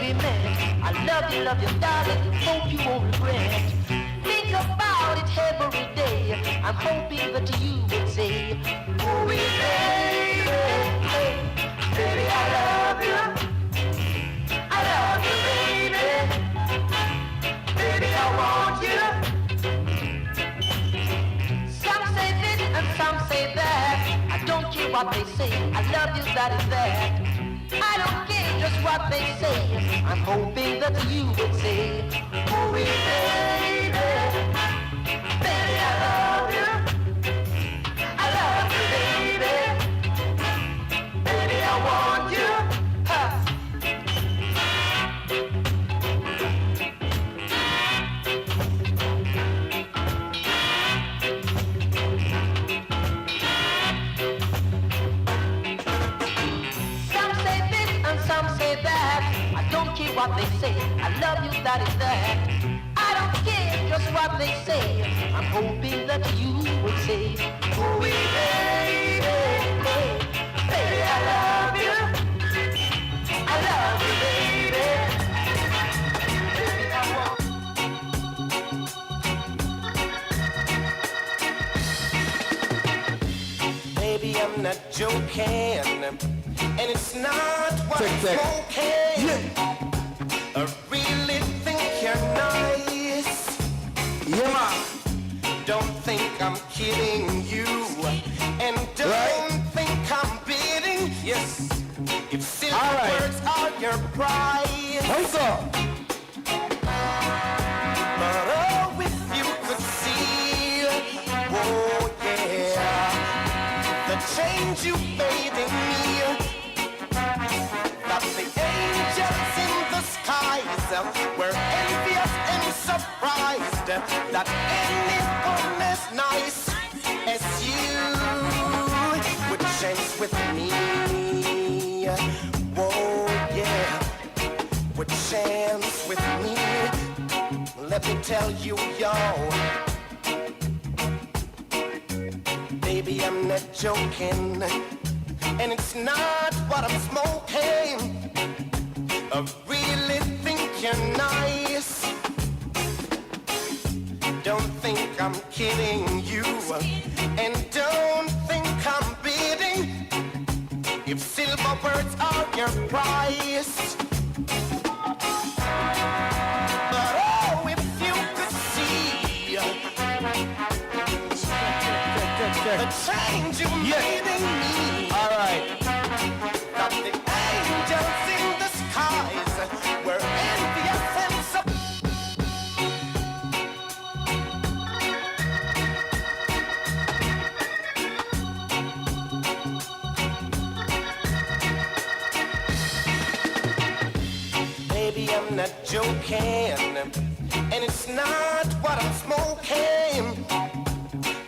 we met. I love you, darling, hope you won't regret. Think about it every day. I'm hoping that you would say, oh, baby, baby, I love you. I love you, baby. Baby, I want you. Some say this and some say that. I don't care what they say. I love you, that is that. I don't care just what they say. I'm hoping that you would say, oh, baby, baby, I love you. I love you, baby. Baby, I want you. Huh. Some say that. I don't care what they say. I love you, that is that. I don't care just what they say. I'm hoping that you would say, oh, baby, baby, I love you. I love you, baby. Baby, I want. Baby, I'm not joking. And it's not what I'm smoking. Yeah. I really think you're nice. Yeah. Don't think I'm kidding you. And don't think I'm bidding. Yes. If silver words are your prize. What's up? But oh, if you could see, oh yeah, the change you made in me. That the angels in the skies were envious and surprised that anyone as nice as you would chance with me. Whoa, yeah, would chance with me. Let me tell you, y'all, baby, I'm not joking. And it's not what I'm smoking. I really think you're nice. Don't think I'm kidding you. And don't think I'm bidding. If silver words are your price. But oh, if you could see the change you made in me. All right. That the angels in the skies were envious and baby, I'm not joking. And it's not what I'm smoking.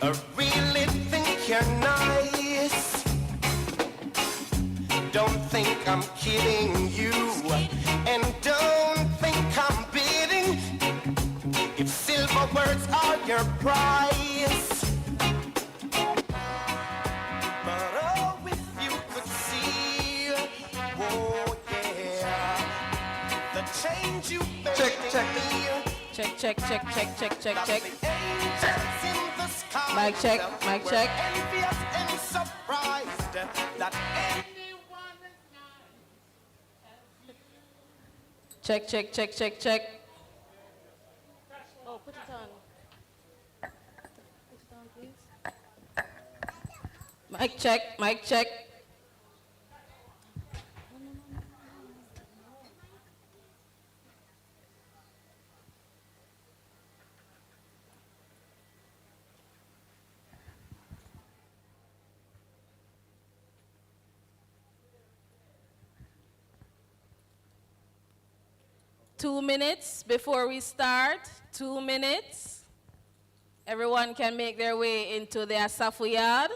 I really think you're nice. Don't think I'm kidding you. And don't think I'm bidding. If silver words are your price. But oh, if you could see, oh yeah, the change you made in me. Check. Mic check. Check. Oh, put it on. Put it on, please. Mic check. Two minutes before we start. 2 minutes. Everyone can make their way into their Safu yard.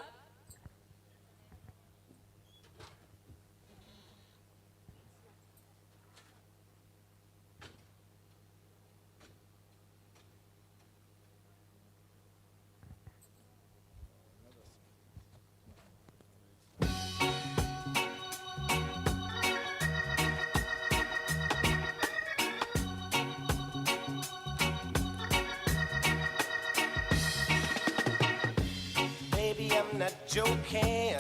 joking,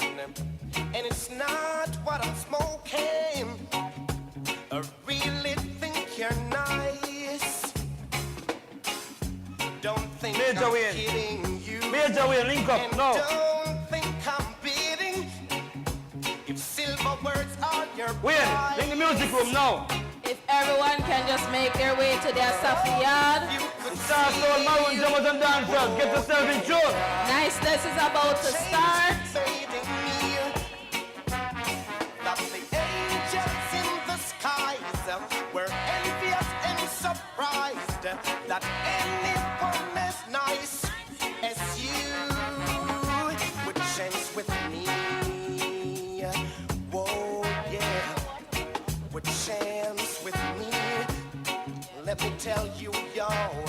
and it's not what I'm smoking. I really think you're nice. Don't think Major I'm Wayne. kidding you. Major Wayne, link up, and no. don't think I'm bidding. If silver words are your Wayne, prize. link the music room now. If everyone can just make their way to their Safi yard. Start all Maroon, drummers and dancers. Get yourself in tune. Niceness is about to start. That the angels in the skies were envious and surprised that anyone as nice as you would chance with me. Whoa, yeah, would chance with me. Let me tell you, y'all,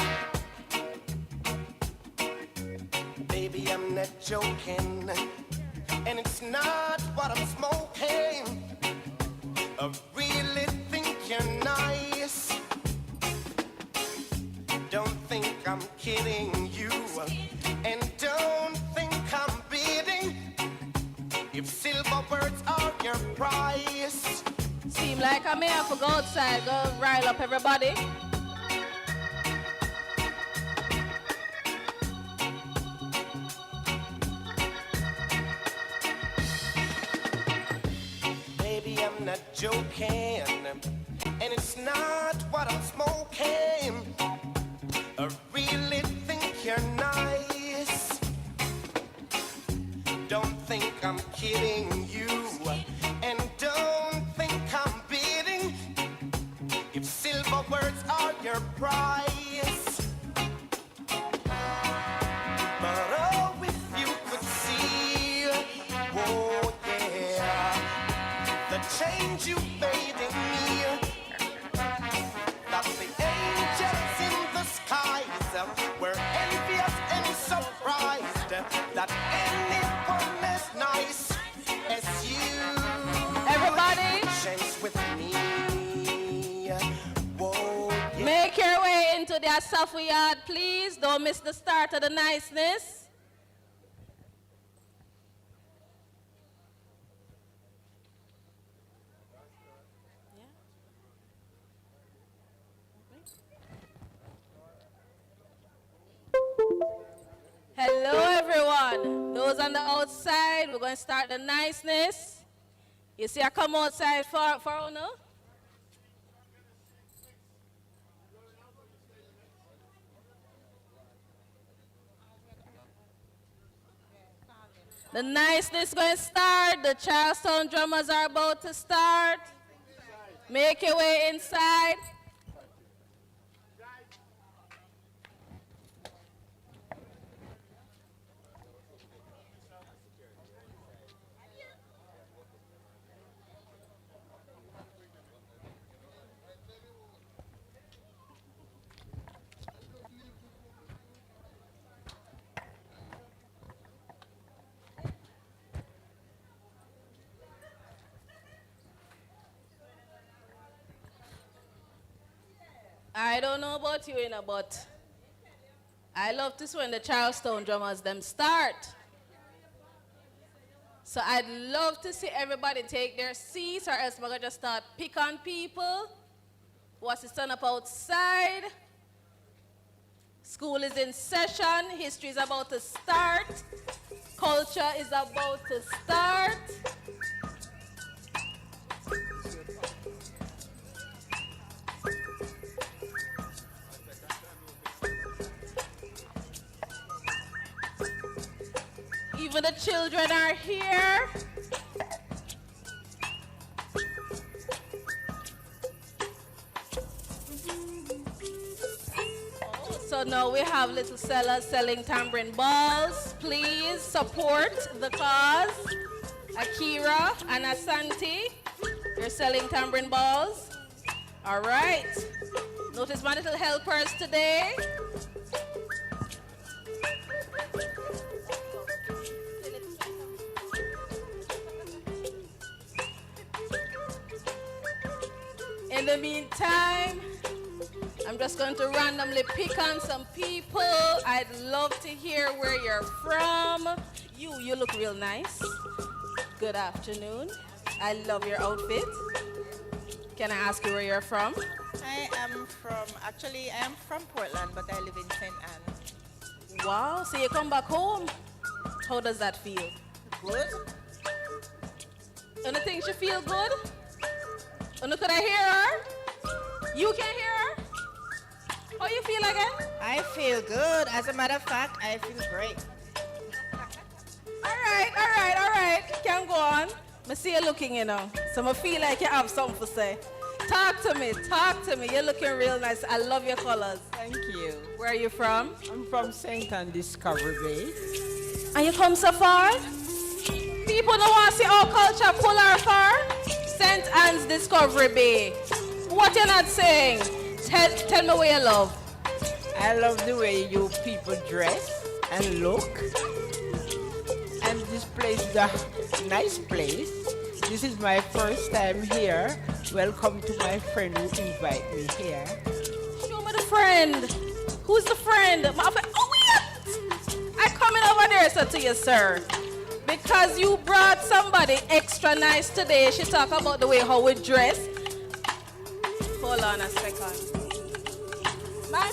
baby, I'm not joking, and it's not what I'm smoking. I really think you're nice. Don't think I'm kidding you, and don't think I'm bidding. If silver words are your price. Seem like I may have to go outside, go rile up everybody. Baby, I'm not joking, and it's not what I'm smoking. I really think you're nice. Don't think I'm kidding you, and don't think I'm bidding. If silver words are your price. But oh, if you could see, oh yeah, the change you made in me. That the angels in the skies were envious and surprised that anyone as nice as you. Everybody, Chance with me. Whoa, yeah. make your way into their Safi yard, please. Don't miss the start of the niceness. Hello, everyone. Those on the outside, we're going to start the niceness. You see, I come outside for no? The niceness is going to start. The Charleston drummers are about to start. Make your way inside. I don't know about you, but I love this when the Charleston drummers them start. So I'd love to see everybody take their seats, or else we're going to just start pick on people. What's it stand up outside? School is in session. History is about to start. Culture is about to start. Even the children are here. So now we have little sellers selling tambourine balls. Please support the cause. Akira and Asante, they're selling tambourine balls. All right. Notice my little helpers today. In the meantime, I'm just going to randomly pick on some people. I'd love to hear where you're from. You look real nice. Good afternoon. I love your outfit. Can I ask you where you're from? I am from Portland, but I live in St. Anne. Wow, so you come back home. How does that feel? Good? And the thing she feel good? And could I hear her? You can hear her? How you feel again? I feel good. As a matter of fact, I feel great. All right. Can go on. I see you looking, So I feel like you have something to say. Talk to me. You're looking real nice. I love your colors. Thank you. Where are you from? I'm from St. Anne Discovery Bay. And you come so far? People don't want to see our culture pull our far. St. Anne's Discovery Bay. What you're not saying? Tell me what you love. I love the way you people dress and look. And this place is a nice place. This is my first time here. Welcome to my friend who invited me here. Show me the friend. Who's the friend? Oh, wait! I'm coming over there, so to you, sir. Because you brought somebody extra nice today. She talk about the way how we dress. Hold on a second. My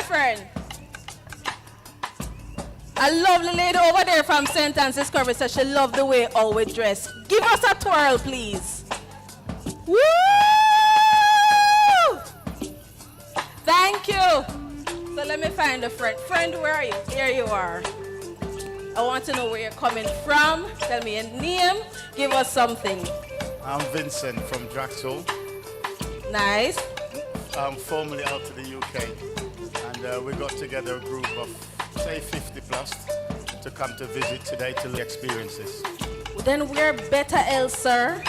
friend. A lovely lady over there from St. Anne's Discovery says she loved the way how we dress. Give us a twirl, please. Woo! Thank you. So let me find a friend. Friend, where are you? Here you are. I want to know where you're coming from. Tell me your name. Give us something. I'm Vincent from Draxel. Nice. I'm formerly out to the UK, and we got together a group of, say, 50 plus to come to visit today to the experiences. Then we're better else, sir.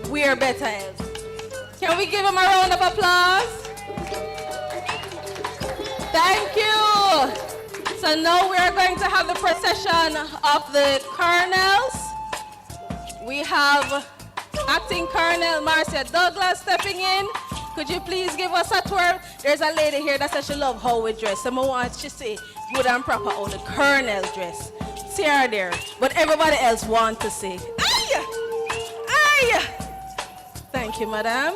We're better else. Can we give him a round of applause? Thank you. So now we are going to have the procession of the colonels. We have Acting Colonel Marcia Douglas stepping in. Could you please give us a twirl? There's a lady here that says she loves how we dress. So I want she say good and proper how the colonel dress. See her there. But everybody else want to say, aye! Aye! Thank you, madam.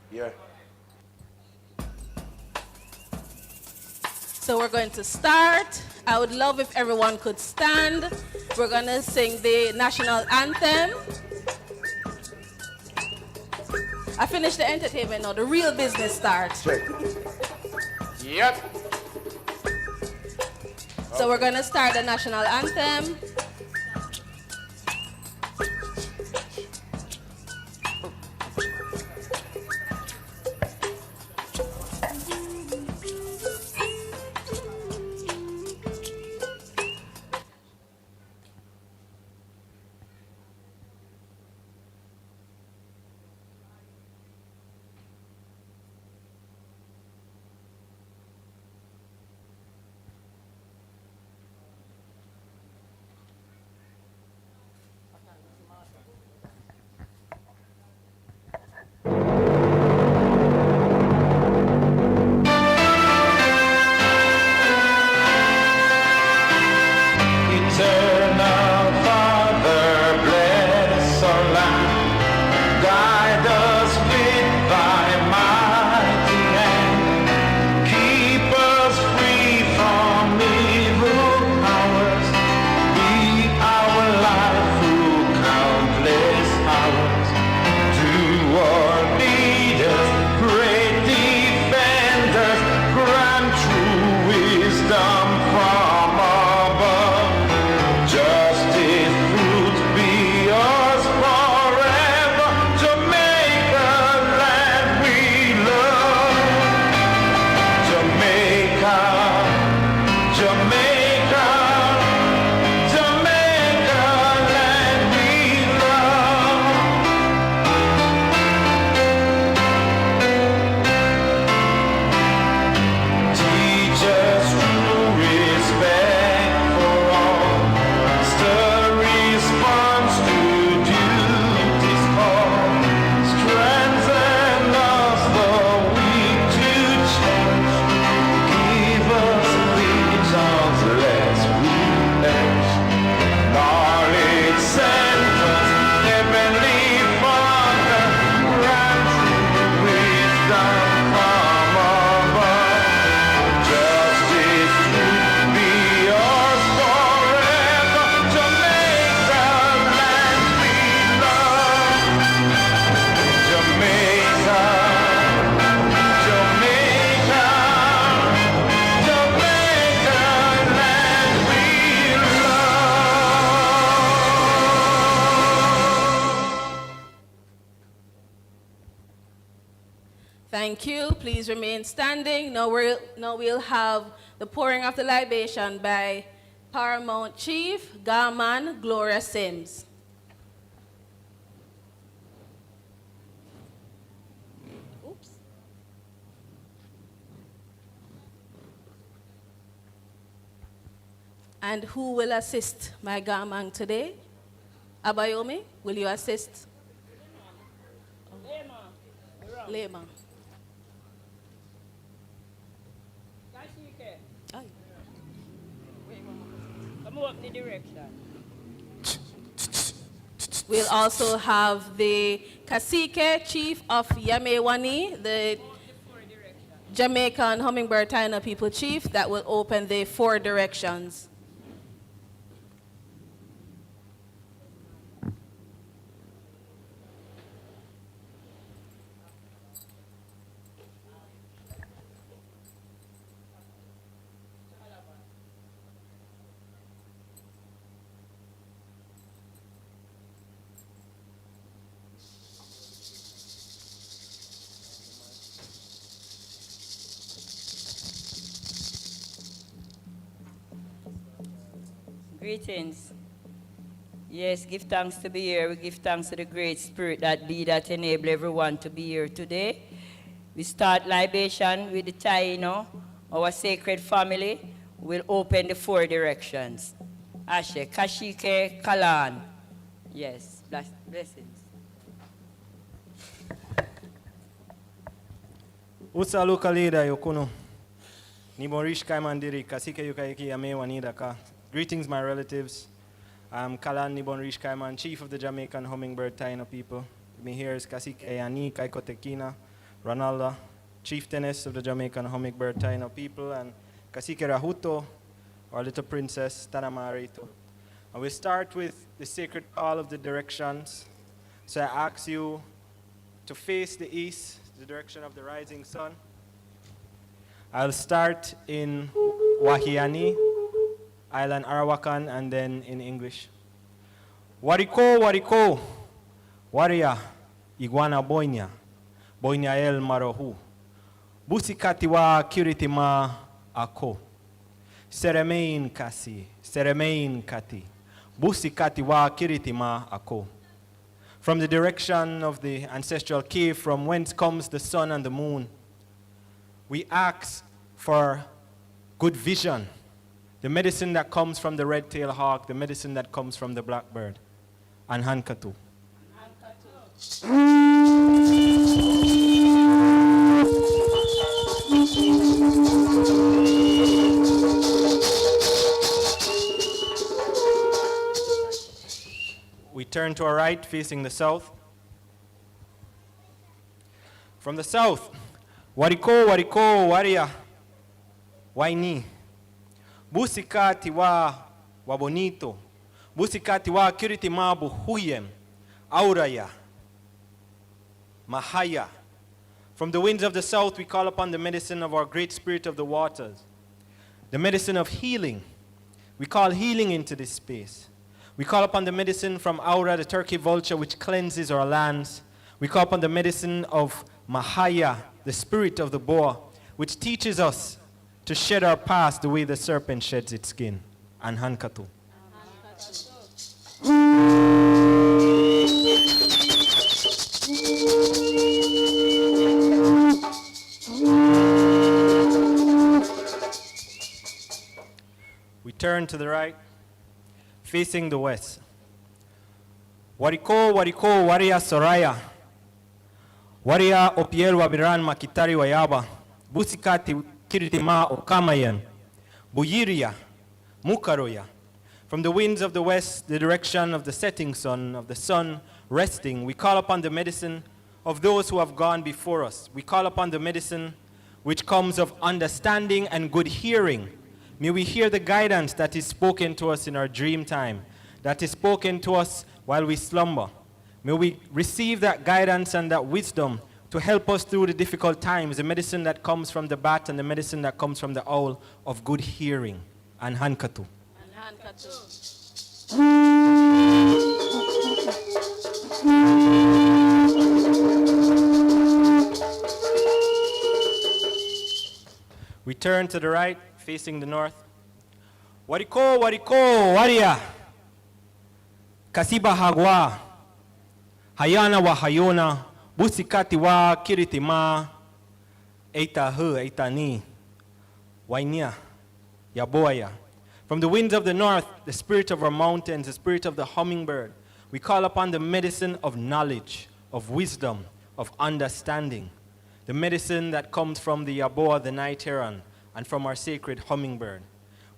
Yeah. So we're going to start. I would love if everyone could stand. We're going to sing the national anthem. I finished the entertainment now. The real business starts. Yep. So we're going to start the national anthem. Thank you. Please remain standing. Now we'll have the pouring of the libation by Paramount Chief Garman Gloria Sims. Oops. And who will assist my Garman today? Abayomi, will you assist? Lema. Come up the direction. We'll also have the Cacique, Chief of Yamewani, the Jamaican Hummingbird Taino People Chief, that will open the 4 directions. Greetings. Yes, give thanks to be here. We give thanks to the great spirit that be that enable everyone to be here today. We start libation with the Taino, our sacred family. We'll open the 4 directions. Ashe, Kashike, Kalan. Yes, blessings. Usa local leader yokuno. Niborish kaimandiri kasike yukaiki amewanida ka. Greetings, my relatives. I'm Kalan Nibon Rish Kaiman, Chief of the Jamaican Hummingbird Taino People. With me here is Kasik Eyani Kaikotekina, Ronaldo, Chieftainess of the Jamaican Hummingbird Taino People, and Kasike Rahuto, our little princess, Tanamarito. And we'll start with the sacred call of the directions. So I ask you to face the east, the direction of the rising sun. I'll start in Wahiani, Island Arawakan, and then in English. Wariko, wariko, waria, iguana boinya, boinya el marohu. Busikatiwa kiritima ako. Seremein kasi, seremein kati. Busikatiwa kiritima ako. From the direction of the ancestral cave from whence comes the sun and the moon, we ask for good vision. The medicine that comes from the red-tailed hawk, the medicine that comes from the blackbird, and hankatu. We turn to our right, facing the south. From the south, wariko, wariko, waria, waini. Busikati wa bonito, busikati wa kiriti mabu huyem, auraya, mahaya. From the winds of the south, we call upon the medicine of our great spirit of the waters, the medicine of healing. We call healing into this space. We call upon the medicine from Aura, the turkey vulture, which cleanses our lands. We call upon the medicine of Mahaya, the spirit of the boar, which teaches us to shed our past the way the serpent sheds its skin. And hankatu. We turn to the right, facing the west. Wariko, wariko, waria soraya. Waria opiel wabiran makitari wayaba. Busikati kiritima okamayan. Buyiria, mukaroya. From the winds of the west, the direction of the setting sun, of the sun resting, we call upon the medicine of those who have gone before us. We call upon the medicine which comes of understanding and good hearing. May we hear the guidance that is spoken to us in our dream time, that is spoken to us while we slumber. May we receive that guidance and that wisdom to help us through the difficult times, the medicine that comes from the bat and the medicine that comes from the owl of good hearing. And hankatu. turn to the right, facing the north. Wariko, wariko, waria. Kasiba hagwa. Hayana wa hayona. Busikati wa kiritima. Eita hu, eita ni. Wainia. Yaboya. From the winds of the north, the spirit of our mountains, the spirit of the hummingbird, we call upon the medicine of knowledge, of wisdom, of understanding. The medicine that comes from the Yaboa, the night heron, and from our sacred hummingbird.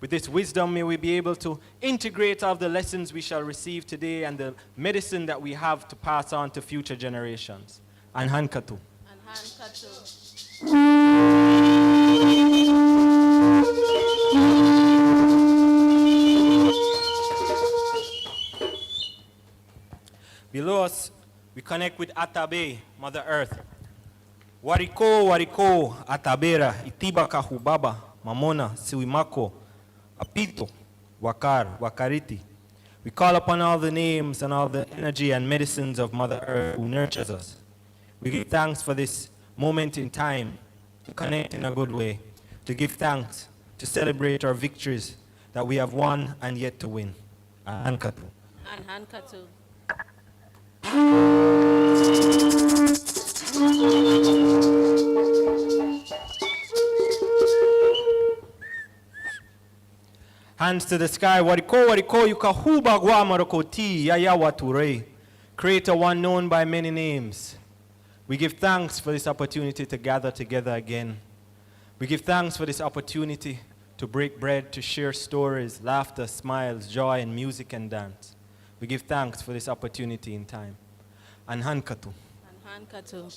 With this wisdom, may we be able to integrate all the lessons we shall receive today and the medicine that we have to pass on to future generations. And Hankatu. And Hankatu. Below us, we connect with Atabe, Mother Earth. Wariko, wariko, Atabera, Itibaka, Hubaba, Mamona, Siwimako, Apito, Wakar, Wakariti. We call upon all the names and all the energy and medicines of Mother Earth who nurtures us. We give thanks for this moment in time to connect in a good way, to give thanks, to celebrate our victories that we have won and yet to win. And Hankatu. And Hankatu. Hands to the sky, wariko, wariko, yukahuba gwa marokoti, yaya wature. Creator one known by many names. We give thanks for this opportunity to gather together again. We give thanks for this opportunity to break bread, to share stories, laughter, smiles, joy, and music and dance. We give thanks for this opportunity in time. And Hankatu. And Hankatu.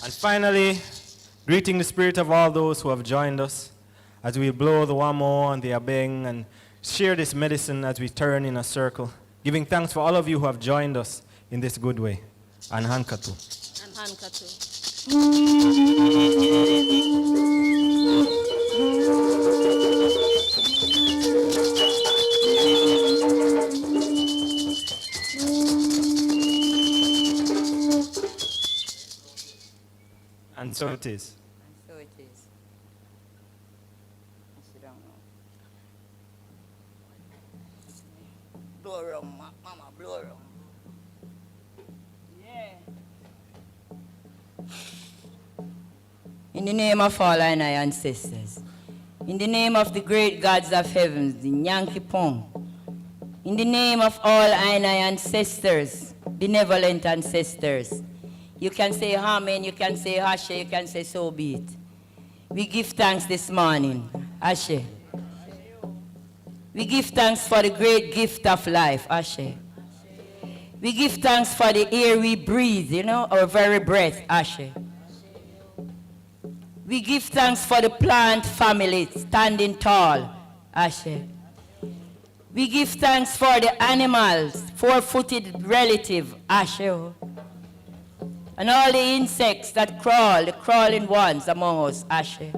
And finally, greeting the spirit of all those who have joined us as we blow the wamo and the abeng and share this medicine as we turn in a circle, giving thanks for all of you who have joined us in this good way. And Hankatu. And Hankatu. And so it is. And so it is. Sit down now. Blow around, mama, blow around. Yeah. In the name of all our ancestors, in the name of the great gods of heavens, the Nyanki Pong, in the name of all our ancestors, benevolent ancestors, you can say Amen, you can say Ashe, you can say so be it. We give thanks this morning, Ashe. We give thanks for the great gift of life, Ashe. We give thanks for the air we breathe, our very breath, Ashe. We give thanks for the plant family standing tall, Ashe. We give thanks for the animals, four-footed relative, Ashe. And all the insects that crawl, the crawling ones among us, Ashe.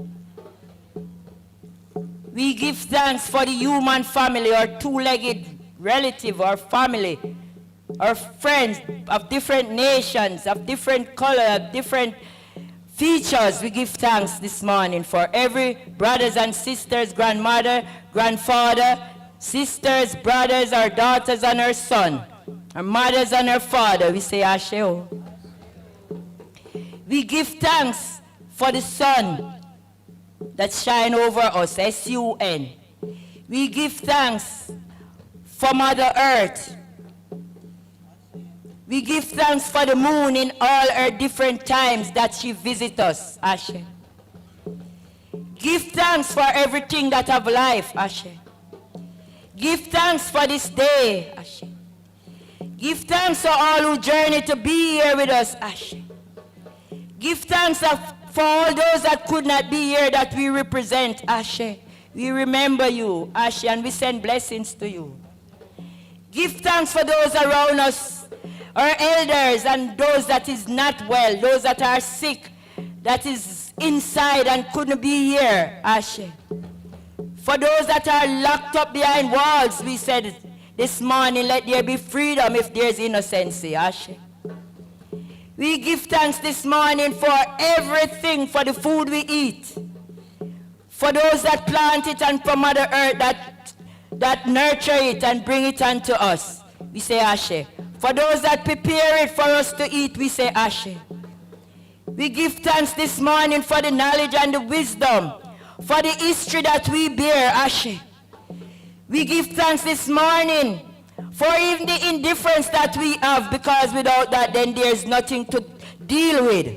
We give thanks for the human family, our two-legged relative, our family, our friends of different nations, of different color, of different features. We give thanks this morning for every brothers and sisters, grandmother, grandfather, sisters, brothers, our daughters and our son, our mothers and our father. We say Ashe. We give thanks for the sun that shine over us, S-U-N. We give thanks for Mother Earth. We give thanks for the moon in all her different times that she visits us, Ashe. Give thanks for everything that have life, Ashe. Give thanks for this day, Ashe. Give thanks for all who journey to be here with us, Ashe. Give thanks for all those that could not be here that we represent, Ashe. We remember you, Ashe, and we send blessings to you. Give thanks for those around us, our elders and those that is not well, those that are sick, that is inside and couldn't be here, Ashe. For For those that are locked up behind walls, we said this morning, let there be freedom if there's innocency. Ashe. We give thanks this morning for everything, for the food we eat, for those that plant it and from Mother Earth that nurture it and bring it unto us. We say Ashe. For those that prepare it for us to eat, we say Ashe. We give thanks this morning for the knowledge and the wisdom, for the history that we bear, Ashe. We give thanks this morning for even the indifference that we have, because without that then there's nothing to deal with.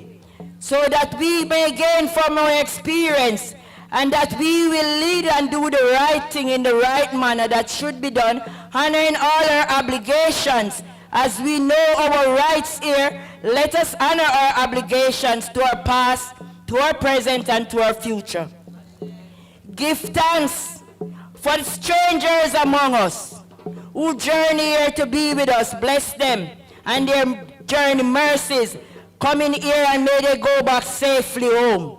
So that we may gain from our experience, and that we will lead and do the right thing in the right manner that should be done, honoring all our obligations. As we know our rights here, let us honor our obligations to our past, to our present, and to our future. Give thanks for the strangers among us who journey here to be with us. Bless them and their journey mercies. Come in here and may they go back safely home.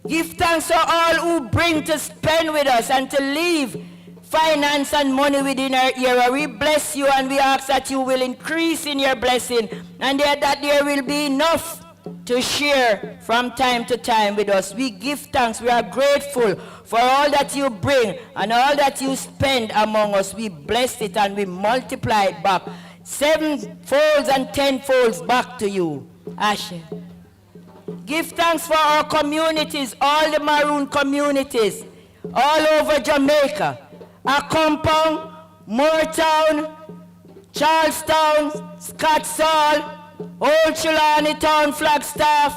Give thanks for all who bring to spend with us and to leave finance and money within our era. We bless you and we ask that you will increase in your blessing, and that there will be enough to share from time to time with us. We give thanks. We are grateful for all that you bring and all that you spend among us. We bless it and we multiply it back, 7-folds and 10-folds back to you. Ashe. Give thanks for our communities, all the Maroon communities, all over Jamaica. Our compound, Moortown, Charlestown, Scottsall, Old Trelawney Town, Flagstaff.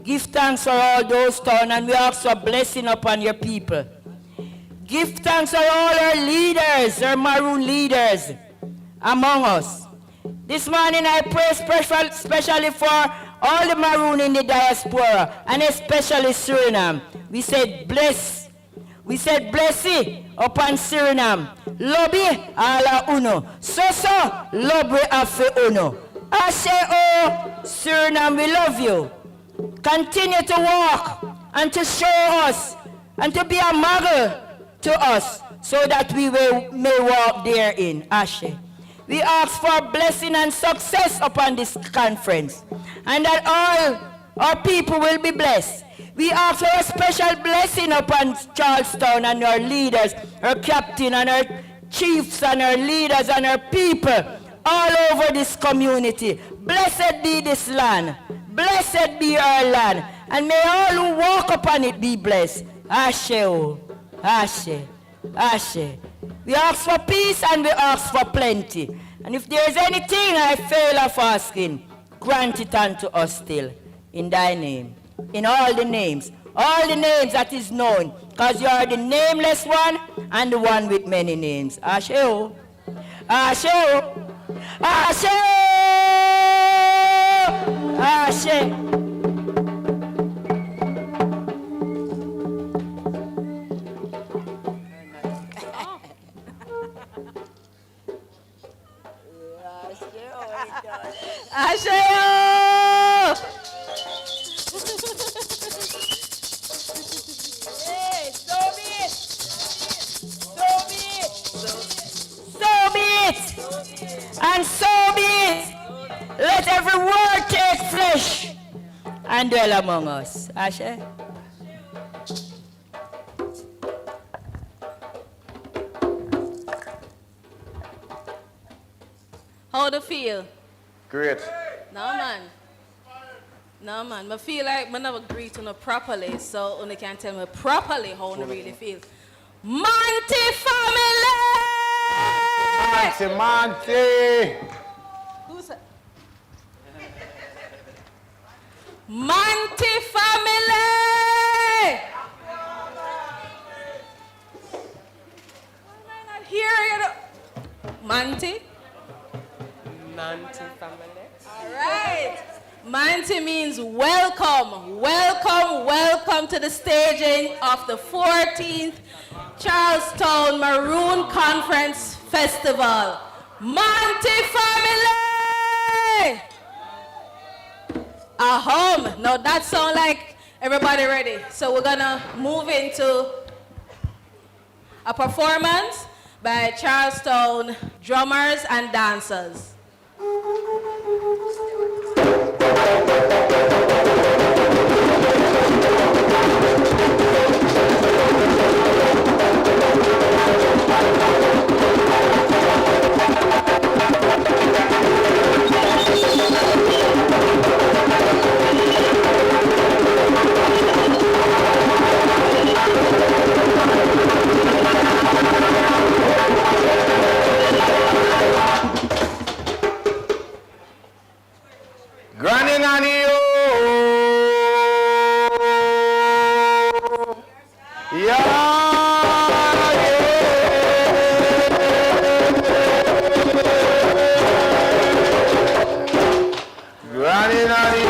Give thanks for all those towns, and we ask for blessing upon your people. Give thanks for all our leaders, our Maroon leaders among us. This morning I pray especially for all the Maroon in the diaspora, and especially Suriname. We said bless. We said blessing upon Suriname. Lobby ala uno. So lobby afe uno. Ashe o Suriname, we love you. Continue to walk and to show us and to be a model to us so that we may walk therein. Ashe. We ask for blessing and success upon this conference, and that all our people will be blessed. We ask for a special blessing upon Charlestown and our leaders, our captain and our chiefs and our leaders and our people all over this community. Blessed be this land. Blessed be our land. And may all who walk upon it be blessed. Ashe, oh, Ashe, Ashe. We ask for peace and we ask for plenty. And if there is anything I fail of asking, grant it unto us still. In thy name. In all the names that is known, because you are the nameless one and the one with many names. Ashe, oh, Ashe, oh, Ashe, Ashe. Ashe, oh. And so be it. Let every word take flesh and dwell among us. Ashe. How do you feel? Great. No man, I feel like I never greet you properly, so only can tell me properly how I really feel. Monty family! Monty! Who's that? Monty family! Why am I not hearing it? Monty? Monty family. All right. Monty means welcome. Welcome, welcome to the staging of the 14th Charlestown Maroon Conference Festival. Monty family! Ahom. Now that sounds like everybody ready. So we're gonna move into A performance by Charlestown drummers and dancers. Granny Nanny, Granny Nanny,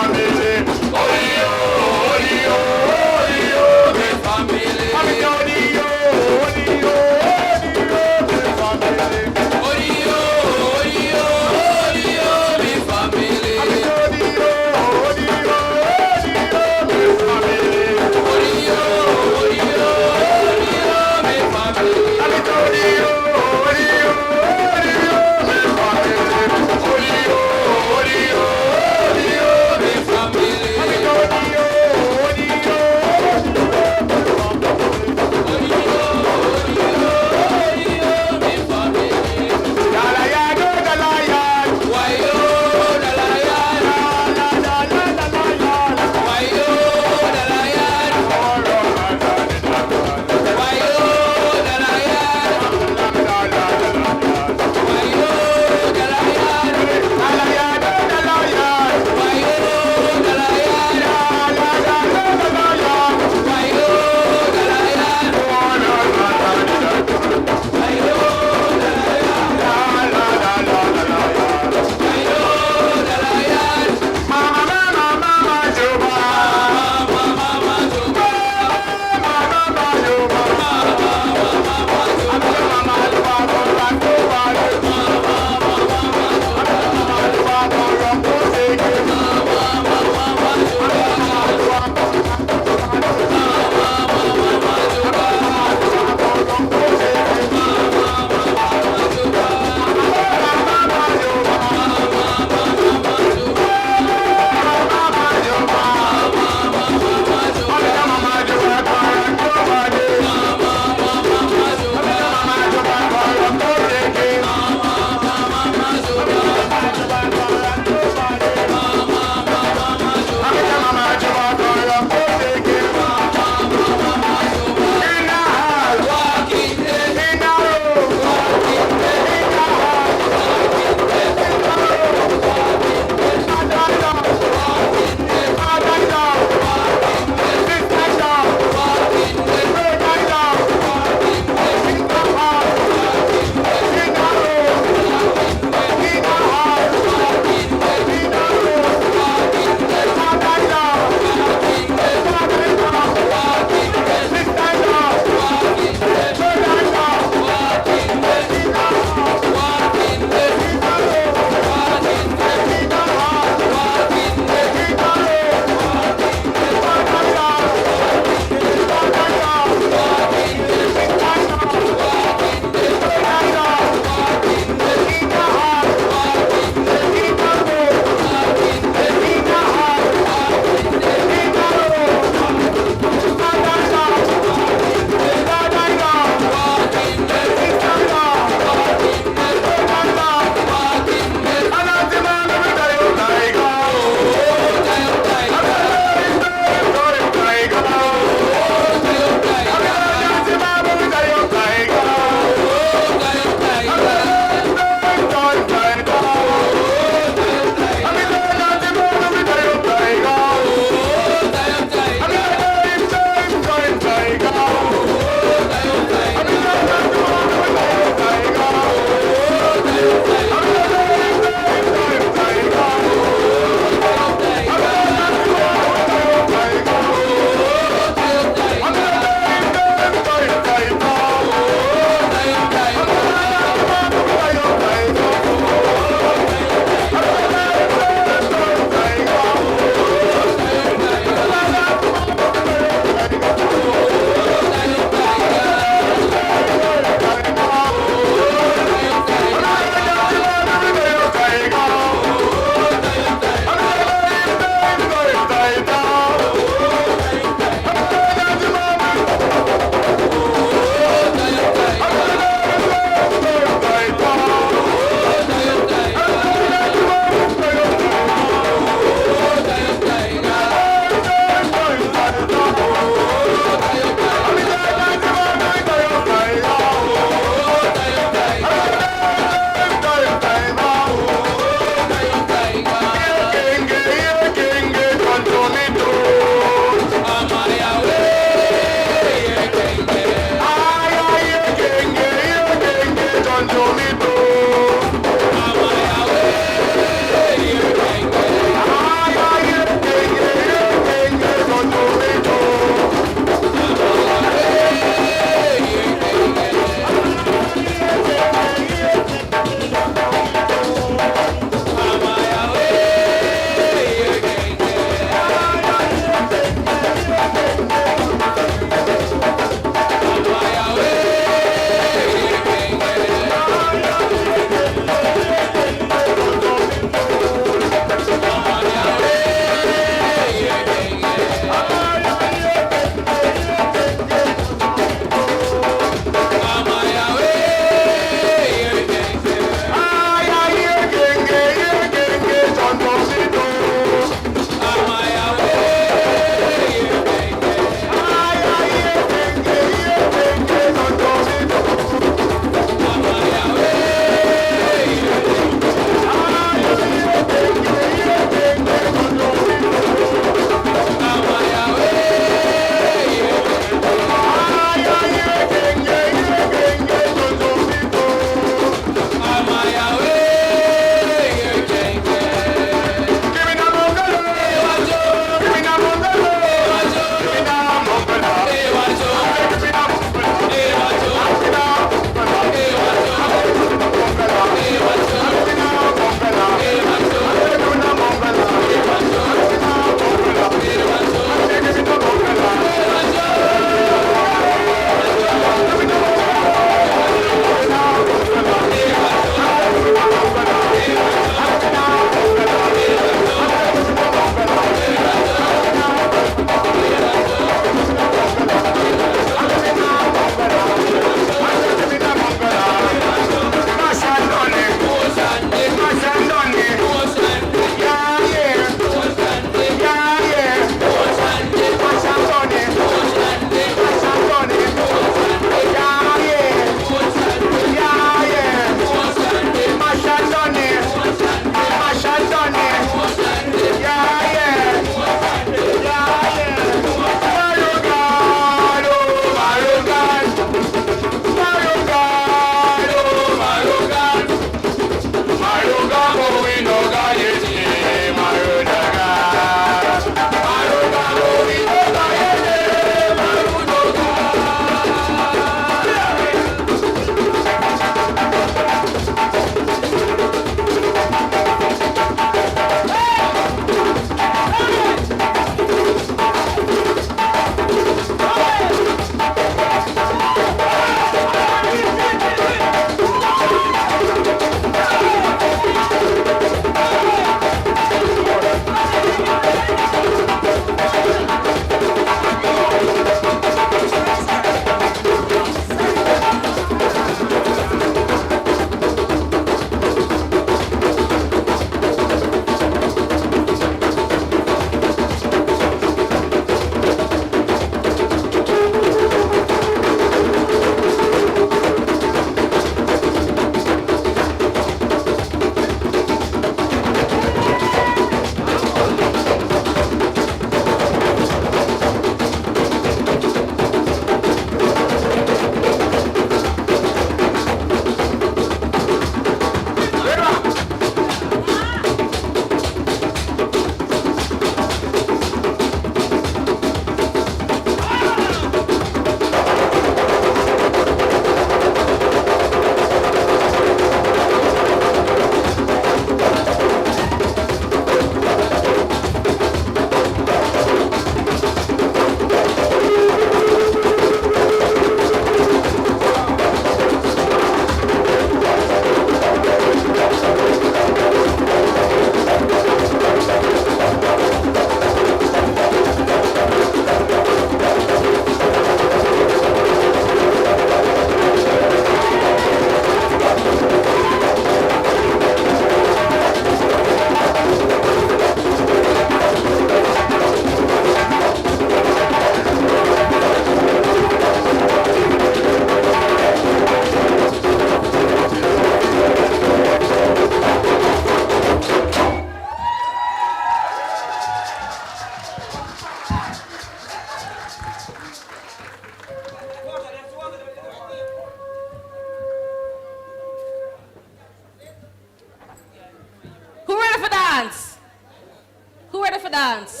dance?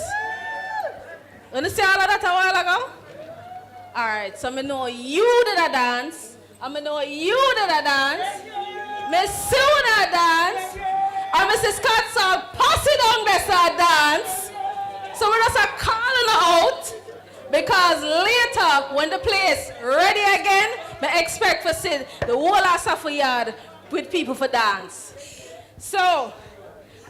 You see all of that a while ago? All right, so I know you did a dance. I know you did a dance. Miss Sue did a dance. And Mrs. Scott saw Posse down there saw a dance. So we're just calling her out. Because later, when the place ready again, I expect to see the whole of Safo Yard with people for dance. So,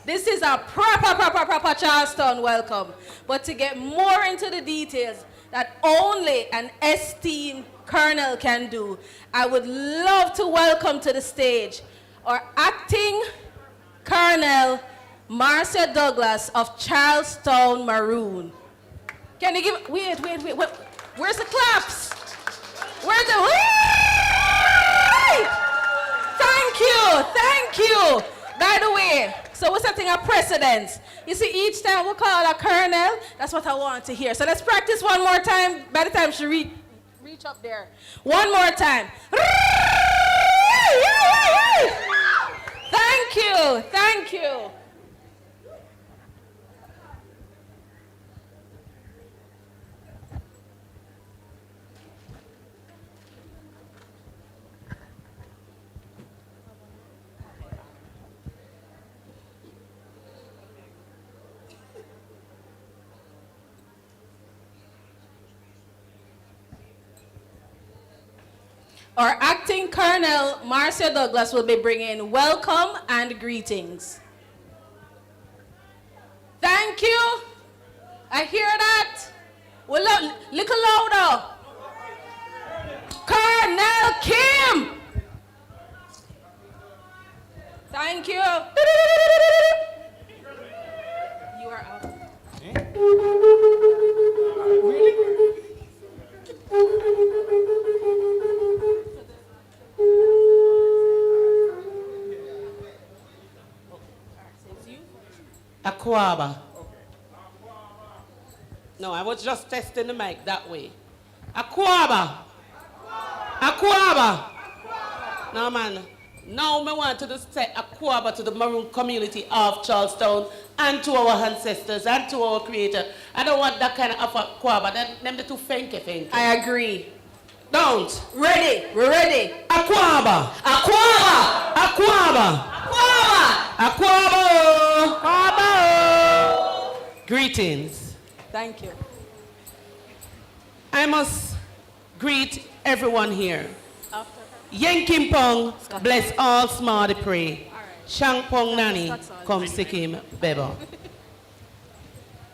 this is a proper Charlestown welcome. But to get more into the details that only an esteemed colonel can do, I would love to welcome to the stage our acting Colonel Marcia Douglas of Charlestown Maroon. Can you give, wait, where's the claps? Where's the, thank you. By the way, so we're setting a precedent. You see, each time we call a colonel, that's what I want to hear. So let's practice one more time by the time she reach up there. One more time. Thank you. Our acting Colonel Marcia Douglas will be bringing welcome and greetings. Thank you. I hear that. Well, little louder. Colonel Kim. Thank you. You are out. Aquaba. No, I was just testing the mic that way. Aquaba. No, man. Now I want to just say Aquaba to the Maroon community of Charlestown and to our ancestors and to our creator. I don't want that kind of Aquaba. Them the too fenke. I agree. Don't. Ready. We're ready. Aquaba. Greetings. Thank you. I must greet everyone here. Yenkim Pong, bless all smarty pray. Shang Pong Nani, come Sikkim Beba.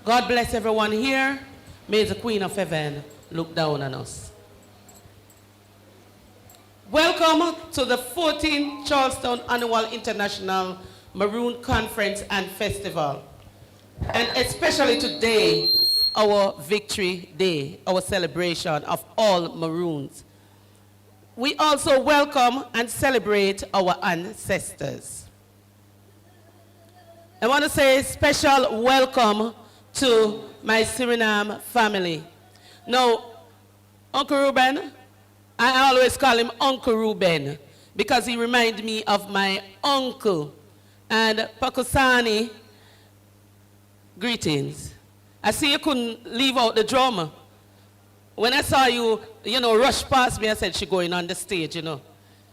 God bless everyone here. May the Queen of Heaven look down on us. Welcome to the 14th Charlestown Annual International Maroon Conference and Festival. And especially today, our Victory Day, our celebration of all Maroons. We also welcome and celebrate our ancestors. I want to say a special welcome to my Suriname family. Now, Uncle Ruben, I always call him Uncle Ruben because he reminds me of my uncle. And Pakosani, greetings. I see you couldn't leave out the drummer. When I saw you, rush past me, I said, she going on the stage,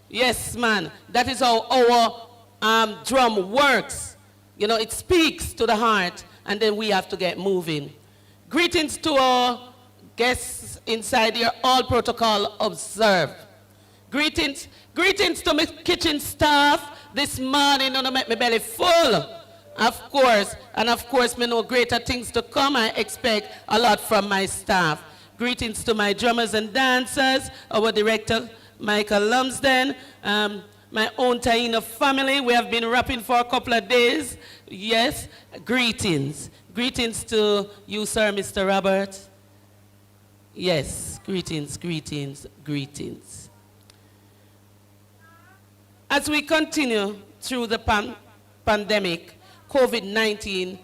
Yes, man, that is how our drum works. It speaks to the heart, and then we have to get moving. Greetings to our guests inside here, all protocol observed. Greetings to my kitchen staff this morning, make my belly full. Of course, me know greater things to come. I expect a lot from my staff. Greetings to my drummers and dancers, our director, Michael Lumsden, my own Taina family. We have been rapping for a couple of days. Yes, greetings. Greetings to you, sir, Mr. Robert. Yes, greetings. As we continue through the pandemic, COVID-19,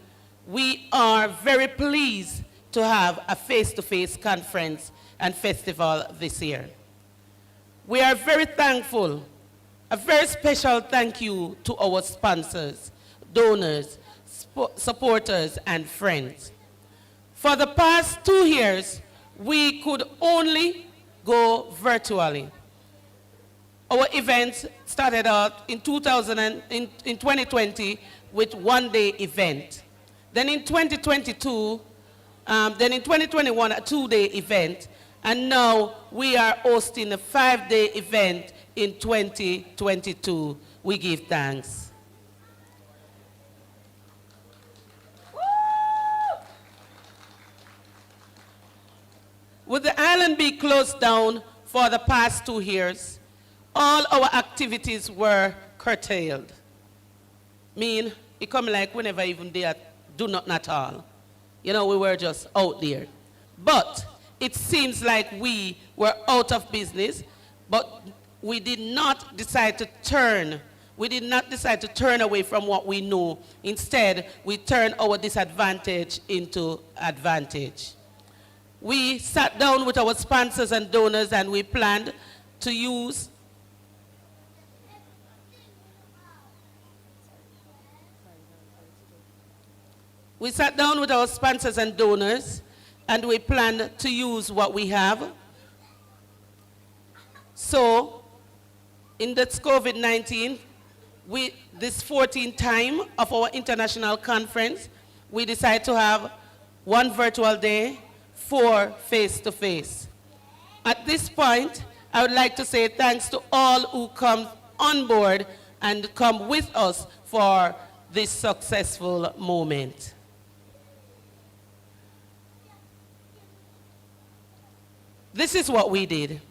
we are very pleased to have a face-to-face conference and festival this year. We are very thankful. A very special thank you to our sponsors, donors, supporters and friends. For the past 2 years, we could only go virtually. Our events started out in 2020 with one-day event. Then in 2022, then in 2021, a 2-day event. And now we are hosting a 5-day event in 2022. We give thanks. With the island being closed down for the past 2 years, all our activities were curtailed. Mean, it come like whenever even they do not at all. You know, we were just out there. But it seems like we were out of business, but we did not decide to turn. We did not decide to turn away from what we know. Instead, we turned our disadvantage into advantage. We sat down with our sponsors and donors and we planned to use We sat down with our sponsors and donors, and we planned to use what we have. So, in this COVID-19, this 14th time of our international conference, we decided to have 1 virtual day, 4 face-to-face. At this point, I would like to say thanks to all who come on board and come with us for this successful moment. This is what we did.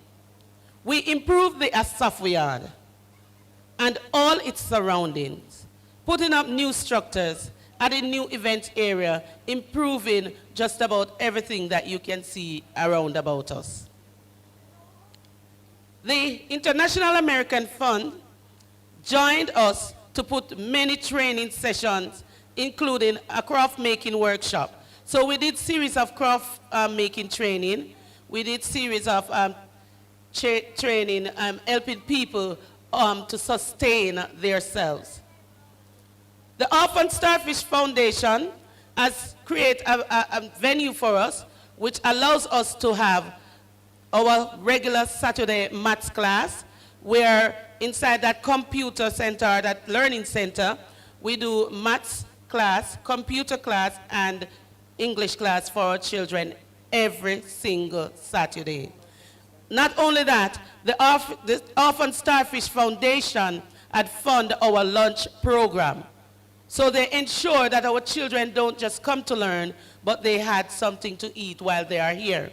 We improved the Asafo Yard and all its surroundings, putting up new structures, adding new event area, improving just about everything that you can see around about us. The International American Fund joined us to put many training sessions, including a craft making workshop. So we did series of craft making training. We did series of training, helping people to sustain themselves. The Orphan Starfish Foundation has created a venue for us, which allows us to have our regular Saturday maths class, where inside that computer center, that learning center, we do maths class, computer class, and English class for our children every single Saturday. Not only that, the Orphan Starfish Foundation had funded our lunch program. So they ensure that our children don't just come to learn, but they had something to eat while they are here.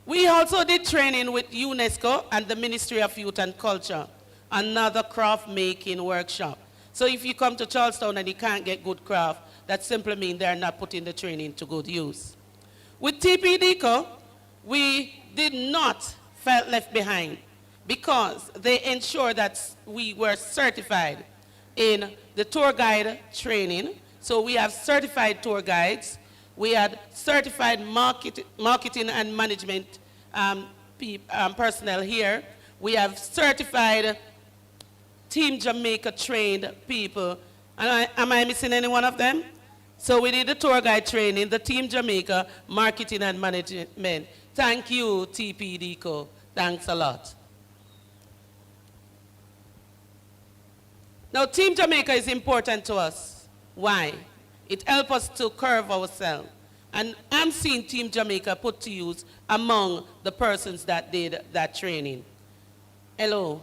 We also did training with UNESCO and the Ministry of Youth and Culture, another craft making workshop. So if you come to Charlestown and you can't get good craft, that simply means they're not putting the training to good use. With TPDCO, we did not feel left behind because they ensured that we were certified in the tour guide training. So we have certified tour guides. We had certified marketing and management personnel here. We have certified Team Jamaica trained people. Am I missing any one of them? So we did the tour guide training, the Team Jamaica, marketing and management. Thank you, TPDCO. Thanks a lot. Now, Team Jamaica is important to us. Why? It helps us to curve ourselves. And I'm seeing Team Jamaica put to use among the persons that did that training. Hello,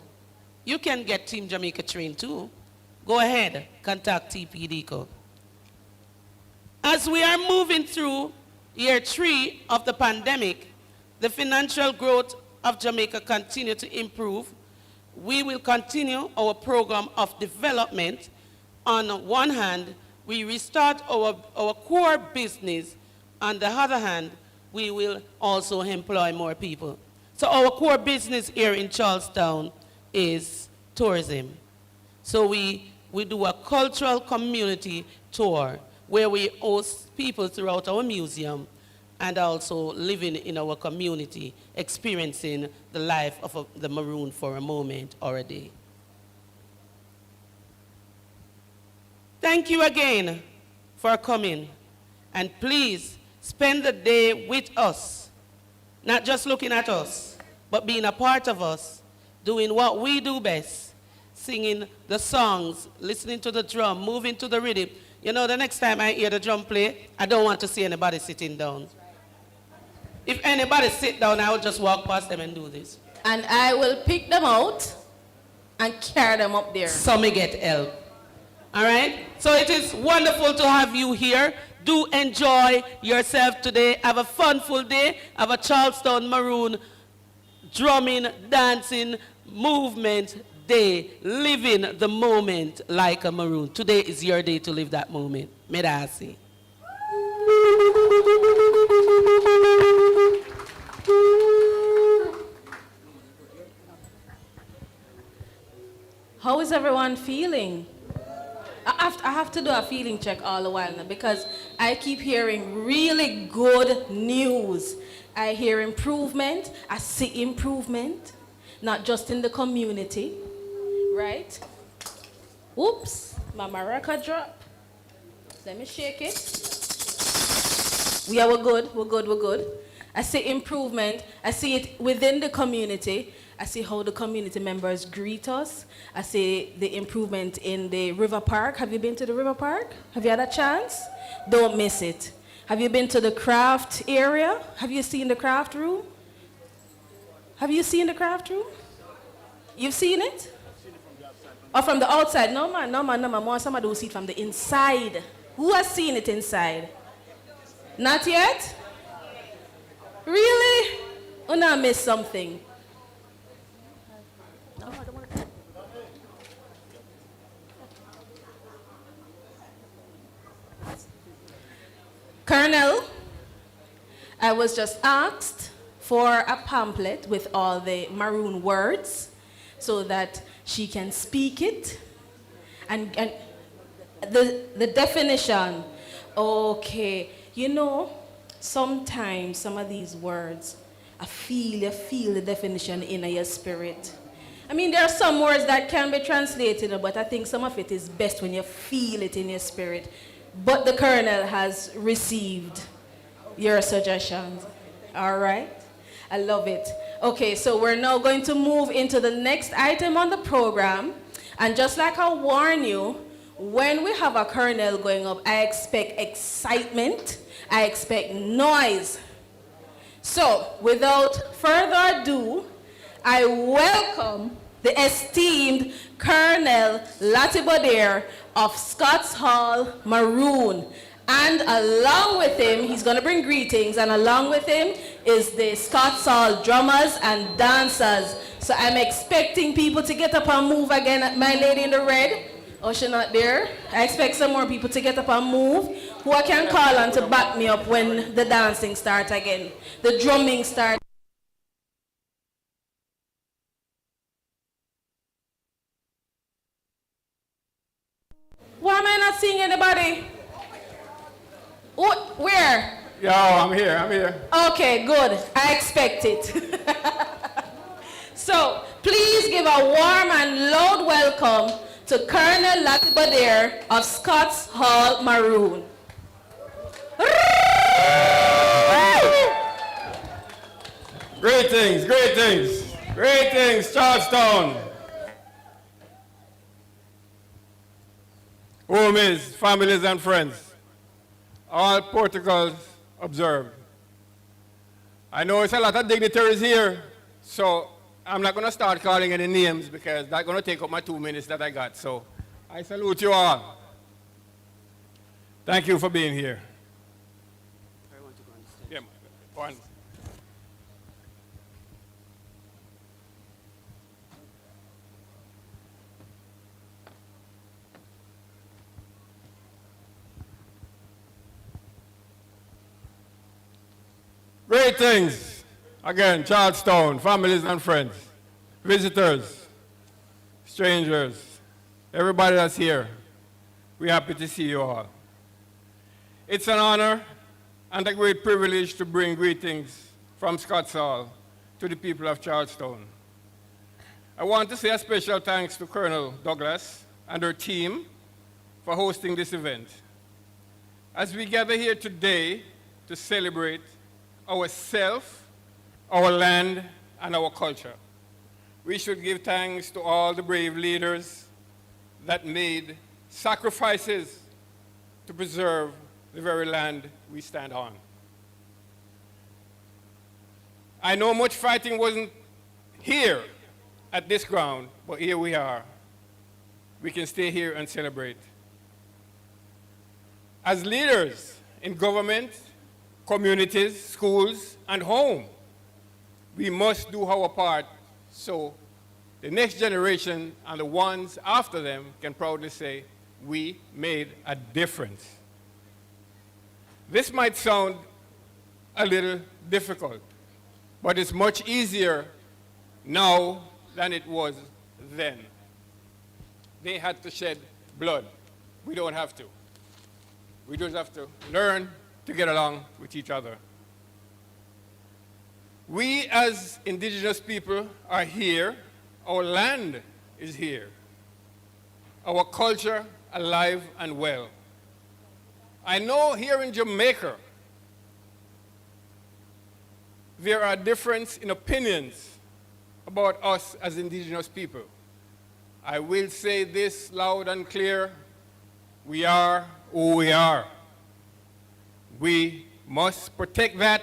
you can get Team Jamaica trained too. Go ahead, contact TPDCO. As we are moving through year 3 of the pandemic, the financial growth of Jamaica continue to improve. We will continue our program of development. On one hand, we restart our core business. On the other hand, we will also employ more people. So our core business here in Charlestown is tourism. So we do a cultural community tour where we host people throughout our museum and also living in our community, experiencing the life of the Maroon for a moment or a day. Thank you again for coming. And please spend the day with us, not just looking at us, but being a part of us, doing what we do best, singing the songs, listening to the drum, moving to the rhythm. You know, the next time I hear the drum play, I don't want to see anybody sitting down. If anybody sit down, I will just walk past them and do this. And I will pick them out and carry them up there. So me get help. All right? So it is wonderful to have you here. Do enjoy yourself today. Have a funful day. Have a Charlestown Maroon drumming, dancing, movement day. Living the moment like a Maroon. Today is your day to live that moment. Medasi. How is everyone feeling? I have to do a feeling check all the while now because I keep hearing really good news. I hear improvement. I see improvement, not just in the community, right? Oops, my maraca drop. Let me shake it. We're good, we're good, we're good. I see improvement. I see it within the community. I see how the community members greet us. I see the improvement in the river park. Have you been to the river park? Have you had a chance? Don't miss it. Have you been to the craft area? Have you seen the craft room? Have you seen the craft room? You've seen it? Or from the outside? No man, no man, no man. More somebody who see it from the inside. Who has seen it inside? Not yet? Really? Oh, now I missed something. Colonel, I was just asked for a pamphlet with all the Maroon words so that she can speak it. And the definition, okay, you know, sometimes some of these words, you feel the definition in your spirit. I mean, there are some words that can be translated, but I think some of it is best when you feel it in your spirit. But the Colonel has received your suggestions. All right? I love it. Okay, so we're now going to move into the next item on the program. And just like I warned you, when we have a Colonel going up, I expect excitement. I expect noise. So, without further ado, I welcome the esteemed Colonel Latibodere of Scotts Hall Maroon. And along with him, he's going to bring greetings, and along with him is the Scotts Hall drummers and dancers. So I'm expecting people to get up and move again. My lady in the red, oh, she's not there. I expect some more people to get up and move, who I can call on to back me up when the dancing starts again, the drumming starts. Why am I not seeing anybody? Oh, where? Yo, I'm here. Okay, good. I expect it. So, please give a warm and loud welcome to Colonel Latibodere of Scotts Hall Maroon. Greetings, Charlestown. Homies, families, and friends. All protocols observed. I know it's a lot of dignitaries here, so I'm not going to start calling any names because that's going to take up my 2 minutes that I got. So I salute you all. Thank you for being here. Yeah, one. Greetings, again, Charlestown, families and friends, visitors, strangers, everybody that's here. We're happy to see you all. It's an honor and a great privilege to bring greetings from Scotts Hall to the people of Charlestown. I want to say a special thanks to Colonel Douglas and her team for hosting this event. As we gather here today to celebrate ourselves, our land, and our culture, we should give thanks to all the brave leaders that made sacrifices to preserve the very land we stand on. I know much fighting wasn't here at this ground, but here we are. We can stay here and celebrate. As leaders in government, communities, schools, and home, we must do our part so the next generation and the ones after them can proudly say, we made a difference. This might sound a little difficult, but it's much easier now than it was then. They had to shed blood. We don't have to. We just have to learn to get along with each other. We as indigenous people are here. Our land is here. Our culture alive and well. I know here in Jamaica, there are differences in opinions about us as indigenous people. I will say this loud and clear: we are who we are. We must protect that,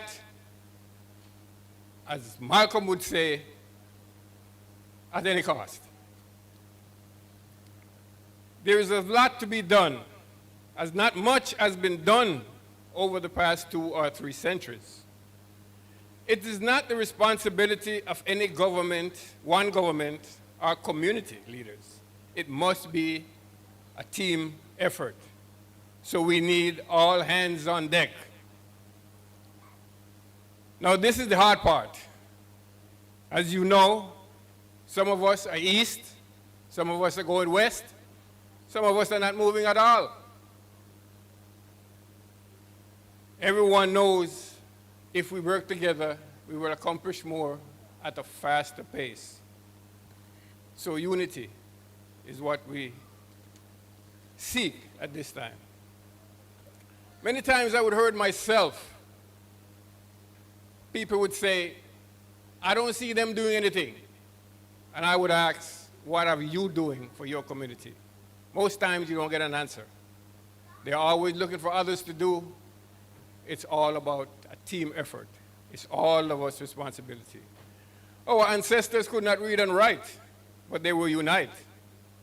as Malcolm would say, at any cost. There is a lot to be done, as not much has been done over the past 2 or 3 centuries. It is not the responsibility of any government, one government, or community leaders. It must be a team effort. So we need all hands on deck. Now this is the hard part. As you know, some of us are east, some of us are going west, some of us are not moving at all. Everyone knows if we work together, we will accomplish more at a faster pace. So unity is what we seek at this time. Many times I would heard myself, people would say, I don't see them doing anything. And I would ask, what are you doing for your community? Most times you don't get an answer. They're always looking for others to do. It's all about a team effort. It's all of us responsibility. Our ancestors could not read and write, but they were united,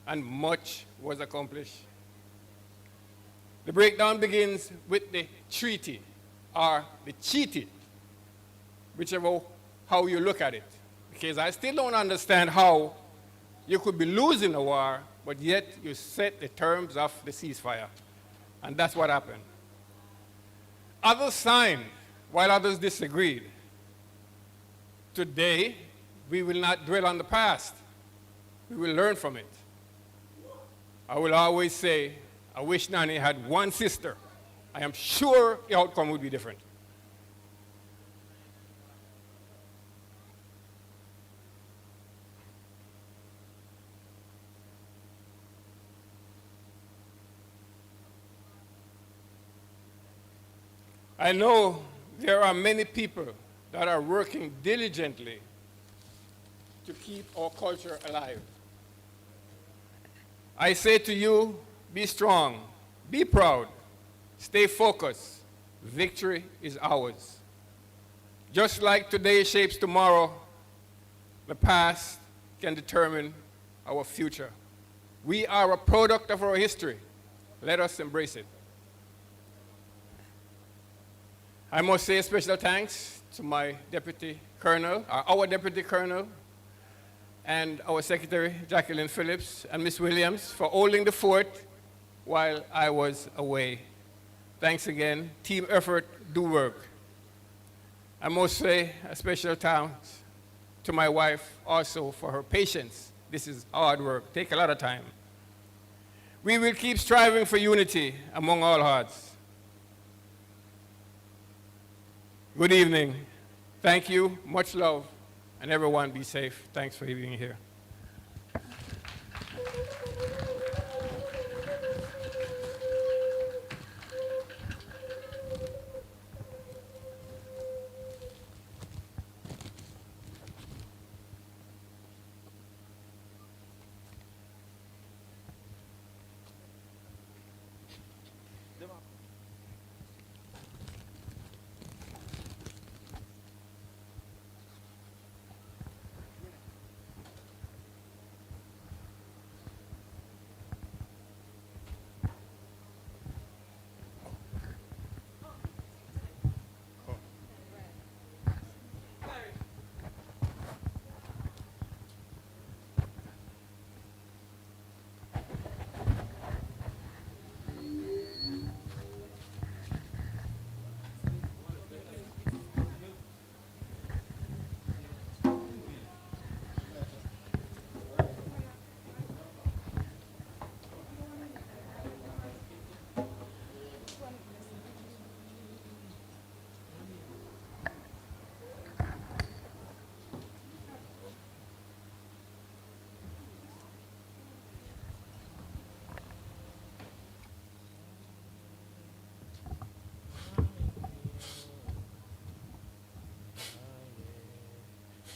and much was accomplished. The breakdown begins with the treaty, or the treaty, whichever how you look at it. Because I still don't understand how you could be losing a war, but yet you set the terms of the ceasefire. And that's what happened. Others signed, while others disagreed. Today, we will not dwell on the past. We will learn from it. I will always say, I wish Nani had one sister. I am sure the outcome would be different. I know there are many people that are working diligently to keep our culture alive. I say to you, be strong, be proud, stay focused. Victory is ours. Just like today shapes tomorrow, the past can determine our future. We are a product of our history. Let us embrace it. I must say special thanks to my Deputy Colonel, our Deputy Colonel, and our Secretary, Jacqueline Phillips, and Ms. Williams for holding the fort while I was away. Thanks again. Team effort, do work. I must say a special thanks to my wife also for her patience. This is hard work, take a lot of time. We will keep striving for unity among all hearts. Good evening. Thank you. Much love. And everyone be safe. Thanks for being here.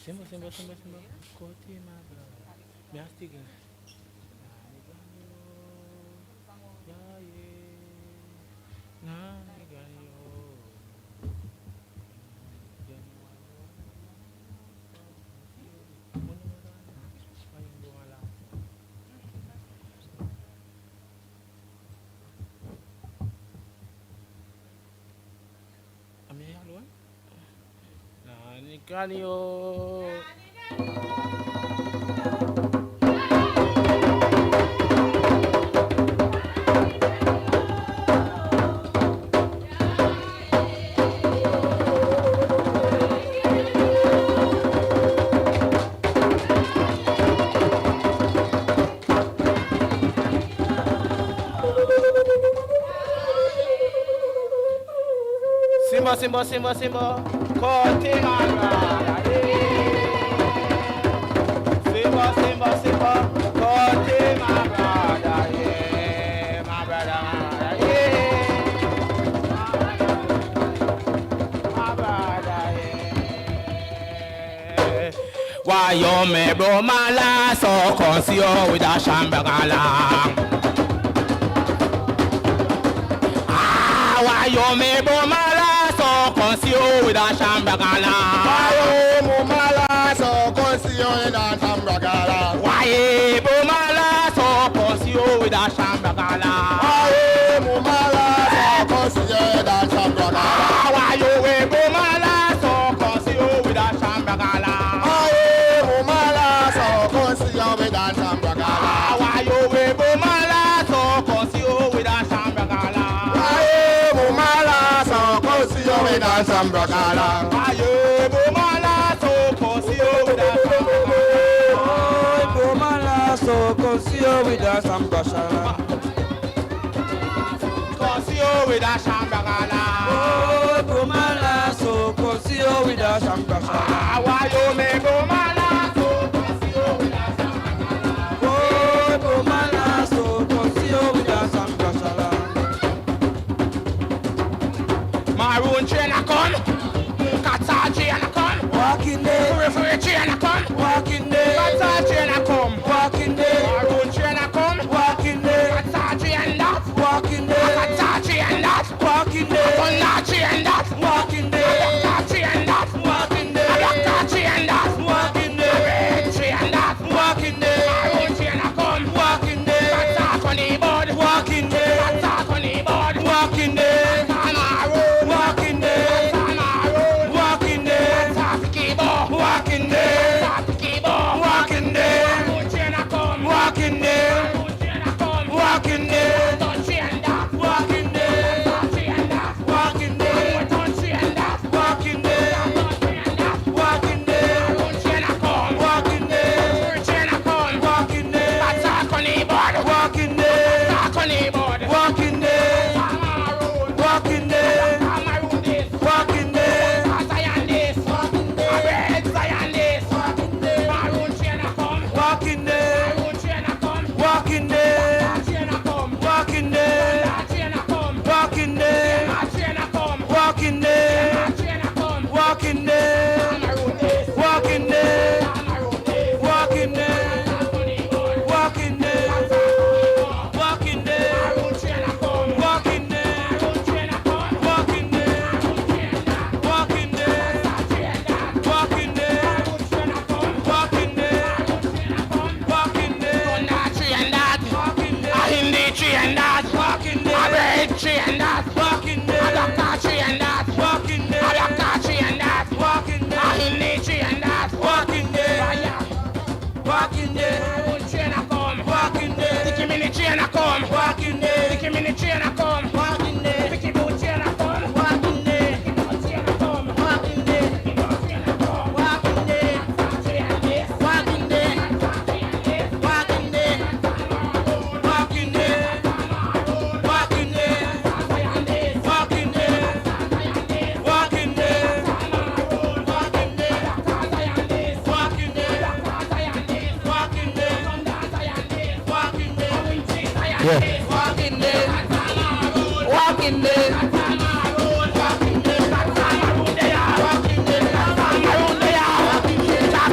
Simba. Kote my brother. Me a stick. Ganyo. Simba. Kote my brother. Simba. Kote my brother. Yeah, my brother. My brother. Yeah. Why you me bro mala so conceal with a shambagala? Why you me bro mala so conceal with a shambagala? Why you mala so conceal with a shambagala? Why you mala so conceal with a shambagala? Why you mala so conceal with a shambagala? Why you mala so conceal with a shambagala? Why you mala so conceal with a shambagala? Why you mala so conceal with a shambagala? With a sambragala, ayo bomala so konsio with a sambragala, bomala so konsio with a sambragala, konsio with a sambragala, bomala so konsio with a sambragala, ayo me bomala so konsio with a sambragala, bomala so konsio with a sambragala. Maroon train a come, Qatar train a come, walking day. Referee train a come, walking day. Qatar train a come, walking day. Maroon train a come, walking day. Qatar train that, walking day. Qatar train that, walking day. Qatar train that, walking day. Qatar train that, walking day. Qatar train that, walking day. Red train that, walking day. Maroon train a come, walking day. Qatar on the board, walking day. Qatar on the board, walking day. Walking day, walking day, walking day, walking day, walking day, walking day, walking day, walking day, walking day, walking day, walking day, walking day, attack on the board, walking day, attack on the board, walking day, walking day. Walking day, Zion this, red Zion this, Maroon train a come, walking day, Maroon train a come, walking day, train a come, walking day, train a come, walking day, train a come, walking day, train a come, walking day, Maroon this, walking day, walking day, walking day, walking day, Maroon train a come, walking day, Maroon train a come, walking day. Walking day, walking day, walking day, walking day, train that, a Hindi train that, walking day, a red train that, walking day, a doctor train that, walking day, a doctor train that, walking day, a Hindi train that, walking day, walking day, train a come, walking day, Sticky Mini train a come, walking day, Sticky Mini train a come, walking day, Sticky Boot train a come, walking day. Yeah. Walking day, walking day, walking day, walking day, walking day,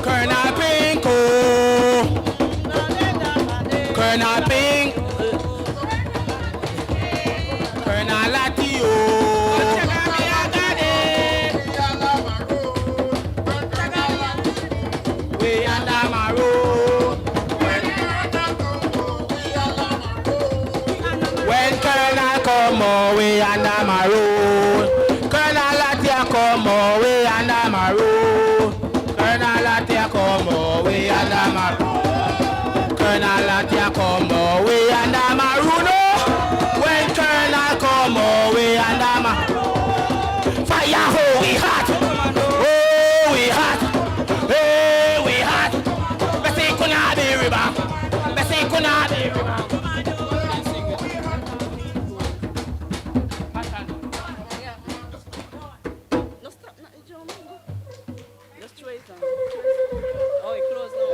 Colonel Pink, oh. Colonel Pink, Colonel Latio. We under Maroon. When Colonel come, oh, we under Maroon. Colonel Latia come, oh, we under Maroon. Colonel Latia come, oh, we under Maroon. Colonel Latia come, oh, we under Maroon. When Colonel come, oh, we under Maroon. Fire, oh, we hot. Oh, we hot. Hey, we hot. Best say kuna be riba. Best say kuna be riba. No, stop. No, John, go. Just throw it down. Oh, it closed now.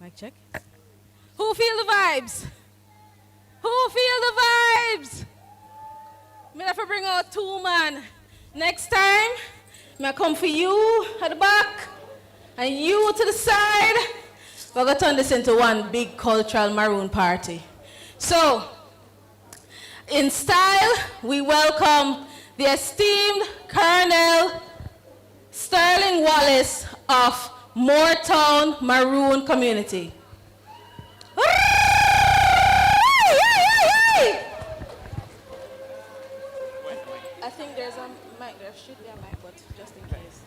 Mic check. Who feel the vibes? Who feel the vibes? Me have to bring out two man. Next time, me come for you at the back and you to the side. We're going to turn this into one big cultural Maroon party. So, in style, we welcome the esteemed Colonel Sterling Wallace of Moortown Maroon Community. I think there's a mic, there should be a mic, but just in case.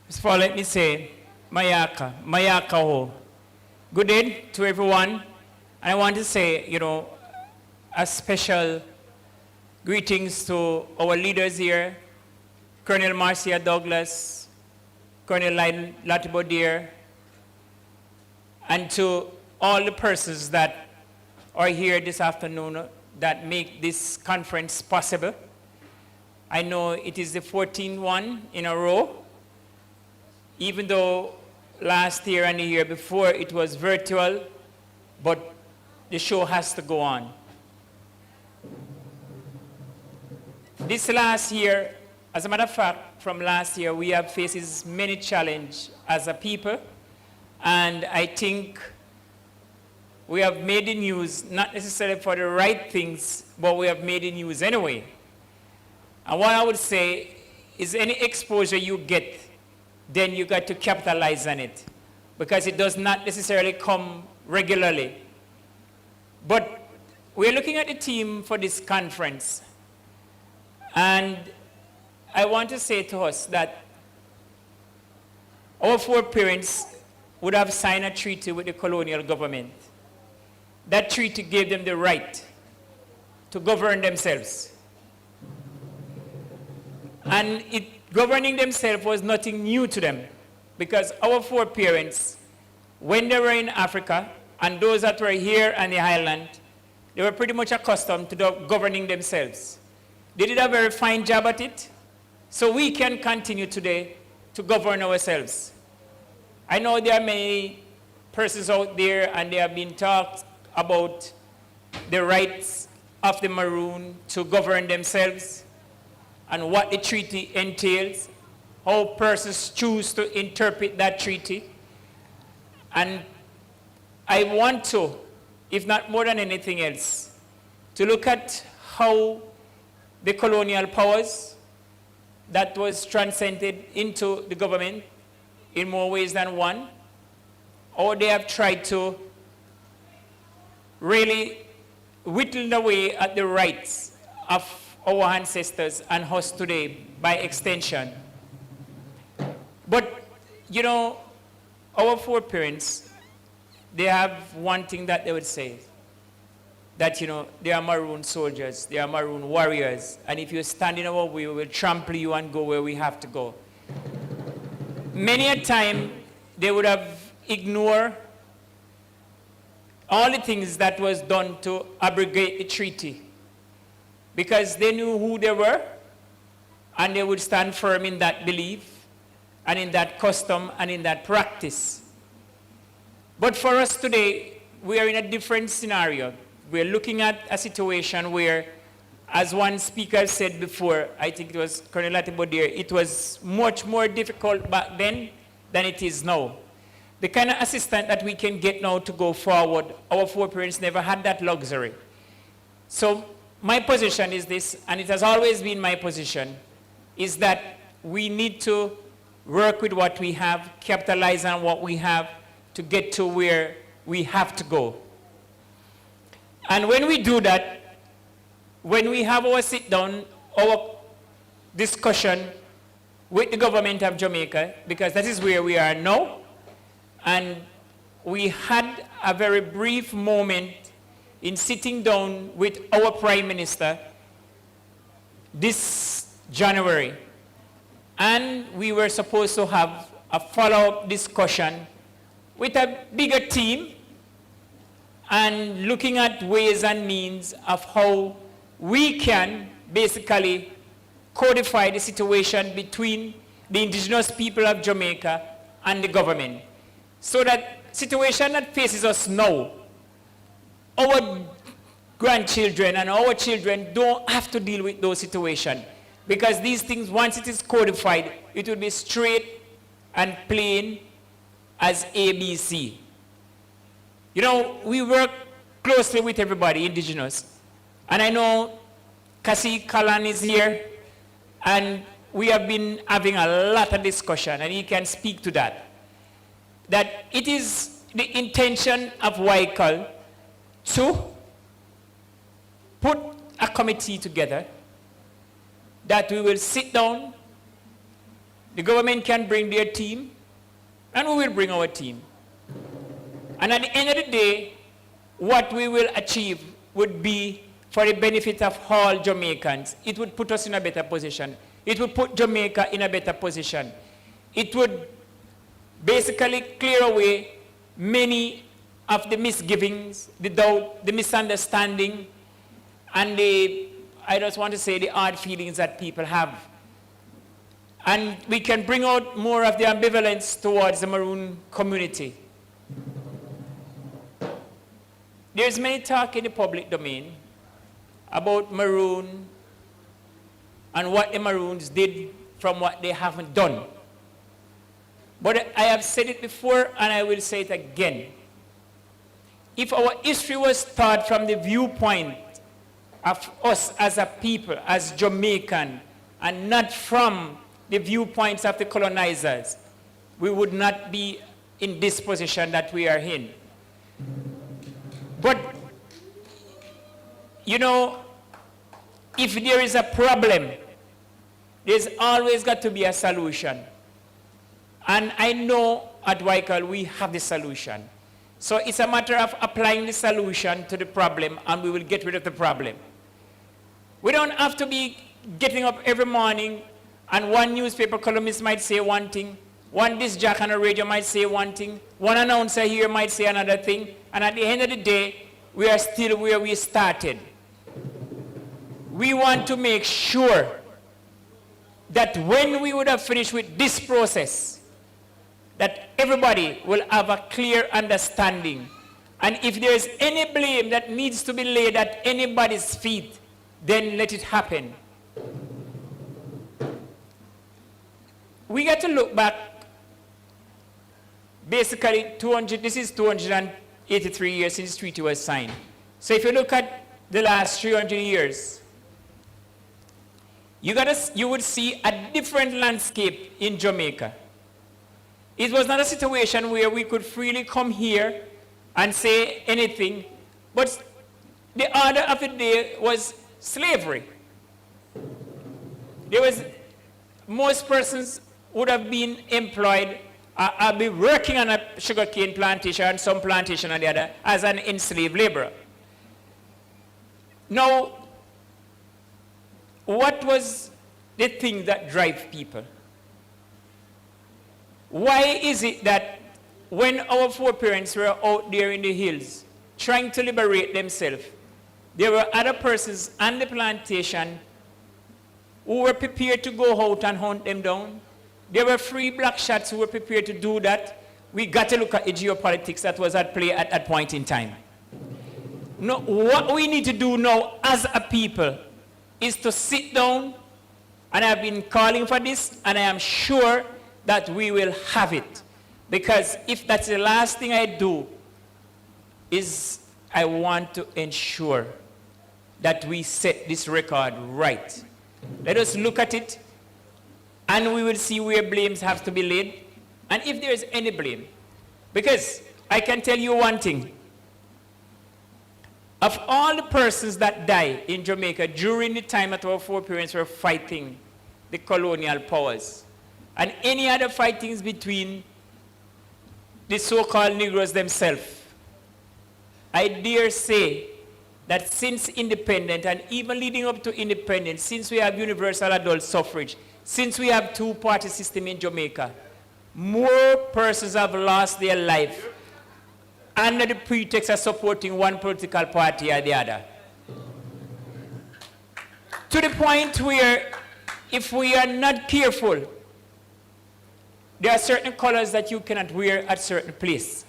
First of all, let me say, Mayaka ho. Good day to everyone. And I want to say, a special greetings to our leaders here, Colonel Marcia Douglas, Colonel Latibodier, and to all the persons that are here this afternoon that make this conference possible. I know it is the 14th one in a row, even though last year and the year before it was virtual, but the show has to go on. This last year, as a matter of fact, from last year, we have faced many challenges as a people, and I think we have made the news, not necessarily for the right things, but we have made the news anyway. And what I would say is any exposure you get, then you got to capitalize on it, because it does not necessarily come regularly. But we're looking at the theme for this conference, and I want to say to us that our foreparents would have signed a treaty with the colonial government. That treaty gave them the right to govern themselves. And governing themselves was nothing new to them, because our foreparents, when they were in Africa, and those that were here on the island, they were pretty much accustomed to governing themselves. They did a very fine job at it, so we can continue today to govern ourselves. I know there are many persons out there, and they have been talked about the rights of the Maroon to govern themselves and what the treaty entails, how persons choose to interpret that treaty. And I want to, if not more than anything else, to look at how the colonial powers that was transcended into the government in more ways than one, or they have tried to really whittle away at the rights of our ancestors and us today by extension. But, you know, our foreparents, they have one thing that they would say, that, you know, they are Maroon soldiers, they are Maroon warriors, and if you stand in our way, we will trample you and go where we have to go. Many a time, they would have ignored all the things that was done to abrogate the treaty, because they knew who they were, and they would stand firm in that belief, and in that custom, and in that practice. But for us today, we are in a different scenario. We're looking at a situation where, as one speaker said before, I think it was Colonel Latibodier, it was much more difficult back then than it is now. The kind of assistance that we can get now to go forward, our foreparents never had that luxury. So my position is this, and it has always been my position, is that we need to work with what we have, capitalize on what we have to get to where we have to go. And when we do that, when we have our sit down, our discussion with the government of Jamaica, because that is where we are now, and we had a very brief moment in sitting down with our Prime Minister this January, and we were supposed to have a follow-up discussion with a bigger team and looking at ways and means of how we can basically codify the situation between the indigenous people of Jamaica and the government, so that situation that faces us now, our grandchildren and our children don't have to deal with those situations, because these things, once it is codified, it will be straight and plain as ABC. You know, we work closely with everybody, indigenous. And I know Kasi Kalan is here, and we have been having a lot of discussion, and he can speak to that. That it is the intention of WICAL to put a committee together, that we will sit down, the government can bring their team, and we will bring our team. And at the end of the day, what we will achieve would be for the benefit of all Jamaicans. It would put us in a better position. It would put Jamaica in a better position. It would basically clear away many of the misgivings, the doubt, the misunderstanding, and I just want to say, the odd feelings that people have. And we can bring out more of the ambivalence towards the Maroon community. There's many talk in the public domain about Maroon and what the Maroons did from what they haven't done. But I have said it before, and I will say it again. If our history was taught from the viewpoint of us as a people, as Jamaican, and not from the viewpoints of the colonizers, we would not be in this position that we are in. But, you know, if there is a problem, there's always got to be a solution. And I know at WICAL we have the solution. So it's a matter of applying the solution to the problem, and we will get rid of the problem. We don't have to be getting up every morning, and one newspaper columnist might say one thing, one disc jockey on the radio might say one thing, one announcer here might say another thing, and at the end of the day, we are still where we started. We want to make sure that when we would have finished with this process, that everybody will have a clear understanding. And if there is any blame that needs to be laid at anybody's feet, then let it happen. We got to look back, basically this is 283 years since the treaty was signed. So if you look at the last 300 years, you would see a different landscape in Jamaica. It was not a situation where we could freely come here and say anything, but the order of the day was slavery. There was, most persons would have been employed, I'll be working on a sugarcane plantation and some plantation on the other as an enslaved laborer. Now, what was the thing that drive people? Why is it that when our foreparents were out there in the hills trying to liberate themselves, there were other persons on the plantation who were prepared to go out and hunt them down? There were free black shots who were prepared to do that. We got to look at the geopolitics that was at play at that point in time. No, what we need to do now as a people is to sit down, and I've been calling for this, and I am sure that we will have it. Because if that's the last thing I do, is I want to ensure that we set this record right. Let us look at it, and we will see where blames have to be laid, and if there is any blame. Because I can tell you one thing. Of all the persons that died in Jamaica during the time that our foreparents were fighting the colonial powers, and any other fightings between the so-called Negroes themselves, I dare say that since independence, and even leading up to independence, since we have universal adult suffrage, since we have two-party system in Jamaica, more persons have lost their life under the pretext of supporting one political party or the other. To the point where, if we are not careful, there are certain colors that you cannot wear at certain places.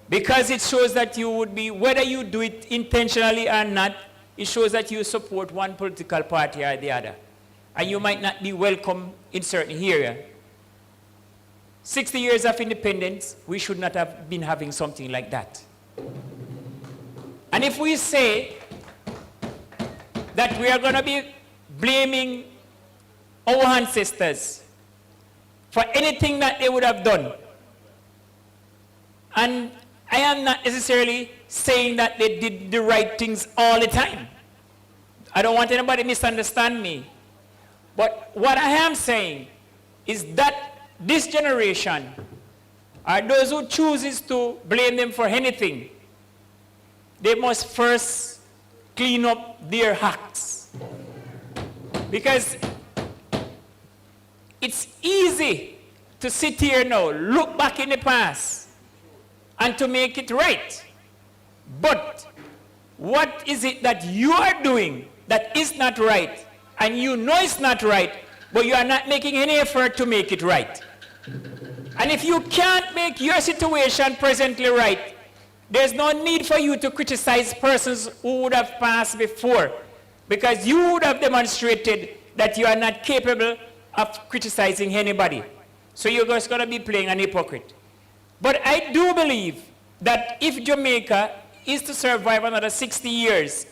Because it shows that you would be, whether you do it intentionally or not, it shows that you support one political party or the other. And you might not be welcome in certain areas. 60 years of independence, we should not have been having something like that. And if we say that we are going to be blaming our ancestors for anything that they would have done, and I am not necessarily saying that they did the right things all the time. I don't want anybody to misunderstand me. But what I am saying is that this generation, or those who chooses to blame them for anything, they must first clean up their acts. Because it's easy to sit here now, look back in the past, and to make it right. But what is it that you are doing that is not right, and you know it's not right, but you are not making any effort to make it right? And if you can't make your situation presently right, there's no need for you to criticize persons who would have passed before, because you would have demonstrated that you are not capable of criticizing anybody. So you're just going to be playing an hypocrite. But I do believe that if Jamaica is to survive another 60 years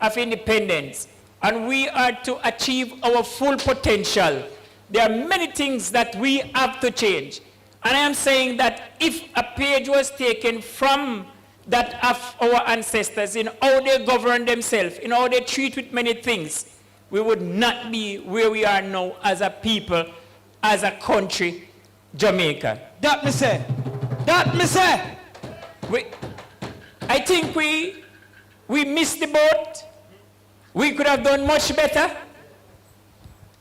of independence, and we are to achieve our full potential, there are many things that we have to change. And I am saying that if a page was taken from that of our ancestors in how they govern themselves, in how they treat with many things, we would not be where we are now as a people, as a country, Jamaica. That me say. That me say. I think we missed the boat. We could have done much better.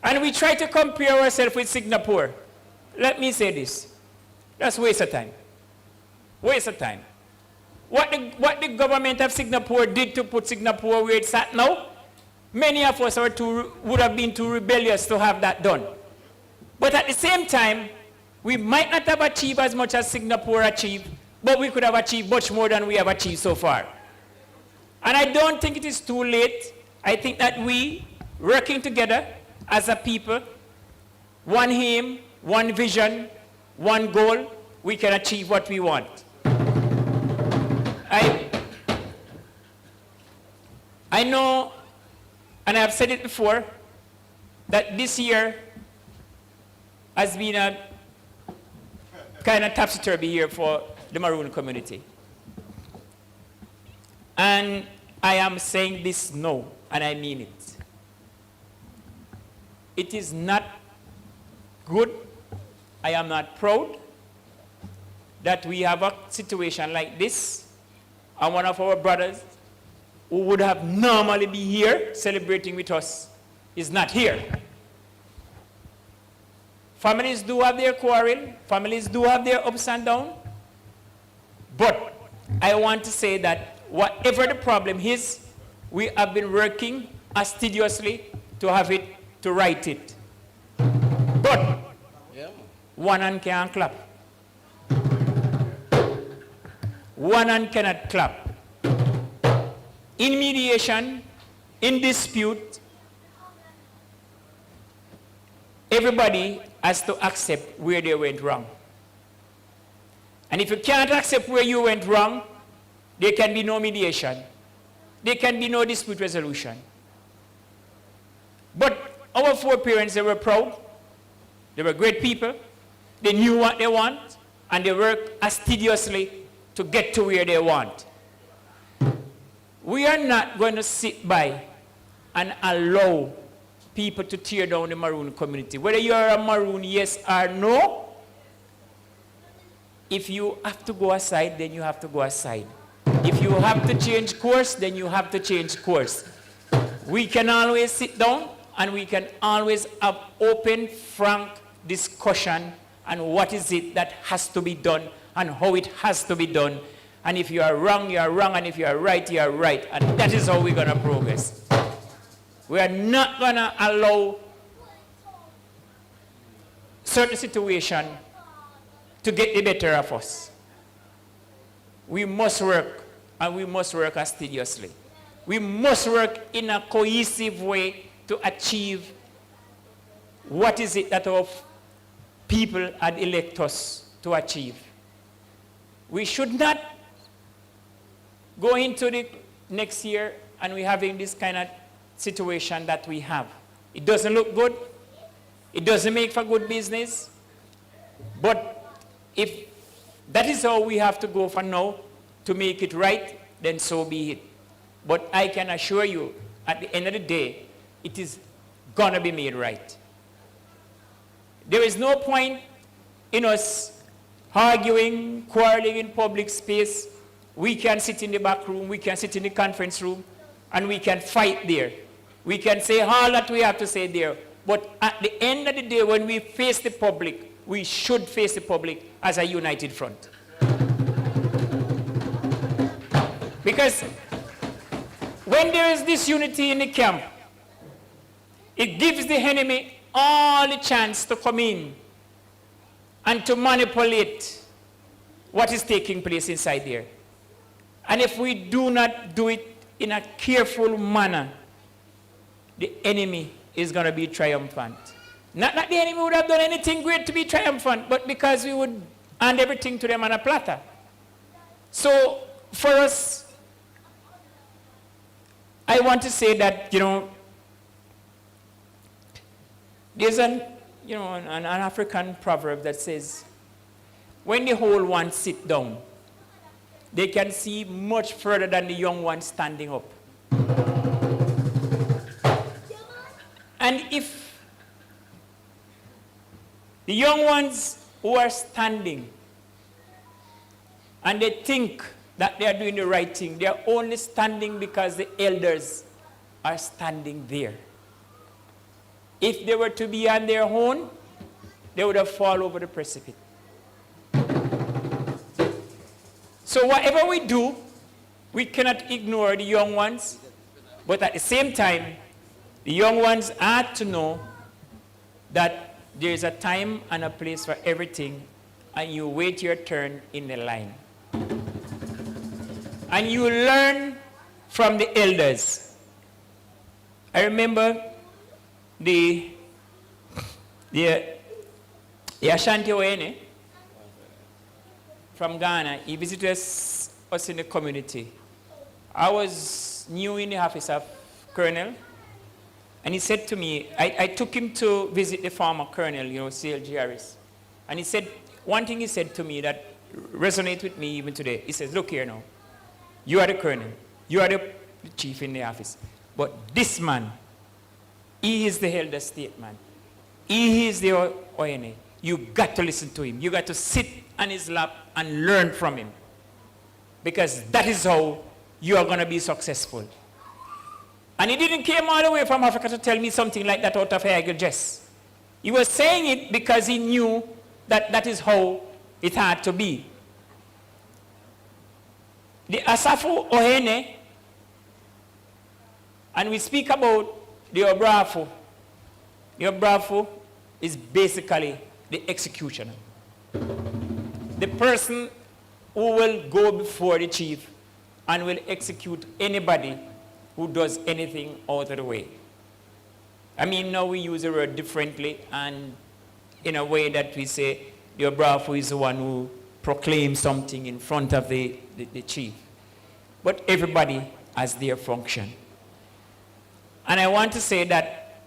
And we try to compare ourselves with Singapore. Let me say this. That's waste of time. Waste of time. What the government of Singapore did to put Singapore where it's at now, many of us would have been too rebellious to have that done. But at the same time, we might not have achieved as much as Singapore achieved, but we could have achieved much more than we have achieved so far. And I don't think it is too late. I think that we, working together as a people, one aim, one vision, one goal, we can achieve what we want. I know, and I've said it before, that this year has been a kind of topsy-turvy here for the Maroon community. And I am saying this no, and I mean it. It is not good. I am not proud that we have a situation like this, and one of our brothers who would have normally be here celebrating with us is not here. Families do have their quarrel, families do have their ups and downs, but I want to say that whatever the problem is, we have been working assiduously to have it, to right it. But one hand can't clap. One hand cannot clap. In mediation, in dispute, everybody has to accept where they went wrong. And if you can't accept where you went wrong, there can be no mediation. There can be no dispute resolution. But our foreparents, they were proud. They were great people. They knew what they want, and they worked assiduously to get to where they want. We are not going to sit by and allow people to tear down the Maroon community. Whether you are a Maroon, yes or no, if you have to go aside, then you have to go aside. If you have to change course, then you have to change course. We can always sit down and we can always have open, frank discussion on what is it that has to be done and how it has to be done. And if you are wrong, you are wrong, and if you are right, you are right. And that is how we're going to progress. We are not going to allow certain situation to get the better of us. We must work, and we must work assiduously. We must work in a cohesive way to achieve what is it that our people had elected us to achieve. We should not go into the next year and we're having this kind of situation that we have. It doesn't look good. It doesn't make for good business. But if that is how we have to go for now to make it right, then so be it. But I can assure you, at the end of the day, it is going to be made right. There is no point in us arguing, quarreling in public space. We can sit in the back room, we can sit in the conference room, and we can fight there. We can say all that we have to say there. But at the end of the day, when we face the public, we should face the public as a united front. Because when there is this unity in the camp, it gives the enemy all the chance to come in and to manipulate what is taking place inside there. And if we do not do it in a careful manner, the enemy is going to be triumphant. Not that the enemy would have done anything great to be triumphant, but because we would hand everything to them on a platter. So for us, I want to say that, there's an African proverb that says, when the old ones sit down, they can see much further than the young ones standing up. And if the young ones who are standing and they think that they are doing the right thing, they are only standing because the elders are standing there. If they were to be on their own, they would have fallen over the precipice. So whatever we do, we cannot ignore the young ones, but at the same time, the young ones have to know that there is a time and a place for everything, and you wait your turn in the line. And you learn from the elders. I remember the Ashanti Oene from Ghana. He visited us in the community. I was new in the office of Colonel, and he said to me, I took him to visit the former Colonel, C.L.G. Harris. And he said, one thing he said to me that resonates with me even today. He says, look here now. You are the colonel. You are the chief in the office. But this man, he is the elder statesman. He is the ONA. You got to listen to him. You got to sit on his lap and learn from him. Because that is how you are going to be successful. And he didn't come all the way from Africa to tell me something like that out of idle jest. He was saying it because he knew that that is how it had to be. The Asafu Ohene, and we speak about the Obrafu. The Obrafu is basically the executioner. The person who will go before the chief and will execute anybody who does anything out of the way. I mean, now we use the word differently, and in a way that we say the Obrafu is the one who proclaims something in front of the chief. But everybody has their function. And I want to say that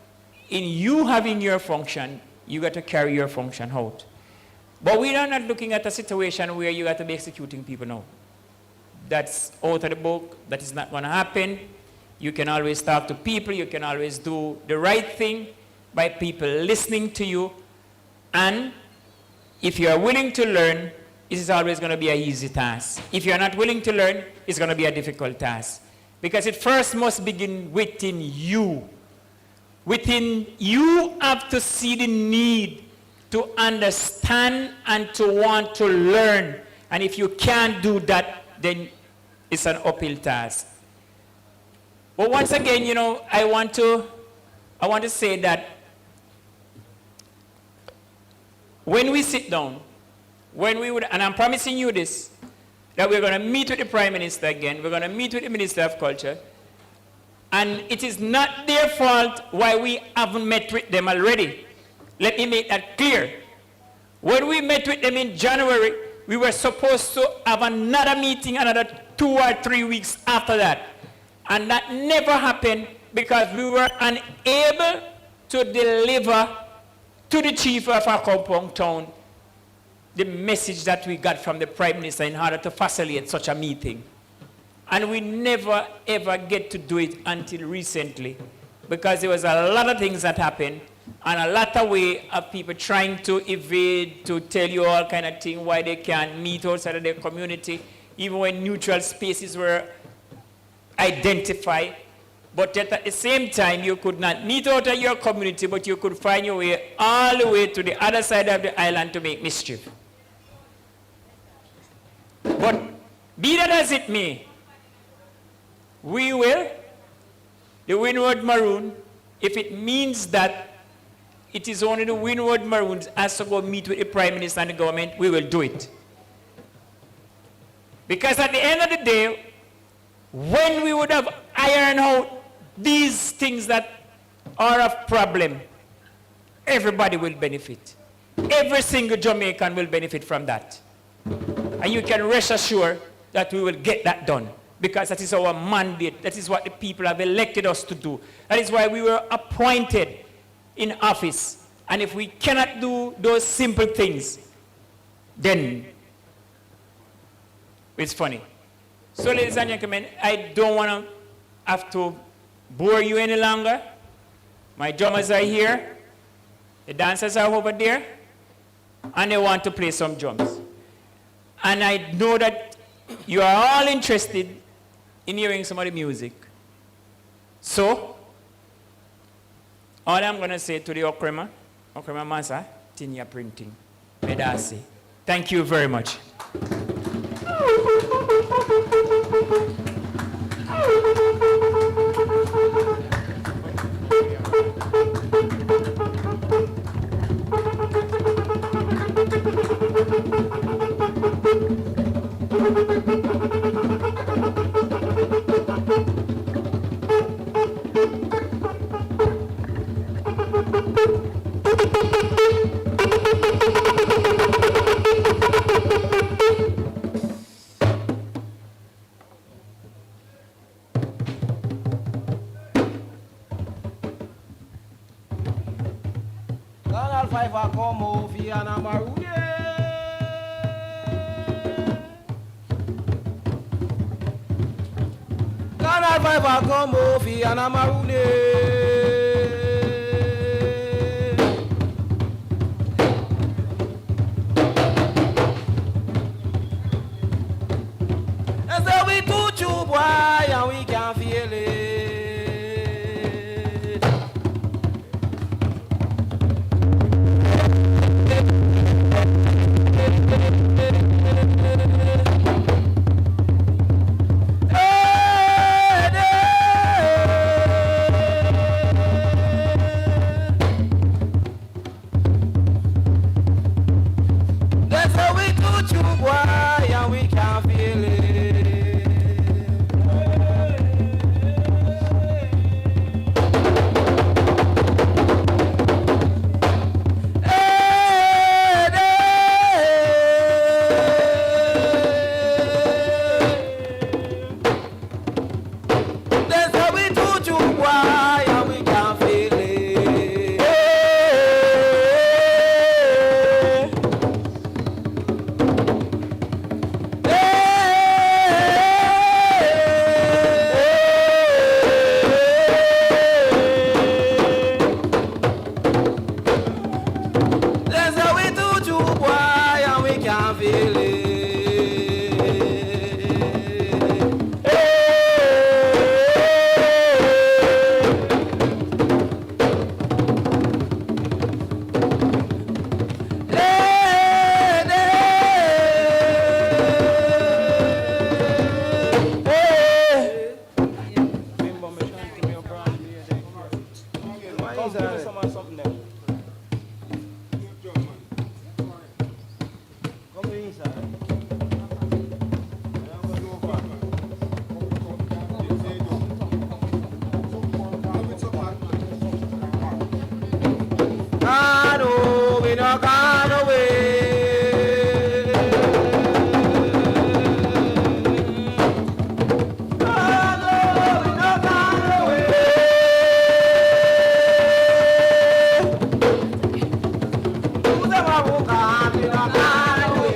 in you having your function, you got to carry your function out. But we are not looking at a situation where you got to be executing people now. That's out of the book. That is not going to happen. You can always talk to people. You can always do the right thing by people listening to you. And if you are willing to learn, it is always going to be an easy task. If you are not willing to learn, it's going to be a difficult task. Because it first must begin within you. Within you have to see the need to understand and to want to learn. And if you can't do that, then it's an uphill task. But once again, you know, I want to say that when we sit down, and I'm promising you this, that we're going to meet with the Prime Minister again, we're going to meet with the Minister of Culture, and it is not their fault why we haven't met with them already. Let me make that clear. When we met with them in January, we were supposed to have another meeting another 2 or 3 weeks after that. And that never happened because we were unable to deliver to the chief of our compound town the message that we got from the Prime Minister in order to facilitate such a meeting. And we never ever get to do it until recently because there was a lot of things that happened and a lot of way of people trying to evade, to tell you all kind of thing why they can't meet outside of their community, even when neutral spaces were identified. But yet at the same time, you could not meet out of your community, but you could find your way all the way to the other side of the island to make mischief. But be that as it may, we will, the Windward Maroon, if it means that it is only the Windward Maroons has to go meet with the Prime Minister and the government, we will do it. Because at the end of the day, when we would have ironed out these things that are of problem, everybody will benefit. Every single Jamaican will benefit from that. And you can rest assured that we will get that done. Because that is our mandate. That is what the people have elected us to do. That is why we were appointed in office. And if we cannot do those simple things, then it's funny. So ladies and gentlemen, I don't want to have to bore you any longer. My drummers are here. The dancers are over there. And they want to play some drums. And I know that you are all interested in hearing some of the music. So, all I'm going to say to the Okrema Masa, Tinya Printing, Medasi. Thank you very much. survivor come over and I'm Maroon. And so we touch you, boy, and we can feel it. That's how we touch you, boy, and we can feel it. That's how we touch you, boy, and we can feel it. That's how we touch you, boy, and we can feel it. I know we not gone away. I know we not gone away. Who's ever walk on, we not gone away.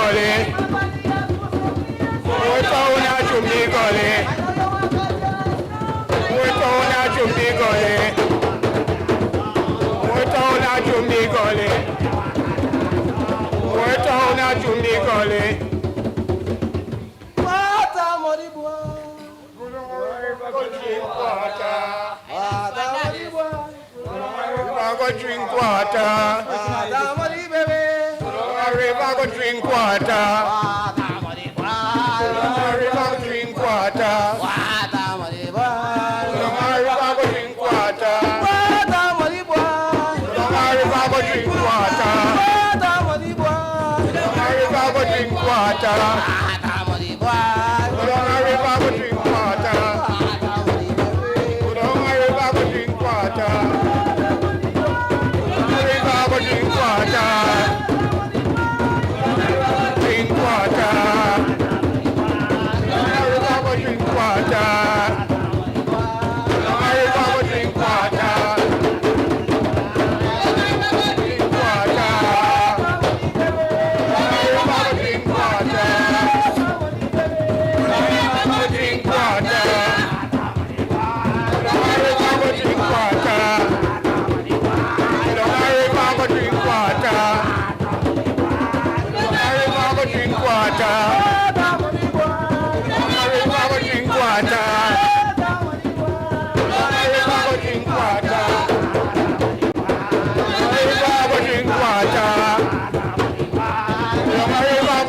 Chumbigole. Motown Chumbigole. Motown Chumbigole. Motown Chumbigole. Motown Chumbigole. Go drink water. River go drink water. River go drink water. River go drink water. River go drink water. River go drink water. River go drink water. River go drink water. Drink water. Drink water. Drink water.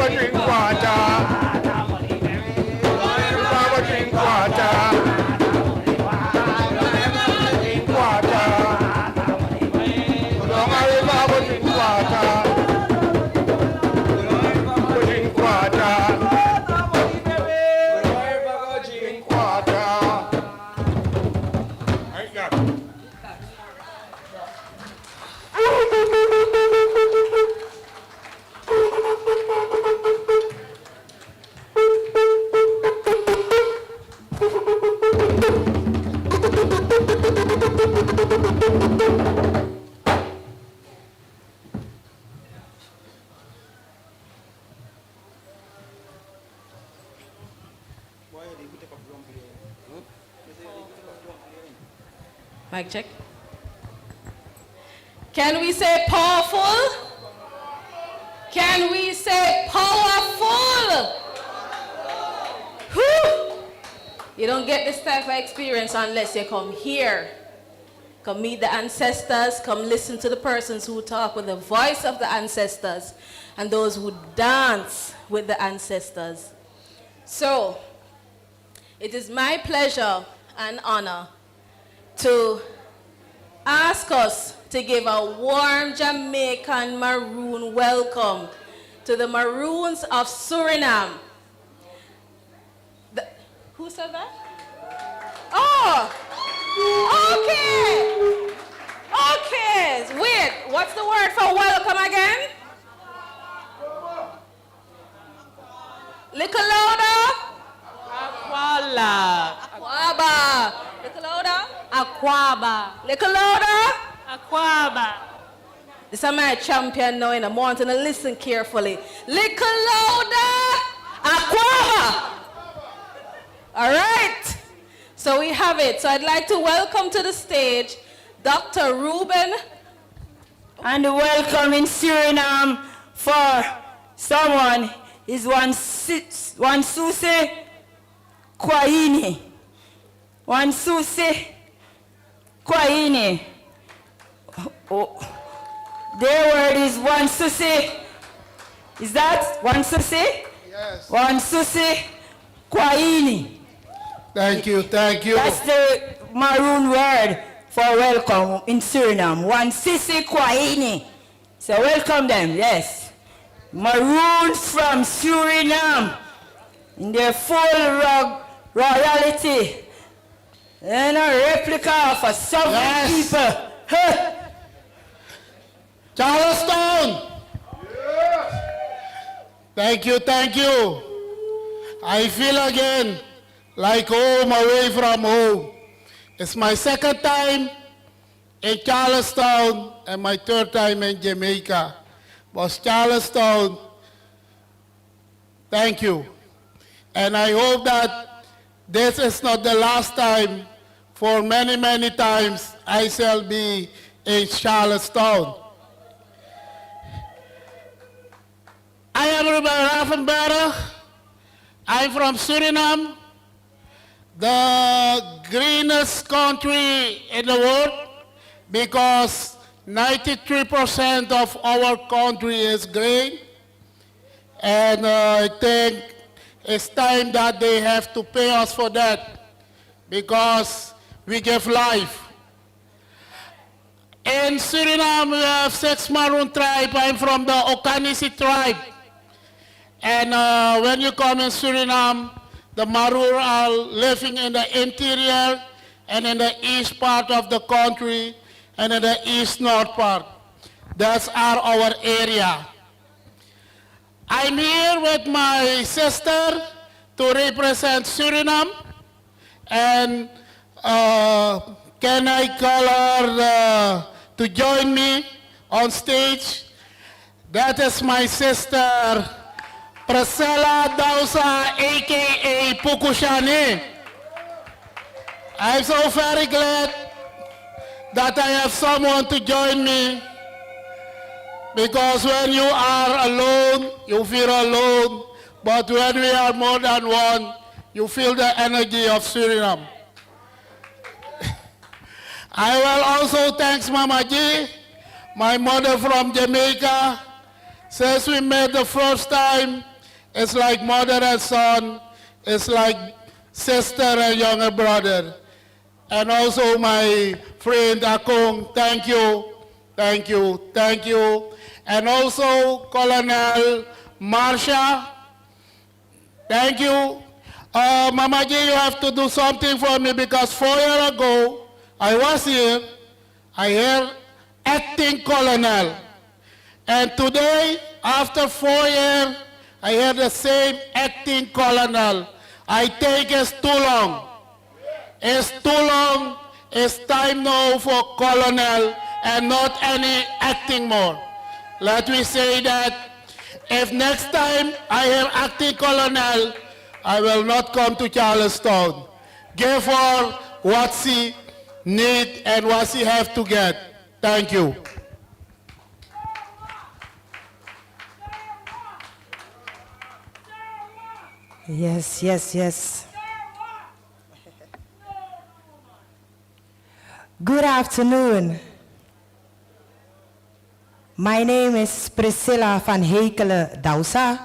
Drink water. Mic check. Can we say powerful? Can we say powerful? Whew. You don't get this type of experience unless you come here. Come meet the ancestors, come listen to the persons who talk with the voice of the ancestors and those who dance with the ancestors. So, it is my pleasure and honor to ask us to give a warm Jamaican Maroon welcome to the Maroons of Suriname. Who said that? Oh, okay. Okay, wait, what's the word for welcome again? Little louder. Aquala. Aquaba. Little louder. Aquaba. Little louder. Aquaba. This is my champion now, and I want you to listen carefully. Little louder. Aquaba. All right. So we have it. So I'd like to welcome to the stage Dr. Ruben. And welcome in Suriname for someone is one Suse Kwaini. One Suse Kwaini. Oh. Their word is one Suse. Is that one Suse? Yes. One Suse Kwaini. Thank you, thank you. That's the Maroon word for welcome in Suriname. One Sisi Kwaini. So welcome them, yes. Maroons from Suriname in their full royalty. And a replica of a sovereign people. Huh. Charleston! Thank you, thank you. I feel again like home away from home. It's my second time in Charlestown and my third time in Jamaica. But Charlestown Thank you. And I hope that this is not the last time. For many, many times I shall be in Charlottetown. I am Raffenberger. I'm from Suriname, the greenest country in the world, because 93% of our country is green. And I think it's time that they have to pay us for that, because we give life. In Suriname, we have 6 Maroon tribe. I'm from the Okanisi tribe. And when you come in Suriname, the Maroon are living in the interior and in the east part of the country and in the east-north part. That's our area. I'm here with my sister to represent Suriname. And can I call her to join me on stage? That is my sister, Priscilla Dausa, a.k.a. Pukushani. I'm so very glad that I have someone to join me, because when you are alone, you feel alone, but when we are more than one, you feel the energy of Suriname. I will also thank Mama G, my mother from Jamaica. Since we met the first time, it's like mother and son, it's like sister and younger brother. And also my friend Akong, thank you, thank you, thank you. And also Colonel Marsha, thank you. Mama G, you have to do something for me, because 4 years ago, I was here, I heard acting colonel. And today, after 4 years, I hear the same acting colonel. I think it's too long. It's too long. It's time now for colonel and not any acting more. Let me say that if next time I am acting colonel, I will not come to Charlestown. Give her what she need and what she have to get. Thank you. Yes, yes, yes. Good afternoon. My name is Priscilla van Hekelen Dausa,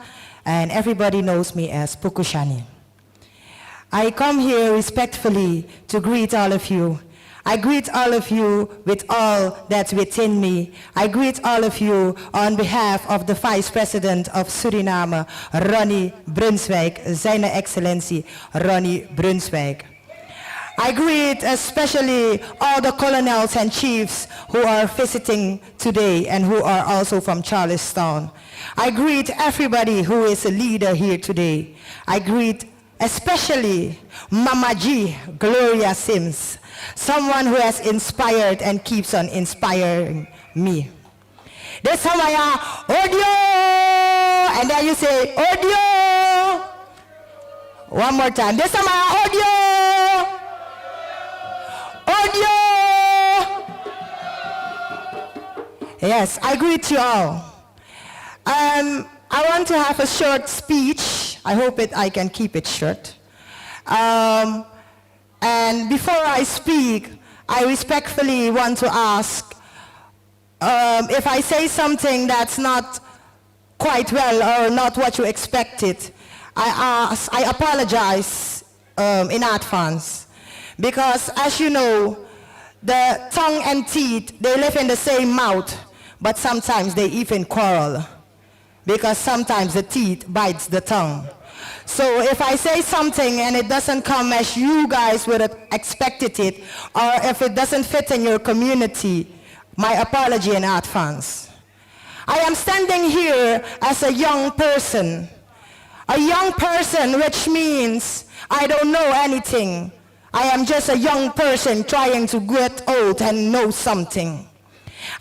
and everybody knows me as Pukushani. I come here respectfully to greet all of you. I greet all of you with all that's within me. I greet all of you on behalf of the Vice President of Suriname, Ronnie Brunswijk, Zijne Excellentie Ronnie Brunswijk. I greet especially all the colonels and chiefs who are visiting today and who are also from Charlestown. I greet everybody who is a leader here today. I greet especially Mama G, Gloria Sims, someone who has inspired and keeps on inspiring me. This Samaya, audio! And then you say, audio! One more time. This Samaya, audio! Audio! Yes, I greet you all. I want to have a short speech. I hope I can keep it short. And before I speak, I respectfully want to ask if I say something that's not quite well or not what you expected, I apologize in advance. Because as you know, the tongue and teeth, they live in the same mouth, but sometimes they even quarrel. Because sometimes the teeth bites the tongue. So if I say something and it doesn't come as you guys would have expected it, or if it doesn't fit in your community, my apology in advance. I am standing here as a young person. A young person, which means I don't know anything. I am just a young person trying to get old and know something.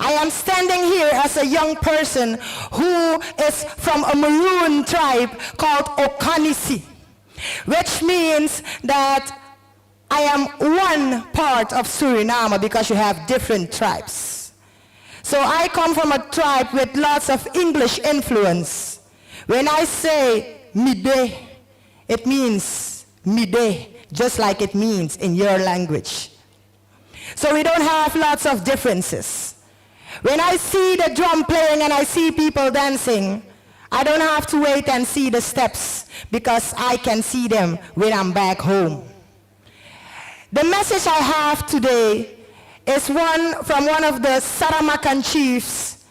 I am standing here as a young person who is from a Maroon tribe called Okanisi, which means that I am one part of Suriname because you have different tribes. So I come from a tribe with lots of English influence. When I say mide, it means mide, just like it means in your language. So we don't have lots of differences. When I see the drum playing and I see people dancing, I don't have to wait and see the steps because I can see them when I'm back home. The message I have today is from one of the Saramakan chiefs,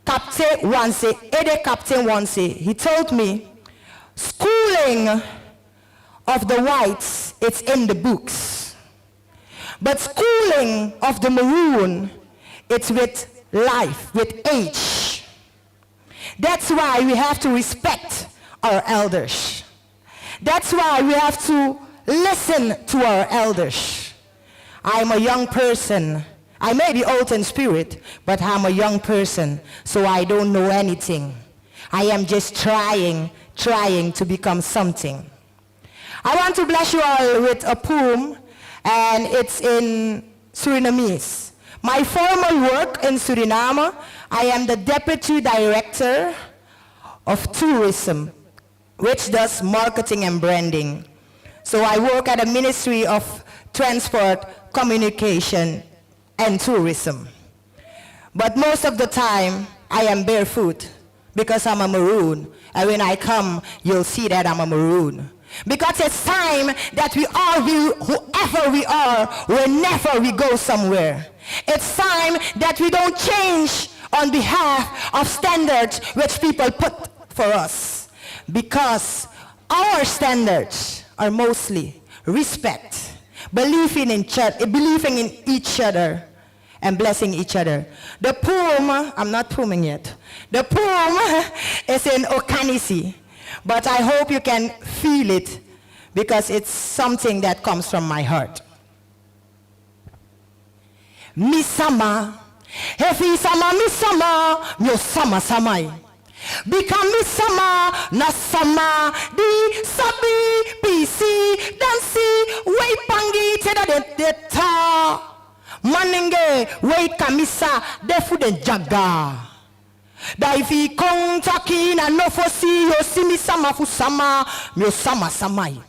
Captain Wanse, Ede Captain Wanse. He told me, schooling of the whites, it's in the books. But schooling of the Maroon, it's with life, with age. That's why we have to respect our elders. That's why we have to listen to our elders. I'm a young person. I may be old in spirit, but I'm a young person, so I don't know anything. I am just trying to become something. I want to bless you all with a poem, and it's in Surinamese. My formal work in Suriname, I am the Deputy Director of Tourism, which does marketing and branding. So I work at the Ministry of Transport, Communication, and Tourism. But most of the time, I am barefoot because I'm a Maroon. And when I come, you'll see that I'm a Maroon. Because it's time that we all be whoever we are, whenever we go somewhere. It's time that we don't change on behalf of standards which people put for us. Because our standards are mostly respect, believing in each other, and blessing each other. The poem, I'm not poeming yet. The poem is in Okanisi, but I hope you can feel it because it's something that comes from my heart. Misama, hefi sama misama, myo sama samai. Become misama, na sama, di sabi, pisi, dansi, wei pangi, teda de ta. Manenge, wei kamisa, defu de jaga. Daifi kong takina, no fosi, yo simi sama fusama, myo sama samai.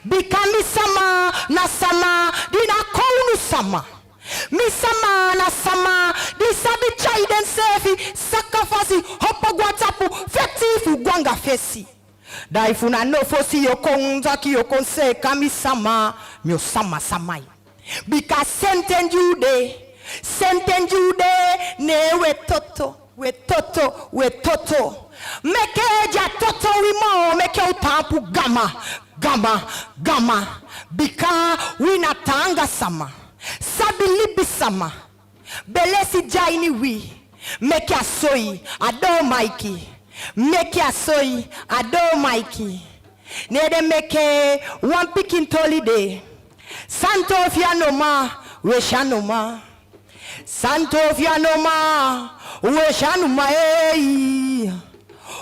Become misama, na sama, di na kounu sama. Misama na sama, di sabi chai den sefi, sakafasi, hopa guatapu, fetifu guanga fesi. Daifu na no fosi yo kong taki yo konse kamisama, myo sama samai. Because senten jude, ne we toto. Meke ja toto wimo, meke utapu gama. Bika winatanga sama. Sabilibi sama. Belesi jaini wi. Meke asoi, ado maiki. Meke asoi, ado maiki. Nede meke one picking holiday. Santo fianoma, we shanoma. Santo fianoma, we shanoma.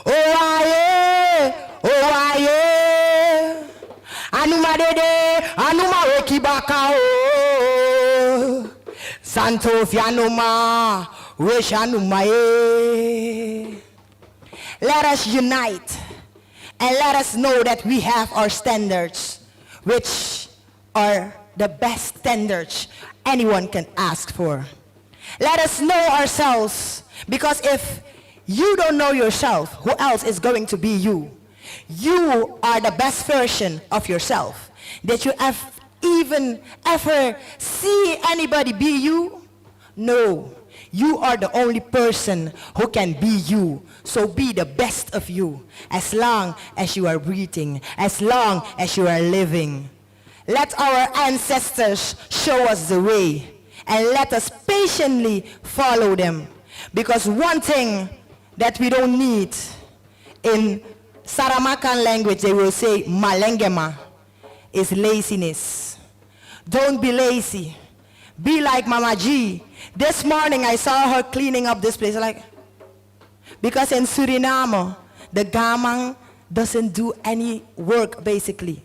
Oh aye. Anuma dede, anuma wekibaka o. Santo fianoma, we shanoma. Let us unite and let us know that we have our standards, which are the best standards anyone can ask for. Let us know ourselves, because if you don't know yourself, who else is going to be you? You are the best version of yourself. Did you even ever see anybody be you? No. You are the only person who can be you. So be the best of you as long as you are breathing, as long as you are living. Let our ancestors show us the way, and let us patiently follow them. Because one thing that we don't need, in Saramakan language they will say malengema, is laziness. Don't be lazy. Be like Mama G This morning I saw her cleaning up this place, like, because in Suriname, the gamang doesn't do any work basically.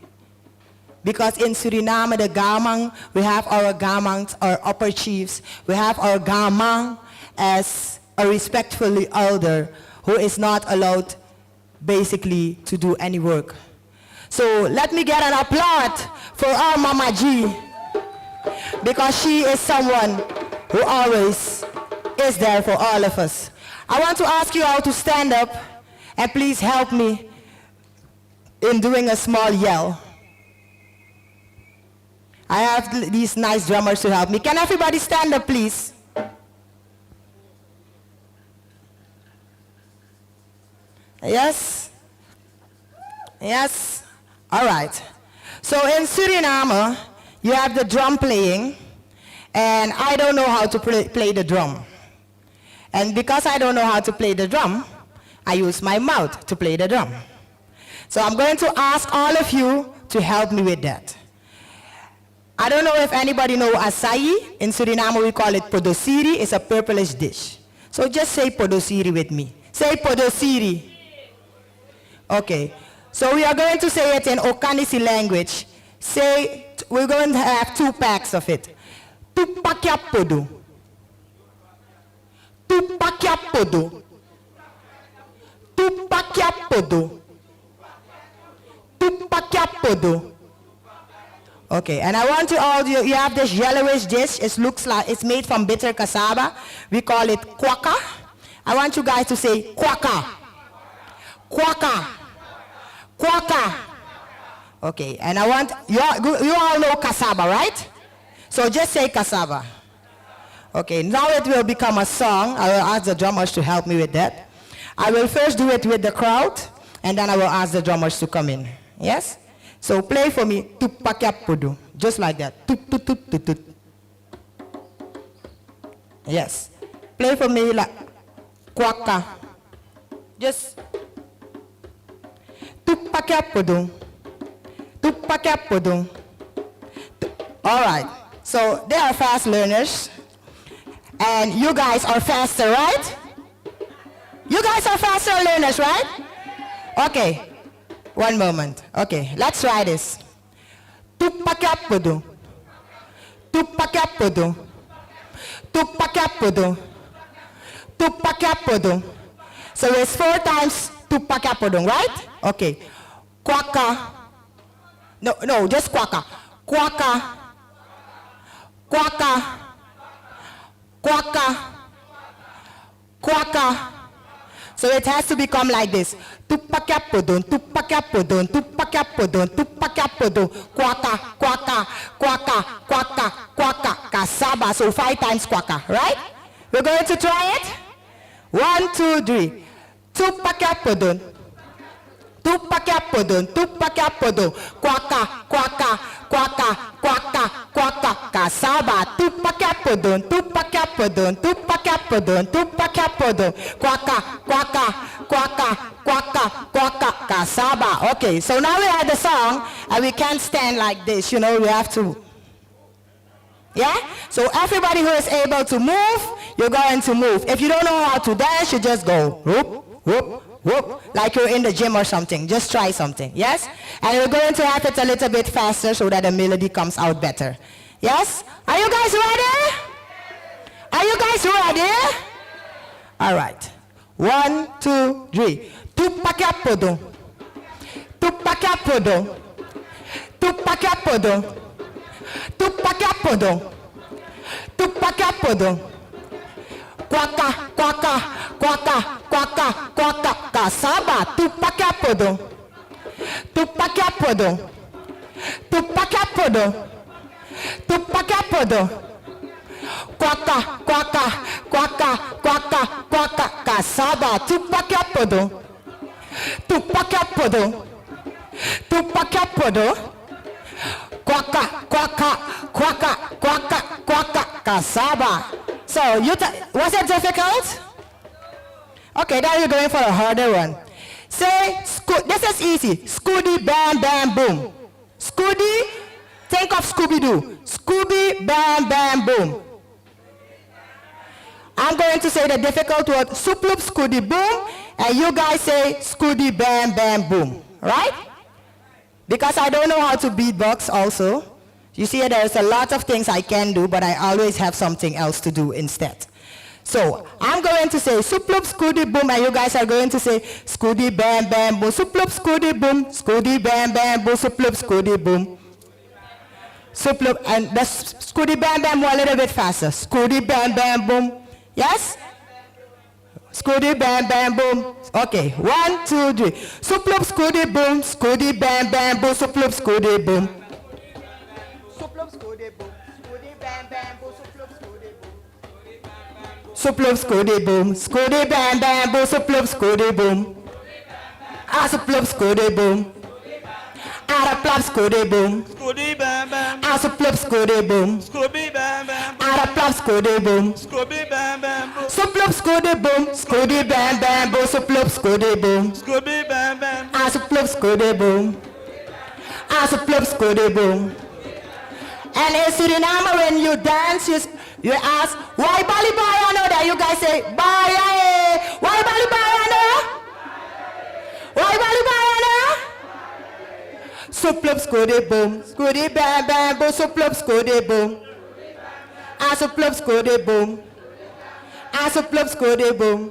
Because in Suriname, the gamang, we have our gamangs, our upper chiefs, we have our gamang as a respectful elder who is not allowed basically to do any work. So let me get an applause for our Mama G, because she is someone who always is there for all of us. I want to ask you all to stand up and please help me in doing a small yell. I have these nice drummers to help me. Can everybody stand up, please? Yes? Yes? All right. So in Suriname, you have the drum playing, and I don't know how to play the drum. And because I don't know how to play the drum, I use my mouth to play the drum. So I'm going to ask all of you to help me with that. I don't know if anybody know acai. In Suriname, we call it podosiri. It's a purplish dish. So just say podosiri with me. Say podosiri. Okay. So we are going to say it in Okanisi language. Say, we're going to have 2 packs of it. Tupakyapodo. Tupakyapodo. Tupakyapodo. Tupakyapodo. Okay, and I want you all, you have this yellowish dish. It looks like it's made from bitter cassava. We call it kwaka. I want you guys to say kwaka. Kwaka. Kwaka. Okay, and I want, you all know cassava, right? So just say cassava. Okay, now it will become a song. I will ask the drummers to help me with that. I will first do it with the crowd, and then I will ask the drummers to come in. Yes? So play for me, tupakyapodo, just like that. Tup, tup, tup, tup, tup. Yes. Play for me like kwaka. Just tupakyapodo. Tupakyapodo. All right. So they are fast learners. And you guys are faster, right? You guys are faster learners, right? Okay. One moment. Okay, let's try this. Tupakyapodo. Tupakyapodo. Tupakyapodo. Tupakyapodo. So it's 4 times tupakyapodo, right? Okay. Kwaka. No, just kwaka. Kwaka. Kwaka. Kwaka. Kwaka. So it has to become like this. Tupakyapodo, tupakyapodo, tupakyapodo, tupakyapodo, kwaka, kwaka, kwaka, kwaka, kwaka, kasaba. So 5 times kwaka, right? We're going to try it. 1, 2, 3. Tupakyapodo. Tupakyapodo, tupakyapodo, kwaka, kwaka, kwaka, kwaka, kwaka, kasaba. Tupakyapodo, tupakyapodo, tupakyapodo, tupakyapodo, kwaka, kwaka, kwaka, kwaka, kwaka, kasaba. Okay, so now we have the song, and we can't stand like this, you know, we have to. Yeah? So everybody who is able to move, you're going to move. If you don't know how to dance, you just go whoop, whoop, whoop, like you're in the gym or something. Just try something, yes? And we're going to have it a little bit faster so that the melody comes out better. Yes? Are you guys ready? Are you guys ready? All right. 1, 2, 3. Tupakyapodo. Tupakyapodo. Tupakyapodo. Tupakyapodo. Tupakyapodo. Kwaka, kwaka, kwaka, kwaka, kwaka, kasaba. Tupakyapodo. Tupakyapodo. Tupakyapodo. Tupakyapodo. Kwaka, kwaka, kwaka, kwaka, kwaka, kasaba. Tupakyapodo. Tupakyapodo. Tupakyapodo. Kwaka, kwaka, kwaka, kwaka, kwaka, kasaba. So, was it difficult? Okay, now you're going for a harder one. Say, this is easy. Scooby, bam, bam, boom. Scooby, think of Scooby-Doo. Scooby, bam, bam, boom. I'm going to say the difficult word, Suploop Scooty Boom, and you guys say Scooty Bam Bam Boom, right? Because I don't know how to beatbox also. You see, there's a lot of things I can do, but I always have something else to do instead. So I'm going to say Suploop Scooty Boom, and you guys are going to say Scooty Bam Bam Boom, Suploop Scooty Boom, Scooty Bam Bam Boom, Suploop Scooty Boom. Suploop, and the Scooty Bam Bam Boom a little bit faster. Scooty Bam Bam Boom. Yes? Scooty Bam Bam Boom. Okay, 1, 2, 3. Suploop Scooty Boom, Scooty Bam Bam Boom, Suploop Scooty Boom. Suploop Scooty Boom, Scooty Bam Bam Boom, Suploop Scooty Boom. Suploop Scooty Boom, Scooty Bam Bam Boom, Suploop Scooty Boom. Ah, Suploop Scooty Boom. Ah, Plop Scooty Boom. Scooty Bam Bam. Ah, Suploop Scooty Boom. Scooty Bam Bam. Ah, Plop Scooty Boom. Scooty Bam Bam. Suploop Scooty Boom. Scooty Bam Bam Boom. Suploop Scooty Boom. Scooty Bam Bam. Ah, Suploop Scooty Boom. Ah, Suploop Scooty Boom. And in Suriname, when you dance, you ask, why Bali Bayano? Then you guys say, Baya. Why Bali Bayano? Why Bali Bayano? Suploop Scooty Boom. Scooty Bam Bam Boom. Suploop Scooty Boom. Ah, Suploop Scooty Boom. Ah, Suploop Scooty Boom.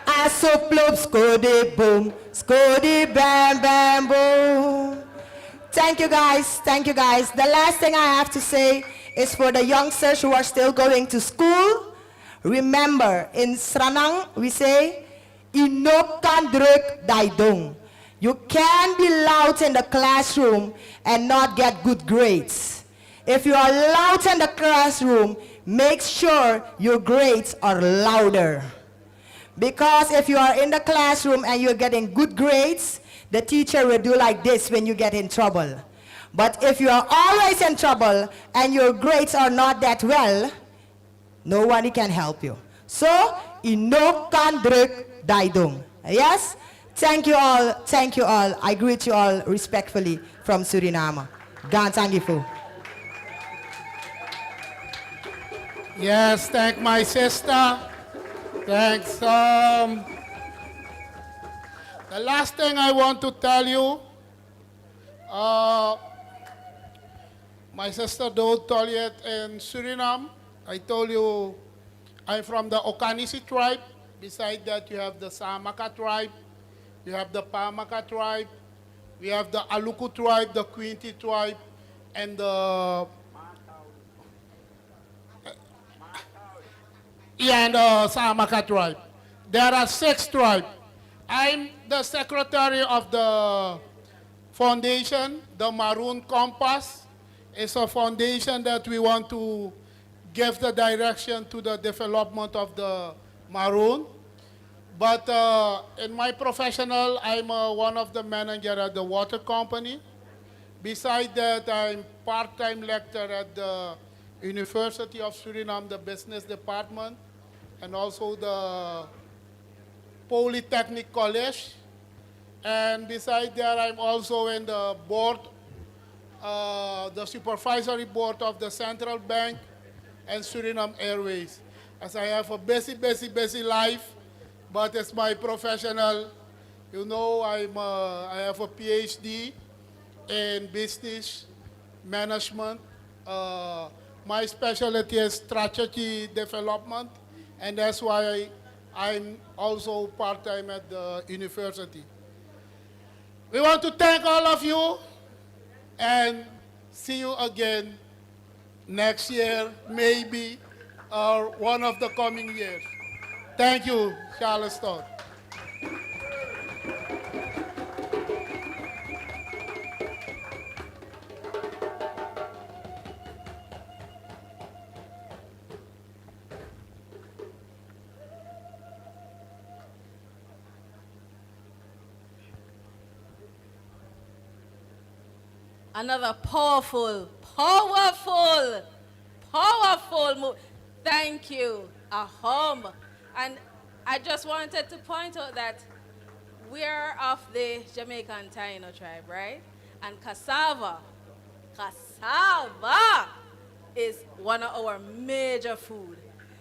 Ah, Suploop Scooty Boom. Scooty Bam Bam Boom. Thank you guys, thank you guys. The last thing I have to say is for the youngsters who are still going to school. Remember, in Sranang we say, Inok kan druk daidong. You can be loud in the classroom and not get good grades. If you are loud in the classroom, make sure your grades are louder. Because if you are in the classroom and you're getting good grades, the teacher will do like this when you get in trouble. But if you are always in trouble and your grades are not that well, nobody can help you. So, ino kan druk daidong. Yes? Thank you all, thank you all. I greet you all respectfully from Suriname. God thank you for. Yes, thank my sister. Thanks. The last thing I want to tell you, my sister don't tell you it in Suriname. I told you I'm from the Okanisi tribe. Besides that, you have the Samaka tribe, you have the Pamaka tribe, we have the Aluku tribe, the Quinti tribe, and the Samaka tribe. There are 6 tribes. I'm the secretary of the foundation, the Maroon Compass. It's a foundation that we want to give the direction to the development of the Maroon. But in my professional, I'm one of the manager at the water company. Besides that, I'm part-time lecturer at the University of Suriname, the business department, and also the Polytechnic College. And besides that, I'm also in the board, the supervisory board of the Central Bank and Suriname Airways. As I have a busy life, but it's my professional. You know, I have a PhD in business management. My specialty is strategy development, and that's why I'm also part-time at the university. We want to thank all of you and see you again next year, maybe, or one of the coming years. Thank you, Charleston. Another powerful move. Thank you. Ahom. And I just wanted to point out that we're of the Jamaican Taino tribe, right? And cassava is one of our major food.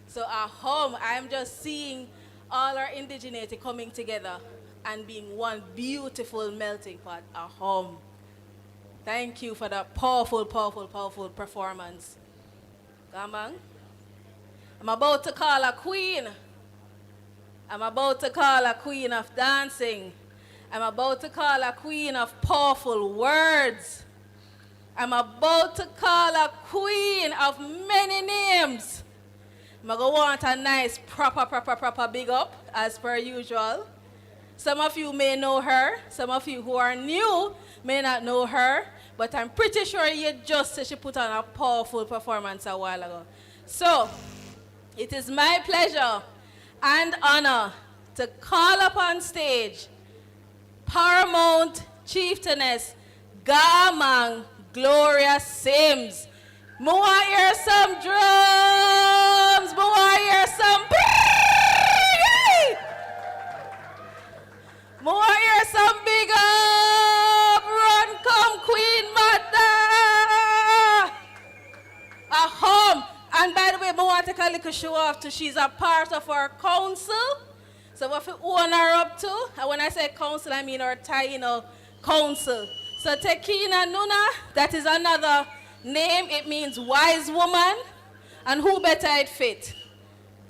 So at home, I'm just seeing all our indigeneity coming together and being one beautiful melting pot at home. Thank you for that powerful, powerful, powerful performance. Come on. I'm about to call a queen. I'm about to call a queen of dancing. I'm about to call a queen of powerful words. I'm about to call a queen of many names. I'm going to want a nice, proper big up, as per usual. Some of you may know her. Some of you who are new may not know her. But I'm pretty sure you just said she put on a powerful performance a while ago. So, it is my pleasure and honor to call up on stage Paramount Chieftainess Gamang Gloria Sims. I want to hear some drums. I want to hear some I want to hear some big up. Run, come, Queen Mother. At home. And by the way, I want to take a little show off too. She's a part of our council. So what we own her up to, and when I say council, I mean our Taino council. So Tekina Nuna, that is another name. It means wise woman. And who better it fit?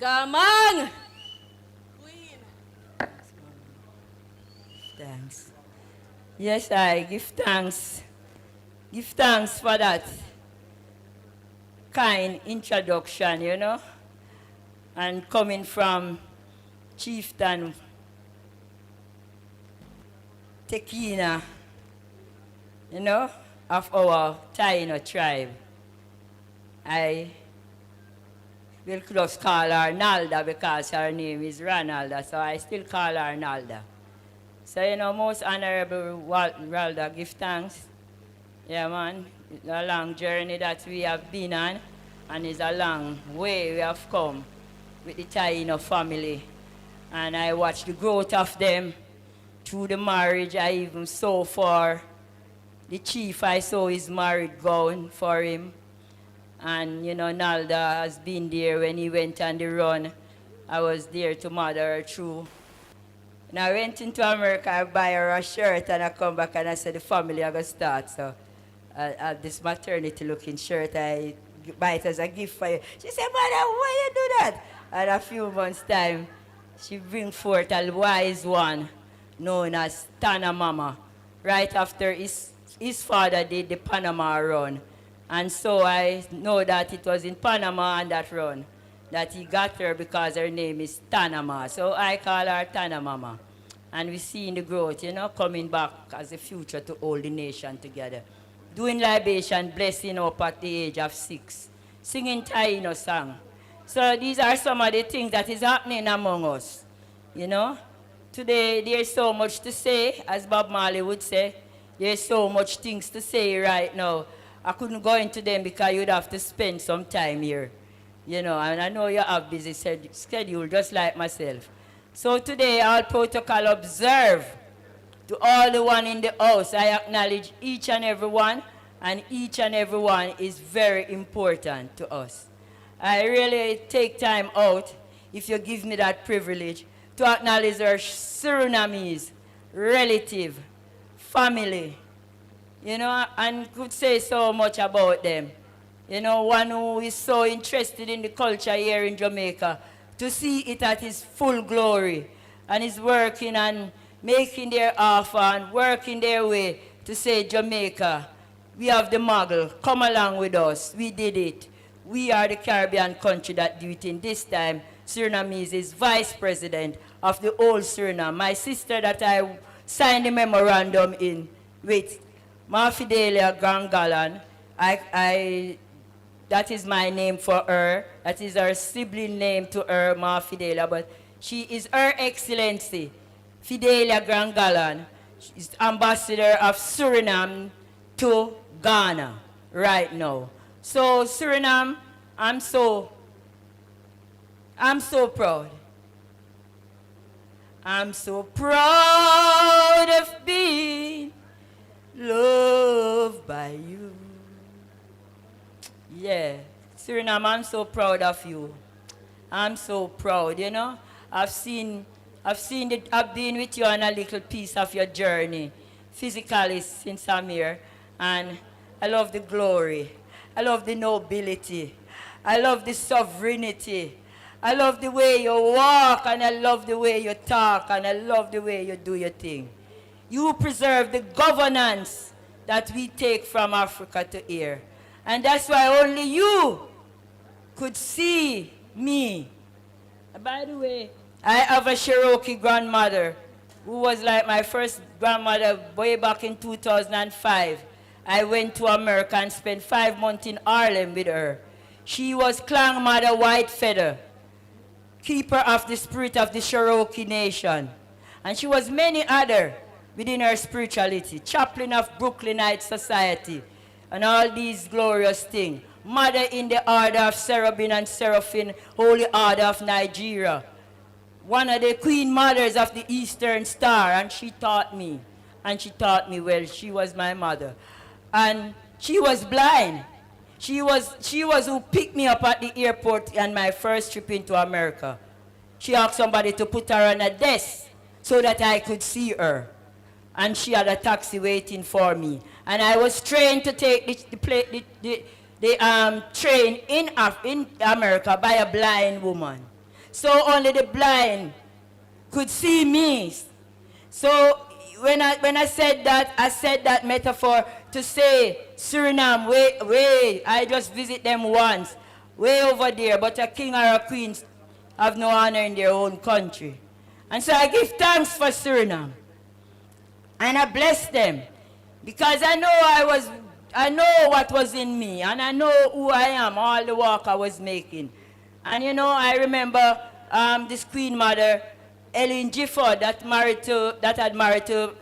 Gamang. Thanks. Yes, I give thanks. Give thanks for that kind introduction, you know. And coming from Chieftain Tekina, you know, of our Taino tribe. I will just call her Nalda because her name is Ranalda, so I still call her Nalda. So, you know, most honorable Ralda, give thanks. Yeah, man, it's a long journey that we have been on, and it's a long way we have come with the Taino family. And I watched the growth of them through the marriage. I even saw for the chief, I saw his married gown for him. And, you know, Nalda has been there when he went on the run. I was there to mother her through. And I went into America, I buy her a shirt, and I come back and I said, the family are going to start. So I have this maternity looking shirt, I buy it as a gift for you. She said, Mother, why you do that? And a few months' time, she bring forth a wise one known as Tana Mama, right after his father did the Panama run. And so I know that it was in Panama on that run that he got her because her name is Tanama. So I call her Tana Mama. And we see in the growth, you know, coming back as a future to hold the nation together. Doing libation, blessing up at the age of 6. Singing Taino song. So these are some of the things that is happening among us, you know. Today, there's so much to say, as Bob Marley would say. There's so much things to say right now. I couldn't go into them because you'd have to spend some time here, you know, and I know you have busy schedule just like myself. So today, all protocol observe. To all the one in the house, I acknowledge each and every one, and each and every one is very important to us. I really take time out, if you give me that privilege, to acknowledge our Surinamese relative, family, you know, and could say so much about them. You know, one who is so interested in the culture here in Jamaica, to see it at its full glory, and is working on making their offer and working their way to say, Jamaica, we have the model, come along with us, we did it. We are the Caribbean country that do it in this time. Surinamese is vice president of the old Suriname. My sister that I signed the memorandum in with, Ma Fidelia Grangalan, that is my name for her. That is her sibling name to her, Ma Fidelia, but she is Her Excellency Fidelia Grangalan. She's ambassador of Suriname to Ghana right now. So Suriname, I'm so proud. I'm so proud of being loved by you. Yeah, Suriname, I'm so proud of you. I'm so proud, you know. I've been with you on a little piece of your journey, physically since I'm here, and I love the glory. I love the nobility. I love the sovereignty. I love the way you walk, and I love the way you talk, and I love the way you do your thing. You preserve the governance that we take from Africa to here. And that's why only you could see me. By the way, I have a Cherokee grandmother who was like my first grandmother way back in 2005. I went to America and spent 5 months in Harlem with her. She was Clan Mother White Feather, keeper of the spirit of the Cherokee Nation. And she was many other within her spirituality, chaplain of Brooklynite Society, and all these glorious things. Mother in the order of Cherubim and Seraphim, Holy Order of Nigeria. One of the queen mothers of the Eastern Star, and she taught me. And she taught me well. She was my mother. And she was blind. She was who picked me up at the airport on my first trip into America. She asked somebody to put her on a desk so that I could see her. And she had a taxi waiting for me. And I was trained to take the train in America by a blind woman. So only the blind could see me. So when I said that metaphor to say Suriname, way, I just visit them once, way over there, but a king or a queen have no honor in their own country. And so I give thanks for Suriname. And I bless them. Because I know what was in me, and I know who I am, all the work I was making. And you know, I remember this queen mother, Ellen Gifford, that had married to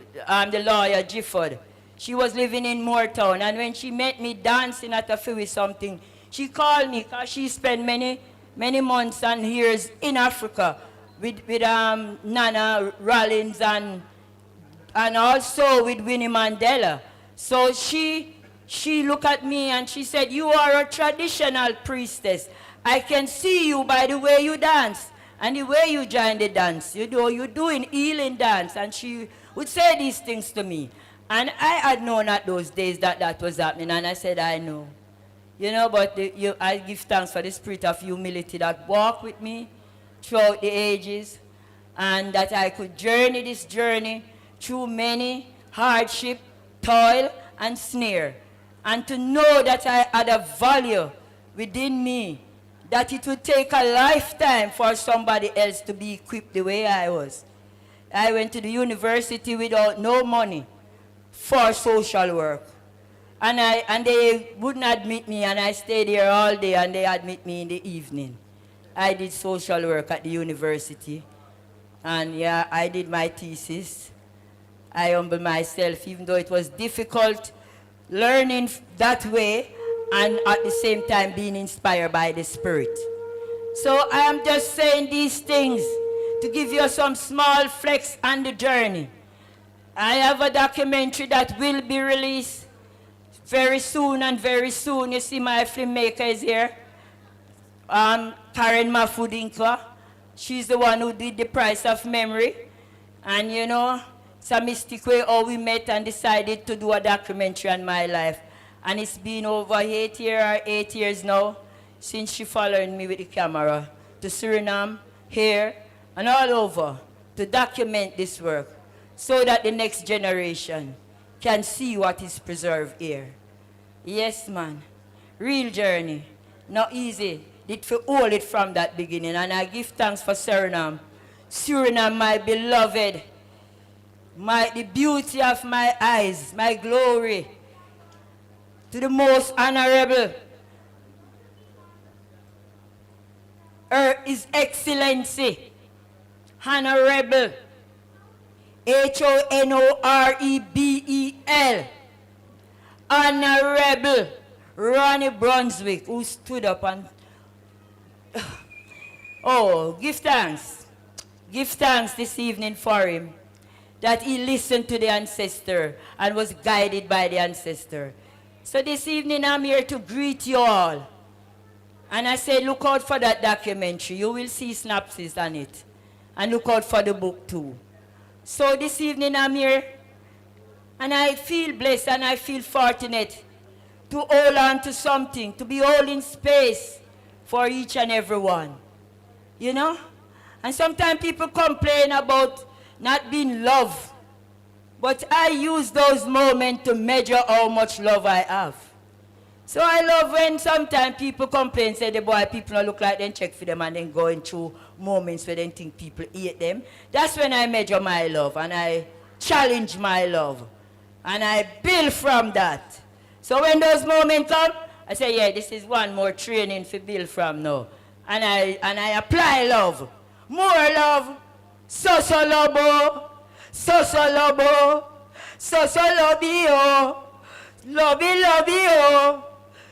the lawyer Gifford. She was living in Moortown, and when she met me dancing at a fair something, she called me because she spent many months and years in Africa with Nana Rollins and also with Winnie Mandela. So she looked at me and she said, "You are a traditional priestess. I can see you by the way you dance and the way you join the dance. You're doing healing dance." And she would say these things to me. And I had known at those days that was happening, and I said, I know. You know, but I give thanks for the spirit of humility that walked with me throughout the ages, and that I could journey this journey through many hardship, toil, and snare, and to know that I had a value within me, that it would take a lifetime for somebody else to be equipped the way I was. I went to the university without no money for social work. And they wouldn't admit me, and I stayed there all day, and they admit me in the evening. I did social work at the university, and yeah, I did my thesis. I humbled myself, even though it was difficult learning that way, and at the same time being inspired by the Spirit. So I am just saying these things to give you some small flex on the journey. I have a documentary that will be released very soon, and very soon. You see my filmmaker is here, Karen Mafudinka. She's the one who did The Price of Memory. And you know, it's a mystic way how we met and decided to do a documentary on my life. And it's been over 8 years now since she followed me with the camera to Suriname, here, and all over to document this work, so that the next generation can see what is preserved here. Yes, man. Real journey. Not easy. Did to hold it from that beginning. And I give thanks for Suriname. Suriname, my beloved. The beauty of my eyes. My glory. To the most honorable. His Excellency. Honorable. Honorebel, Honorable Ronnie Brunswick, who stood up and give thanks. Give thanks this evening for him, that he listened to the ancestor and was guided by the ancestor. So this evening I'm here to greet you all. And I said, look out for that documentary. You will see synopsis on it. And look out for the book too. So this evening I'm here, and I feel blessed and I feel fortunate to hold on to something, to be holding space for each and every one. You know? And sometimes people complain about not being loved. But I use those moments to measure how much love I have. So I love when sometimes people complain, say the boy, people don't look like them, check for them and then going through moments where they think people hate them. That's when I measure my love and I challenge my love. And I build from that. So when those moments come, I say, yeah, this is one more training for build from now. And I apply love. More love. So lobo. So lobo. So lobby. Lobby, oh.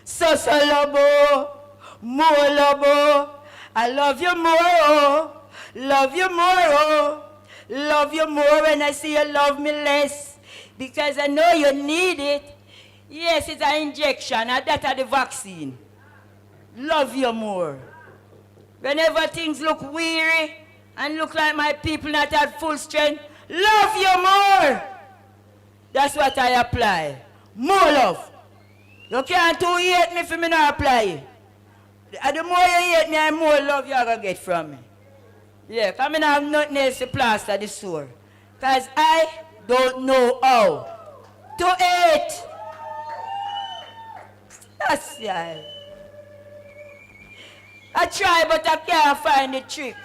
So lobo. More lobo. I love you more, oh. Love you more, oh. Love you more when I see you love me less. Because I know you need it. Yes, it's an injection, and that's the vaccine. Love you more. Whenever things look weary and look like my people not at full strength, love you more. That's what I apply. More love. You can't too hate me for me not apply. And the more you hate me, the more love you're going to get from me. Yeah, because I have nothing else to plaster the sore. Because I don't know how to hate. That's yeah. I try, but I can't find the trick.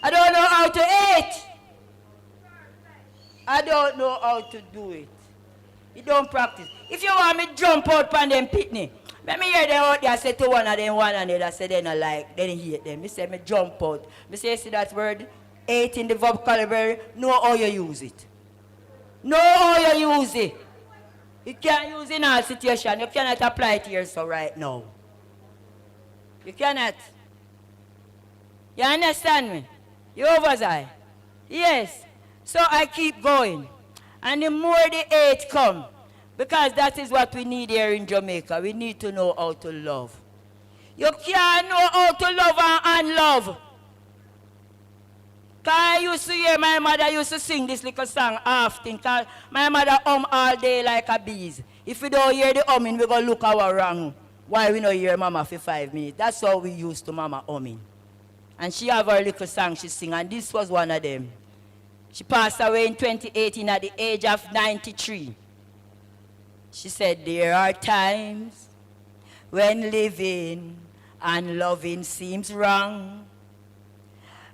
I don't know how to hate. I don't know how to do it. You don't practice. If you want me to jump out on them pitney, let me hear them out there say to one of them, one another, say they not like, they don't hate them. Me say me jump out. Me say, see that word, hate in the vocabulary, know how you use it. Know how you use it. You can't use it in all situations. You cannot apply it here so right now. You cannot. You understand me? You overside. Yes. So I keep going. And the more the hate come, because that is what we need here in Jamaica. We need to know how to love. You can't know how to love and unlove. Because I used to hear my mother used to sing this little song often. Because my mother all day like a bees. If we don't hear the humming, we're going to look our wrong. Why we don't hear mama for 5 minutes? That's how we used to mama humming. And she have her little song she sing, and this was one of them. She passed away in 2018 at the age of 93. She said, there are times when living and loving seems wrong.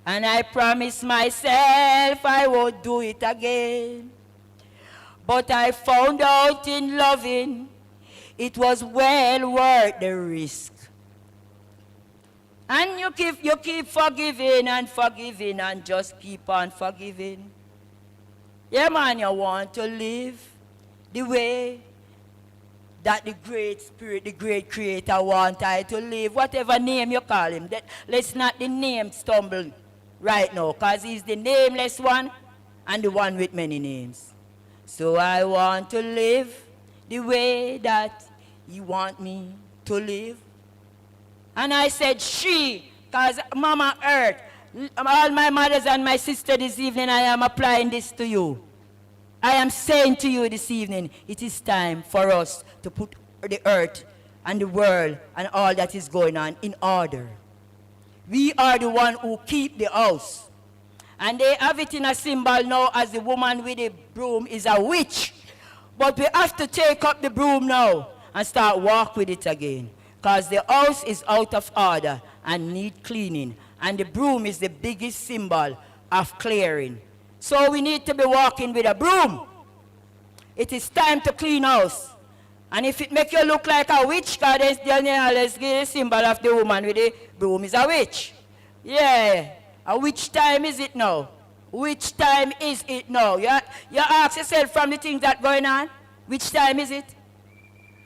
And I promised myself I won't do it again. But I found out in loving, it was well worth the risk. And you keep forgiving and just keep on forgiving. Yeah, man, you want to live the way that the great spirit, the great creator want I to live. Whatever name you call him, let's not the name stumble right now, because he's the nameless one and the one with many names. So I want to live the way that you want me to live. And I said, she, because Mama Earth, all my mothers and my sister this evening, I am applying this to you. I am saying to you this evening, it is time for us to put the earth and the world and all that is going on in order. We are the one who keep the house. And they have it in a symbol now as the woman with the broom is a witch. But we have to take up the broom now and start walk with it again. Because the house is out of order and need cleaning. And the broom is the biggest symbol of clearing. So we need to be walking with a broom. It is time to clean house. And if it make you look like a witch, because let's give the symbol of the woman with the broom is a witch. Yeah. And which time is it now? Which time is it now? You ask yourself from the things that going on, which time is it?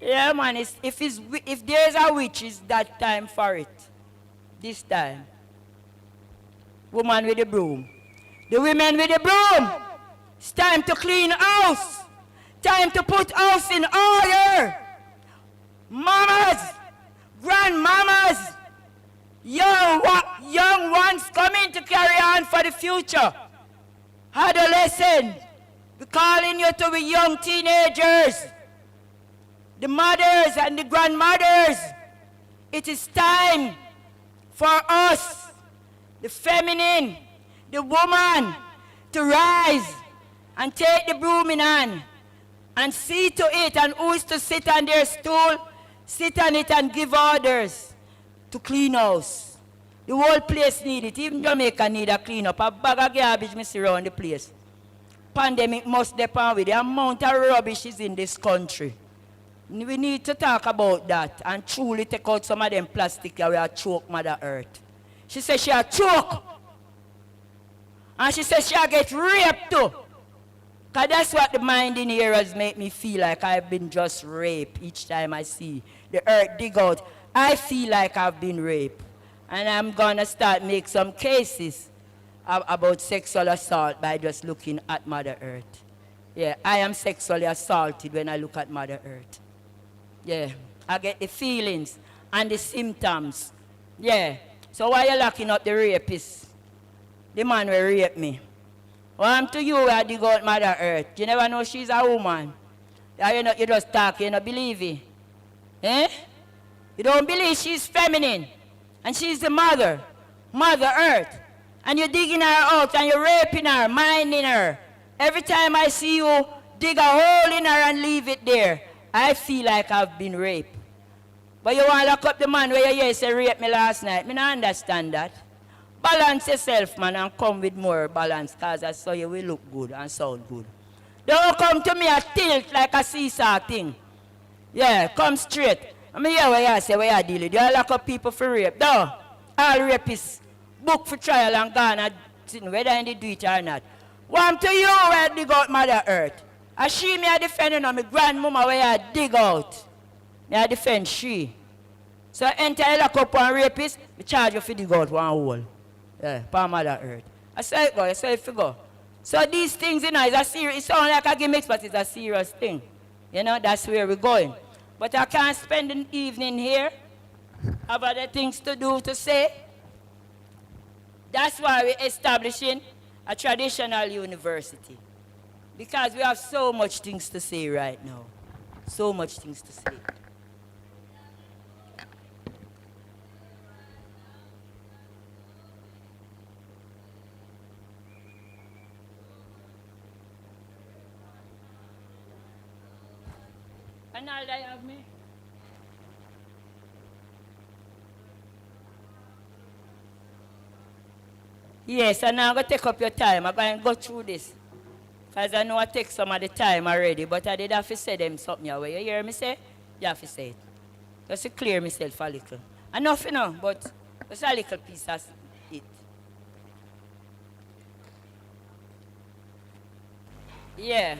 Yeah, man, if there's a witch, it's that time for it. This time. Woman with the broom. The women with the broom. It's time to clean house. Time to put house in order. Mamas, grandmamas, young ones coming to carry on for the future. Adolescent, we're calling you to be young teenagers, the mothers and the grandmothers. It is time for us, the feminine, the woman, to rise and take the broom in hand and see to it, and who is to sit on their stool, sit on it and give orders to clean house. The whole place need it. Even Jamaica need a clean up. A bag of garbage me see around the place. Pandemic must depend with the amount of rubbish is in this country. We need to talk about that and truly take out some of them plastic that we are choke Mother Earth. She says she a choke. And she says she a get raped too. Because that's what the mind in here has made me feel like I've been just raped each time I see the earth dig out. I feel like I've been raped. And I'm going to start make some cases about sexual assault by just looking at Mother Earth. Yeah, I am sexually assaulted when I look at Mother Earth. Yeah, I get the feelings and the symptoms. Yeah, so why you locking up the rapist? The man will rape me. Well, I'm to you where I dig out Mother Earth. You never know she's a woman. Yeah, you just talk, you don't believe it. Eh? You don't believe she's feminine. And she's the mother, Mother Earth. And you're digging her out and you're raping her, minding her. Every time I see you dig a hole in her and leave it there, I feel like I've been raped. But you want to lock up the man where you say rape me last night. I don't understand that. Balance yourself, man, and come with more balance, because I saw you will look good and sound good. Don't come to me a tilt like a seesaw thing. Yeah, come straight. I mean, hear what you say, what you deal with. You lock up people for rape. No. All rapists book for trial and gone and whether they do it or not. Want to you where I dig out Mother Earth. And she me a defending on my grandmama where I dig out. Me I defend she. So enter you lock up one rapist, me charge you for dig out one hole. Yeah, for Mother Earth. I say it go, I say it for go. So these things, you know, is a serious, it sounds like a gimmick, but it's a serious thing. You know, that's where we're going. But I can't spend an evening here. Have other things to do, to say. That's why we're establishing a traditional university. Because we have so much things to say right now. So much things to say. And all they have me. Yes, and now I'm going to take up your time. I'm going to go through this. Because I know I take some of the time already, but I did have to say them something away. You hear me say? You have to say it. Just to clear myself a little. Enough, you know, but just a little piece of it. Yeah.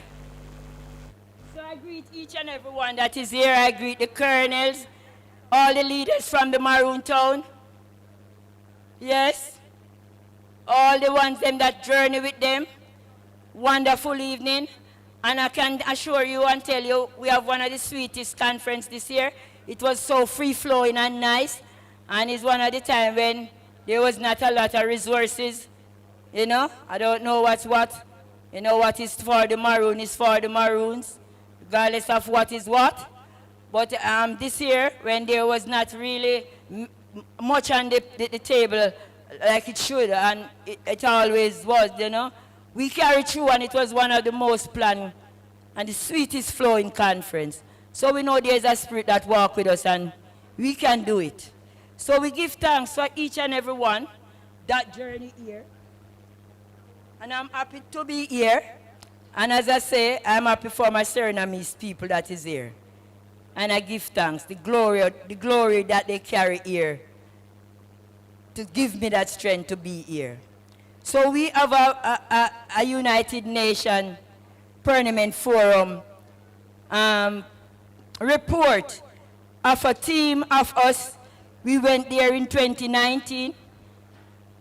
So I greet each and every one that is here. I greet the colonels, all the leaders from the Maroon town. Yes. All the ones them that journey with them. Wonderful evening. And I can assure you and tell you, we have one of the sweetest conference this year. It was so free-flowing and nice. And it's one of the time when there was not a lot of resources. You know, I don't know what's what. You know, what is for the Maroon is for the Maroons, regardless of what is what. But this year, when there was not really much on the table like it should, and it always was, you know, we carried through, and it was one of the most planned and the sweetest flowing conference. So we know there's a spirit that walks with us, and we can do it. So we give thanks for each and every one that journey here. And I'm happy to be here. And as I say, I'm happy for my Surinamese people that is here. And I give thanks, the glory that they carry here, to give me that strength to be here. So we have a United Nations Permanent Forum report of a team of us. We went there in 2019,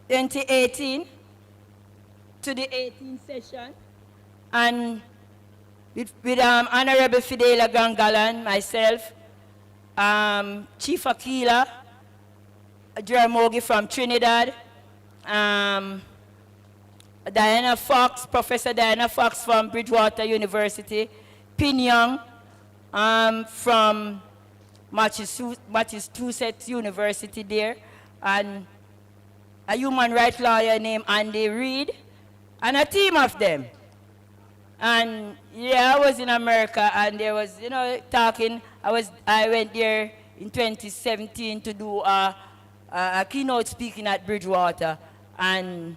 2018, to the 18th session, and with Honorable Fidela Gangalan, myself, Chief Aquila, Jaramogi from Trinidad, Diana Fox, Professor Diana Fox from Bridgewater University, Pinyang from Massachusetts University there, and a human rights lawyer named Andy Reid, and a team of them. And yeah, I was in America, and there was, talking. I went there in 2017 to do a keynote speaking at Bridgewater, and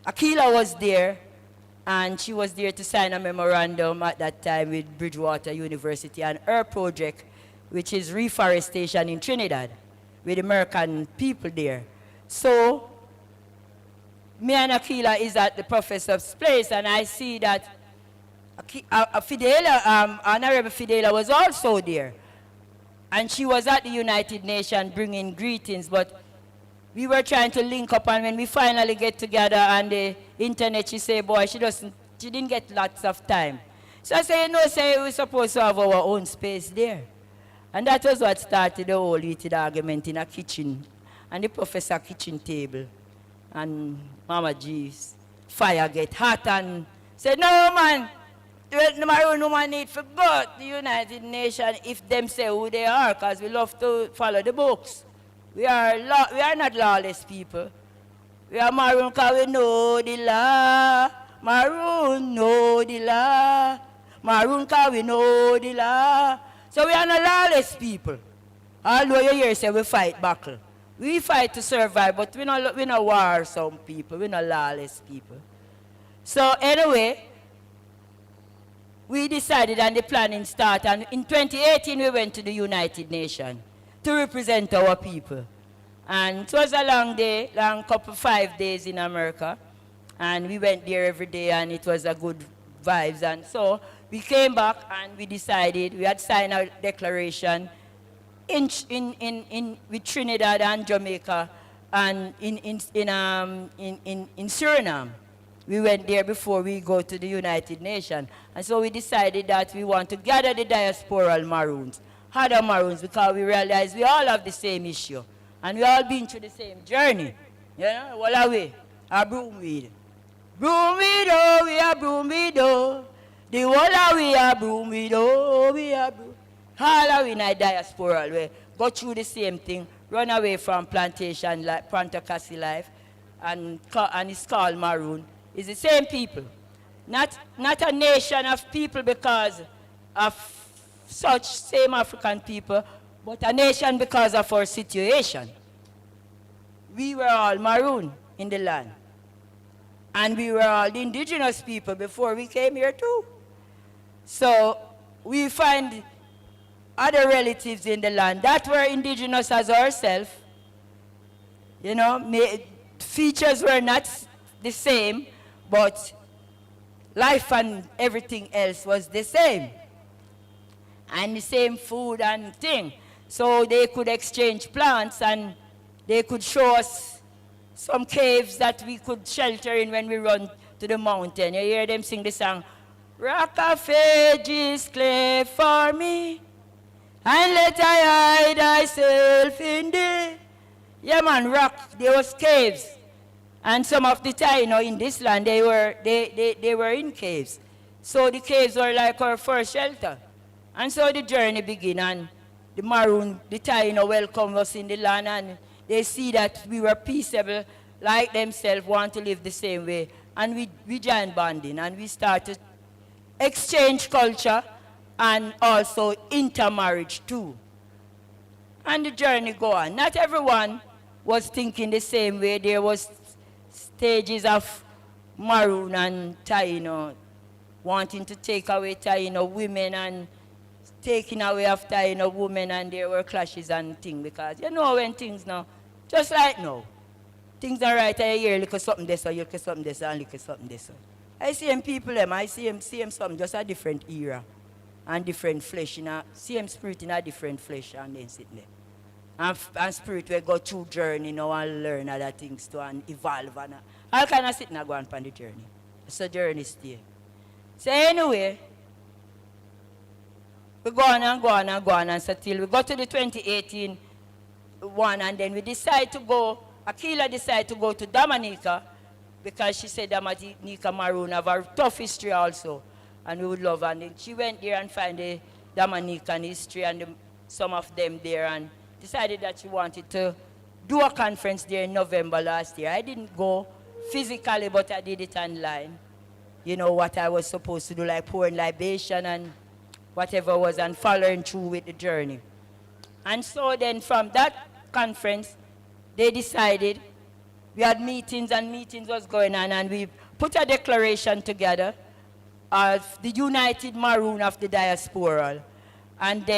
Aquila was there, and she was there to sign a memorandum at that time with Bridgewater University and her project, which is reforestation in Trinidad, with American people there. So, me and Aquila is at the professor's place, and I see that Honorable Fidela was also there. And she was at the United Nations bringing greetings, but we were trying to link up, and when we finally get together on the internet, she said, boy, she didn't get lots of time. So I said, we're supposed to have our own space there. And that was what started the whole heated argument in a kitchen, and the professor kitchen table. And Mama G's fire get hot and said, no, man, the Maroon woman need to go to the United Nations if them say who they are, because we love to follow the books. We are not lawless people. We are Maroon because we know the law. Maroon know the law. Maroon because we know the law. So we are not lawless people. Although you hear say we fight battle. We fight to survive, but we not war some people. We not lawless people. So anyway, we decided and the planning started, and in 2018 we went to the United Nations to represent our people. And it was a long day, 5 days in America, and we went there every day, and it was a good vibes. And so we came back and we decided, we had signed a declaration with Trinidad and Jamaica and in Suriname. We went there before we go to the United Nations. And so we decided that we want to gather the diasporal Maroons, other Maroons, because we realize we all have the same issue. And we all been through the same journey. You know, what are we? A broomweed. Broomweed, oh, we are broomweed, oh. The whole of we are broomweed, oh, we are broomweed. All of we in a diasporal way. Go through the same thing, run away from plantation, like Plantocracy life, and it's called Maroon. It's the same people. Not a nation of people because of such same African people, but a nation because of our situation. We were all Maroon in the land. And we were all the indigenous people before we came here too. So we find other relatives in the land that were indigenous as ourselves. You know, features were not the same, but life and everything else was the same. And the same food and thing. So they could exchange plants, and they could show us some caves that we could shelter in when we run to the mountain. You hear them sing the song, Rock of Ages, clay for me, and let I hide thyself in thee. Yeah, man, rock. There was caves. And some of the time, in this land, they were in caves. So the caves were like our first shelter. And so the journey began, and the Maroon, the Taino welcomed us in the land, and they see that we were peaceable, like themselves, want to live the same way. And we joined bonding, and we started exchange culture and also intermarriage too. And the journey go on. Not everyone was thinking the same way. There was stages of Maroon and Taino wanting to take away Taino women and taking away of Taino women, and there were clashes and things, because you know when things now, just like now, things are right, I hear look at something this, or you look at something this, and look at something this. I see them people, I see them something, just a different era and different flesh, same spirit in a different flesh, and then sit there. And spirit will go through journey now and learn other things too and evolve. And all kind of sitting and go on the journey. So journey stay. So anyway, we go on and go on and go on and so till we got to the 2018 one, and then we decide to go, Akila decided to go to Dominica because she said Dominica Maroon have a tough history also, and we would love her. And then she went there and found the Dominican history and some of them there, and decided that she wanted to do a conference there in November last year. I didn't go physically, but I did it online. You know, what I was supposed to do, like pouring libation and whatever was, and following through with the journey. And so then from that conference, they decided, we had meetings and meetings was going on, and we put a declaration together of the United Maroon of the Diaspora. And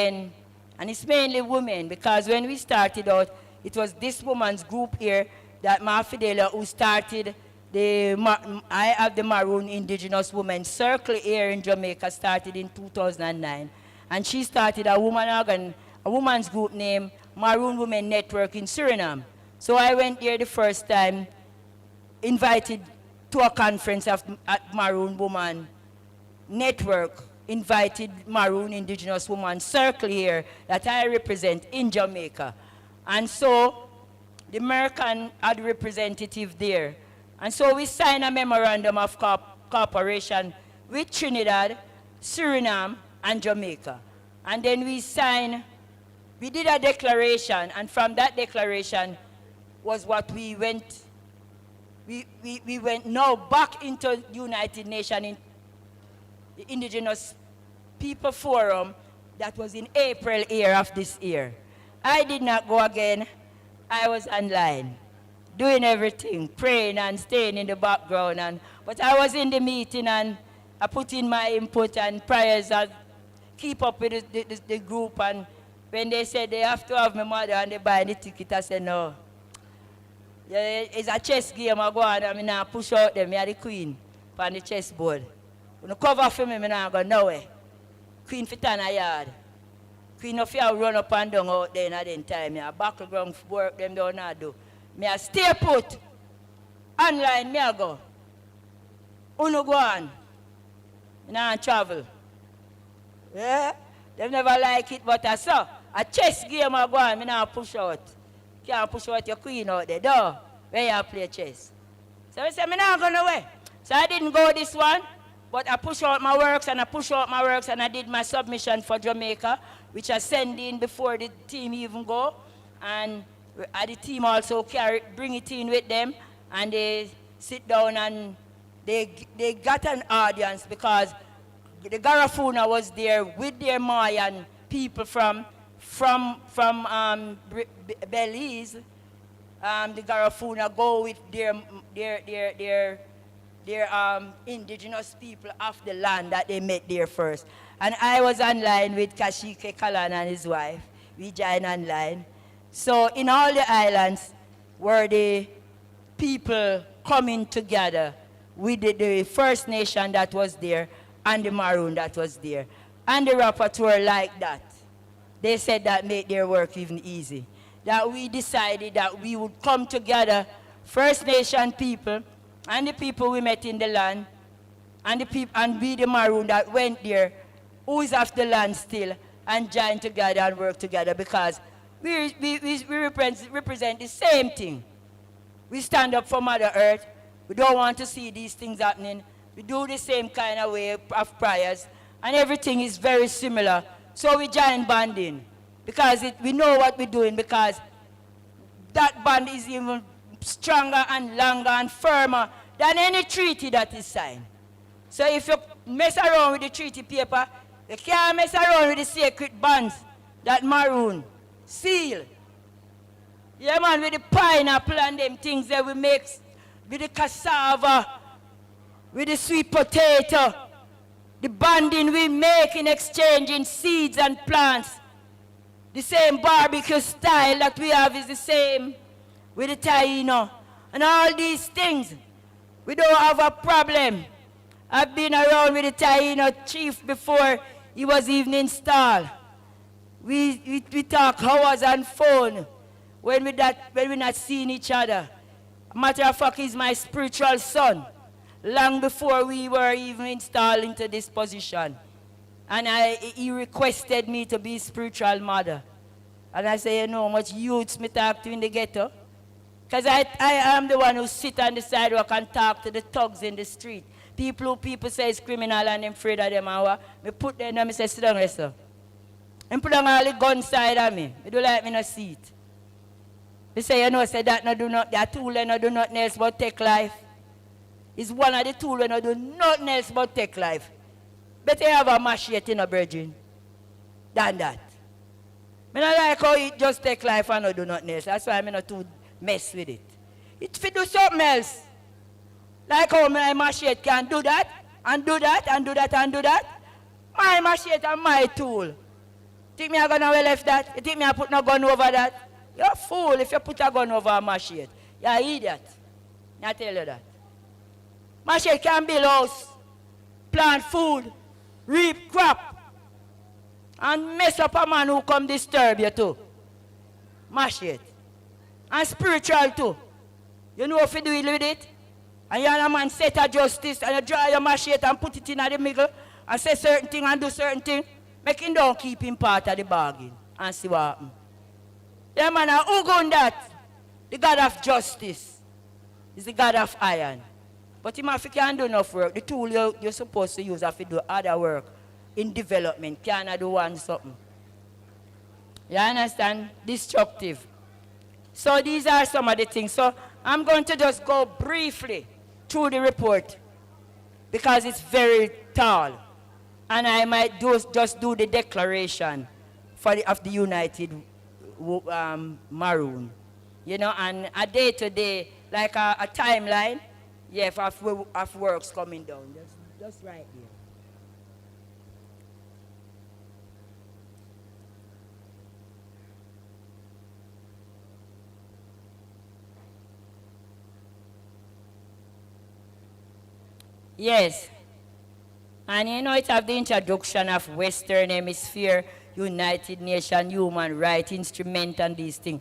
it's mainly women, because when we started out, it was this woman's group here, that Ma Fidela, who started I have the Maroon Indigenous Women's Circle here in Jamaica, started in 2009. And she started a woman's group named Maroon Women Network in Suriname. So I went there the first time, invited to a conference at Maroon Woman Network, invited Maroon Indigenous Women's Circle here that I represent in Jamaica. And so the American had representative there. And so we signed a memorandum of cooperation with Trinidad, Suriname, and Jamaica. And then we did a declaration, and from that declaration was what we went now back into United Nations Indigenous People Forum that was in April here of this year. I did not go again. I was online, doing everything, praying and staying in the background. But I was in the meeting, and I put in my input and prayers and keep up with the group. And when they said they have to have my mother and they buy the ticket, I said no. Yeah, it's a chess game I go on, and I now push out them. I the queen on the chessboard. When you cover for me, I now go nowhere. Queen fit on a yard. Queen of you run up and down out there in that time. I background work them down now do. Me I stay put. Online me I go. Uno go on. Me now travel. Yeah? They never like it, but I saw. A chess game I go on, me now push out. Can't push out your queen out there, though. Where you play chess. So I said, me now go nowhere. So I didn't go this one, but I push out my works and I push out my works, and I did my submission for Jamaica, which I sent in before the team even go. And the team also bring it in with them, and they sit down and they got an audience, because the Garifuna was there with their Mayan people from Belize. The Garifuna go with their indigenous people of the land that they met there first. And I was online with Kashike Kalan and his wife. We joined online. So in all the islands were the people coming together with the First Nation that was there and the Maroon that was there. And the rapporteur liked that. They said that made their work even easy. That we decided that we would come together, First Nation people and the people we met in the land, and we the Maroon that went there, who is of the land still, and join together and work together, because we represent the same thing. We stand up for Mother Earth. We don't want to see these things happening. We do the same kind of way of prayers, and everything is very similar. So we join banding, because we know what we're doing, because that band is even stronger and longer and firmer than any treaty that is signed. So if you mess around with the treaty paper, you can't mess around with the sacred bonds that Maroon seal. Yeah, man, with the pineapple and them things that we make, with the cassava, with the sweet potato, the bonding we make in exchanging seeds and plants. The same barbecue style that we have is the same with the taino. And all these things, we don't have a problem. I've been around with the taino chief before he was even installed. We talk hours on phone when we're not seeing each other. Matter of fact, he's my spiritual son. Long before we were even installed into this position. And he requested me to be spiritual mother. And I say, you know how much youths me talk to in the ghetto? Because I am the one who sit on the sidewalk and talk to the thugs in the street. People who people say is criminal and I'm afraid of them. And me put them and I say, sit down, sir. And put down all the gun side of me. I do like me no see it. They say, you know, say that no do not, that tool no do nothing else but take life. It's one of the tools when no do nothing else but take life. Better have a machete in a virgin than that. I don't like how it just take life and not do nothing else. That's why I'm not too mess with it. It fit do something else. Like how my machete can do that, and do that, and do that, and do that. My machete and my tool. Think me a gun away left that? You think me a put no gun over that? You're a fool if you put a gun over a machete. You're an idiot. I tell you that. Machete can build house, plant food, reap crop, and mess up a man who come disturb you too. Machete. And spiritual too. You know if you do it with it? And you're a man set a justice and you draw your machete and put it in the middle and say certain thing and do certain thing. Make him don't keep him part of the bargain and see what happens. Yeah man, who gun that? The God of justice is the God of iron. But him if you can't do enough work, the tool you're supposed to use if you do other work in development, can't do one something. You understand? Destructive. So these are some of the things. So I'm going to just go briefly through the report because it's very tall. And I might just do the declaration of the United Maroon. You know, and a day-to-day, like a timeline, yeah, of works coming down. Just right here. Yes. And you know it have the introduction of Western Hemisphere, United Nations, Human Rights Instrument and these things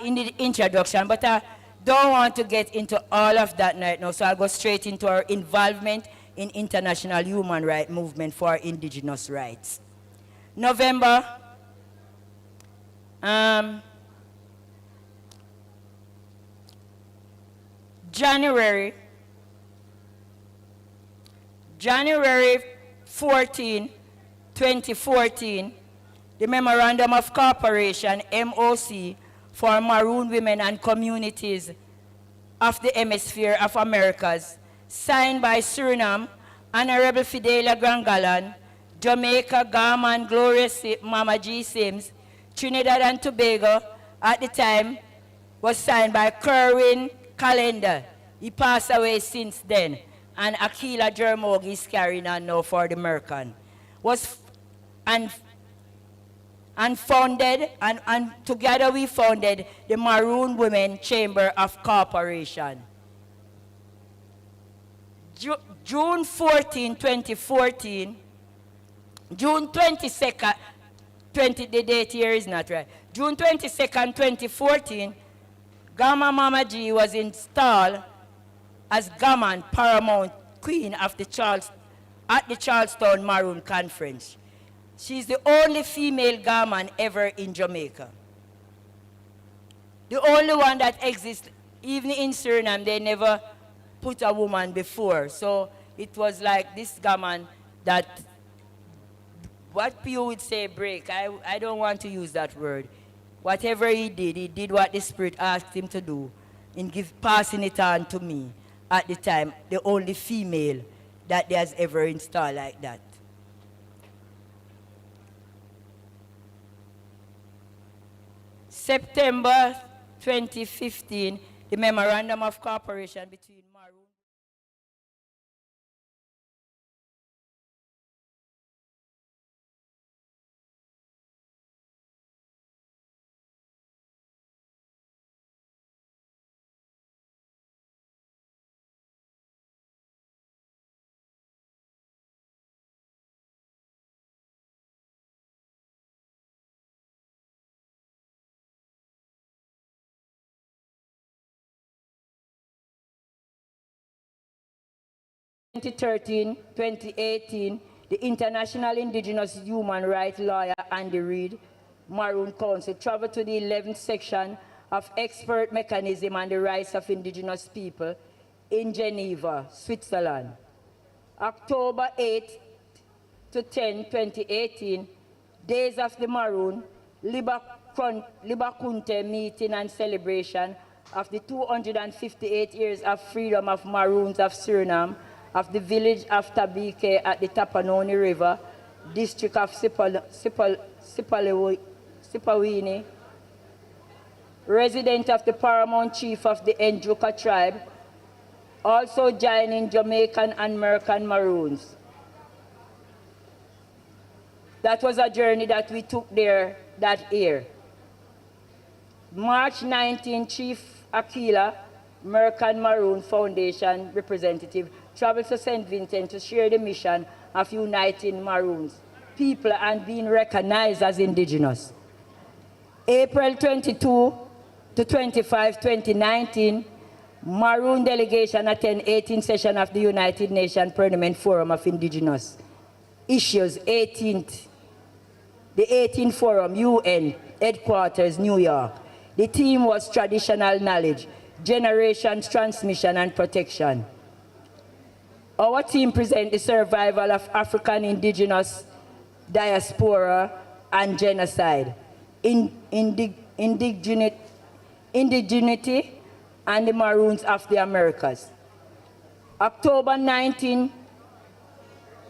in the introduction, but I don't want to get into all of that right now, so I'll go straight into our involvement in international human rights movement for indigenous rights. November, January 14, 2014, the Memorandum of Cooperation, MOC, for Maroon women and communities of the Hemisphere of Americas, signed by Suriname, Honorable Fidelia Grangalan, Jamaica, Garman, Gloria Mama G. Sims, Trinidad and Tobago, at the time, was signed by Kerwin Calendar. He passed away since then. And Akila Jermog is carrying on now for the American. And founded, and together we founded the Maroon Women Chamber of Cooperation. June 14, 2014, June 22nd, the date here is not right. June 22nd, 2014, Gamma Mama G was installed as Gaman Paramount Queen of the at the Charlestown Maroon Conference. She's the only female Gaman ever in Jamaica. The only one that exists, even in Suriname, they never put a woman before. So it was like this Gaman that, what people would say break, I don't want to use that word. Whatever he did what the Spirit asked him to do in passing it on to me. At the time, the only female that there's ever installed like that. September 2015, the Memorandum of Cooperation between Maroon. ...2013, 2018, the International Indigenous Human Rights lawyer Andy Reid, Maroon Council, traveled to the 11th section of Expert Mechanism on the Rights of Indigenous People in Geneva, Switzerland. October 8 to 10, 2018, Days of the Maroon, Libakunte meeting and celebration of the 258 years of freedom of Maroons of Suriname, of the village of Tabike at the Tapanoni River, district of Sipawini, resident of the paramount chief of the Njuka tribe, also joining Jamaican and American Maroons. That was a journey that we took there that year. March 19, Chief Aquila, American Maroon Foundation representative, traveled to St. Vincent to share the mission of uniting Maroons, people, and being recognized as indigenous. April 22 to 25, 2019, Maroon delegation attend 18th session of the United Nations Permanent Forum of Indigenous Issues, the 18th Forum, UN, headquarters, New York. The theme was traditional knowledge, generations, transmission, and protection. Our team presents the survival of African indigenous diaspora and genocide, indigeneity, and the Maroons of the Americas. October 19,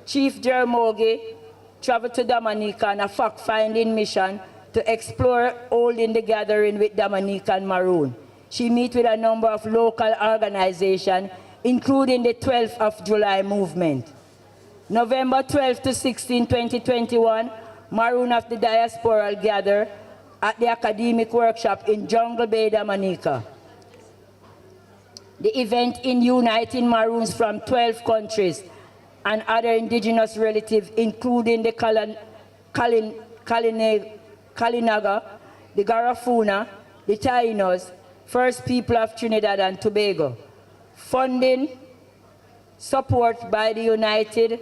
Chief Jaramogi traveled to Dominica on a fact-finding mission to explore holding the gathering with Dominican Maroon. She met with a number of local organizations, including the 12th of July movement. November 12 to 16, 2021, Maroon of the Diaspora gathered at the academic workshop in Jungle Bay, Dominica. The event in uniting Maroons from 12 countries and other indigenous relatives, including the Kalinaga, the Garifuna, the Tainos, First People of Trinidad and Tobago. Funding, support by the United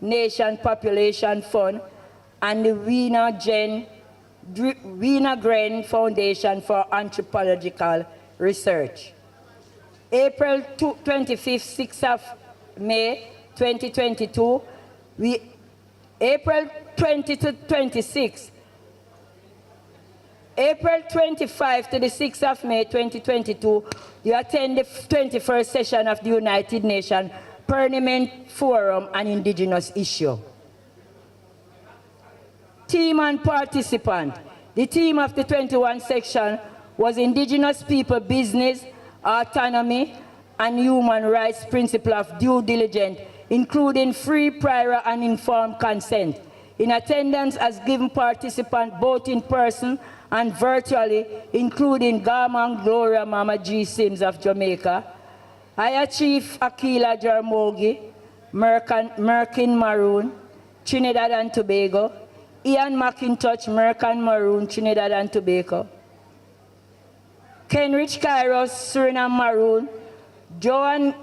Nations Population Fund and the Wiener Gren Foundation for Anthropological Research. April 25th, 6th of May 2022, April 20 to 26, April 25 to the 6th of May 2022, you attend the 21st session of the United Nations Permanent Forum on Indigenous Issue. Team and participant. The theme of the 21st section was Indigenous People Business, Autonomy, and Human Rights Principle of Due Diligence, including free, prior, and informed consent. In attendance as given participant both in person and virtually, including Garman Gloria Mama G. Sims of Jamaica, Higher Chief Aquila Jaramogi, Merkin Maroon, Trinidad and Tobago, Ian McIntosh, Merkin Maroon, Trinidad and Tobago, Kenrich Kairos, Suriname Maroon, Joan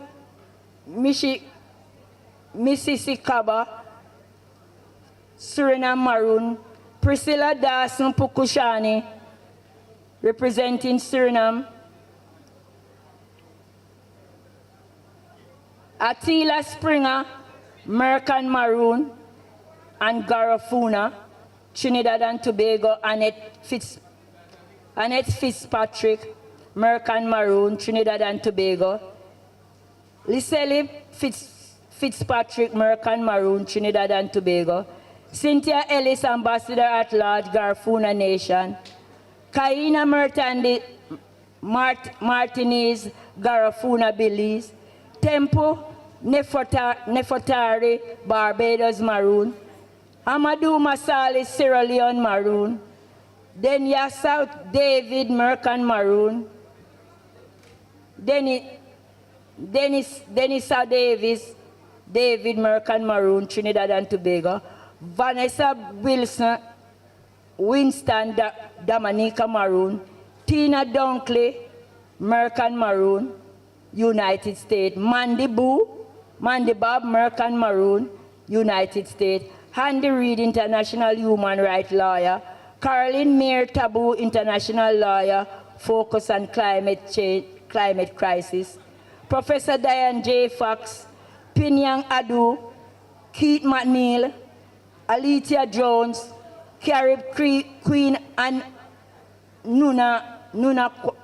Mississicaba, Suriname Maroon, Priscilla Dawson Pukushani, representing Suriname, Attila Springer, Merkin Maroon, and Garifuna, Trinidad and Tobago, Annette Fitzpatrick, Merkin Maroon, Trinidad and Tobago, Liseli Fitzpatrick, Merkin Maroon, Trinidad and Tobago, Cynthia Ellis, Ambassador at Large, Garifuna Nation, Kaina Martinez, Garifuna Belize, Tempo Nefertari, Barbados Maroon, Amadou Masali, Sierra Leone Maroon, Denya South David, Merkin Maroon, Denisa Davis, David, Merkin Maroon, Trinidad and Tobago, Vanessa Winston, Dominica Maroon, Tina Dunkley, Merkin Maroon, United States, Mandy Bob, Merkin Maroon, United States, Andy Reid, international human rights lawyer, Caroline Mayer Taboo, international lawyer, focus on climate change, climate crisis, Professor Diane J. Fox, Pinyang Adu, Keith McNeil, Alethea Jones, Carib Queen and Nuna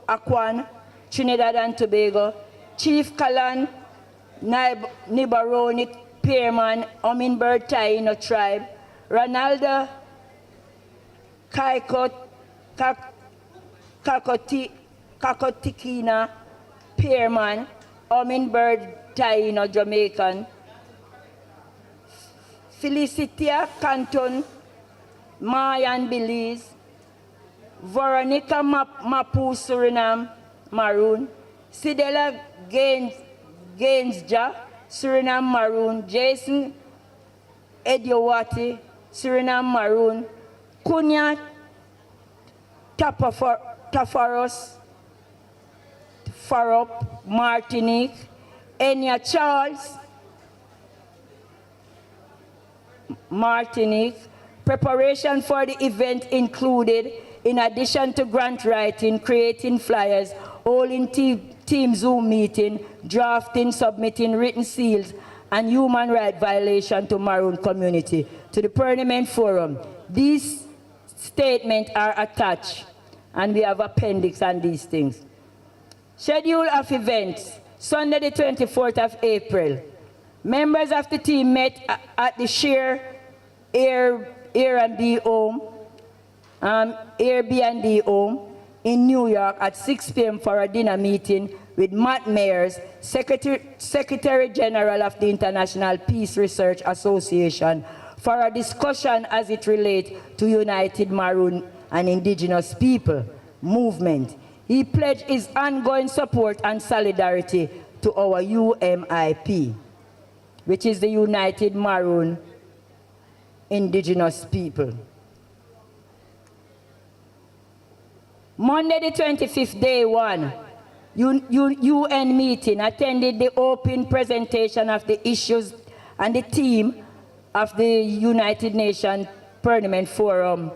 Akwan, Trinidad and Tobago, Chief Kalan Nibaroni Pearman, Hummingbird Taino tribe, Ronaldo Kakotikina Pearman, Hummingbird Taino Jamaican, Felicitia Canton, Mayan Belize, Veronica Mapu Suriname, Maroon, Sidela Gainsja, Suriname Maroon, Jason Ediowati, Suriname Maroon, Kunya Tafaros, Farop, Martinique, Enya Charles, Martinique. Preparation for the event included, in addition to grant writing, creating flyers, holding team Zoom meeting, drafting, submitting written seals, and human rights violation to Maroon community to the Parliament Forum. These statements are attached, and we have appendix on these things. Schedule of events, Sunday the 24th of April. Members of the team met at the Share Airbnb home in New York at 6 p.m. for a dinner meeting with Matt Mayers, Secretary General of the International Peace Research Association, for a discussion as it relates to United Maroon and Indigenous People movement. He pledged his ongoing support and solidarity to our UMIP, which is the United Maroon Indigenous People. Monday the 25th, day one, UN meeting, attended the open presentation of the issues and the theme of the United Nations Parliament Forum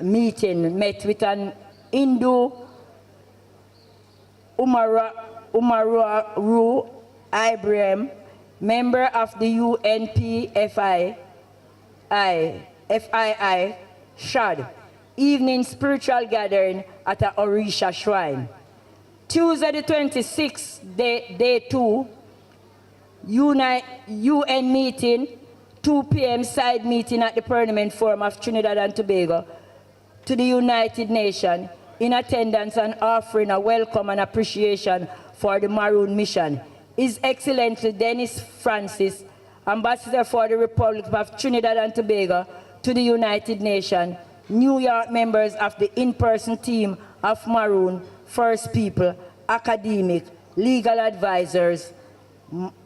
meeting, met with an Hindu Umaru Ibrahim, member of the UNPFI, Shad, evening spiritual gathering at a Orisha shrine. Tuesday the 26th, day 2, UN meeting, 2 p.m. side meeting at the Parliament Forum of Trinidad and Tobago to the United Nations, in attendance and offering a welcome and appreciation for the Maroon mission. His Excellency Dennis Francis, Ambassador for the Republic of Trinidad and Tobago to the United Nations, New York members of the in-person team of Maroon, First People, academic, legal advisors,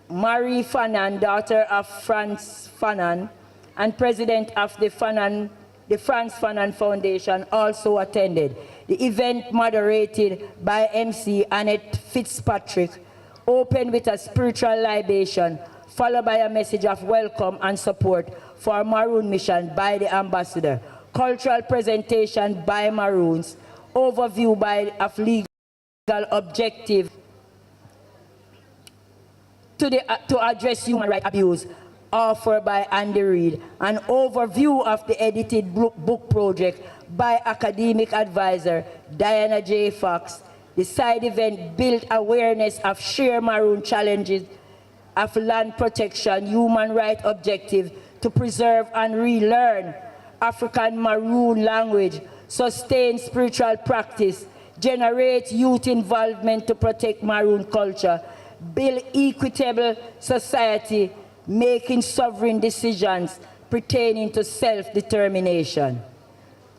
Marie Fanon, daughter of Franz Fanon, and president of the Franz Fanon Foundation, also attended. The event, moderated by MC Annette Fitzpatrick, opened with a spiritual libation, followed by a message of welcome and support for Maroon mission by the ambassador, cultural presentation by Maroons, overview of legal objective to address human rights abuse, offered by Andy Reid, an overview of the edited book project by academic advisor Diana J. Fox. The side event built awareness of shared Maroon challenges of land protection, human rights objective to preserve and relearn African Maroon language, sustain spiritual practice, generate youth involvement to protect Maroon culture, build equitable society, making sovereign decisions pertaining to self-determination.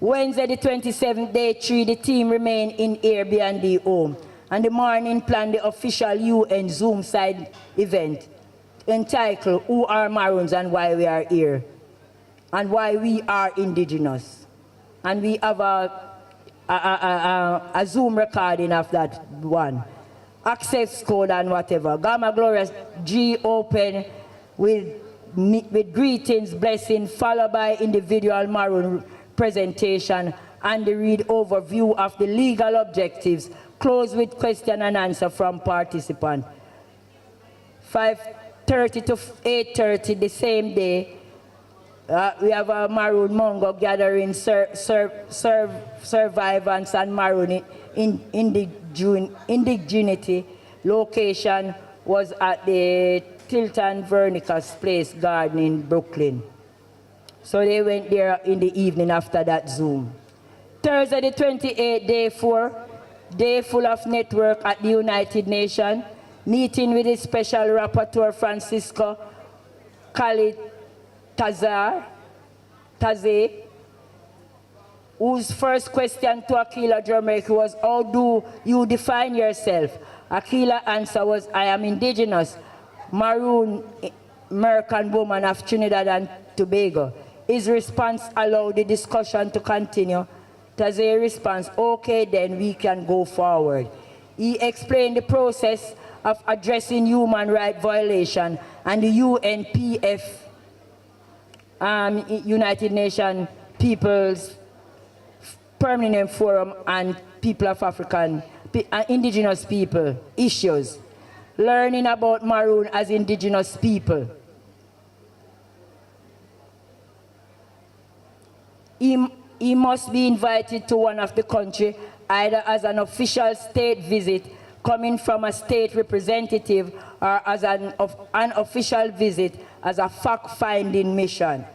Wednesday the 27th, day 3, the team remained in Airbnb home, and the morning planned the official UN Zoom side event entitled Who Are Maroons and Why We Are Here, and Why We Are Indigenous. And we have a Zoom recording of that one. Access code and whatever. Gamma Glorious G open with with greetings, blessing, followed by individual Maroon presentation and the read overview of the legal objectives, close with question and answer from participants. 5:30 to 8:30 the same day, we have a Maroon Mongo gathering, survivance and Maroon indigeneity. Location was at the Tilton Vernicus Place Garden in Brooklyn. So they went there in the evening after that Zoom. Thursday the 28th, day 4, day full of network at the United Nations, meeting with the special rapporteur Francisco Khalid Taze, whose first question to Akila Jamaica was, how do you define yourself? Akila's answer was, I am indigenous, Maroon American woman of Trinidad and Tobago. His response allowed the discussion to continue. Taze's response, okay, then we can go forward. He explained the process of addressing human rights violation and the UNPF, United Nations People's Permanent Forum and People of African, Indigenous people issues. Learning about Maroon as indigenous people. He must be invited to one of the country, either as an official state visit, coming from a state representative, or as an official visit as a fact-finding mission,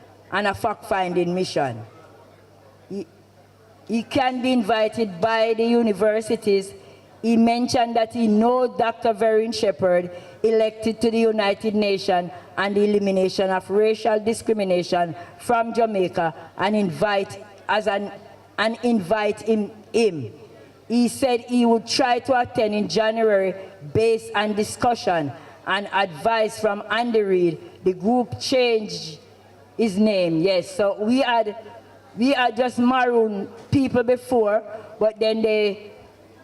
He can be invited by the universities. He mentioned that he knows Dr. Veryn Shepherd, elected to the United Nations and the elimination of racial discrimination from Jamaica, and invite him. He said he would try to attend in January based on discussion and advice from Andy Reid. The group changed his name, yes. So we had just Maroon people before, but then they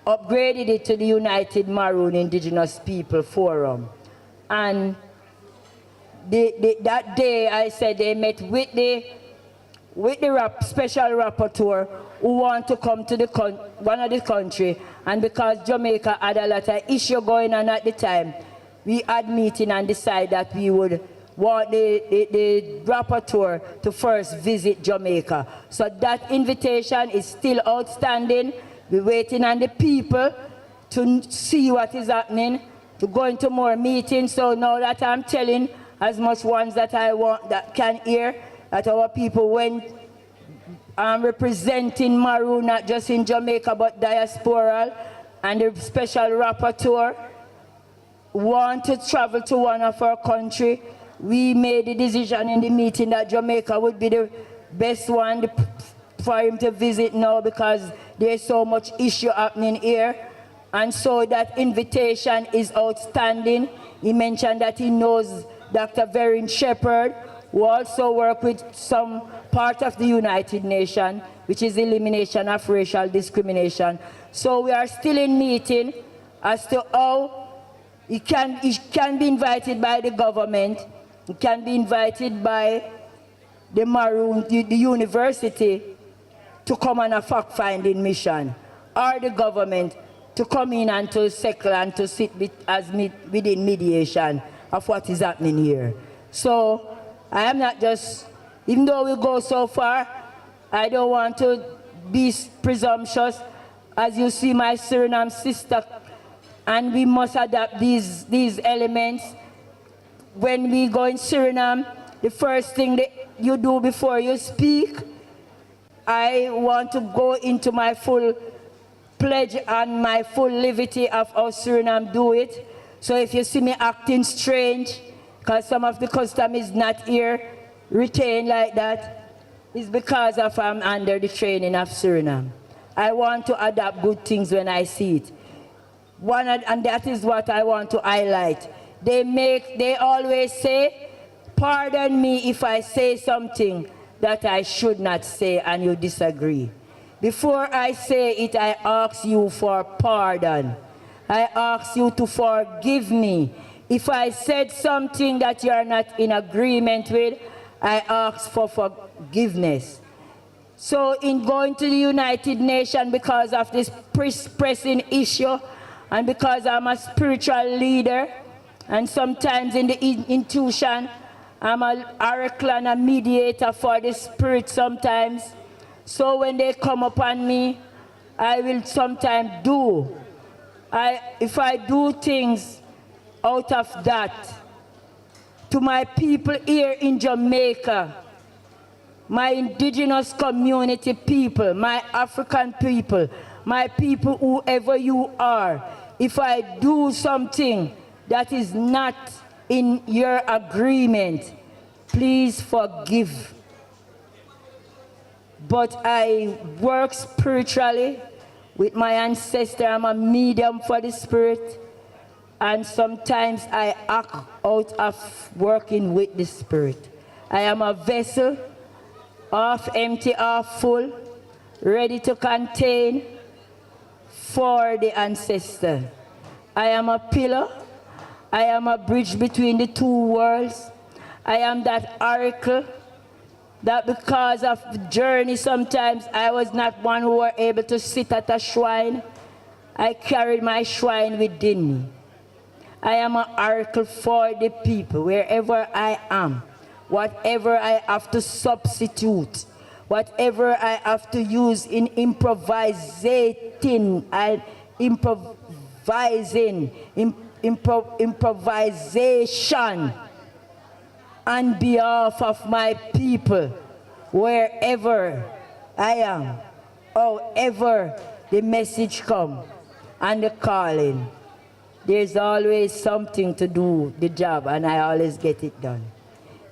upgraded it to the United Maroon Indigenous People Forum. And that day, I said they met with the special rapporteur who want to come to one of the country, and because Jamaica had a lot of issue going on at the time, we had meeting and decided that we would want the rapporteur to first visit Jamaica. So that invitation is still outstanding. We're waiting on the people to see what is happening, to go into more meetings. So now that I'm telling as much ones that I want that can hear, that our people went representing Maroon, not just in Jamaica, but diasporal, and the special rapporteur want to travel to one of our country. We made the decision in the meeting that Jamaica would be the best one for him to visit now, because there's so much issue happening here. And so that invitation is outstanding. He mentioned that he knows Dr. Veryn Shepherd, who also work with some part of the United Nations, which is the elimination of racial discrimination. So we are still in meeting as to how he can be invited by the government, he can be invited by the Maroon, the university, to come on a fact-finding mission, or the government to come in and to settle and to sit within mediation of what is happening here. So I am not just, even though we go so far, I don't want to be presumptuous. As you see, my Suriname sister, and we must adapt these elements. When we go in Suriname, the first thing that you do before you speak, I want to go into my full pledge and my full levity of how Suriname do it. So if you see me acting strange, because some of the custom is not here, retained like that, it's because of I'm under the training of Suriname. I want to adapt good things when I see it. And that is what I want to highlight. They always say, pardon me if I say something that I should not say and you disagree. Before I say it, I ask you for pardon. I ask you to forgive me. If I said something that you are not in agreement with, I ask for forgiveness. So in going to the United Nations because of this pressing issue, and because I'm a spiritual leader, and sometimes in the institution, I'm an oracle and a mediator for the spirit sometimes. So when they come upon me, I will sometimes do. If I do things out of that, to my people here in Jamaica, my indigenous community people, my African people, my people, whoever you are, if I do something that is not in your agreement, please forgive. But I work spiritually with my ancestor. I'm a medium for the spirit. And sometimes I act out of working with the spirit. I am a vessel, half empty, half full, ready to contain for the ancestor. I am a pillar. I am a bridge between the two worlds. I am that oracle that because of the journey sometimes I was not one who were able to sit at a shrine. I carried my shrine within me. I am an oracle for the people wherever I am. Whatever I have to substitute, whatever I have to use in improvising on behalf of my people, wherever I am, however the message comes and the calling, there's always something to do the job, and I always get it done.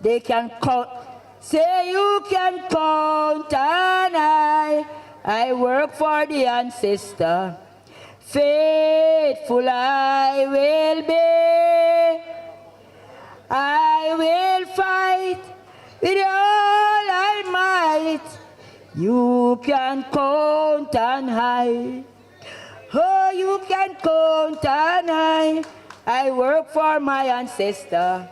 They can count, say you can count on I work for the ancestor. Faithful I will be. I will fight with all I might. You can count on oh, you can count on I work for my ancestor.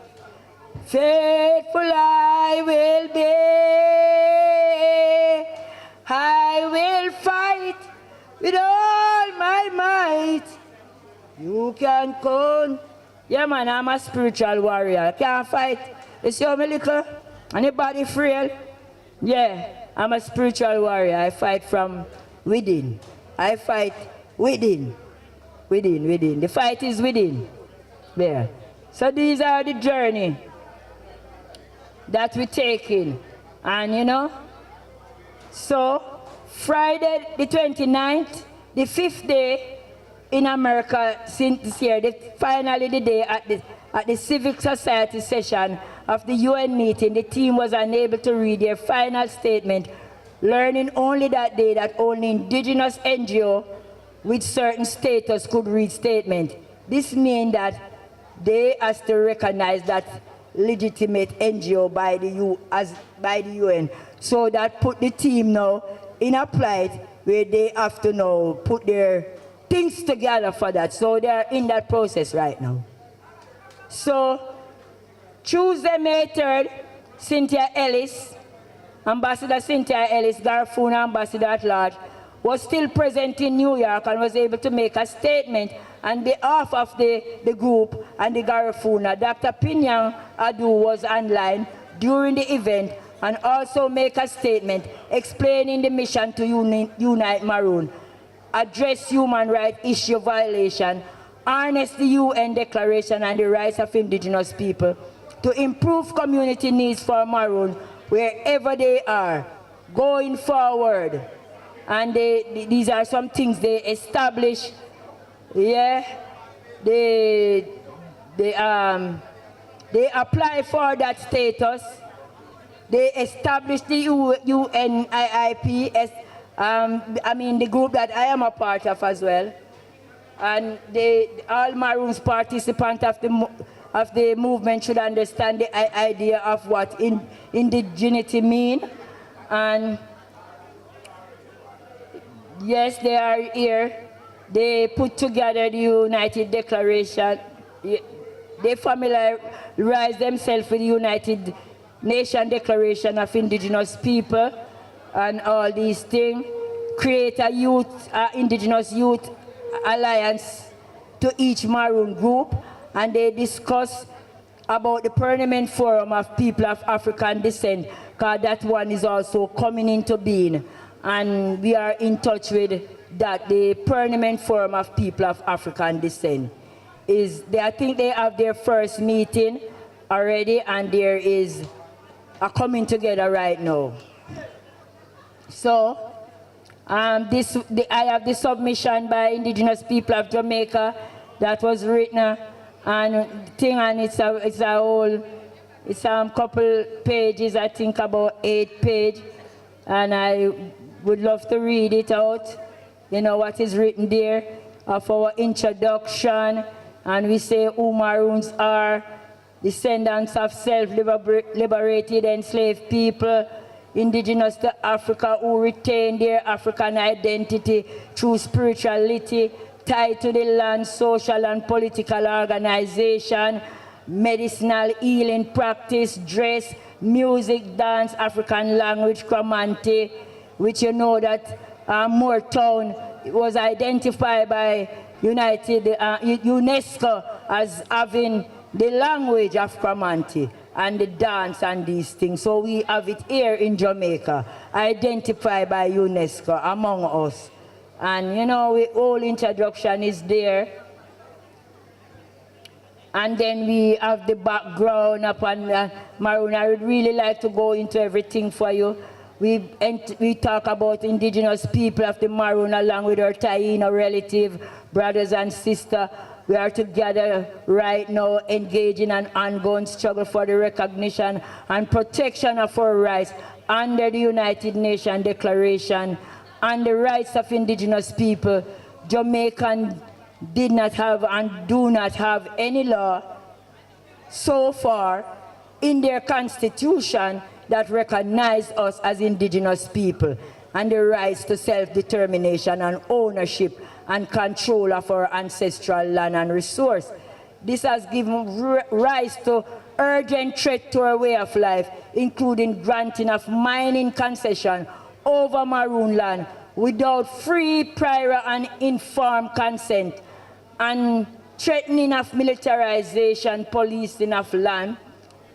Faithful I will be. I will fight with all my might. You can count. Yeah, man, I'm a spiritual warrior. I can't fight. You see how me little? And the body frail? Yeah, I'm a spiritual warrior. I fight from within. I fight within. Within. The fight is within. There. So these are the journey that we're taking. And you know, so Friday the 29th, the 5th day in America since this year, finally the day at the Civic Society session of the UN meeting, the team was unable to read their final statement, learning only that day that only indigenous NGO with certain status could read statement. This means that they has to recognize that legitimate NGO by the UN. So that put the team now in a plight where they have to now put their things together for that. So they're in that process right now. So Tuesday, May 3rd, Cynthia Ellis, Ambassador Cynthia Ellis, Garifuna Ambassador at Large, was still present in New York and was able to make a statement on behalf of the group and the Garifuna. Dr. Pinyang Adu was online during the event and also make a statement explaining the mission to unite Maroon, address human rights issue violation, harness the UN Declaration and the rights of indigenous people to improve community needs for Maroon wherever they are going forward. And these are some things they establish. Yeah, they apply for that status. They established the UNIIP, I mean the group that I am a part of as well. And all Maroons participants of the movement should understand the idea of what indigeneity mean. And yes, they are here. They put together the United Declaration, they familiarize themselves with the United Nations Declaration of Indigenous People and all these things, create a Indigenous Youth Alliance to each Maroon group, and they discuss about the Permanent Forum of People of African Descent, because that one is also coming into being. And we are in touch with that, the Permanent Forum of People of African Descent. I think they have their first meeting already, and there is a coming together right now. So, I have the submission by Indigenous People of Jamaica that was written, and it's a couple pages, I think about 8 pages, and I would love to read it out. You know what is written there of our introduction, and we say who Maroons are, descendants of self-liberated enslaved people, indigenous to Africa, who retain their African identity through spirituality, tied to the land, social and political organization, medicinal healing practice, dress, music, dance, African language, Cromanti, which you know that Moortown was identified by UNESCO as having the language of Cromanti and the dance and these things. So we have it here in Jamaica, identified by UNESCO among us. And you know, the whole introduction is there. And then we have the background upon Maroon. I would really like to go into everything for you. We talk about indigenous people of the Maroon along with our Taino relative, brothers and sisters. We are together right now engaging in an ongoing struggle for the recognition and protection of our rights under the United Nations Declaration and the rights of indigenous people. Jamaicans did not have and do not have any law so far in their constitution that recognize us as indigenous people and the rights to self-determination and ownership and control of our ancestral land and resource. This has given rise to urgent threat to our way of life, including granting of mining concession over Maroon land without free, prior and informed consent, and threatening of militarization, policing of land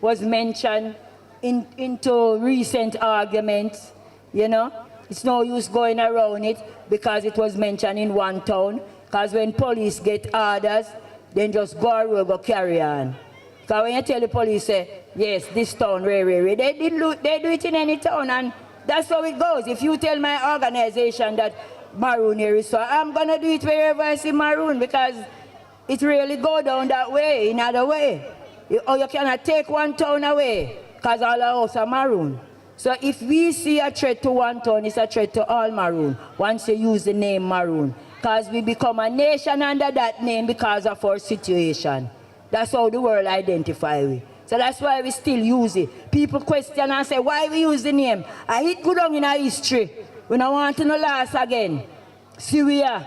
was mentioned into recent arguments, you know. It's no use going around it because it was mentioned in one town. Because when police get orders, then just go around, go carry on. Because when you tell the police, say, yes, this town, they do it in any town, and that's how it goes. If you tell my organization that Maroon here is so, I'm going to do it wherever I see Maroon, because it really go down that way, in other way. Or you cannot take one town away, because all of us are Maroon. So if we see a threat to one town, it's a threat to all Maroon, once you use the name Maroon. Because we become a nation under that name because of our situation. That's how the world identifies we. So that's why we still use it. People question and say, why we use the name? I hit good on in our history. We don't want to know last again. See we are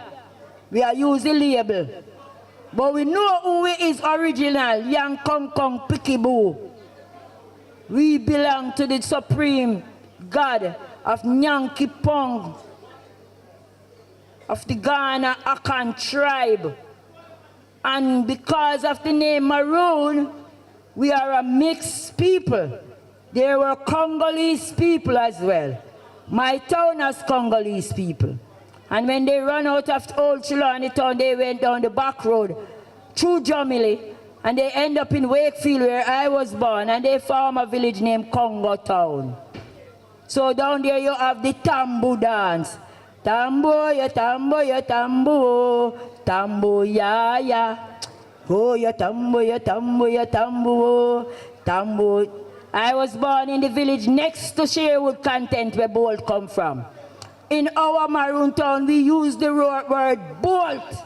use the label. But we know who we is original, Yang Kong Kong Pikiboo. We belong to the supreme God of Nyanki Pong, of the Ghana Akan tribe. And because of the name Maroon, we are a mixed people. There were Congolese people as well. My town has Congolese people. And when they run out of Old Chilani town, they went down the back road through Jomili, and they end up in Wakefield where I was born, and they form a village named Congo Town. So down there you have the Tambo dance. Tambo ya tambo ya tambo, tambo ya ya. Oh ya tambo ya tambo ya tambo, tambo. I was born in the village next to Sherwood Content where Bolt come from. In our Maroon town we use the word Bolt.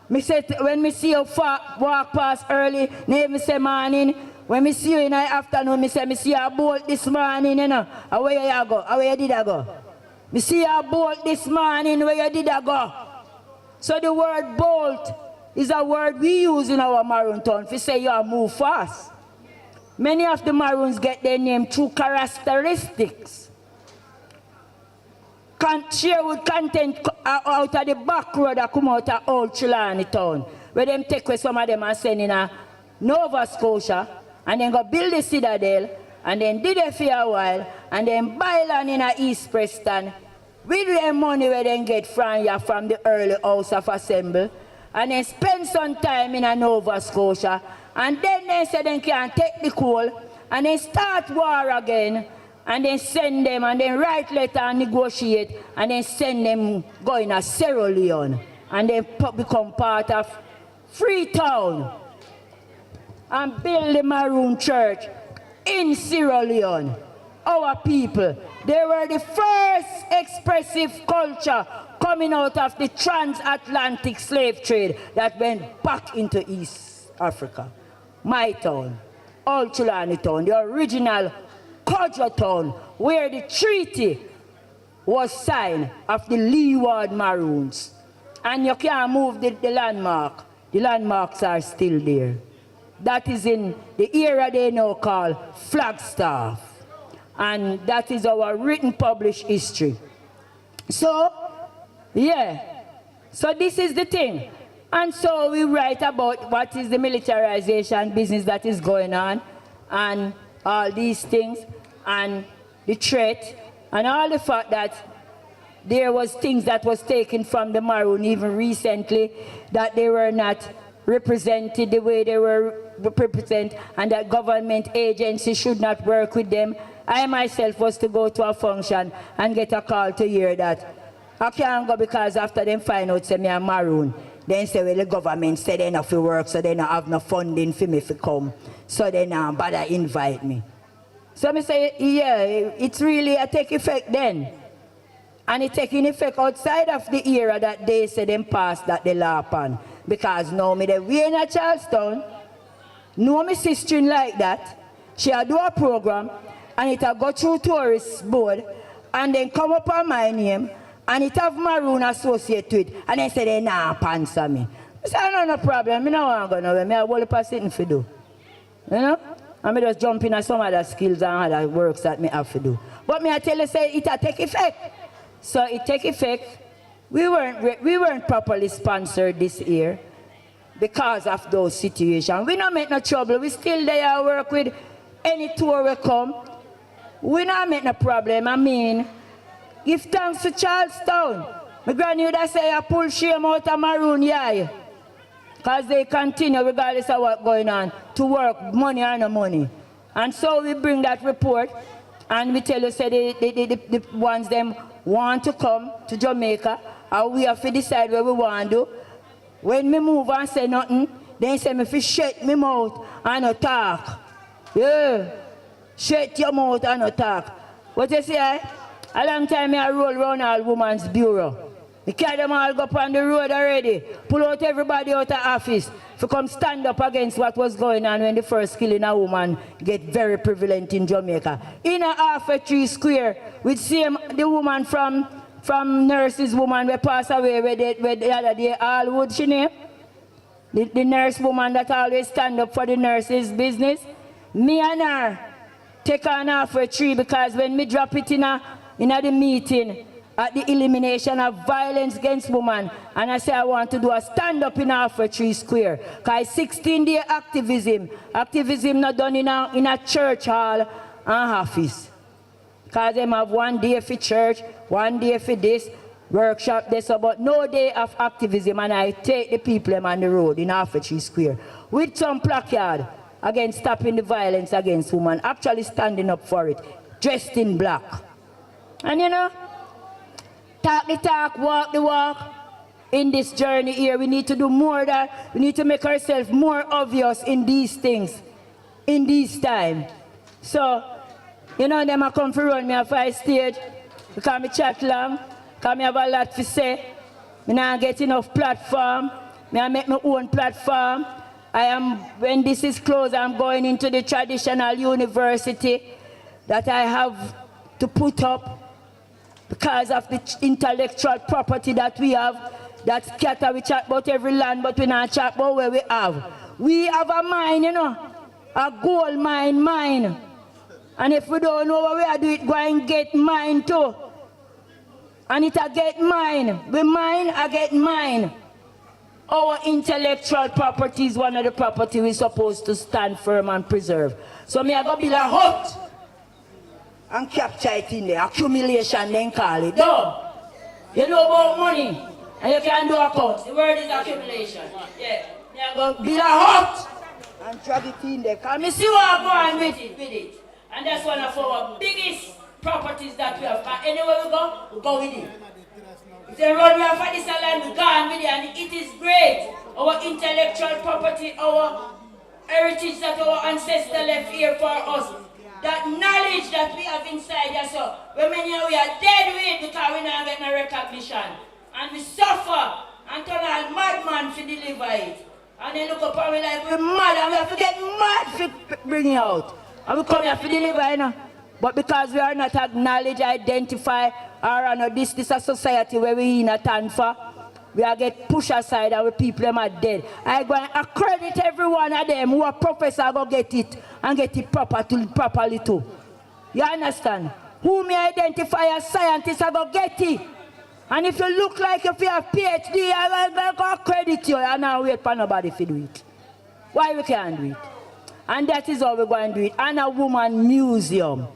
Me say, when me see you walk past early, me say morning. When me see you in the afternoon, me say me see a bolt this morning, you know. Where you go? Where you did I go? Me see a bolt this morning, where you did I go? So the word bolt is a word we use in our Maroon town to say you are move fast. Many of the Maroons get their name through characteristics. Share with content out of the back road that come out of Old Trelawney town, where them take away some of them and send in a Nova Scotia, and then go build the Citadel, and then did it for a while, and then buy land in a East Preston, with their money where they get from the early House of Assembly, and then spend some time in a Nova Scotia, and then they say they can take the coal, and then start war again, and then send them, and then write letter and negotiate, and then send them go in a Sierra Leone, and then become part of Freetown, and build the Maroon Church in Sierra Leone. Our people, they were the first expressive culture coming out of the transatlantic slave trade that went back into East Africa. My town, Old Trelawney town, the original Kodjo town, where the treaty was signed of the Leeward Maroons. And you can't move the landmark. The landmarks are still there. That is in the era they now call Flagstaff. And that is our written published history. So, yeah. So this is the thing. And so we write about what is the militarization business that is going on, and all these things, and the threat, and all the fact that there was things that was taken from the Maroon even recently, that they were not represented the way they were represented, and that government agencies should not work with them. I myself was to go to a function and get a call to hear that I can't go because after them find out say me a Maroon, then say well the government said they not fi work, so they not have no funding for me to come, so they not bother invite me. So me say yeah, it's really a take effect then. And it taking effect outside of the era that they say them passed that they law upon. Because now me the way in a Charlestown, know me sister like that, she a do a program, and it a go through tourist board, and then come up on my name, and it have Maroon associated to it, and then say they nah answer me. I say no problem, me no want to go nowhere, me a whole heap of sitting for do. You know? And me just jump in on some other skills and other works that me have to do. But me I tell you say it a take effect. So it take effect. We weren't properly sponsored this year because of those situations. We don't make no trouble. We still there work with any tour we come. We not make no problem. I mean, give thanks to Charlestown. My granny would say I pull shame out of Maroon, yeah. Because they continue, regardless of what's going on, to work, money or no money. And so we bring that report, and we tell you, say the ones them want to come to Jamaica, and we have to decide what we want to do. When me move and say nothing, then say me fi shut me mouth and no talk. Yeah, shut your mouth and no talk. What you say? A long time I roll around all women's bureau. We carry them all go up on the road already. Pull out everybody out of office to come stand up against what was going on when the first killing a woman get very prevalent in Jamaica. In a half a tree square, we see the woman from nurse's woman we pass away where the other day, Allwood, she name? The nurse woman that always stand up for the nurse's business. Me and her take on half a tree because when me drop it in the meeting, at the elimination of violence against women, and I say I want to do a stand-up in Alfred Tree Square. Because 16-day activism not done in a church hall and office. Because them have 1 day for church, 1 day for this, workshop this, but no day of activism, and I take the people them on the road in Alfred Tree Square with some placard against stopping the violence against women, actually standing up for it, dressed in black. And you know, talk the talk, walk the walk. In this journey here, we need to do more that. We need to make ourselves more obvious in these things, in these times. So, you know, them a come for run me off a stage, because me chat long, because me have a lot to say. Me not get enough platform. Me I make my own platform. When this is closed, I'm going into the traditional university that I have to put up because of the intellectual property that we have. that scatter. We chat about every land, but we not chat about where we have. We have a mine, you know, a gold mine. And if we don't know what we are doing, go and get mine too. And it a get mine. We mine, I get mine. Our intellectual property is one of the property we're supposed to stand firm and preserve. So me I go build a hut and capture it in there. Accumulation then call it. No. You know about money and you can do accounts. The word is accumulation. Yeah. Me I go build a hut and drag it in there. Cause me see what I'm going with it. And that's one of our biggest properties that we have. Cause anywhere we go with it. If the road we have for this land, we gone with it, and it is great. Our intellectual property, our heritage that our ancestors left here for us. That knowledge that we have inside us. So when we are dead with it because we don't get no recognition. And we suffer and turn a madman to deliver it. And they look up and we like, we're mad and we have to get mad to bring it out. And we come here to deliver, you know. But because we are not acknowledged, identify, or no, this is a society where we in a tan for, we are get pushed aside and we people them are dead. I go and accredit every one of them who are professor go get it and get it properly too. You understand? Who me identify as scientist, I go get it. And if you look like if you have PhD, I go accredit you and I wait for nobody to do it. Why we can't do it? And that is how we're going to do it. And a woman museum.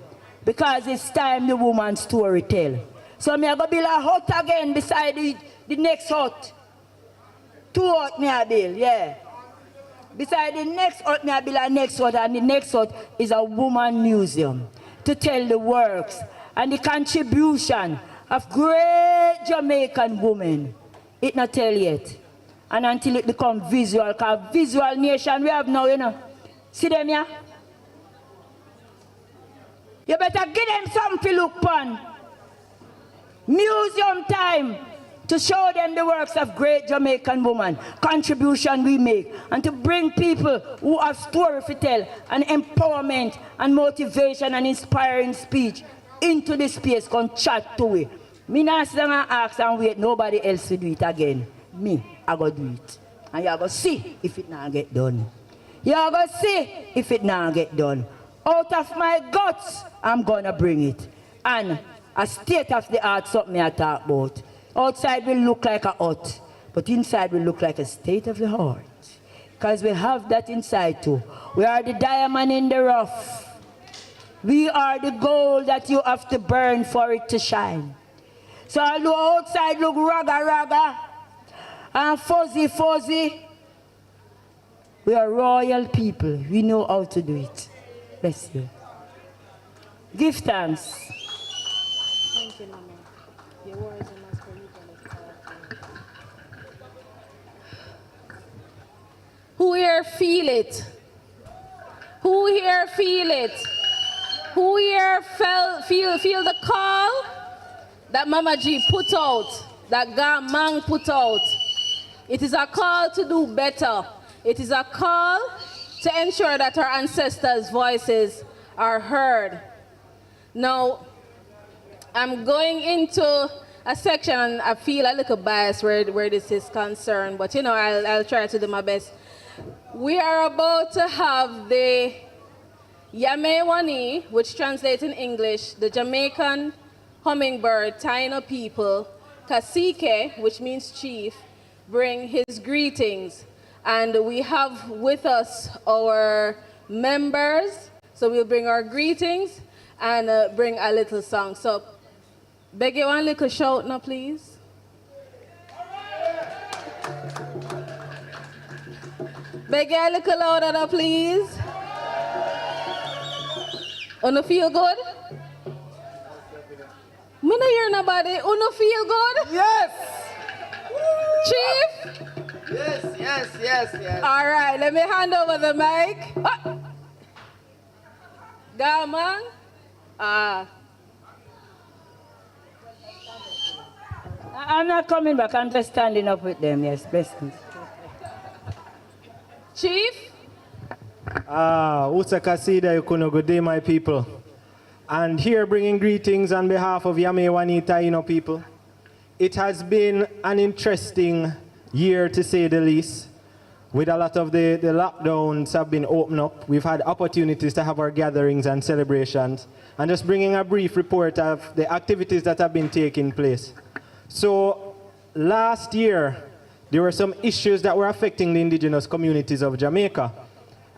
Because it's time the woman story tell. So me I go build a hut again beside the next hut. 2 hut me I build, yeah. Beside the next hut me I build a next hut, and the next hut is a woman museum to tell the works and the contribution of great Jamaican women. It not tell yet. And until it become visual, because visual nation we have now, you know. See them here? You better give them something to look upon. Museum time to show them the works of great Jamaican women, contribution we make, and to bring people who have story to tell, and empowerment, and motivation, and inspiring speech into the space, come chat to it. Me not sit down and ask and wait, nobody else to do it again. Me, I go do it. And you go see if it not get done. You go see if it not get done. Out of my guts, I'm gonna bring it. And a state of the art, something I talk about. Outside will look like a hut, but inside will look like a state of the heart. Because we have that inside too. We are the diamond in the rough. We are the gold that you have to burn for it to shine. So although outside look raga and fuzzy, we are royal people. We know how to do it. Bless you. Give thanks. Thank you, Mama. Your words are most powerful. Who here feel it? Who here feel it? Who here feel the call that Mama G put out, that God Mang put out? It is a call to do better. It is a call to ensure that our ancestors' voices are heard. Now, I'm going into a section, and I feel a little biased where this is concerned, but you know, I'll try to do my best. We are about to have the Yamewani, which translates in English, the Jamaican hummingbird, Taino people, Kasike, which means chief, bring his greetings. And we have with us our members, so we'll bring our greetings and bring a little song. So, beg you one little shout now, please. Beg you a little louder now, please. Uno feel good? Me no hear nobody. Uno feel good? Yes! Chief? Yes. All right, let me hand over the mic. Oh. Go, man. I'm not coming back. I'm just standing up with them. Yes, blessings. Chief? Utsakasida Yukuno, good day, my people. And here bringing greetings on behalf of Yamewani Taino people. it has been an interesting year, to say the least. With a lot of the lockdowns have been opened up, we've had opportunities to have our gatherings and celebrations, and just bringing a brief report of the activities that have been taking place. So last year, there were some issues that were affecting the indigenous communities of Jamaica.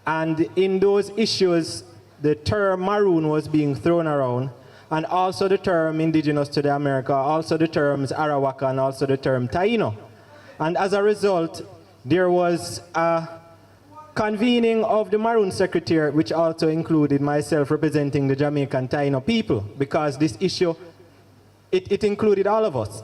And in those issues, the term Maroon was being thrown around, and also the term indigenous to the America, also the terms Arawaka, and also the term Taino. And as a result, there was a convening of the Maroon Secretariat, which also included myself representing the Jamaican Taino people, because this issue, it included all of us.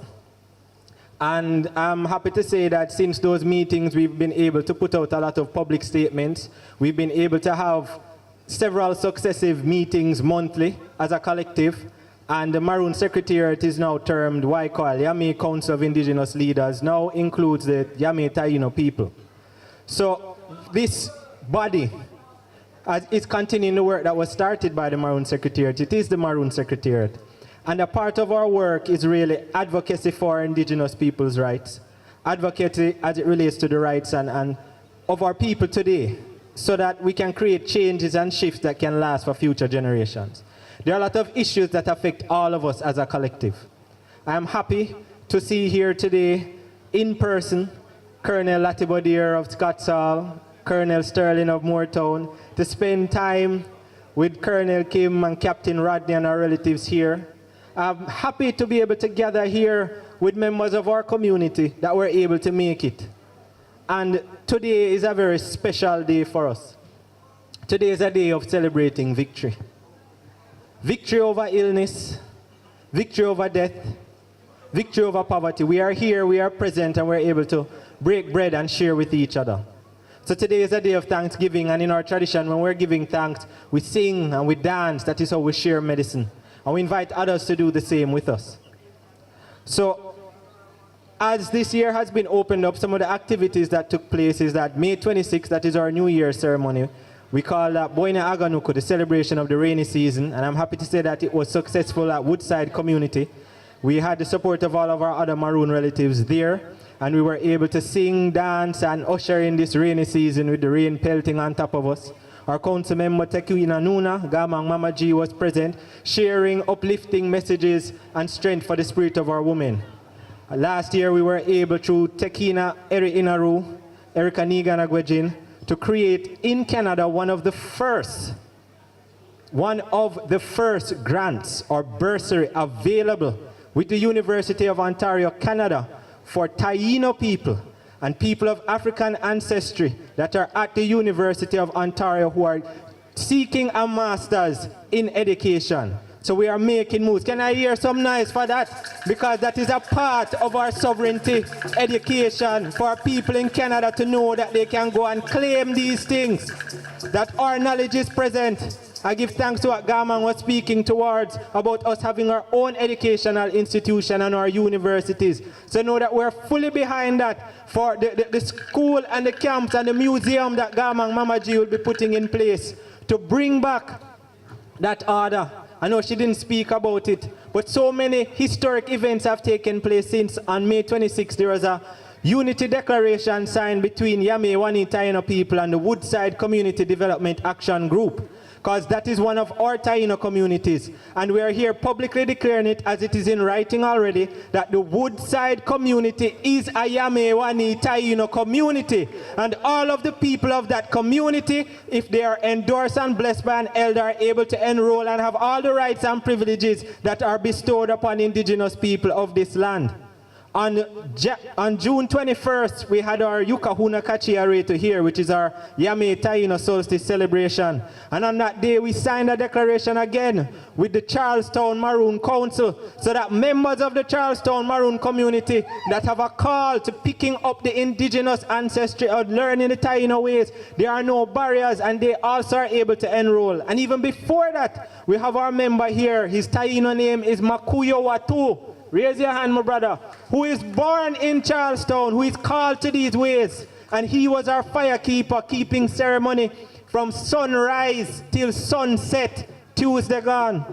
And I'm happy to say that since those meetings, we've been able to put out a lot of public statements. We've been able to have several successive meetings monthly as a collective. And the Maroon Secretariat is now termed YCOL, Yame Council of Indigenous Leaders, now includes the Yame Taino people. So this body is continuing the work that was started by the Maroon Secretariat. It is the Maroon Secretariat. And a part of our work is really advocacy for indigenous people's rights, advocacy as it relates to the rights and of our people today, so that we can create changes and shifts that can last for future generations. There are a lot of issues that affect all of us as a collective. I am happy to see here today, in person, Colonel Latibodier of Scotts Hall, Colonel Sterling of Moortown, to spend time with Colonel Kim and Captain Rodney and our relatives here. I'm happy to be able to gather here with members of our community that were able to make it. And today is a very special day for us. Today is a day of celebrating victory. Victory over illness, victory over death, victory over poverty. We are here, we are present, and we're able to break bread and share with each other. So today is a day of Thanksgiving, and in our tradition, when we're giving thanks, we sing and we dance. That is how we share medicine. And we invite others to do the same with us. So, as this year has been opened up, some of the activities that took place is that May 26th, that is our New Year ceremony. We call that Boina Aganuku, the celebration of the rainy season, and I'm happy to say that it was successful at Woodside Community. We had the support of all of our other Maroon relatives there, and we were able to sing, dance, and usher in this rainy season with the rain pelting on top of us. Our council member Tekwina Nuna, Gamang Mama G, was present, sharing uplifting messages and strength for the spirit of our women. Last year we were able, through Tekina Eri Inaru, Erika Niganagwejin, to create in Canada one of the first grants or bursary available with the University of Ontario, Canada, for Taino people and people of African ancestry that are at the University of Ontario who are seeking a master's in education. So we are making moves. Can I hear some noise for that? Because that is a part of our sovereignty education for people in Canada to know that they can go and claim these things, that our knowledge is present. I give thanks to what Gaman was speaking towards about us having our own educational institution and our universities. So know that we're fully behind that for the school and the camps and the museum that Gaman Mama G will be putting in place to bring back that order. I know she didn't speak about it, but so many historic events have taken place since on May 26th. There was a unity declaration signed between Yame Wani Taino people and the Woodside Community Development Action Group, because that is one of our Taino communities. And we are here publicly declaring it, as it is in writing already, that the Woodside community is a Yame Wani Taino community. And all of the people of that community, if they are endorsed and blessed by an elder, are able to enroll and have all the rights and privileges that are bestowed upon indigenous people of this land. On June 21st, we had our Yukahuna Kachiaretu here, which is our Yame Taino Solstice celebration. And on that day, we signed a declaration again with the Charlestown Maroon Council, so that members of the Charlestown Maroon community that have a call to picking up the indigenous ancestry or learning the Taino ways, there are no barriers, and they also are able to enroll. And even before that, we have our member here. His Taino name is Makuyo Watu. Raise your hand, my brother. Who is born in Charlestown, who is called to these ways. And he was our firekeeper, keeping ceremony from sunrise till sunset, Tuesday gone.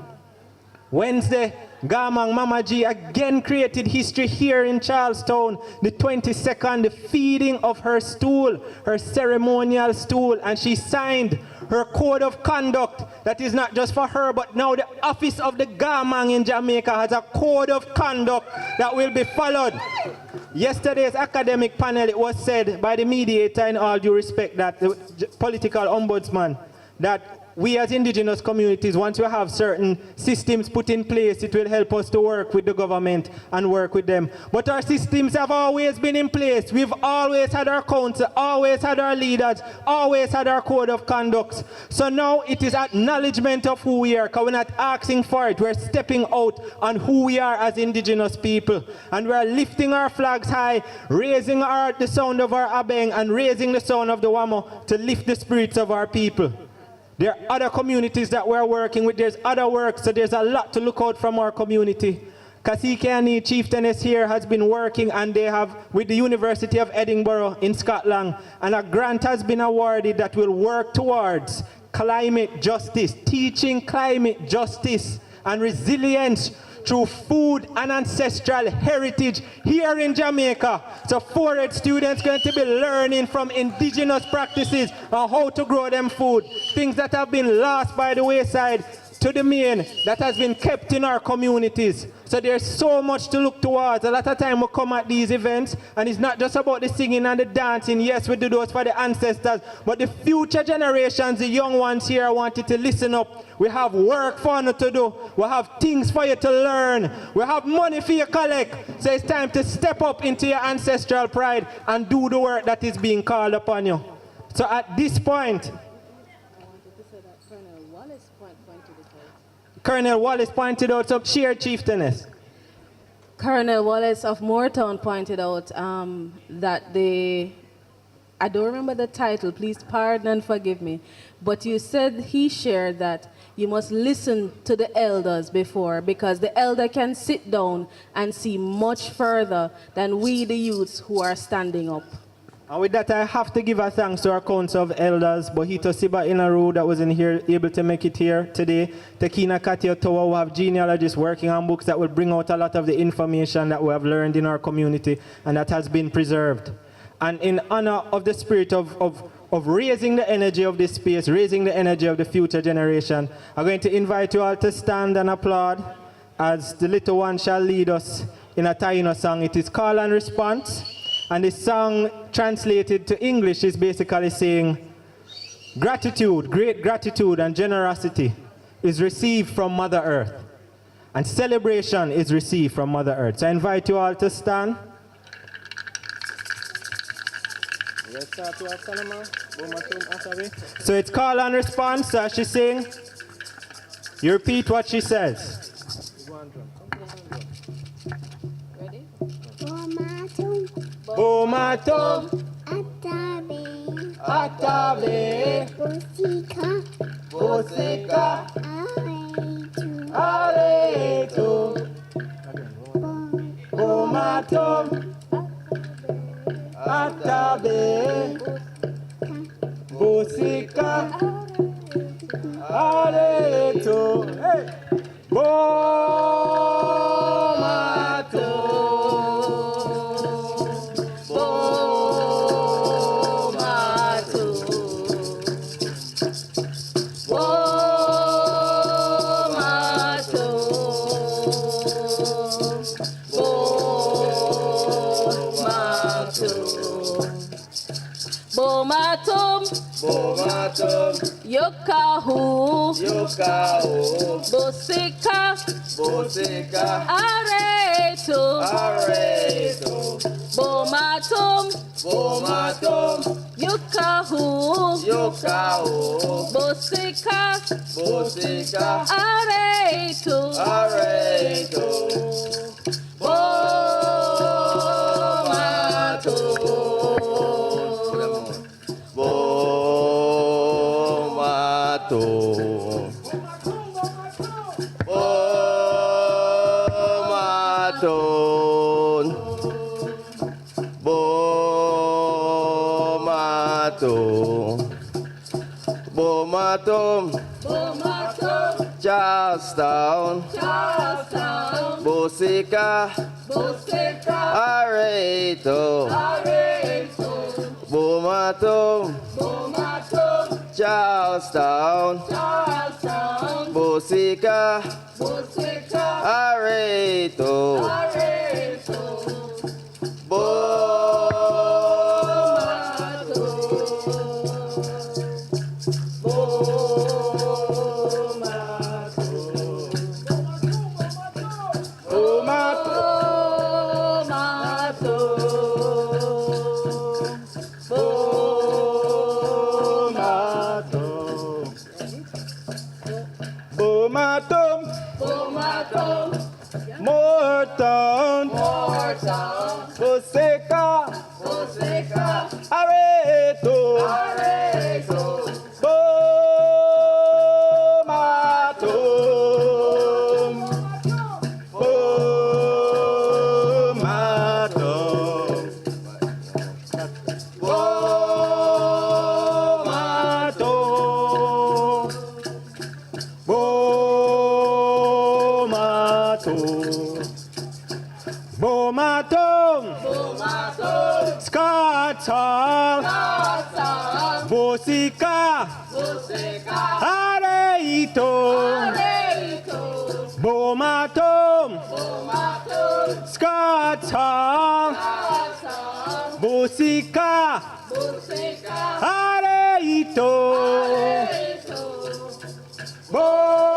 Wednesday, Gamang Mama G again created history here in Charlestown. The 22nd, the feeding of her stool, her ceremonial stool, and she signed her code of conduct that is not just for her, but now the office of the Gamang in Jamaica has a code of conduct that will be followed. Yesterday's academic panel, it was said by the mediator, in all due respect, that the political ombudsman, that we as indigenous communities, once we have certain systems put in place, it will help us to work with the government and work with them. But our systems have always been in place. We've always had our council, always had our leaders, always had our code of conduct. So now it is acknowledgement of who we are, because we're not asking for it. We're stepping out on who we are as indigenous people. And we're lifting our flags high, raising the sound of our abeng and raising the sound of the wamo to lift the spirits of our people. There are other communities that we're working with. There's other work, so there's a lot to look out from our community. Kasikeani Chieftainess here has been working, and they have with the University of Edinburgh in Scotland, and a grant has been awarded that will work towards climate justice, teaching climate justice and resilience through food and ancestral heritage here in Jamaica. So 4th students going to be learning from indigenous practices on how to grow them food. Things that have been lost by the wayside to the main, that has been kept in our communities. So there's so much to look towards. A lot of time we come at these events, and it's not just about the singing and the dancing. Yes, we do those for the ancestors, but the future generations, the young ones here, wanted to listen up. We have work for you to do. We have things for you to learn. We have money for you to collect. So it's time to step up into your ancestral pride and do the work that is being called upon you. So at this point, Colonel Wallace pointed out some sheer chieftainess. Colonel Wallace of Moortown pointed out that I don't remember the title, please pardon and forgive me, but you said he shared that you must listen to the elders before, because the elder can sit down and see much further than we, the youths, who are standing up. And with that, I have to give a thanks to our council of elders, Bohito Siba Inaru, that was in here, able to make it here today. Tekina Katia Towa, who have genealogists working on books that will bring out a lot of the information that we have learned in our community and that has been preserved. And in honor of the spirit of raising the energy of this space, raising the energy of the future generation, I'm going to invite you all to stand and applaud as the little one shall lead us in a Taino song. It is Call and Response. And the song translated to English is basically saying, gratitude, great gratitude and generosity is received from Mother Earth. And celebration is received from Mother Earth. So I invite you all to stand. So it's call and response. So as she sings, you repeat what she says. Bomato, Atabe, Atabe, Bosika, Bosika, Areto, Bomato, Atabe, Bosika, Areto, hey, Bomato. Bomatum, Yokahu, Bosika, Areto, Bomatum, Yokahu, Bosika, Areto, Charlestown, Charlestown, Bosika, Areto, Bomato, Charlestown, Bosika, Areto, Morton, Boseka, Areto, Bomato, Bomato, Scotland, Bosika, Areito, Bomato, Scotland, Bosika, Areito, Bomato,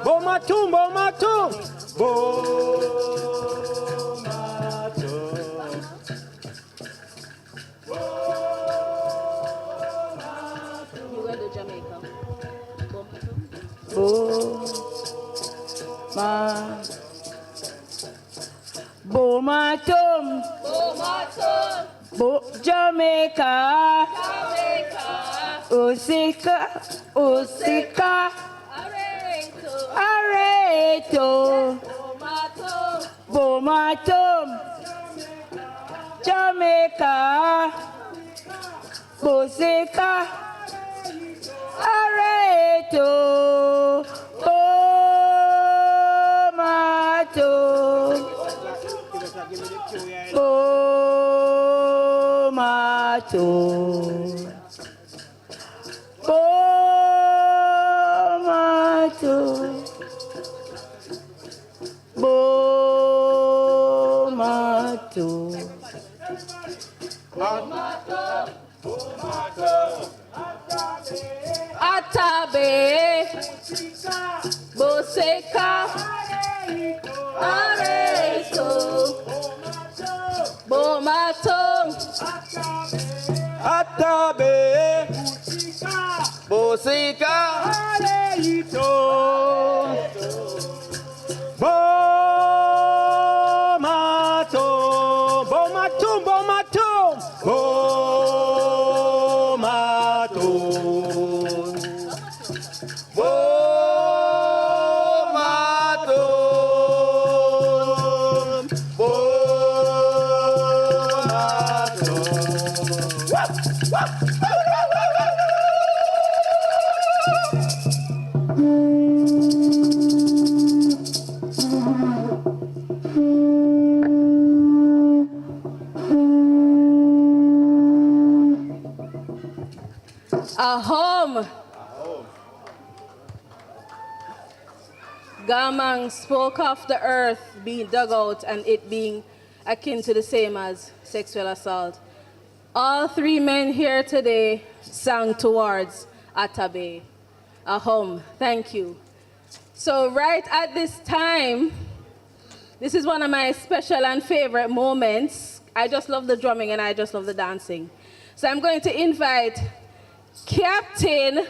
Bomatum, Bomatum, Bomato. You go to Jamaica. Bomatum, Jamaica, Usika, Areto, Bomatum, Jamaica, Usika, Areto, Bomato, Bomato, Bomato, Bomato, Atabe, Boseka, Areto, Bomato, Atabe, Bosika, Areito, Bomato, Bomatum, Bomatum, Bomato, Bomato, a home. Gamang spoke of the earth being dug out and it being akin to the same as sexual assault. All three men here today sang towards Atabe, a home. Thank you. So right at this time, this is one of my special and favorite moments. I just love the drumming and I just love the dancing. So I'm going to invite Captain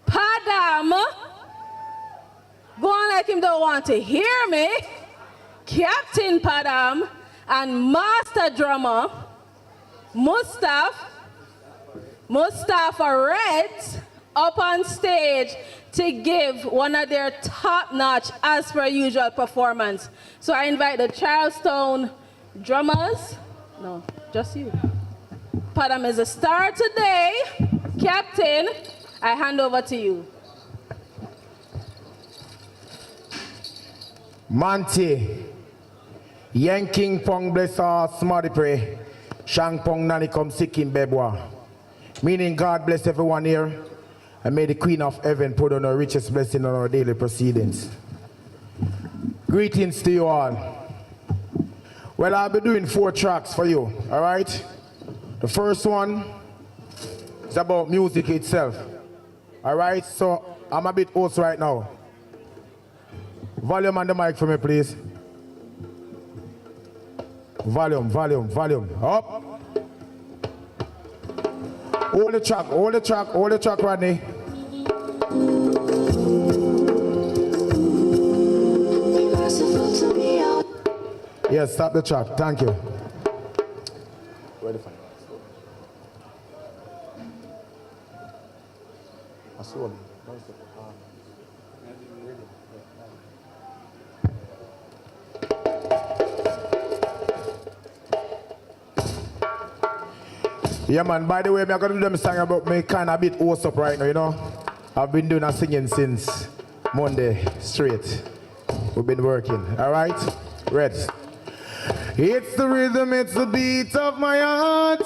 Padam. Go on like him don't want to hear me. Captain Padam and Master Drummer Mustafa Red up on stage to give one of their top-notch, as per usual, performance. So I invite the Charlestown drummers. No, just you. Padam is a star today, Captain, I hand over to you. Manti, Yanking Pong bless our smarty pray, Shang Pong Nani come sikim bebwa. Meaning God bless everyone here, and may the Queen of Heaven put on her richest blessing on our daily proceedings. Greetings to you all. Well, I'll be doing 4 tracks for you, all right? The first one is about music itself, all right? So I'm a bit hoarse right now. Volume on the mic for me, please. Volume, volume, volume. Up. Hold the track, hold the track, hold the track, Rodney. Yes, stop the track. Thank you. Ready for Yeah, man, by the way, I'm going to do them song about me kind of a bit host up right now, you know. I've been doing a singing since Monday straight. We've been working, all right? Ready? It's the rhythm, it's the beat of my heart.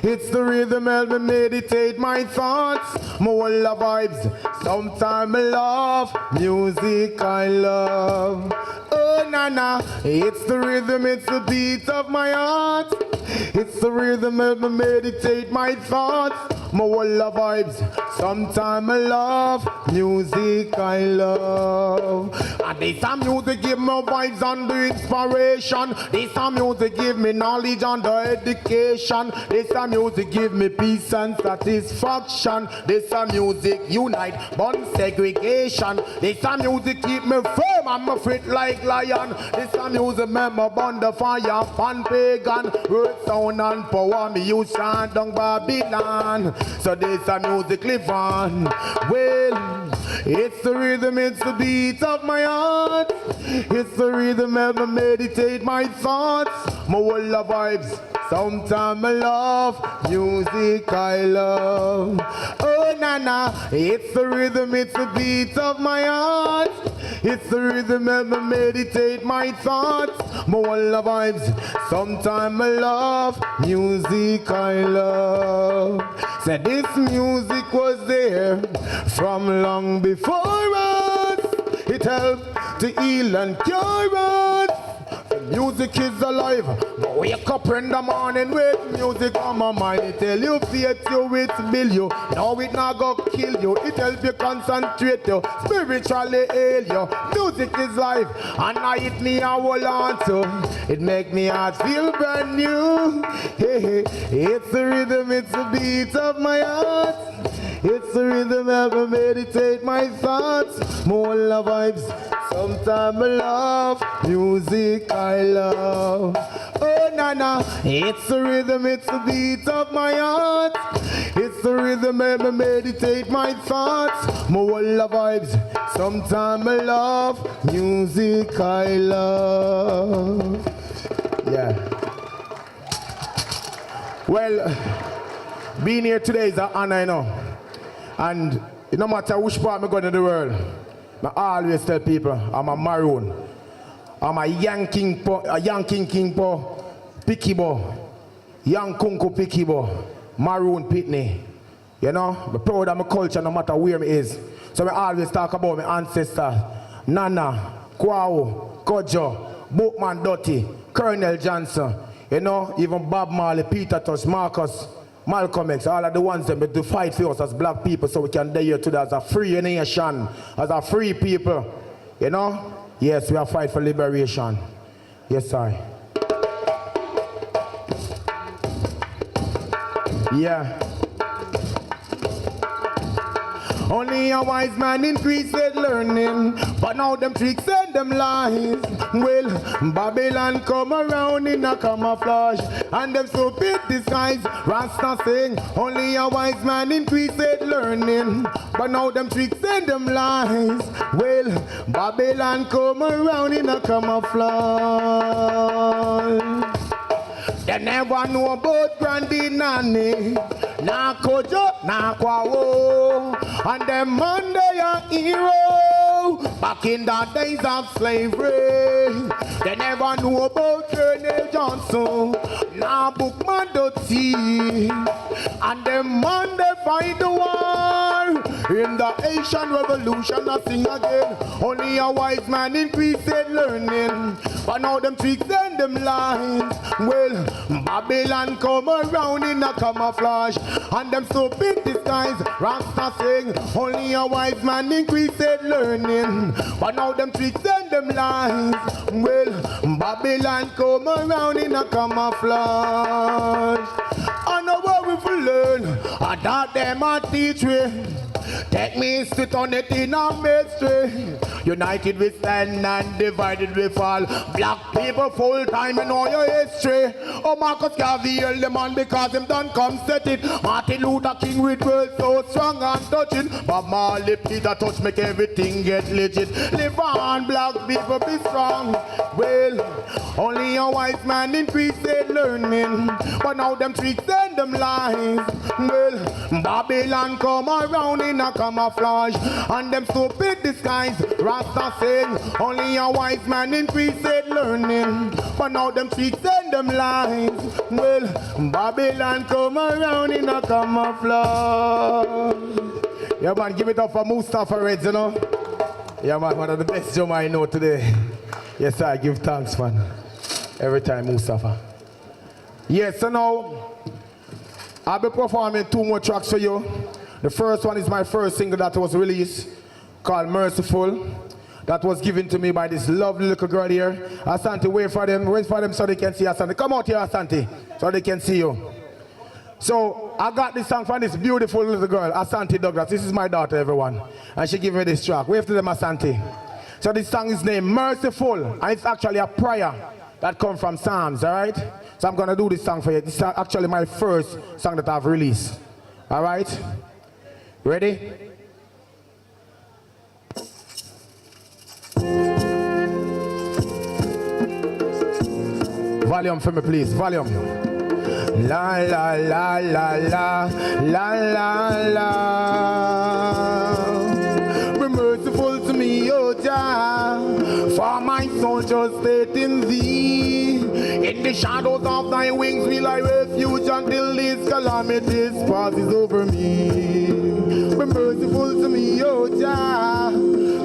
It's the rhythm, help me meditate my thoughts. More love vibes, sometimes I love music I love. Oh, na. It's the rhythm, it's the beat of my heart. It's the rhythm, help me meditate my thoughts. More love vibes, sometimes I love music I love. And this a music give me vibes and the inspiration. This a music give me knowledge and the education. This a music give me peace and satisfaction. This a music unite, burn segregation. This a music keep me firm and me fit like lion. This a music make me burn the fire pan pagan. Word, sound and power me use chant down Babylon. So this a music live on. Well, it's the rhythm, it's the beat of my heart. It's the rhythm, help me meditate my thoughts. More love vibes, sometimes I love music I love. Oh, na. It's the rhythm, it's the beat of my heart. It's the rhythm, help me meditate my thoughts. More love vibes, sometimes I love music I love. Said this music was there from long before us. It helped to heal and cure us. Music is alive. Wake up in the morning with music on my mind. It tell you faith you, it build you. Now it not go kill you. It help you concentrate you, spiritually heal you. Music is life, and I hit me I hold on to. It make me heart feel brand new. Hey, it's the rhythm, it's the beat of my heart. It's the rhythm, help me meditate my thoughts. More love vibes, sometimes I love music I love. Oh, na. It's the rhythm, it's the beat of my heart. It's the rhythm, help me meditate my thoughts. More love vibes, sometimes I love music I love. Yeah. Well, being here today is an honor, you know. And no matter which part I'm going in the world, I always tell people I'm a Maroon. I'm a young king po, picky bo, young kunku picky bo, Maroon pitney. You know, I'm proud of my culture no matter where it is. So I always talk about my ancestors. Nana, Kwao, Kojo, Bookman Dotty, Colonel Johnson. You know, even Bob Marley, Peter Tosh, Marcus, Malcolm X, all of the ones that to fight for us as black people so we can be here today as a free nation, as a free people. You know? Yes, we are fight for liberation. Yes, sir. Yeah. Only a wise man increased learning, but now them tricks and them lies. Well, Babylon come around in a camouflage, and them stupid disguise. Rasta sing, only a wise man increased learning, but now them tricks and them lies. Well, Babylon come around in a camouflage. They never know about Grandy Nanny. na kojo, na kwawo. And them man they a hero. Back in the days of slavery, they never knew about Colonel Johnson. Now bookman don't see. And them man they fight the war. In the Asian Revolution, I sing again. Only a wise man increased in learning. But now them tricks and them lies. Well, Babylon come around in a camouflage. And them stupid disguise. Rasta sing. Only a wise man increased in learning. But now them tricks and them lies. Well, Babylon come around in a camouflage. I know what we will learn. I thought them a teach me. Take me sit on it in a mystery. United we stand and divided we fall. Black people full time in all your history. Oh, Marcus Garvey held the man because him done come set it. Martin Luther King with words so strong and touching. But Marley Peter touch make everything get legit. Live on, black people be strong. Well, only a wise man increased in learning. But now them tricks and them lies. Well, Babylon come around in a camouflage. And them stupid disguise. Rasta sing, only a wise man increased in learning. But now them tricks and them lies. Well, Babylon come around in a camouflage. Yeah man, give it up for Mustafa Reds, you know. Yeah man, one of the best drum I know today. Yes I give thanks man. Every time Mustafa. Yes, so now I'll be performing 2 more tracks for you. The first one is my first single that was released called Merciful. That was given to me by this lovely little girl here. Asante, wait for them so they can see Asante. Come out here, Asante, so they can see you. So I got this song from this beautiful little girl, Asante Douglas. This is my daughter, everyone. And she gave me this track. Wave to them, Asante. So this song is named Merciful, and it's actually a prayer that comes from Psalms, all right? So I'm going to do this song for you. This is actually my first song that I've released. All right? Ready? Volume for me, please. Volume. La la la la la la la la. Be merciful to me, O Jah, for my soul just stayed in thee. In the shadows of thy wings will I refuge until this calamities passes over me. Be merciful to me, O Jah,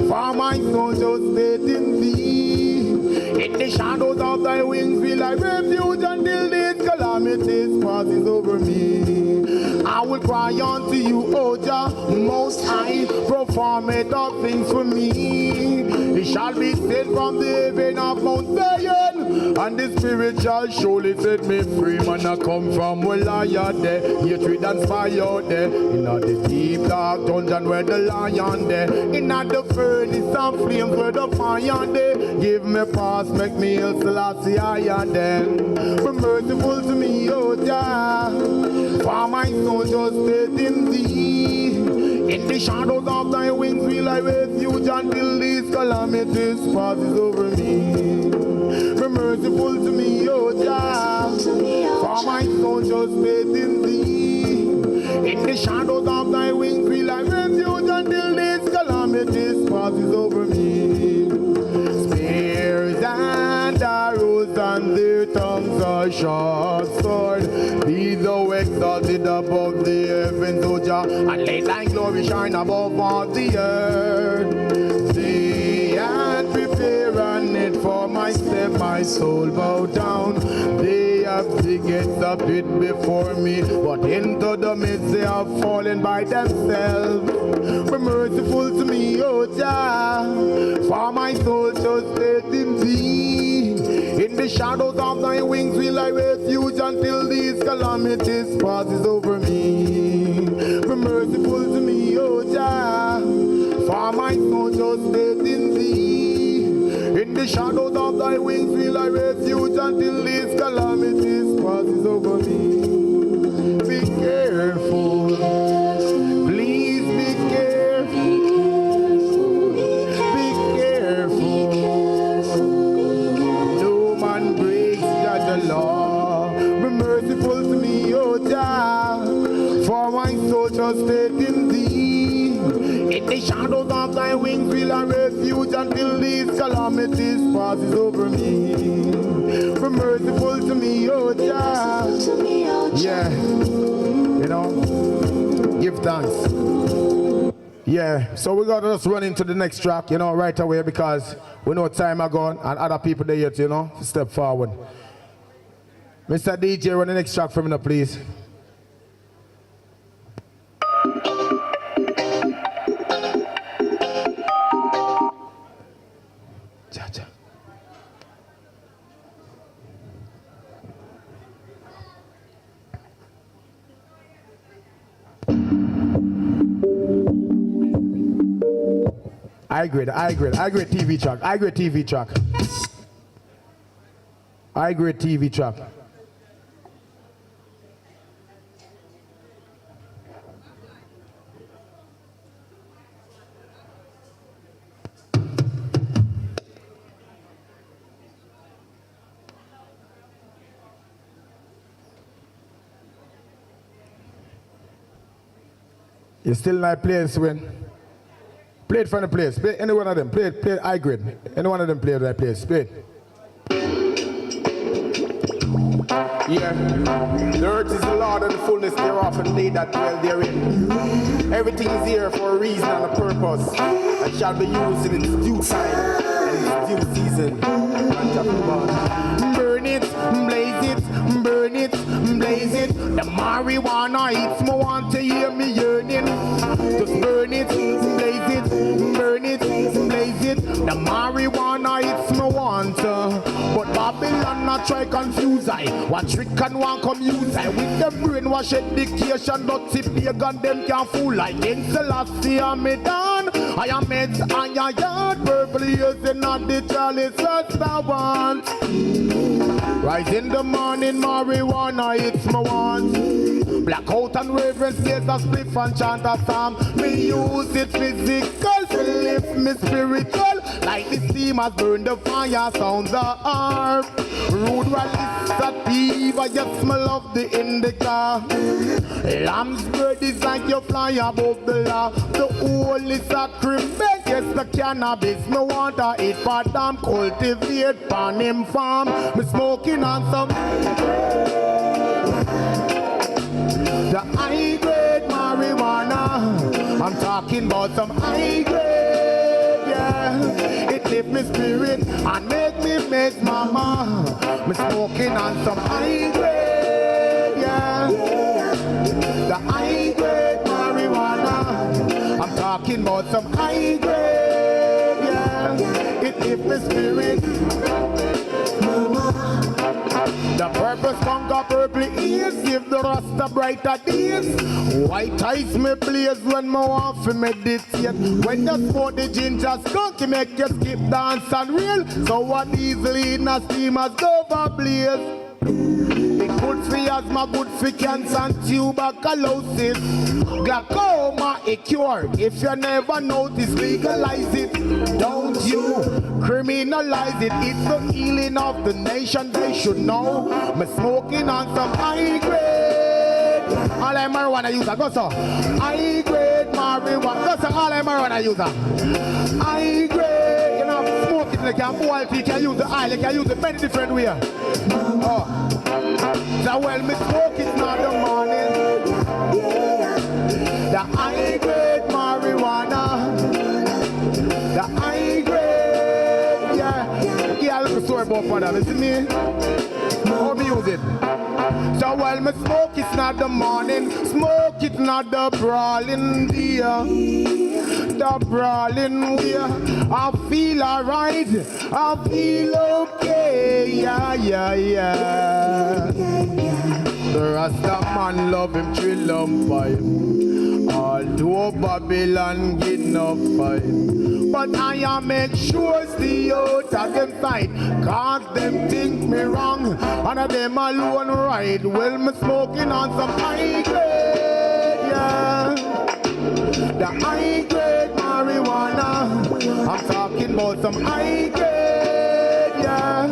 for my soul just stayed in thee. In the shadows of thy wings will I refuge until this calamities passes over me. I will cry unto you, O Jah, most high, perform it all things for me. It shall be said from the heaven of Mount Zion, and the Spirit shall surely set me free. Man, I come from where I am there, hatred and fire there, in the deep dark dungeon where the lion there, in the furnace and flames where the fire there. Give me past, make me a Selassie I am them. Be merciful to me, O Jah, for my soul just stayed in thee. In the shadows of thy wings will I refuge until these calamities passes over me. Be merciful to me, O Jah, for my soul just stayed in thee. In the shadows of thy wings will I refuge until these calamities passes over me. Spears and arrows and their tongues are sharp sword. Be thou exalted above the heavens, O Jah, and let thy glory shine above all the earth. They had prepared a net for my step, my soul bow down. They have digged a pit before me, but into the midst they have fallen by themselves. Be merciful to me, O Jah, for my soul just stayed in thee. In the shadows of thy wings will I refuge until these calamities passes over me. Be merciful to me, O Jah, for my soul just stayed in thee. In the shadows of thy wings will I refuge until these calamities passes over me. Be careful, please be careful. Be careful. No man breaks the law. Be merciful to me, O Jah, for My shadows of thy wings will a refuge until these calamities passes over me. Be merciful to me, oh Jah. Yeah, you know, give thanks. Yeah, so we gotta just run into the next track, you know, right away because we know time are gone and other people there yet, you know, step forward. Mr. DJ, run the next track for me now, please. I grade TV track. I grade TV track. You still not playing, Swin? Play it from the place. Play any one of them. Play it high grade. Any one of them play that place. Play it. Yeah. The earth is the Lord and the fullness thereof, and they that dwell therein. Everything is here for a reason and a purpose, and shall be used in its due time and its due season. Burn it, blaze it, burn it, blaze it. The marijuana it's me want to hear me yearning. Just burn it, blaze it, burn it, blaze it. The marijuana it's me want to. But Babylon not try confuse I. What trick and one come use I. With them brainwash education, but if pagan them can fool like in Selassie and me down. I am meds and your yard, purple ears and not the chalice that's the one. Rise in the morning, marijuana, it's my want. Blackout and reverence, there's a spliff and chant a psalm. Me use it physical to lift me spiritual. Like the steam has burned the fire, sounds the harp. Rude rallies at fever, you smell of the indica. Lamb's bird is like you fly above the law. The holy sacrament, yes, the cannabis. Me want to eat for damn, cultivate pan him farm. Me smoking on some the high grade marijuana. I'm talking about some high grade, yeah. It lift me spirit and make me miss mama. Me smoking on some high grade, yeah. The high grade marijuana. I'm talking about some high grade, yeah. It lift me spirit. The purpose conquer purple ears, give the rasta brighter days. White eyes me blaze when me want to meditate. When you smoke the ginger skunk, you make you skip dance and reel. So what easily in a steam as over blaze. It good for asthma, good for cancer and tuberculosis. Glaucoma a cure. If you never notice, legalize it. Don't you criminalize it. It's the healing of the nation. They should know. Me smoking on some high grade. All I marijuana user, go so. High grade marijuana. Go so all I marijuana user. High grade. You know, smoking like a boil, you can use the oil, you can use it many different ways. Oh. So well, me smoke it now the morning. The high grade marijuana. The high grade, yeah. Yeah, look a story about for that. Listen me. How me use it? So while me smoke it's not the morning, smoke it not the brawling dear. The brawling way. I feel alright, I feel okay, yeah, yeah, yeah. The Rasta man love him chill and pipe. Although Babylon get no fight. But I make sure stay out of them fight. Cause them think me wrong, and them alone right. Well, me smoking on some high grade, yeah. The high grade marijuana. I'm talking about some high grade, yeah.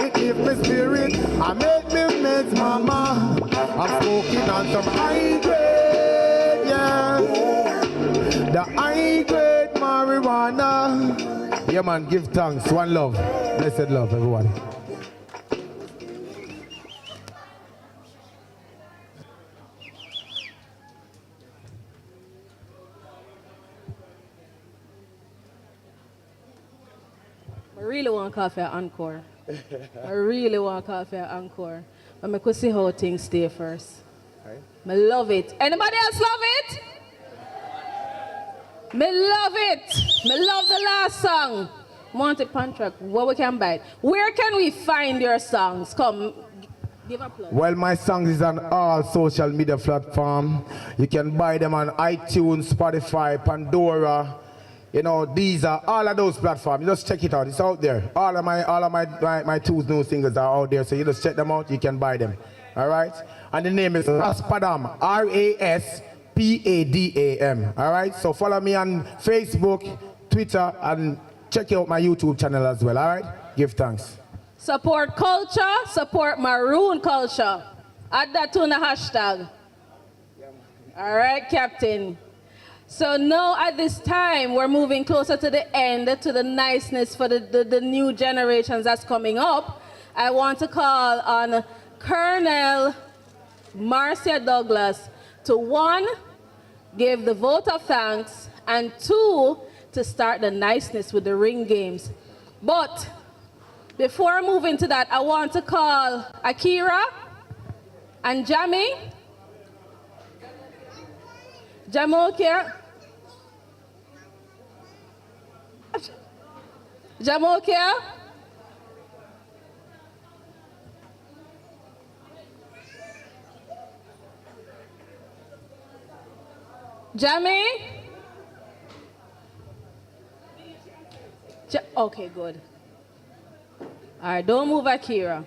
It give me spirit, I make me miss mama. I'm smoking on some high grade, yeah. The The high grade marijuana. Yeah, man, give thanks. One love. Blessed love, everyone. I really want coffee at Encore. I really want coffee at Encore. But I could see how things stay first. Right. I love it. Anybody else love it? Me love it. Me love the last song. Monty Pantrack, what we can buy. Where can we find your songs? Come, give a plug. Well, my songs is on all social media platforms. You can buy them on iTunes, Spotify, Pandora. You know, these are all of those platforms. You just check it out. It's out there. All of my two new singles are out there. So you just check them out. You can buy them. All right. And the name is Raspadam. RASPADAM. All right. So follow me on Facebook, Twitter, and check out my YouTube channel as well. All right. Give thanks. Support culture. Support Maroon culture. Add that to the hashtag. All right, Captain. So now at this time, we're moving closer to the end, to the niceness for the new generations that's coming up. I want to call on Colonel Marcia Douglas to 1, give the vote of thanks, and 2, to start the niceness with the ring games. But before I move into that, I want to call Akira and Jamie. Jamokia. Jamokia. Jamie. Okay, good. All right, don't move, Akira.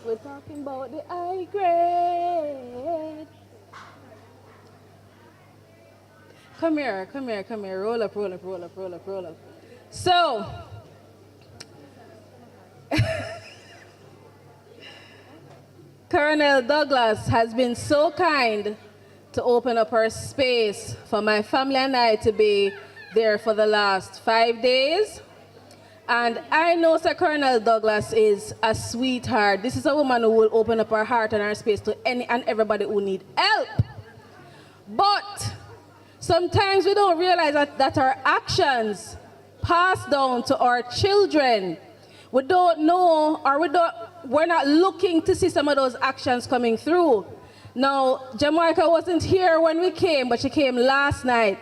We're talking about the high grade. Come here, come here, come here. Roll up, roll up, roll up, roll up, roll up. So, Colonel Douglas has been so kind to open up her space for my family and I to be there for the last 5 days. And I know Sir Colonel Douglas is a sweetheart. This is a woman who will open up her heart and her space to any and everybody who need help. But sometimes we don't realize that our actions pass down to our children. We don't know, or we're not looking to see some of those actions coming through. Now, Jamaica wasn't here when we came, but she came last night.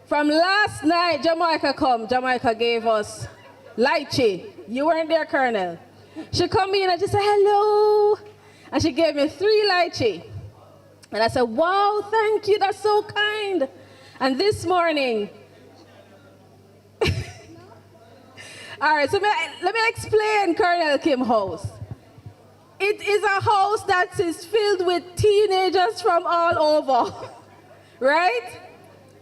From last night, Jamaica gave us lychee. You weren't there, Colonel. She come in and she said, hello. And she gave me 3 lychee. And I said, wow, thank you, that's so kind. And this morning, all right, so let me explain Colonel Kim's house. It is a house that is filled with teenagers from all over, right?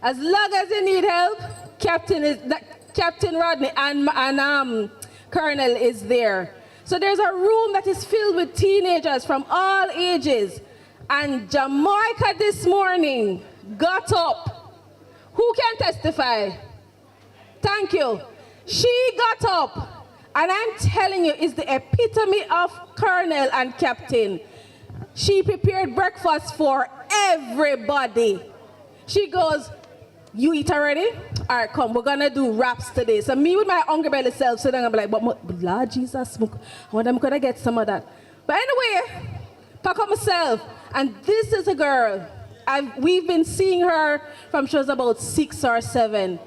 As long as you need help, Captain Rodney and Colonel is there. So there's a room that is filled with teenagers from all ages. And Jamaica this morning got up. Who can testify? Thank you. She got up. And I'm telling you, it's the epitome of Colonel and Captain. She prepared breakfast for everybody. She goes, you eat already? All right, come, we're gonna do wraps today. So me with my hungry belly self, so then I'm like, but Lord Jesus, I wonder I'm gonna get some of that. But anyway, pack up myself. And this is a girl. We've been seeing her from she was about 6 or 7.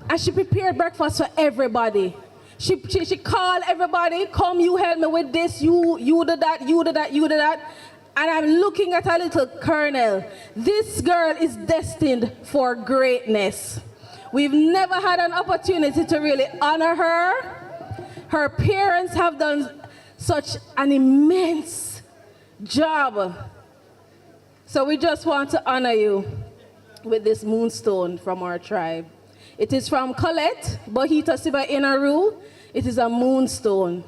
And she prepared breakfast for everybody. She called everybody, come, you help me with this, you do that, you do that, you do that. And I'm looking at a little Colonel. This girl is destined for greatness. We've never had an opportunity to really honor her. Her parents have done such an immense job. So we just want to honor you with this moonstone from our tribe. It is from Colette, Bohita Siba Inaru. It is a moonstone.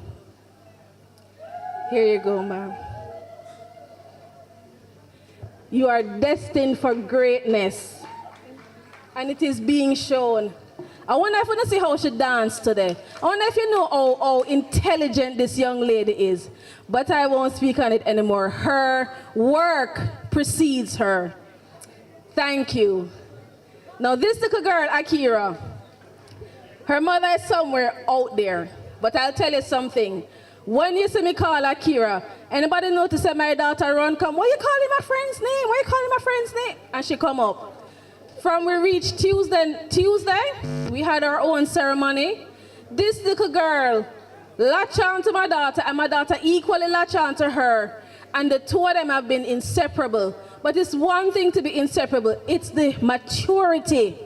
Here you go, ma'am. You are destined for greatness. And it is being shown. I wonder if you want to see how she danced today. I wonder if you know how intelligent this young lady is. But I won't speak on it anymore. Her work precedes her. Thank you. Now this little girl, Akira, her mother is somewhere out there. But I'll tell you something. When you see me call Akira, anybody notice that my daughter run come, why you calling my friend's name? Why you calling my friend's name? And she come up. From we reached Tuesday, we had our own ceremony. This little girl latched on to my daughter, and my daughter equally latched on to her. And the two of them have been inseparable. But it's one thing to be inseparable. It's the maturity.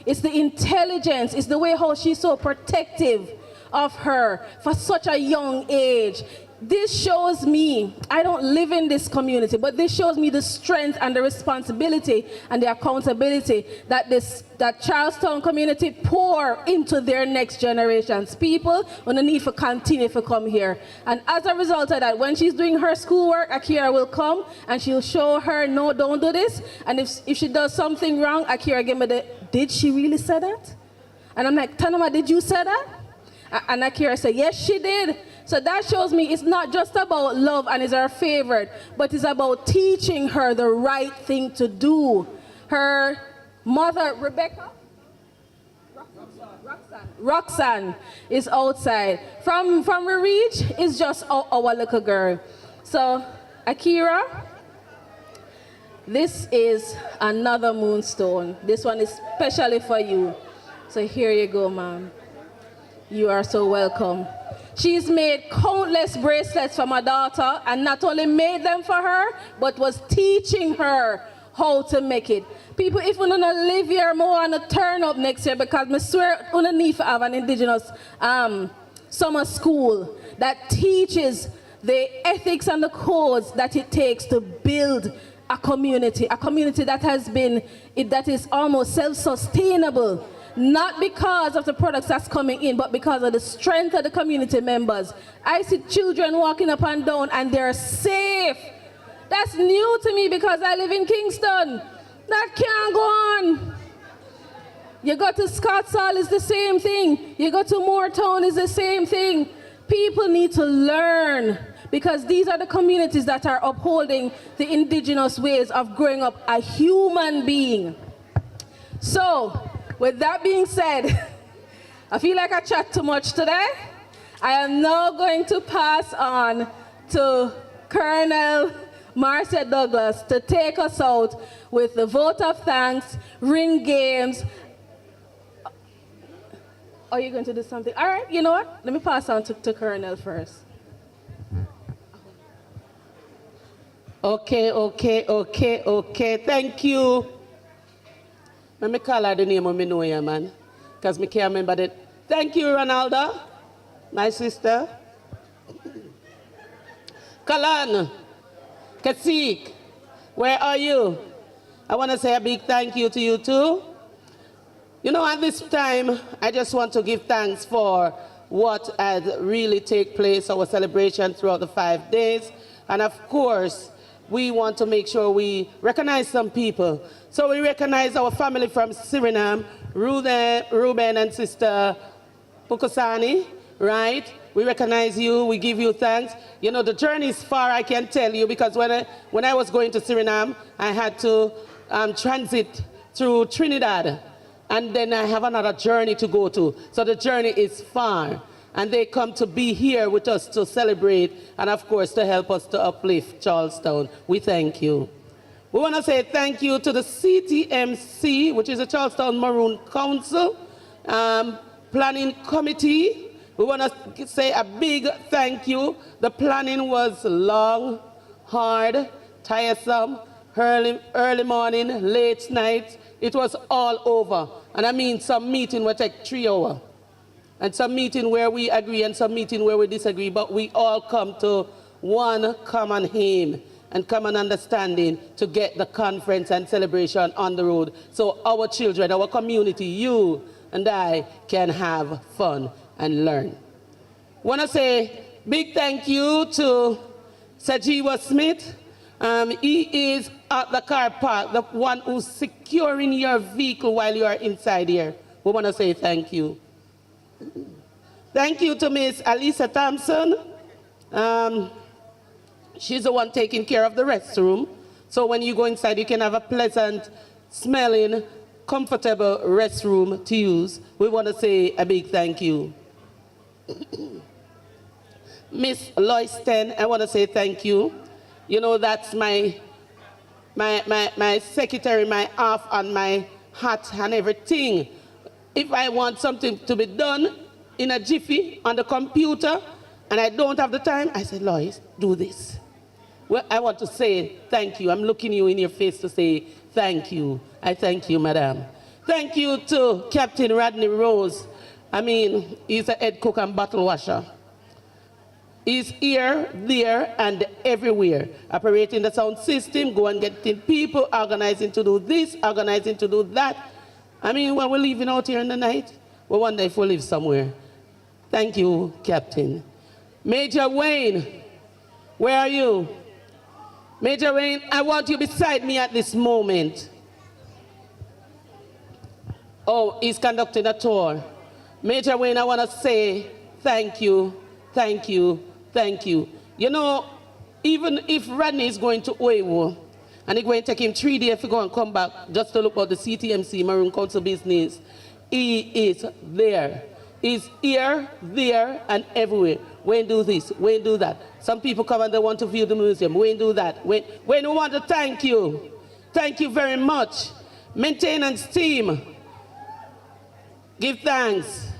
It's the intelligence. It's the way how she's so protective of her for such a young age. This shows me, I don't live in this community, but this shows me the strength and the responsibility and the accountability that Charlestown community pour into their next generations. People will need to continue to come here. And as a result of that, when she's doing her schoolwork, Akira will come and she'll show her, no, don't do this. And if she does something wrong, Akira give me the, did she really say that? And I'm like, Tanama, did you say that? And Akira said, yes, she did. So that shows me it's not just about love and is her favorite, but it's about teaching her the right thing to do. Her mother, Rebecca? Roxanne is outside. From we reach, is just our little girl. So, Akira, this is another moonstone. This one is specially for you. So here you go, ma'am. You are so welcome. She's made countless bracelets for my daughter, and not only made them for her, but was teaching her how to make it. People, if you don't live here, more want to turn up next year, because I swear you need to have an indigenous summer school that teaches the ethics and the codes that it takes to build a community that is almost self-sustainable. Not because of the products that's coming in, but because of the strength of the community members. I see children walking up and down and they're safe. That's new to me because I live in Kingston. That can't go on. You go to Scottsall, it's the same thing. You go to Moortown, it's the same thing. People need to learn, because these are the communities that are upholding the indigenous ways of growing up a human being. So, with that being said, I feel like I chat too much today. I am now going to pass on to Colonel Marcia Douglas to take us out with the vote of thanks, ring games. Are you going to do something? All right, you know what? Let me pass on to Colonel first. Okay. Thank you. Let me call her the name of me know ya, man. Because me can't remember that. Thank you, Ronaldo. My sister. Kalan. Kasik. Where are you? I want to say a big thank you to you too. You know, at this time, I just want to give thanks for what had really take place, our celebration throughout the 5 days. And of course, we want to make sure we recognize some people. So we recognize our family from Suriname, Ruben and Sister Pukosani, right? We recognize you, we give you thanks. You know, the journey is far, I can tell you, because when I was going to Suriname, I had to transit through Trinidad, and then I have another journey to go to. So the journey is far. And they come to be here with us to celebrate and, of course, to help us to uplift Charlestown. We thank you. We want to say thank you to the CTMC, which is the Charlestown Maroon Council, Planning Committee. We want to say a big thank you. The planning was long, hard, tiresome, early morning, late night. It was all over. And I mean, some meeting will take 3 hours. And some meeting where we agree and some meeting where we disagree, but we all come to one common aim and common understanding to get the conference and celebration on the road so our children, our community, you and I can have fun and learn. Want to say big thank you to Sajiwa Smith, He is at the car park, the one who's securing your vehicle while you are inside here. We want to say thank you. Thank you to Miss Alisa Thompson. She's the one taking care of the restroom. So when you go inside, you can have a pleasant, smelling, comfortable restroom to use. We want to say a big thank you. Miss Loyston, I want to say thank you. You know, that's my secretary, my half, and my hat and everything. If I want something to be done in a jiffy on the computer and I don't have the time, I say, Lois, do this. Well, I want to say thank you. I'm looking you in your face to say thank you. I thank you, madam. Thank you to Captain Rodney Rose. I mean, he's a head cook and bottle washer. He's here, there, and everywhere. Operating the sound system, go and getting people, organizing to do this, organizing to do that. I mean, when we're leaving out here in the night, we wonder if we'll live somewhere. Thank you, Captain. Major Wayne, where are you? Major Wayne, I want you beside me at this moment. Oh, he's conducting a tour. Major Wayne, I want to say thank you, thank you, thank you. You know, even if Rodney is going to Oiwo, and it's going to take him 3 days to go and come back just to look at the CTMC, Maroon Council business, he is there. He's here, there, and everywhere. Wayne do this, Wayne do that. Some people come and they want to view the museum. Wayne do that. Wayne, we want to thank you. Thank you very much. Maintenance team, give thanks.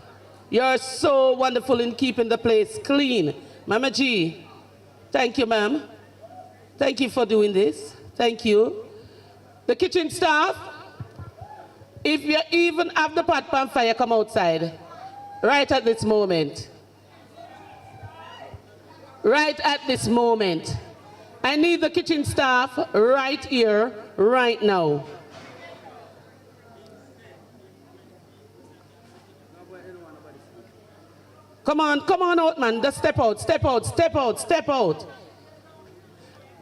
You're so wonderful in keeping the place clean. Mama G, thank you, ma'am. Thank you for doing this. Thank you. The kitchen staff, if you even have the pot pan fire, come outside. Right at this moment. Right at this moment. I need the kitchen staff right here, right now. Come on out, man. Just step out, step out, step out, step out.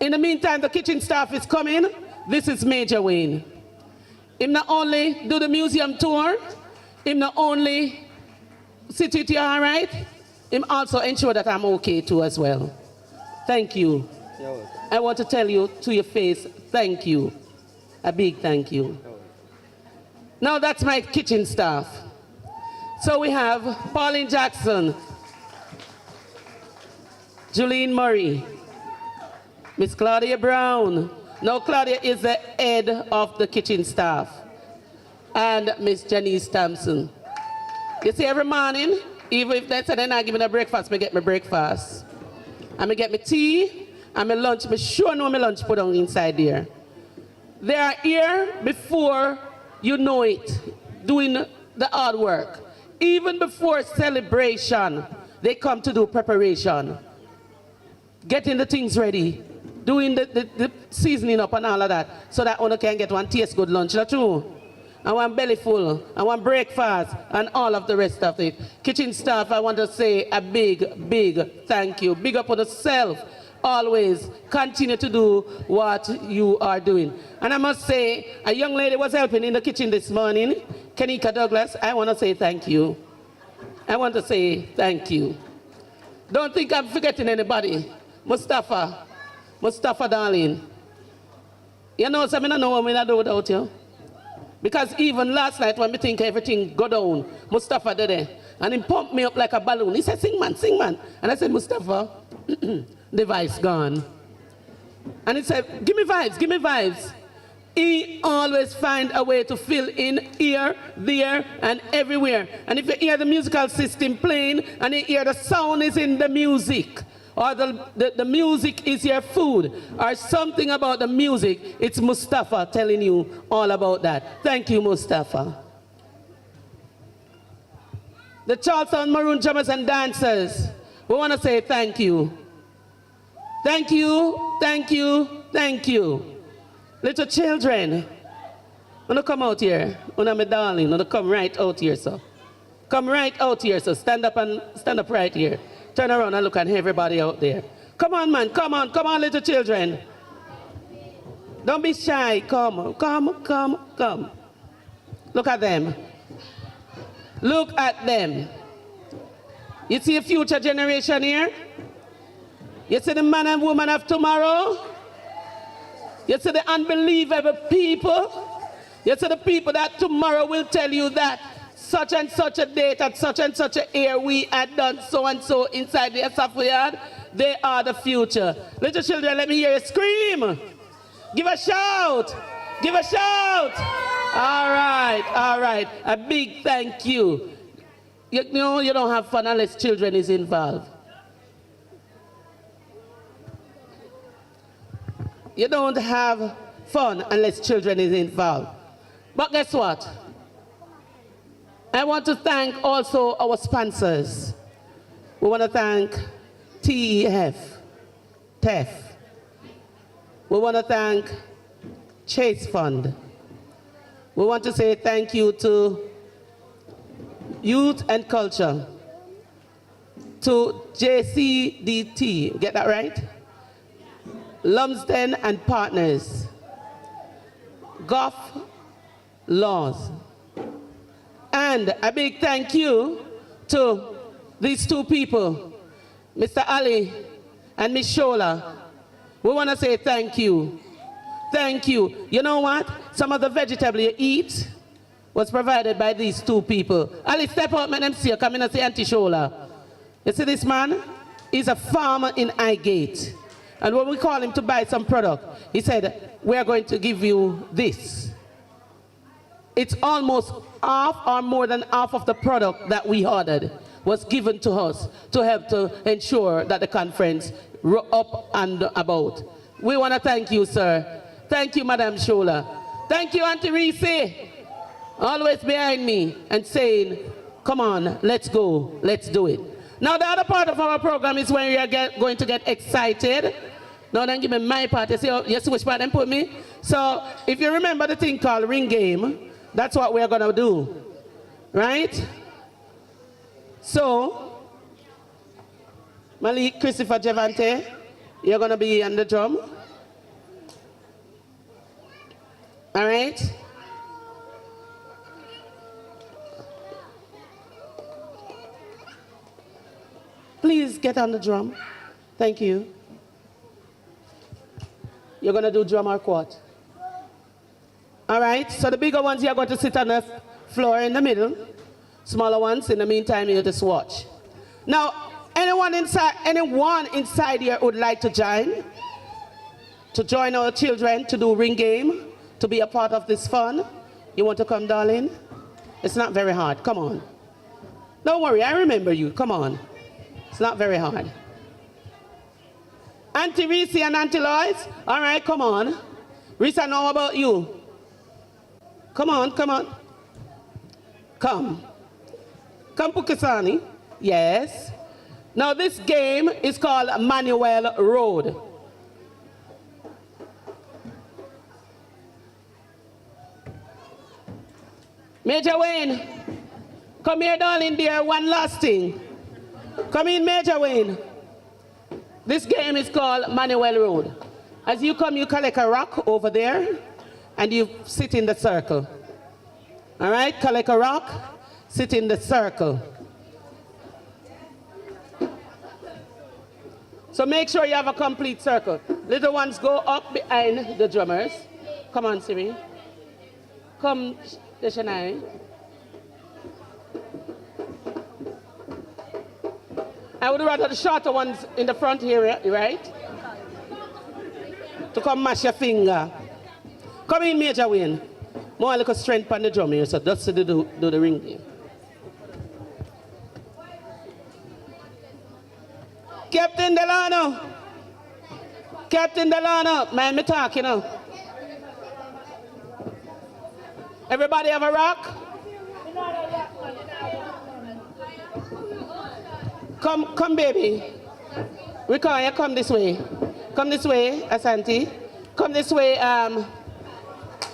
In the meantime, the kitchen staff is coming. This is Major Wayne. Him not only do the museum tour, him not only sit with you all right, him also ensure that I'm okay too as well. Thank you. I want to tell you to your face, thank you. A big thank you. Now that's my kitchen staff. So we have Pauline Jackson, Julene Murray, Miss Claudia Brown. Now Claudia is the head of the kitchen staff. And Miss Janice Thompson. You see, every morning, even if they say they're not giving me breakfast, I get my breakfast. I get my tea, and my lunch. I sure know my lunch put on inside there. They are here before you know it, doing the hard work. Even before celebration, they come to do preparation. Getting the things ready, doing the seasoning up and all of that, so that one can get one taste good lunch, that's true. I want belly full, I want breakfast, and all of the rest of it. Kitchen staff, I want to say a big, big thank you. Big up on yourself. Always continue to do what you are doing. And I must say, a young lady was helping in the kitchen this morning, Kenika Douglas. I want to say thank you. I want to say thank you. Don't think I'm forgetting anybody. Mustafa, darling. You know, so I don't know what I do without you. Because even last night when we think everything go down, Mustafa did it. And he pumped me up like a balloon. He said, sing man, sing man. And I said, Mustafa, the vibe's gone. And he said, give me vibes, give me vibes. He always find a way to fill in here, there, and everywhere. And if you hear the musical system playing, and you hear the sound is in the music, or the music is your food, or something about the music, it's Mustafa telling you all about that. Thank you, Mustafa. The Charleston Maroon drummers and dancers, we want to say thank you. Thank you, thank you, thank you. Little children, wanna come out here, wanna my darling, wanna come right out here, so. Come right out here, so stand up right here. Turn around and look at everybody out there. Come on, man, come on, little children. Don't be shy. Come, come, come, come. Look at them. Look at them. You see a future generation here? You see the man and woman of tomorrow? You see the unbelievable people? You see the people that tomorrow will tell you that such and such a date at such and such a year we had done so and so inside the Safiyard. They are the future. Little children, let me hear you scream. Give a shout. Give a shout. All right, all right. A big thank you. You know you don't have fun unless children is involved. You don't have fun unless children is involved. But guess what? I want to thank also our sponsors. We want to thank TEF. We want to thank Chase Fund. We want to say thank you to Youth and Culture, to JCDT, get that right? Lumsden and Partners, Goff Laws. And a big thank you to these two people, Mr. Ali and Miss Shola. We want to say thank you. Thank you. You know what? Some of the vegetable you eat was provided by these two people. Ali, step out, let them see you. Come in and say Auntie Shola. You see this man? He's a farmer in Highgate. And when we call him to buy some product, he said, we are going to give you this. It's almost half or more than half of the product that we ordered was given to us to help to ensure that the conference up and about. We want to thank you, sir. Thank you, Madam Shola. Thank you, Auntie Reese. Always behind me and saying, come on, let's go, let's do it. Now the other part of our program is when we are going to get excited. Now then give me my part. You see which part they put me? So if you remember the thing called ring game, that's what we're gonna do, right? So, Malik Christopher Javante, you're gonna be on the drum. All right? Please get on the drum. Thank you. You're going to do drum or quad. All right, so the bigger ones, you're going to sit on the floor in the middle. Smaller ones, in the meantime, you just watch. Now, anyone inside here would like to join our children to do ring game, to be a part of this fun? You want to come, darling? It's not very hard. Come on. Don't worry, I remember you. Come on. It's not very hard. Auntie Reese and Auntie Lois? All right, come on. Reese, I know about you. Come on, come on. Come. Come, Pukasani. Yes. Now, this game is called Manuel Road. Major Wayne, come here, darling, dear. One last thing. Come in, Major Wayne. This game is called Manuel Road. As you come, you collect a rock over there, and you sit in the circle. All right, collect a rock, sit in the circle. So make sure you have a complete circle. Little ones go up behind the drummers. Come on, Siri. Come, Deshanai. I would rather the shorter ones in the front here, right? To come mash your finger. Come in, Major Wayne. More like a strength on the drum here, so that's to do the ring game. Captain Delano. Captain Delano. Man, me talk, you know. Everybody have a rock? Come, baby. We call you, come this way. Come this way, Asante. Come this way,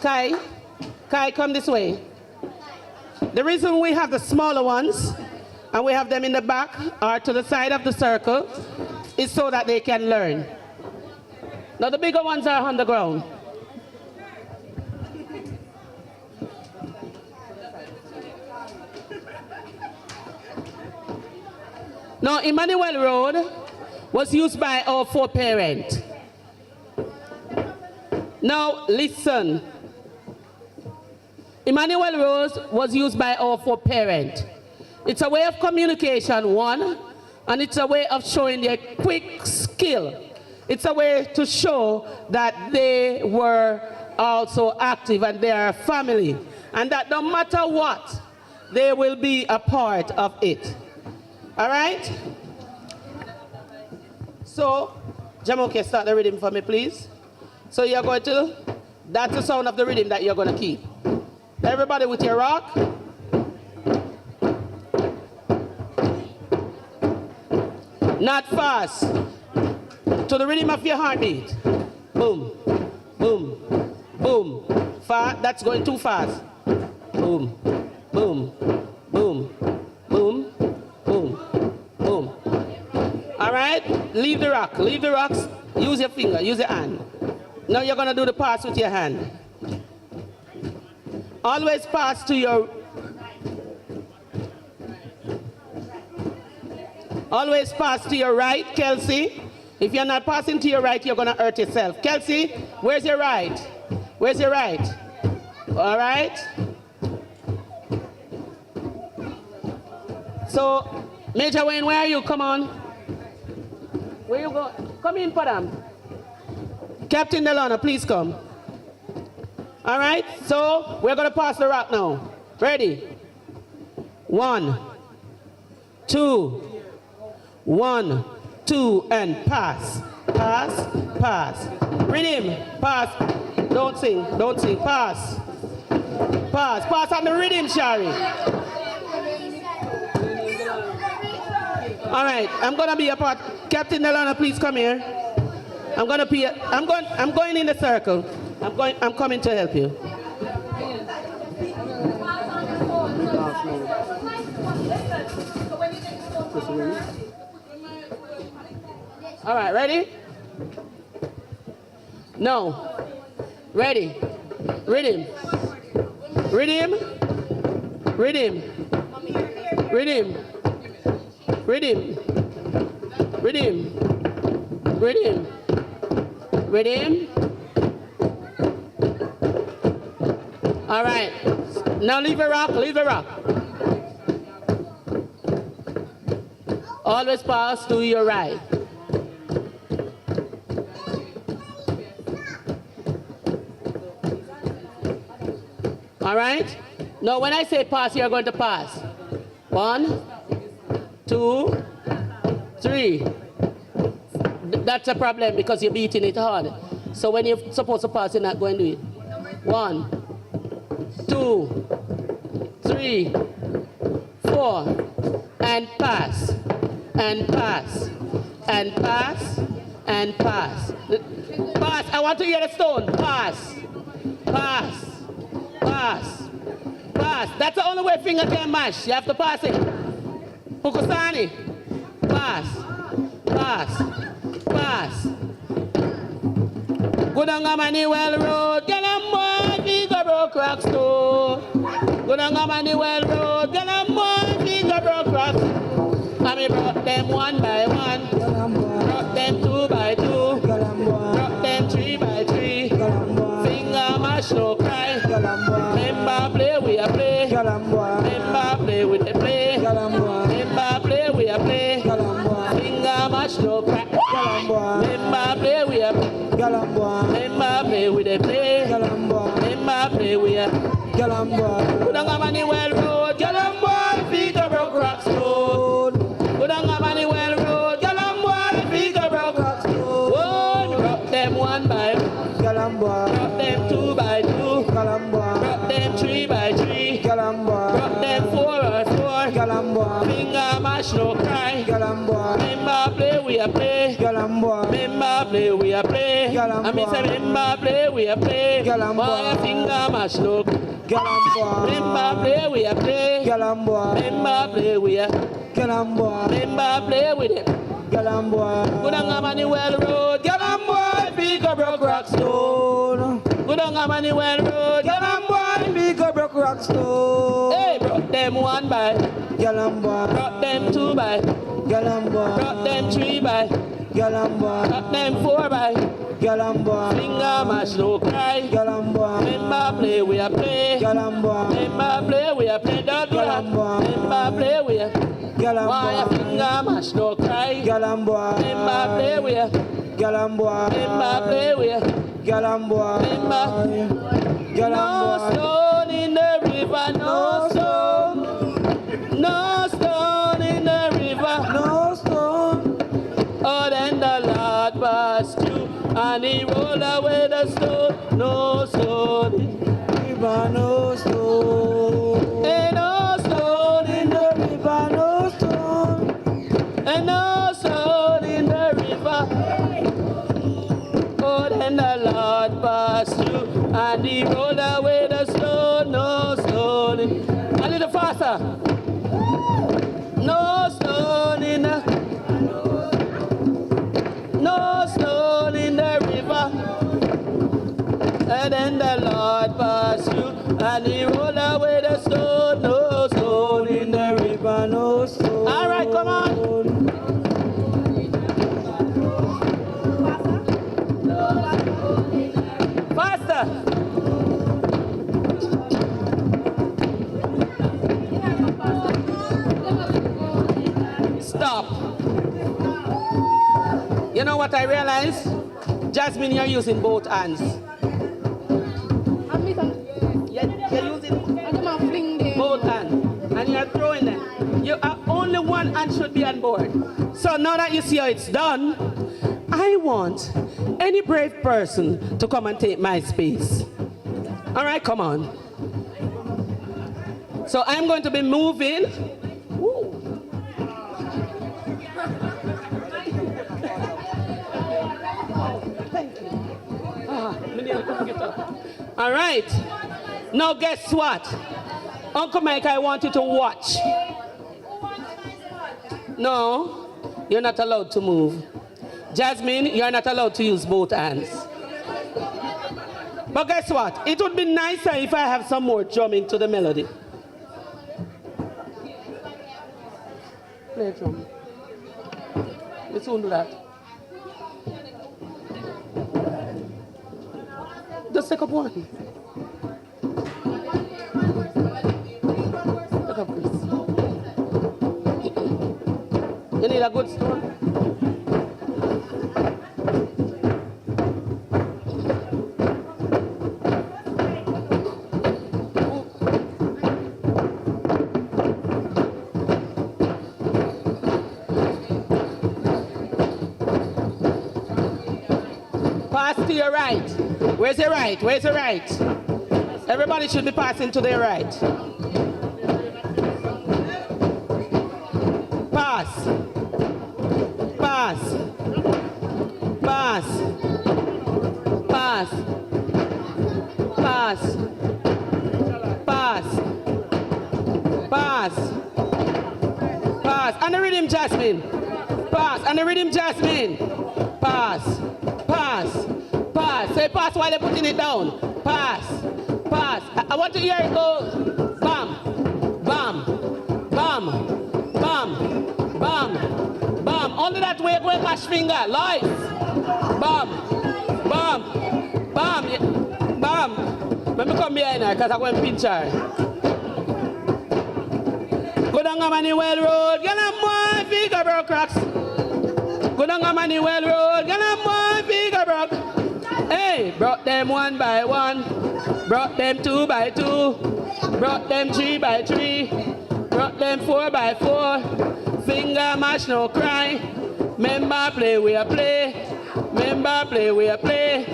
Kai. Kai, come this way. The reason we have the smaller ones and we have them in the back or to the side of the circle is so that they can learn. Now the bigger ones are on the ground. Now, Emmanuel Road was used by our foreparents. Now, listen. Emmanuel Road was used by our foreparents. It's a way of communication, one, and it's a way of showing their quick skill. It's a way to show that they were also active and they are a family, and that no matter what, they will be a part of it. All right? So, Jamoke, start the rhythm for me, please. So you're going to, that's the sound of the rhythm that you're going to keep. Everybody with your rock. Not fast. To the rhythm of your heartbeat. Boom, boom, boom. That's going too fast. Boom, boom, boom, boom, boom, boom. All right? Leave the rock. Leave the rocks. Use your finger. Use your hand. Now you're going to do the pass with your hand. Always pass to your... Always pass to your right, Kelsey. If you're not passing to your right, you're going to hurt yourself. Kelsey, where's your right? Where's your right? All right? So, Major Wayne, where are you? Come on. Where you go? Come in, Padam. Captain Delano, please come. All right? So, we're going to pass the rock now. Ready? 1, 2, 1, 2, and pass. Pass, pass. Rhythm, pass. Don't sing, pass. Pass, pass on the rhythm, Shari. All right, I'm gonna be a part. Captain Delano, please come here. I'm going in the circle. I'm coming to help you. All right, ready? No. Ready. Rhythm. Rhythm. Rhythm. Rhythm. Rhythm. Rhythm. Rhythm. Rhythm. All right. Now leave a rock. Leave a rock. Always pass to your right. All right? Now, when I say pass, you're going to pass. 1, 2, 3. That's a problem because you're beating it hard. So when you're supposed to pass, you're not going to do it. 1, 2, 3, 4, and pass, and pass, and pass, and pass. Pass. I want to hear the stone. Pass, pass. Pass. Pass. That's the only way finger can mash. You have to pass it. Pukusani. Pass. Pass. Pass. Good on Manuel Road. Get on one bigger broke rock store. Good on Manuel Road. Get on one bigger broke rock. And we brought them 1 by 1. Brought them 2 by 2. Brought them 3 by 3. Finger mash no cry. Remember play we a play. Remember play with the play. Remember play we a play. Finger mash no cry. Remember play we a play. Remember play with the play. Remember play we a Good on Manuel Road. Galamba Bigger Broke Rock Stone. Good on Manuel Road. Galamba Bigger Broke Rock Stone. Rock them 1 by 1. Rock them 2 by 2. Rock them 3 by 3. Rock them 4 by 4. Finger mash no cry. Remember play we a play. Remember play we a play. I mean say remember play we a play. Boy finger mash no cry. Remember play we a play. Remember play we a Remember play with it. Good on Manuel Road. Galamba Bigger Broke Rock Stone. Good on Manuel Road. Galamba Bigger Broke Rock Stone. Hey, brought them 1 by. Brought them 2 by. Girl and boy. Rock them 3 by. Girl and boy. Rock them 4 by. Girl and boy. Finger mash no cry. Girl and boy. Remember play we a play. Girl and boy. Remember play we a play. Don't do that. Remember play we a. Girl and why a finger mash no cry. Girl and boy. Remember play we a. Girl and boy. Remember play we a. Girl and boy. Remember. No stone in the river. No stone. No stone in the river. No stone. Oh, then the Lord passed through and he rolled away the stone. No stone in the river. No stone. Ain't no stone in the river. No stone. And no stone in the river. Oh, then the Lord passed through and he rolled away the stone. No stone in. A little faster. No stone in the. No stone in the river. And then the Lord passed through and he rolled away the stone. No stone in the river. No stone. All right, come on. Faster. Stop. You know what I realized? Jasmine, you're using both hands. You're using both hands. And you're throwing them. You are only one hand should be on board. So now that you see how it's done, I want any brave person to come and take my space. All right, come on. So I'm going to be moving. Woo. All right. Now guess what? Uncle Mike, I want you to watch. No, you're not allowed to move. Jasmine, you're not allowed to use both hands. But guess what? It would be nicer if I have some more drumming to the melody. Play a drum. Let's soon do that. Just take up one. Take up this. You need a good stone? Pass to your right. Where's your right? Where's your right? Everybody should be passing to their right. Pass. Pass. Pass. Pass. Pass. Pass. Pass. Pass. And the rhythm, Jasmine. Pass. And the rhythm, Jasmine. Pass. Pass. Pass. Say pass while they're putting it down. Pass. Pass. I want to hear it go. Bam. Bam. Bam. Bam. Bam. Bam. Only that way, go and mash finger. Live. Bam. Bam. Bam. Bam. Let me come behind her because I'm going to pinch her. Go down Manuel Road. Get a more figure, bro, cracks. Go down Manuel Road. Get a more figure, bro. Hey, brought them 1 by 1. Brought them 2 by 2. Brought them 3 by 3. Brought them 4 by 4. Finger mash, no cry. Member play, we a play. Member play, we a play.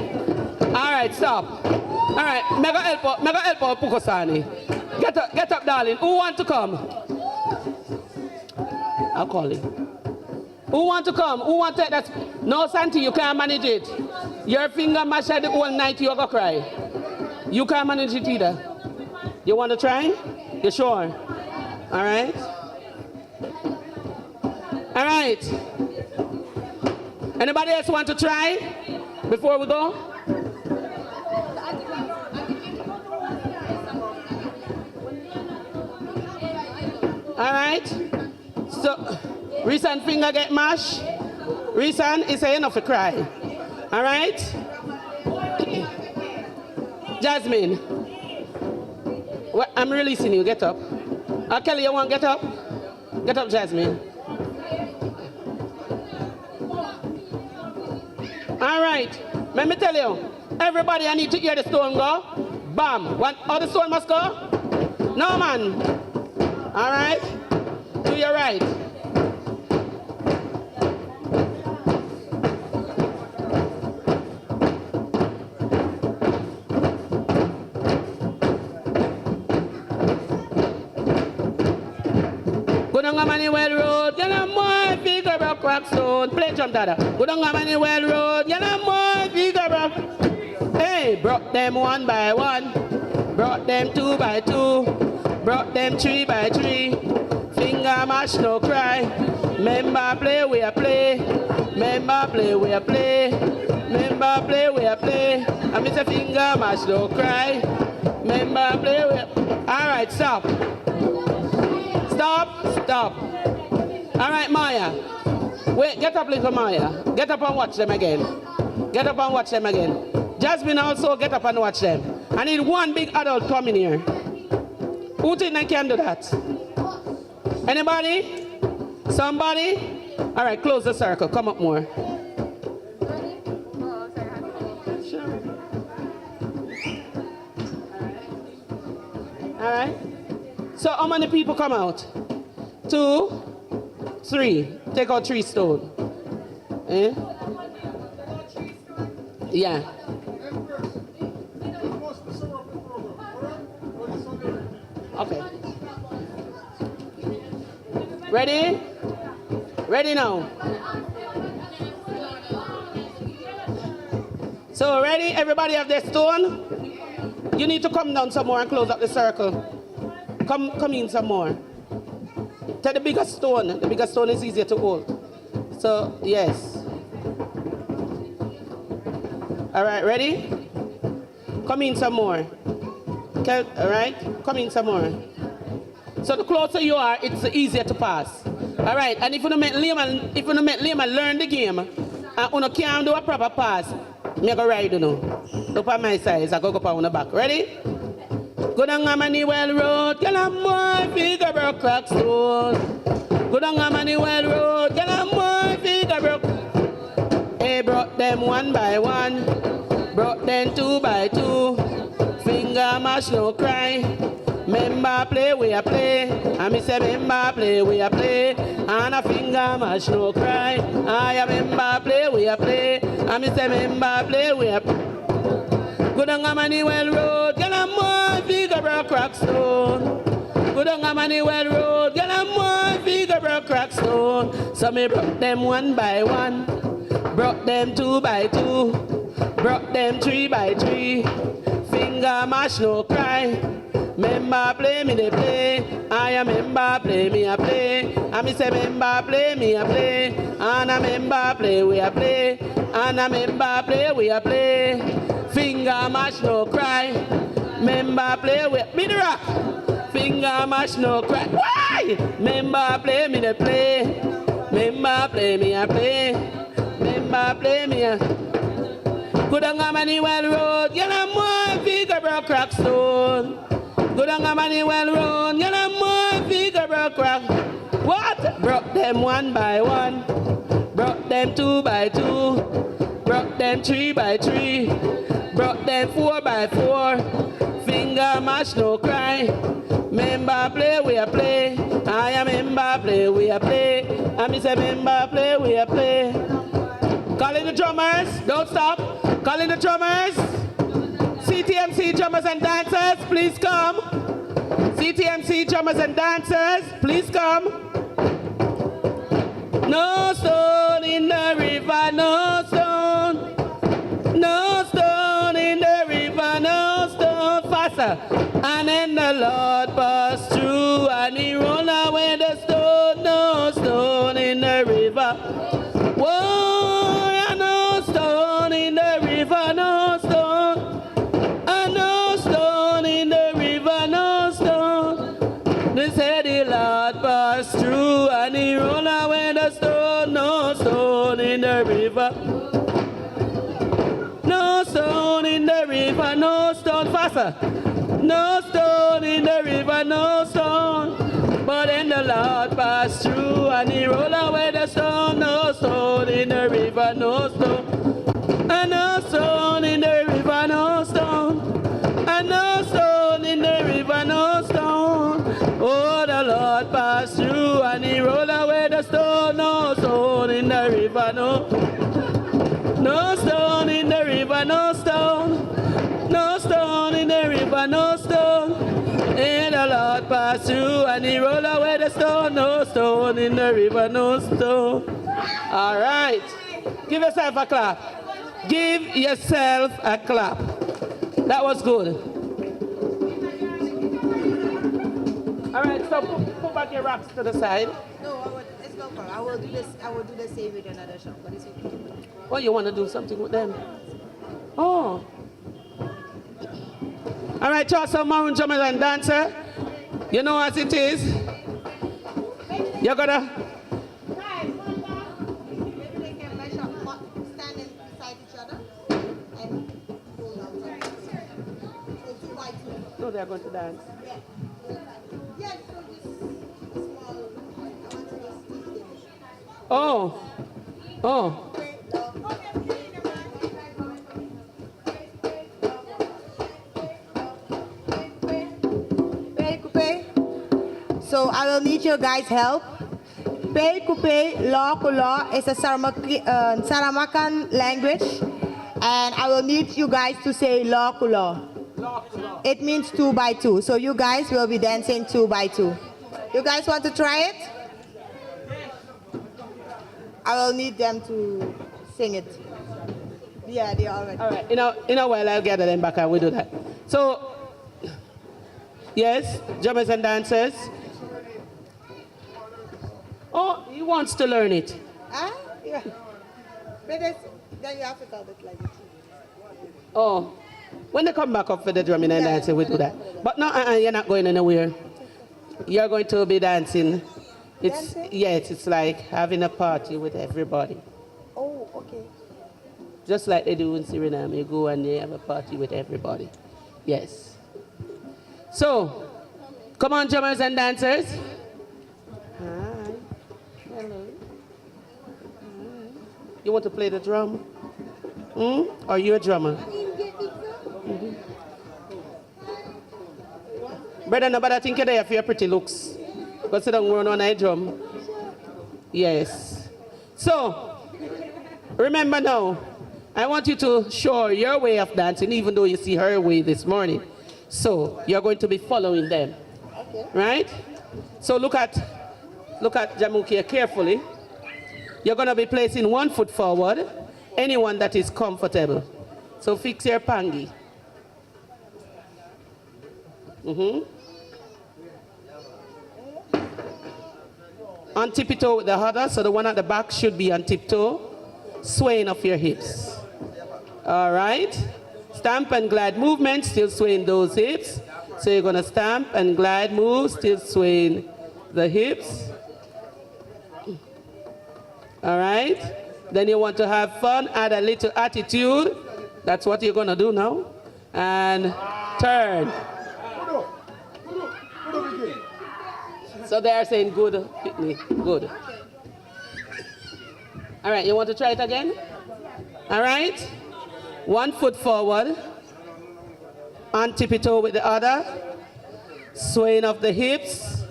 All right, stop. All right, mega help out Pukosani. Get up, darling. Who want to come? I'll call him. Who want to come? Who want to take that? No, Santi, you can't manage it. Your finger mash the whole night, you're gonna cry. You can't manage it either. You want to try? You sure? All right. All right. Anybody else want to try before we go? All right. So, Reason finger get mashed. Reason is enough to cry. All right? Jasmine. I'm releasing you. Get up. Kelly, you want to get up? Get up, Jasmine. All right. Let me tell you. Everybody, I need to hear the stone go. Bam. All the stone must go? No, man. All right. To your right. Go down Manuel Road, get a more figure of crack stone. Play drum, dada. Go down Manuel Road, get a more figure of. Hey, brought them 1 by 1, brought them 2 by 2, brought them 3 by 3. Finger mash, no cry. Member play, we a play. Member play, we a play. Member play, we a play. I miss a finger mash, no cry. Member play, we a. All right, stop. Stop. All right, Maya. Wait, get up, little Maya. Get up and watch them again. Get up and watch them again. Jasmine also get up and watch them. I need one big adult coming here. Who think I can do that? Anybody? Somebody? All right, close the circle. Come up more. All right. So how many people come out? 2, 3. Take out 3 stone. Eh? Yeah. Okay. Ready? Ready now. So ready? Everybody have their stone? You need to come down some more and close up the circle. Come in some more. Take the bigger stone. The bigger stone is easier to hold. So, yes. All right, ready? Come in some more. Okay, all right? Come in some more. So the closer you are, it's easier to pass. All right, and if you don't make Lehman learn the game, and you can't do a proper pass, me go ride you know. Look at my size, I go on the back. Ready? Go down Manuel Road, get a more figure of crack stone. Go down Manuel Road, get a more figure of. Hey, brought them 1 by 1, brought them 2 by 2. Finger mash, no cry. Member play, we a play. And me say member play, we a play. And a finger mash, no cry. I a member play, we a play. And me say member play, we a play. Go down Manuel Road, get a more figure of crack stone. Go down Manuel Road, get a more figure of crack stone. So me brought them 1 by 1, brought them 2 by 2, brought them 3 by 3. Finger mash, no cry. Member play, me they play. I am member play, me a play. And me say member play, me a play. And a member play, we a play. And a member play, we a play. Finger mash, no cry. Member play, we me the rock. Finger mash, no cry. Why? Member play, me they play. Member play, me a play. Member play, me a. Go down Manuel Road, get a more figure of crack stone. Go down Manuel Road, get a more figure of crack. What? Brought them 1 by 1, brought them 2 by 2, brought them 3 by 3, brought them 4 by 4. Finger mash, no cry. Member play, we a play. I am member play, we a play. And me say member play, we a play. Calling the drummers, don't stop. Calling the drummers. CTMC drummers and dancers, please come. CTMC drummers and dancers, please come. No stone in the river, no stone. No stone in the river, no stone. Faster. And then the Lord passed through and he rolled away the stone. No stone in the river. Whoa, no stone in the river, no stone. And no stone in the river, no stone. They said the Lord passed through and he rolled away the No stone in the river, no stone. But then the Lord passed through and he rolled away the stone. No stone in the river, no stone. And no stone in the river, no stone. And no stone in the river, no stone. Oh, the Lord passed through and he rolled away the stone. No stone in the river, no. No stone in the river, no stone. No stone in the river, no stone. And the Lord passed through and he rolled away the stone. No stone in the river, no stone. All right. Give yourself a clap. Give yourself a clap. That was good. All right, so put back your rocks to the side. No, it's no problem. I will do this. I will do the same with another shop, but it's okay. Oh, you want to do something with them? Oh. All right, y'all, some Maroon drummers and dancer. You know what it is? You're gonna. Maybe they can measure up, standing beside each other, and hold on. So 2 by 2. No, they're going to dance. Yeah. Yes. So this small. I want to just teach them. Oh. Oh. So I will need your guys' help. Pei Kupe Law Kula is a Saramakan language, and I will need you guys to say Law Kula. It means 2 by 2. So you guys will be dancing 2 by 2. You guys want to try it? I will need them to sing it. Yeah, they are already. All right. In a while, I'll gather them back and we'll do that. So, yes, drummers and dancers. Oh, he wants to learn it. Yeah. But then you have to tell it like this. Oh, when they come back up for the drumming and dancing, we do that. But no, you're not going anywhere. You're going to be dancing. Yes, it's like having a party with everybody. Oh, okay. Just like they do in Suriname, you go and they have a party with everybody. Yes. So, come on, drummers and dancers. Hi. Hello. Hi. You want to play the drum? Are you a drummer? Mm-hmm. Brother, nobody think you're there for your pretty looks. Go sit down on a drum. Yes. So, remember now, I want you to show your way of dancing, even though you see her way this morning. So, you're going to be following them. Okay. Right? So look at Jamukia carefully. You're going to be placing 1 foot forward, anyone that is comfortable. So fix your pangi. On tiptoe with the other, so the one at the back should be on tiptoe. Swaying of your hips. All right. Stamp and glide movement, still swaying those hips. So you're going to stamp and glide move, still swaying the hips. All right. Then you want to have fun, add a little attitude. That's what you're going to do now. And turn. So they are saying good, picnic, good. All right, you want to try it again? All right. 1 foot forward. On tiptoe with the other. Swaying of the hips.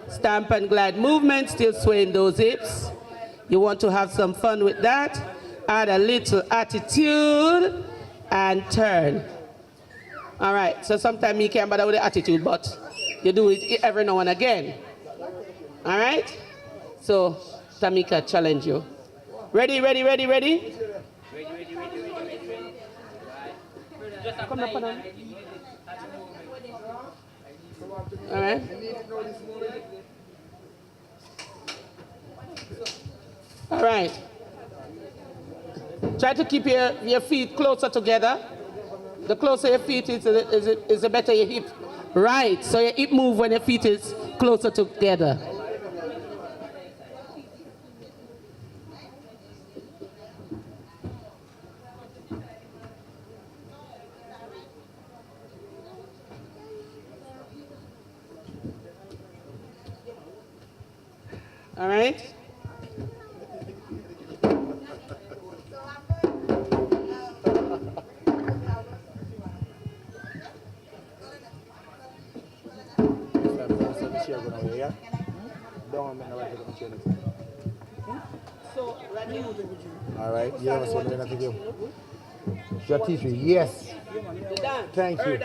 Stamp and glide movement, still swaying those hips. You want to have some fun with that. Add a little attitude and turn. All right, so sometimes you can't bother with the attitude, but you do it every now and again. All right? So, Tamika, challenge you. Ready, ready, ready, ready? Come up and on. All right. All right. Try to keep your feet closer together. The closer your feet is the better your hip. Right, so your hip move when your feet is closer together. All right? All right. Yeah, what's going to do? Your teacher, yes. Thank you.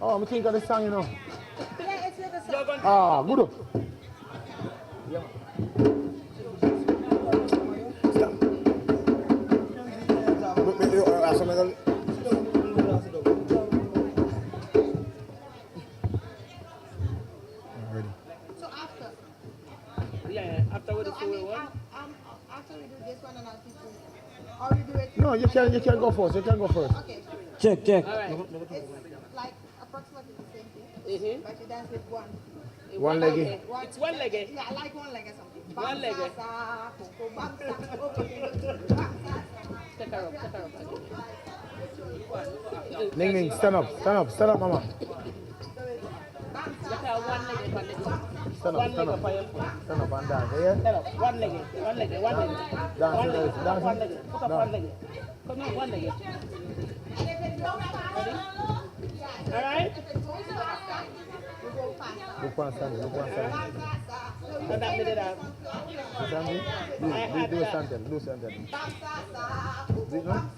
Oh, I'm thinking of the song, you know. Ah, good. Yeah. So after? Yeah, after we do After we do this one and I'll teach you. Or you do it? No, you can go first. You can go first. Okay. Check. All right. It's like approximately the same thing, but you dance with one. One leggy. It's one leggy. Yeah, I like one leg or something. One leggy. Take her up. Ning Ning, stand up, mama. Stand up and dance, yeah? Stand up, one leg. Dance. Put up one leg. Come on, one leg. All right? Look one stand. And that did it out. Do something. Do it now?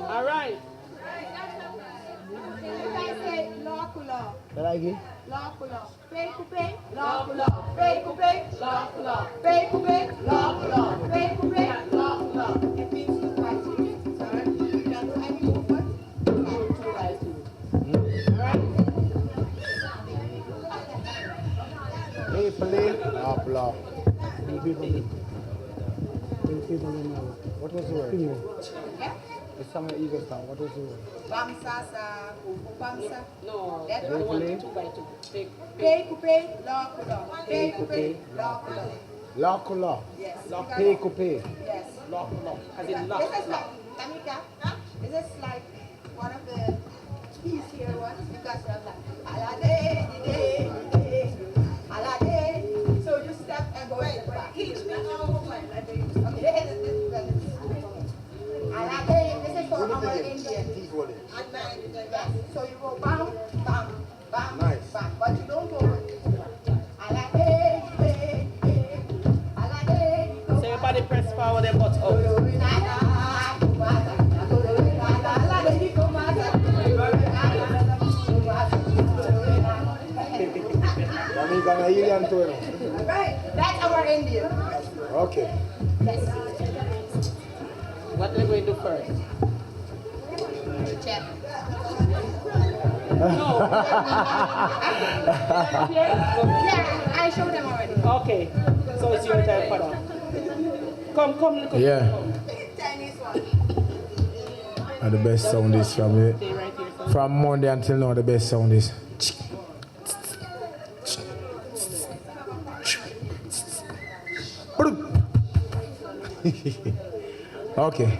All right. You like it? Hey, play. Blah. What was the word? The song of Eagle Song, what was the word? Bamsa. No, that one 2 by 2. Pay coupe, law couleur. Yes. Pay coupe. Yes. Lock. As in lock. This is like, Tamika, is this like one of the easier ones? Because you have like, alade. So you step and go right back. Teach me how to play. Okay, alade, this is for our Indian. Yes. So you go bam, Nice. bam, but you don't go alade. So everybody press forward and butt out. Right, that's our Indian. Okay. Yes. What are we going to do first? Check. No. Yeah, I showed them already. Okay, so it's your time, Father. Come. Yeah. Chinese one. And the best sound is from Monday until now, the best sound is. Okay.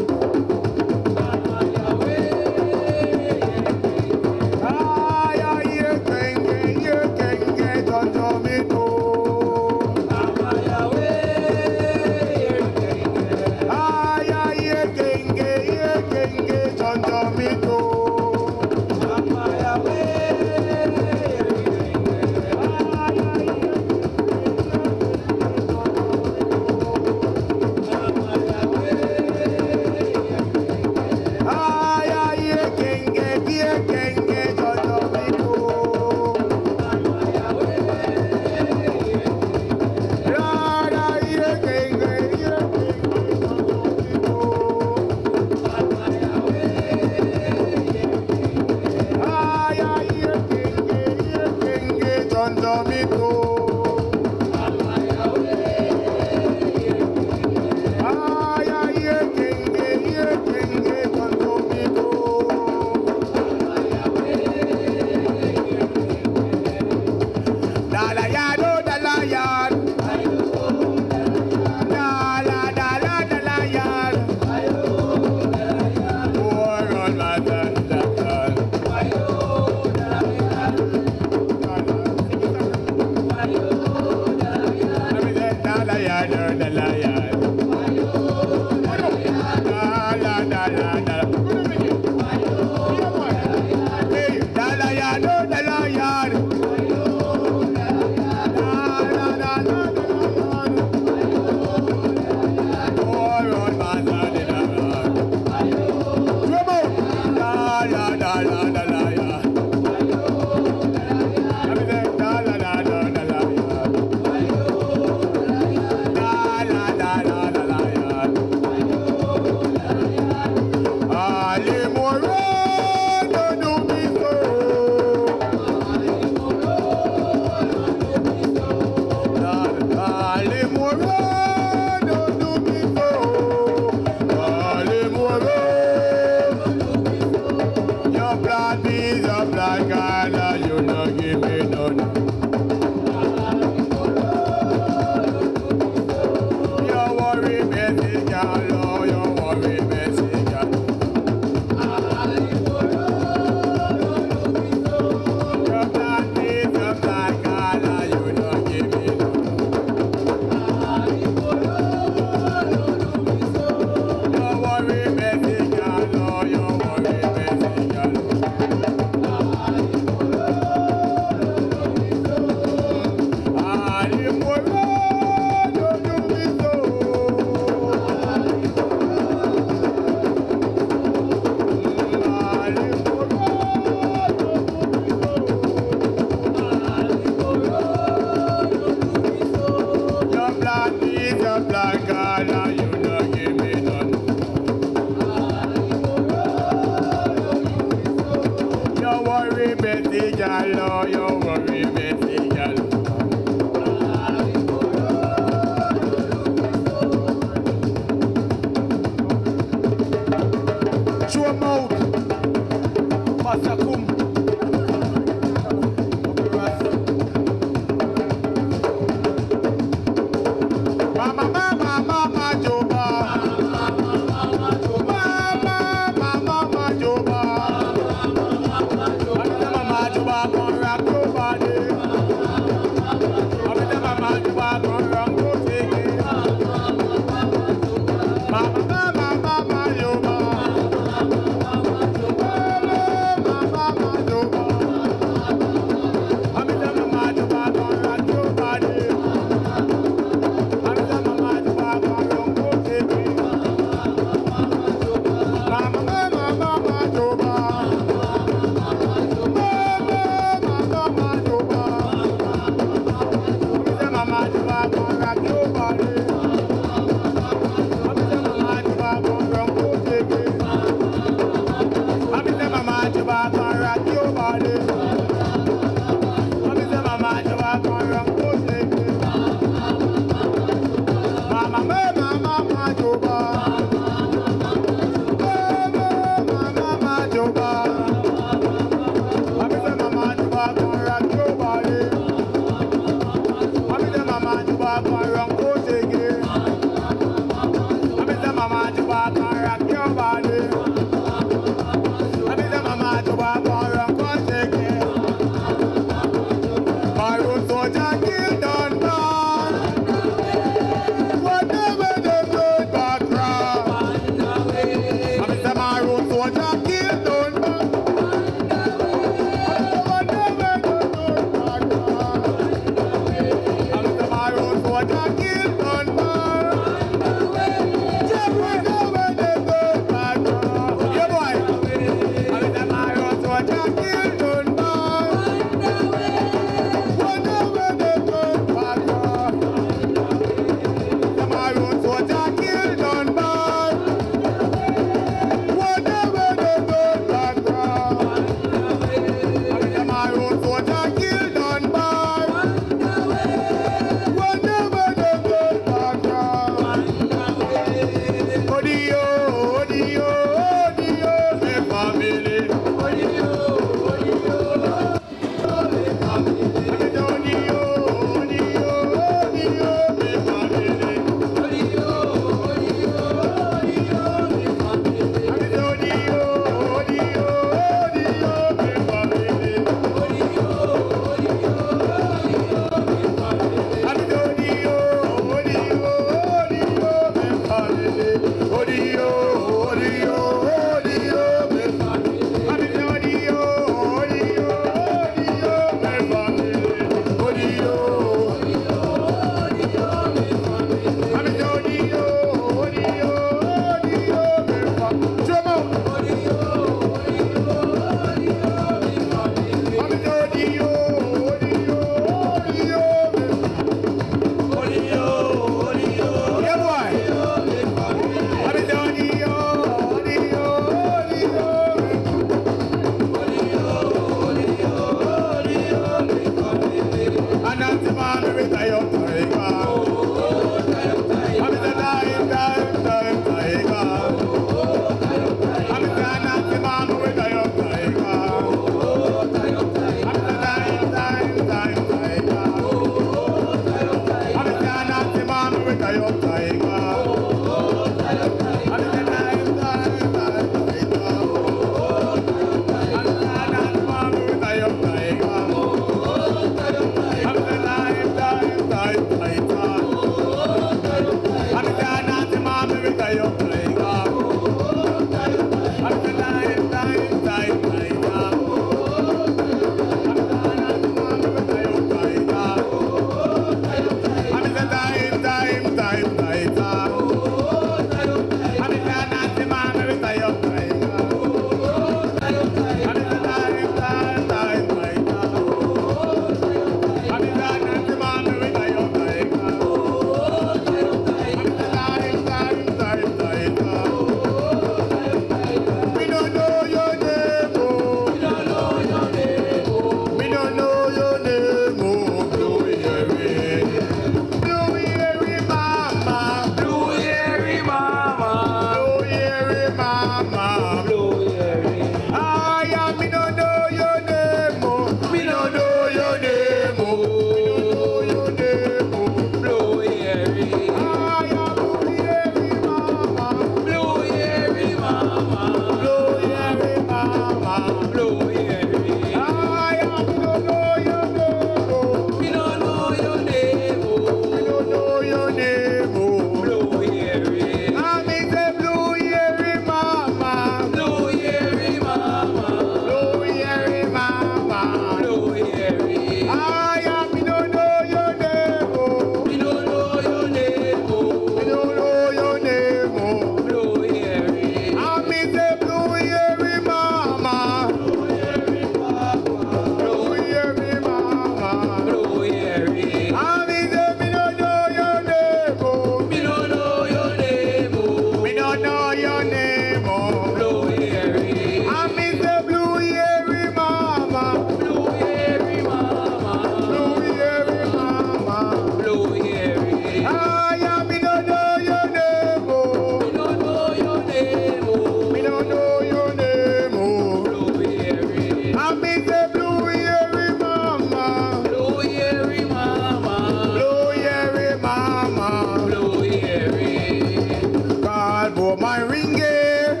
oh my ringgit.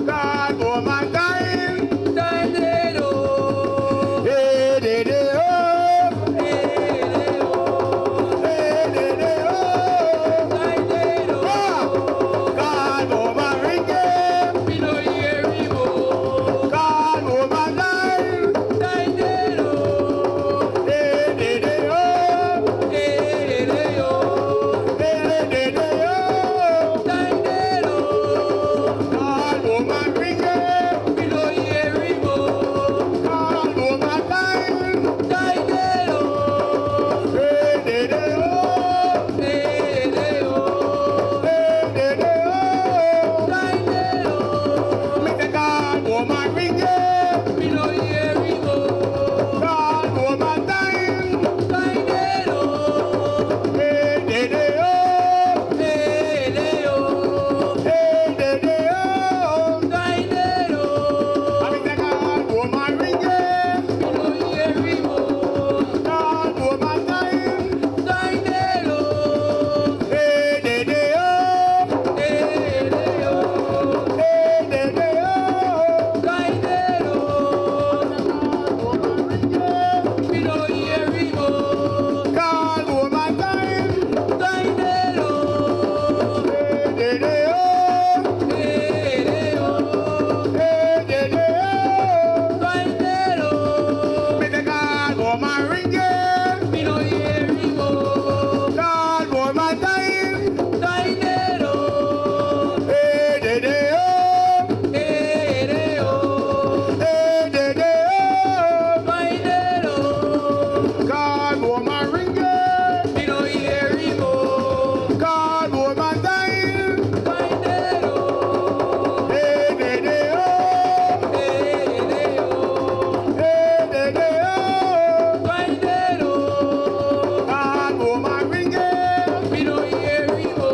God, oh my time. Time, day, oh. Hey, day, day, oh. Hey, day, oh. Hey, day, day, oh. Time, day, oh. God, oh my ringgit. We know here we go. God, oh my time. Time, day, oh. Hey, day, day, oh. Hey, day, oh. Hey, day, day, oh. Time, day, oh. God, oh my ringgit. We know here we go. God, oh my time. Time, day, oh. Hey, day, day, oh. Hey, day, oh. Hey, day, day, oh. Time, day, oh. Me say God, oh my ringgit. We know here we go. God, oh my time. Time, day, oh. Hey, day, day, oh. Hey, day, oh. Hey, day, day, oh. Time, day, oh. I me say God, oh my ringgit. We know here we go. God, oh my time. Time, day, oh. Hey, day, day, oh. Hey, day, oh. Hey, day, day, oh. Time, day, oh. We know here we go. God, oh my time. Time, day, oh. Hey, day, day, oh. Hey, day, oh. Hey, day, day, oh. Time, day, oh. Me say God, oh my ringgit. We know here we go. God, oh my time. Time, day, oh. Hey, day, day, oh. Hey, day, oh. Hey, day, day, oh. Time, day, oh. God, oh my ringgit. We know here we go. God, oh my time. Time, day, oh. Hey, day, day, oh. Hey, day, oh. Hey, day, day, oh. Time, day, oh. God, oh my ringgit. We know here we go.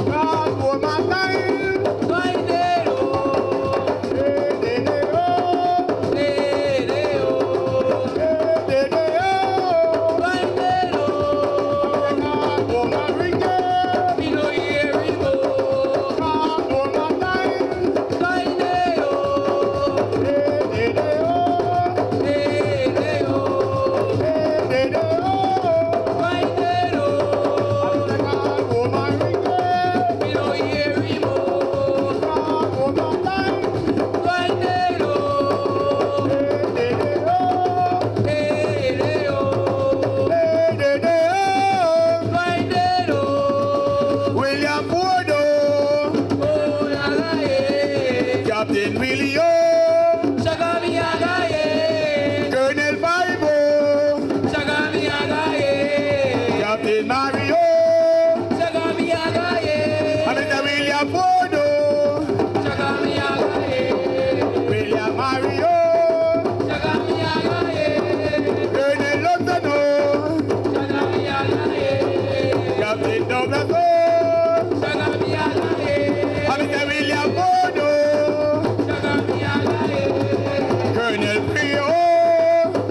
God, oh my time. Time, day, oh. Hey, day, day, oh. Hey, day, oh. Hey, day, day, oh. Time, day, oh. God, oh my ringgit. We know here we go. God, oh my time. Time, day, oh. Hey, day, day, oh. Hey, day, oh. Hey, day, day, oh. Time, day, oh. God, oh my ringgit. We know here we go. God, oh my time. Time, day, oh. Hey, day, day, oh. Hey, day, oh. Hey, day, day, oh. Time, day, oh. William Bordeaux. Oh, yaga, yeah. Captain William. Shagami, yaga, yeah. Colonel Bible. Shagami, yaga, yeah. Captain Mario. Shagami, yaga, yeah. Mr. William Bordeaux. Shagami, yaga, yeah. William Mario. Shagami, yaga, yeah. Colonel London. Shagami, yaga, yeah. Captain Douglas. Shagami, yaga, yeah. Mr. William Bordeaux. Shagami, yaga, yeah. Colonel Prio.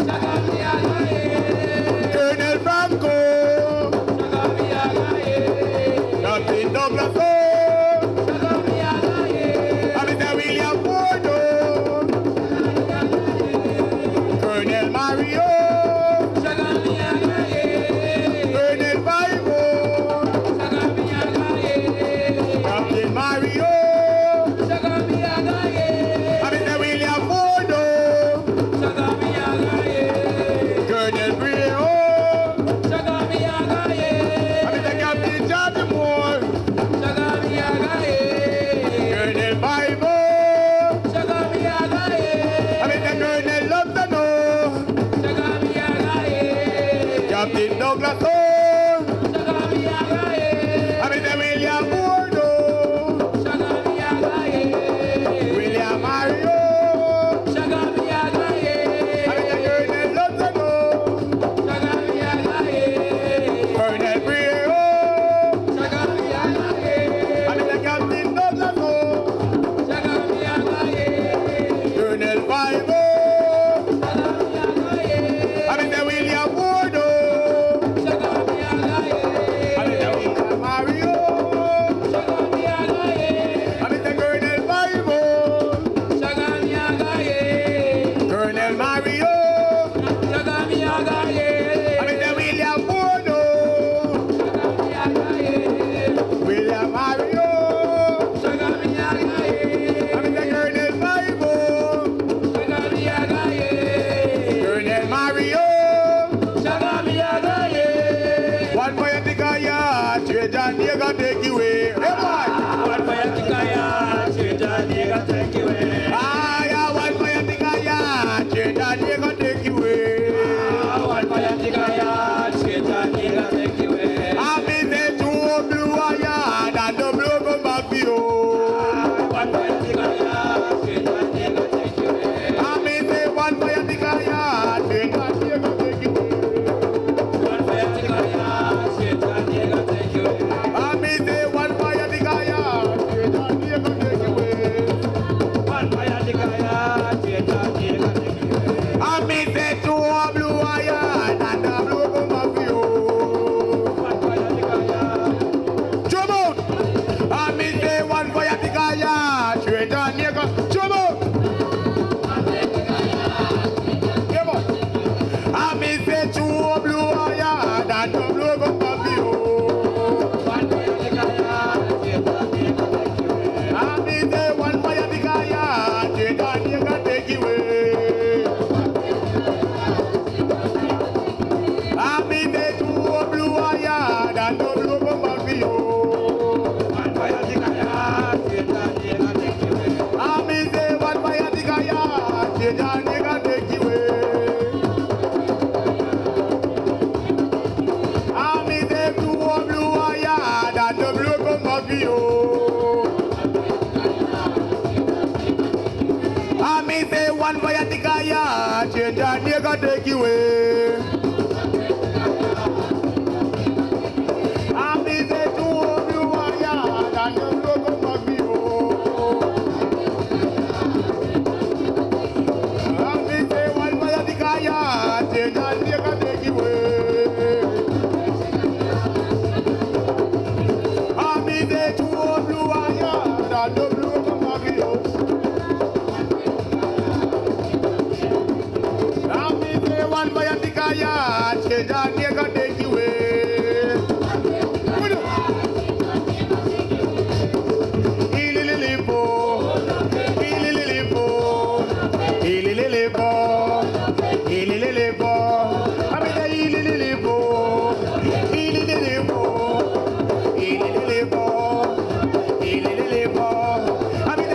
Shagami, yaga, yeah. Colonel Franco. Shagami, yaga, yeah. Captain Douglas. Shagami, yaga, yeah. Mr. William Bordeaux. Colonel Mario. Shagami, yaga, yeah. Colonel Bible. Shagami, yaga, yeah. Captain Mario. Shagami, yaga, yeah. Mr. William Bordeaux. Shagami, yaga, yeah. Colonel Brio. Shagami, yaga, yeah. Mr. Captain George Moore. Shagami, yaga, yeah. William Mario. I'm the Colonel Bible. Colonel Mario. One boy at the Gaya, Treasure nigga take you away. Hey boy. One boy at the Gaya, Treasure nigga take you away. Ah, yeah, one boy at the Gaya, Treasure nigga take you away. One boy at the Gaya, Treasure nigga take you away. I'm in the two blue wire, and the blue come back for you. One boy at the Gaya, Treasure nigga take you away. I'm in the one boy at the Gaya, Treasure nigga take you away. One boy at the Gaya, change and nigga take you away. I'm in the two of you are yard and the logo of you. I'm in the one boy at the Gaya, change and nigga take you away. I'm in the two of you are yard and the logo of you. One boy at the Gaya, change and nigga take you away. Ililipo, ililipo, ililipo, ililipo. I'm in the ililipo, ililipo, ililipo, ililipo. I'm in the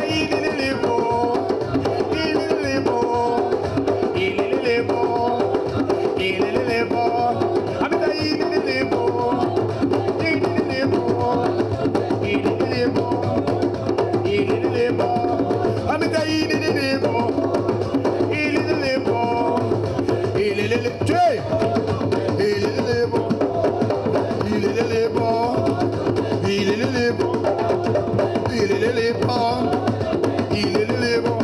ililipo, ililipo, ililipo.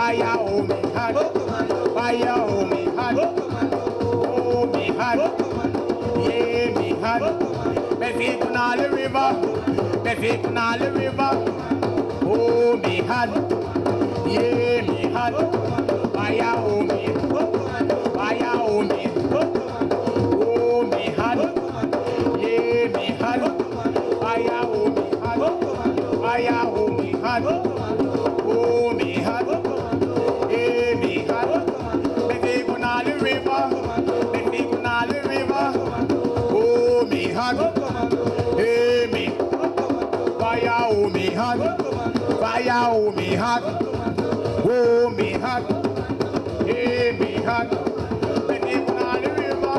Fire, oh me hot. Fire, oh me hot. Oh me hot. Yeah, me hot. Me feet on all the river. Me feet on all the river. Oh me hot. Yeah, me hot. Fire, oh me. Fire, oh me. Oh me hot. Yeah, me hot. Fire, oh me hot. Fire, oh me hot. Oh me hot. Yeah, me hot. Me feet on all the river. Me feet on all the river. Oh me hot. Yeah, me. Fire, oh me hot. Fire, oh me hot. Oh me hot. Yeah, me hot. Me feet on all the river.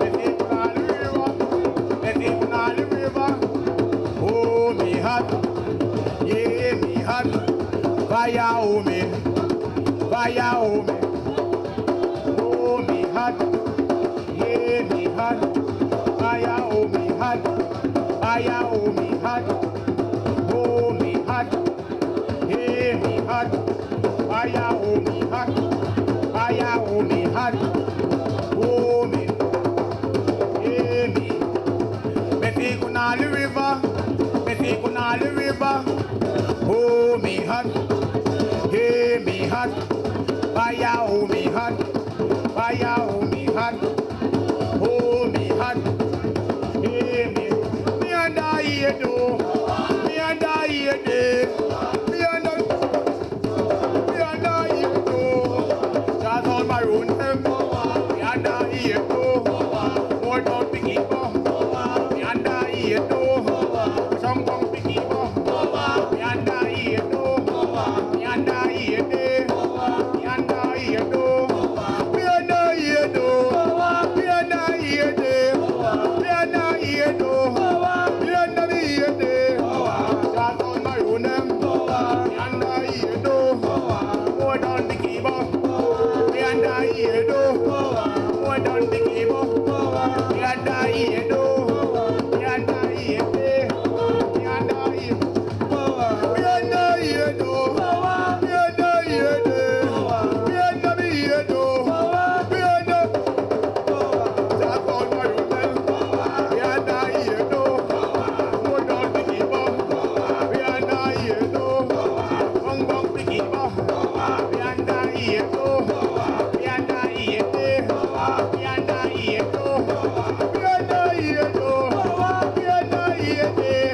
Me feet on all the river. Me feet on all the river. Oh me hot. Yeah, me hot. Fire, oh me. Fire, oh me. Oh me hot. Yeah, me hot. Fire, oh me hot. Fire, oh me hot. Oh me hot. Yeah, me hot. Fire, oh me hot. Fire, oh me hot. Oh me. Yeah, me. Me take on all the river. Me take on all the river. Oh me hot. Yeah, me hot. Fire, oh me hot. Fire, oh me hot. Oh me hot. Yeah, me. Me under here do. Me under here day. Me under here do. Just on Maroon them. Me under here do. More down piggy bum. Me under here do. Some down piggy bum. Me under here do. Me under here day. Me under here do. Me under here do. Me under here day. Me under here do. Me under here day. Just on Maroon them. Me under here do. More down piggy bum. Me under here do. More down piggy bum. Me under here do. Me under here day. Me under here. Me under here do. Me under here day. Me under here do. Me under. Just on Maroon them. Me under here do. More down piggy bum. Me under here do. Bong bong piggy bum. Me under here do. Me under here day. Me under here do. Me under here do. Me under here day.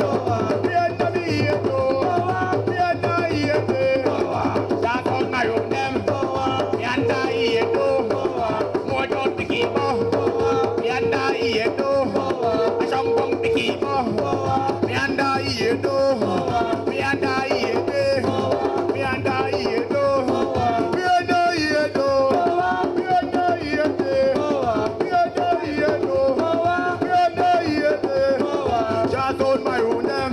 Me under here do. Me under here day. Just on Maroon them. Me under here do. More down piggy bum. Me under here do. A song bong piggy bum. Me under here do. Me under here day. Me under here do. Me under here do. Me under here day. Me under here do. Me under here day. Just on Maroon them.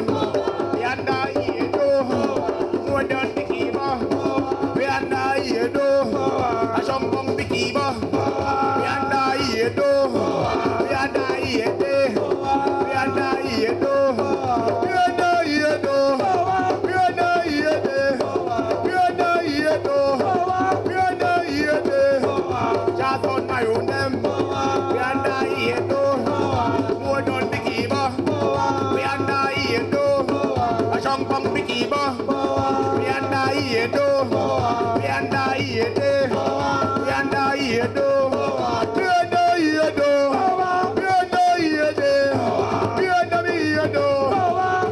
Me under here do. More down piggy bum. Me under here do. A song bong piggy bum. Me under here do. Me under here day. Me under here do. Me under here do. Me under here day. Me under here do. Me under here day. Just on Maroon them. Me under here do. More down piggy bum. Me under here do. A song bong piggy bum. Me under here do. Me under here day. Me under here do. Me under here do. Me under here day. Me under here do.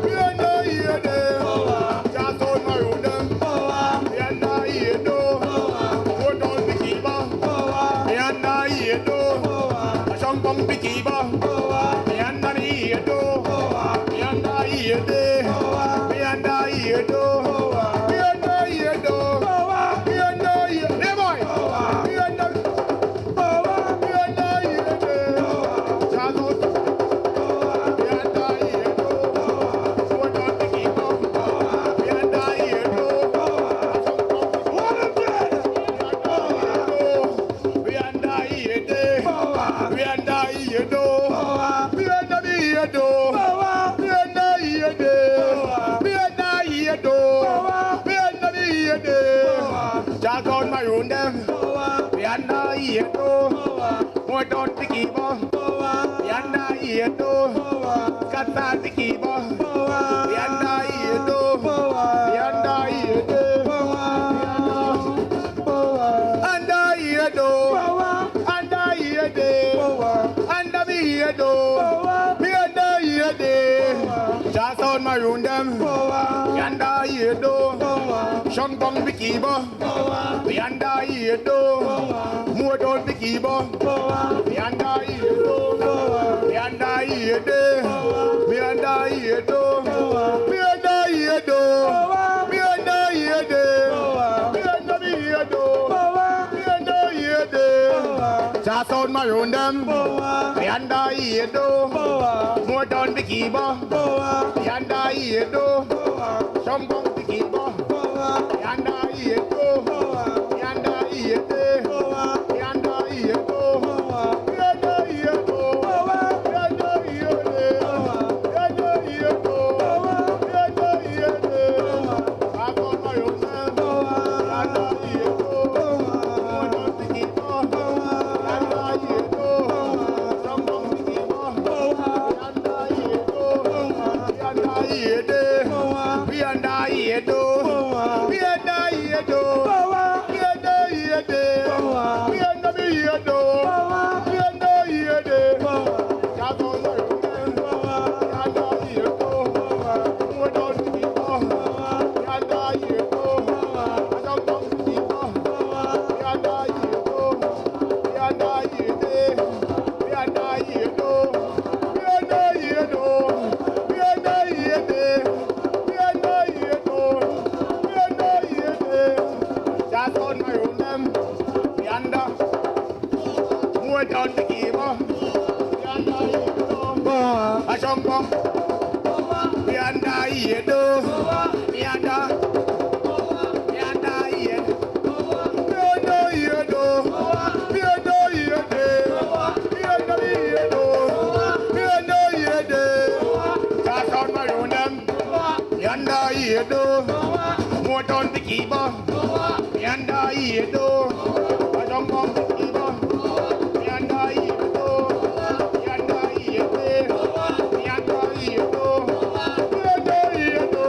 Me under here day. Just on Maroon them. Me under here do. More down piggy bum. Me under here do. A song bong piggy bum. Me under here do. Me under here day. Me under here do. Me under here do. Me under here. Hey boy. Me under. Me under here day. Just on. Me under here do. More down piggy bum. Me under here do. What a day. We under here day. We under here do. We under here do. We under here day. We under here do. here do. More don't be keeper. Yanda here do. Kata be keeper. Yanda here do. Yanda here do. Anda here do. Anda here do. Anda be here do. Be anda here do. Just on Maroon them. Yanda here do. Shong bong be keeper. Yanda here do. More don't be keeper. Yanda here do. Yanda here do. Yanda here do. Yanda here do. Yanda here do. Yanda be here do. Yanda here do. Just on Maroon them. Yanda here do. More don't be keeper. Yanda here do. Shong bong be keeper. Yanda here do. Yanda here do. Yanda here do. Yanda here do. Yanda here do. Yanda here do. Yanda here do. Back on my own name. Yanda here do. More don't be keeper. Yanda here do. Shong bong be keeper. Yanda here do. Yanda here do. We anda here do. We anda here do. We anda here do. We anda be here do. We anda here do. Just on the road. Yanda here do. More don't be keeper. Yanda here do. Don't be keeper. Yanda here do. Yanda here do. Yanda here do. Yanda here do. Yanda here do. Just on my own them. Yanda. More down the giver. Yanda here do. A shongo. Yanda here do. Yanda. Yanda here. Yanda here do. Yanda here do. Yanda here do. Yanda here do. Just on my own them. Yanda here do. More down the giver. Yanda here do. I don't want to give up. Yanda here do. Yanda here do. Yanda here do. Yanda here do.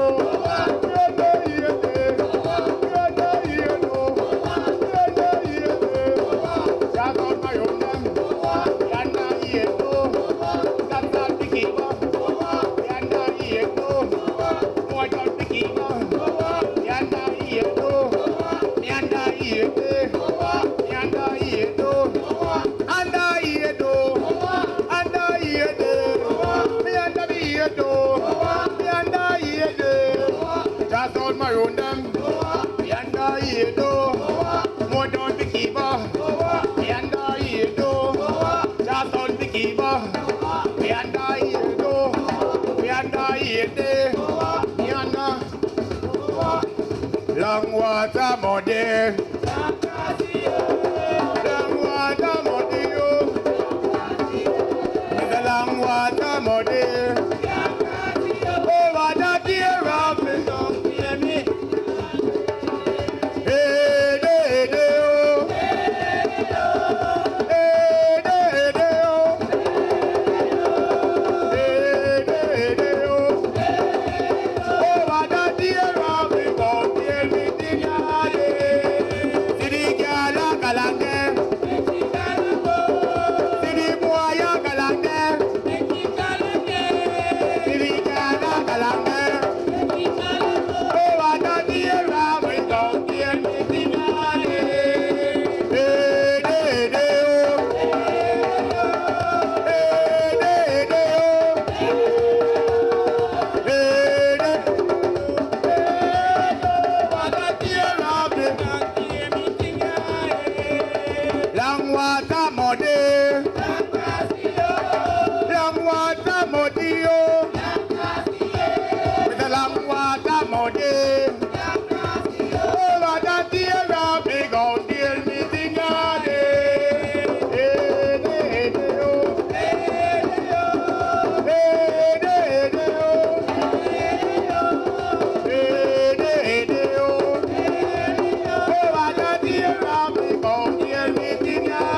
Yanda here do. Yanda here do. Yanda here do. Just on my own name. Yanda here do. That's not the giver. Yanda here do. More down the giver. Yanda here do. Yanda here do. Yanda here do. Anda here do. Anda here do. Yanda be here do. Yanda here do. Just on my own them. Yanda here do. More don't be keeper. Yanda here do. Just on the keeper. Yanda here do. Yanda here do. Yanda. Long water muddy. Long water muddy. It's a long water muddy. Over the deer of me, don't hear me. Hey, hey, hey, oh. Hey, hey, hey, oh. Hey, hey, hey, oh. Over the deer of me, don't hear me. City girl, galante. City boy, galante. City girl, galante. Over the deer of me, don't hear me. Hey, hey, hey, oh. Hey, hey, hey, oh. Hey, hey. Long water muddy. Long water muddy, oh. With the long water muddy. Over the deer of me, go deal me thing on it. Hey, hey, hey, oh. Hey, hey, oh. Hey, hey, hey, oh. Hey, hey, hey, oh. Over the deer of me, go deal me thing on it.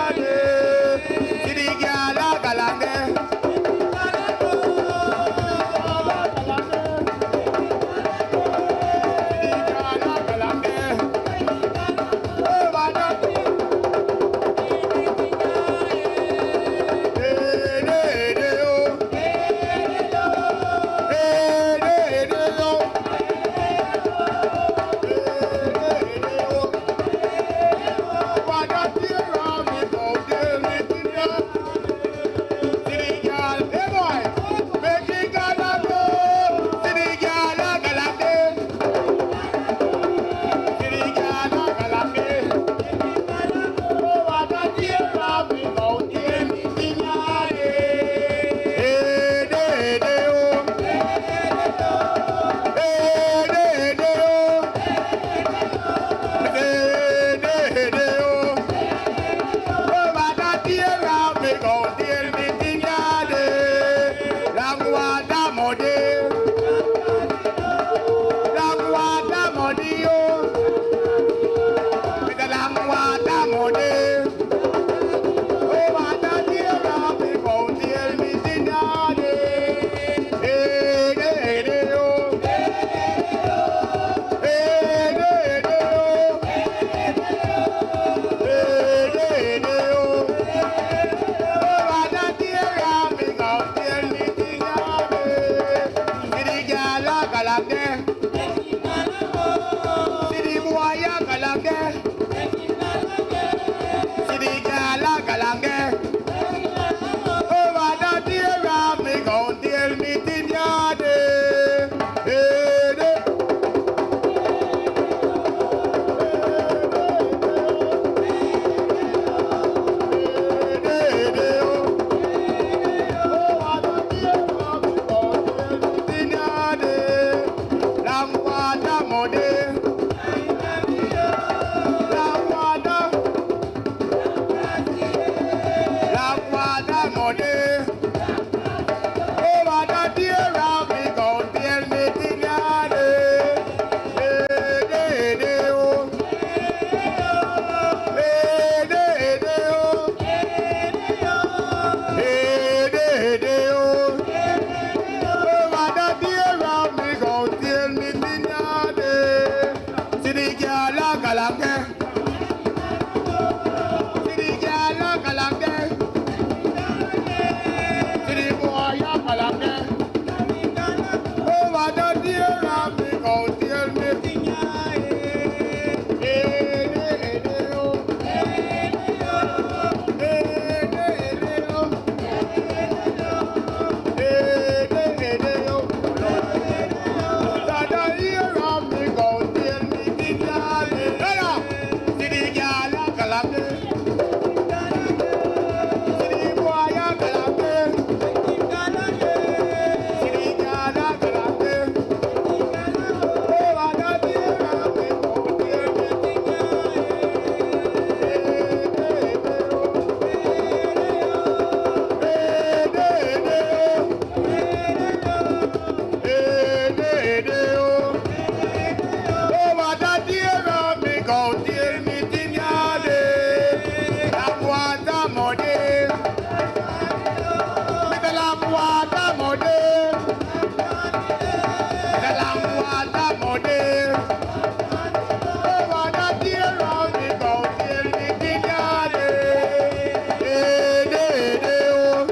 Monday. Oh, what a dear round the county, licking your day. Hey, day, day, oh.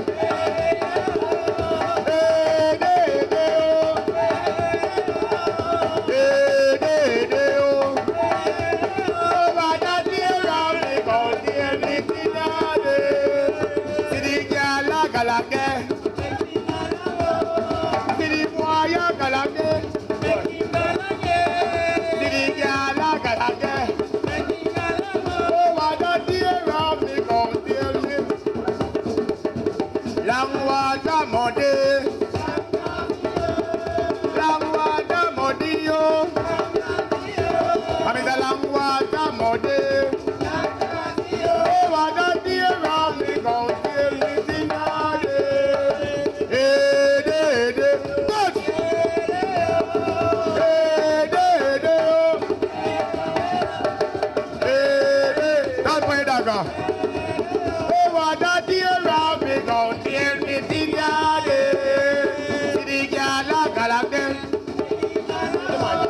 Hey, day, day, oh. Hey, day, day, oh. Oh, what a dear round the county, licking your day. See the girl a galake. See the boy a galake. Long water muddy, long water muddy, yo. I mean the long water muddy. Oh, what a dear of the county living on it. Hey, hey, hey, good. Hey, hey, hey, hey, hey. Don't play that guy. Oh, what a dear of the county living on it. See the girl a galake. Come on.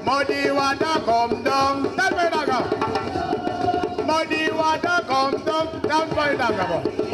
Muddy water come down, that's where that go. Muddy water come down, that's where that go.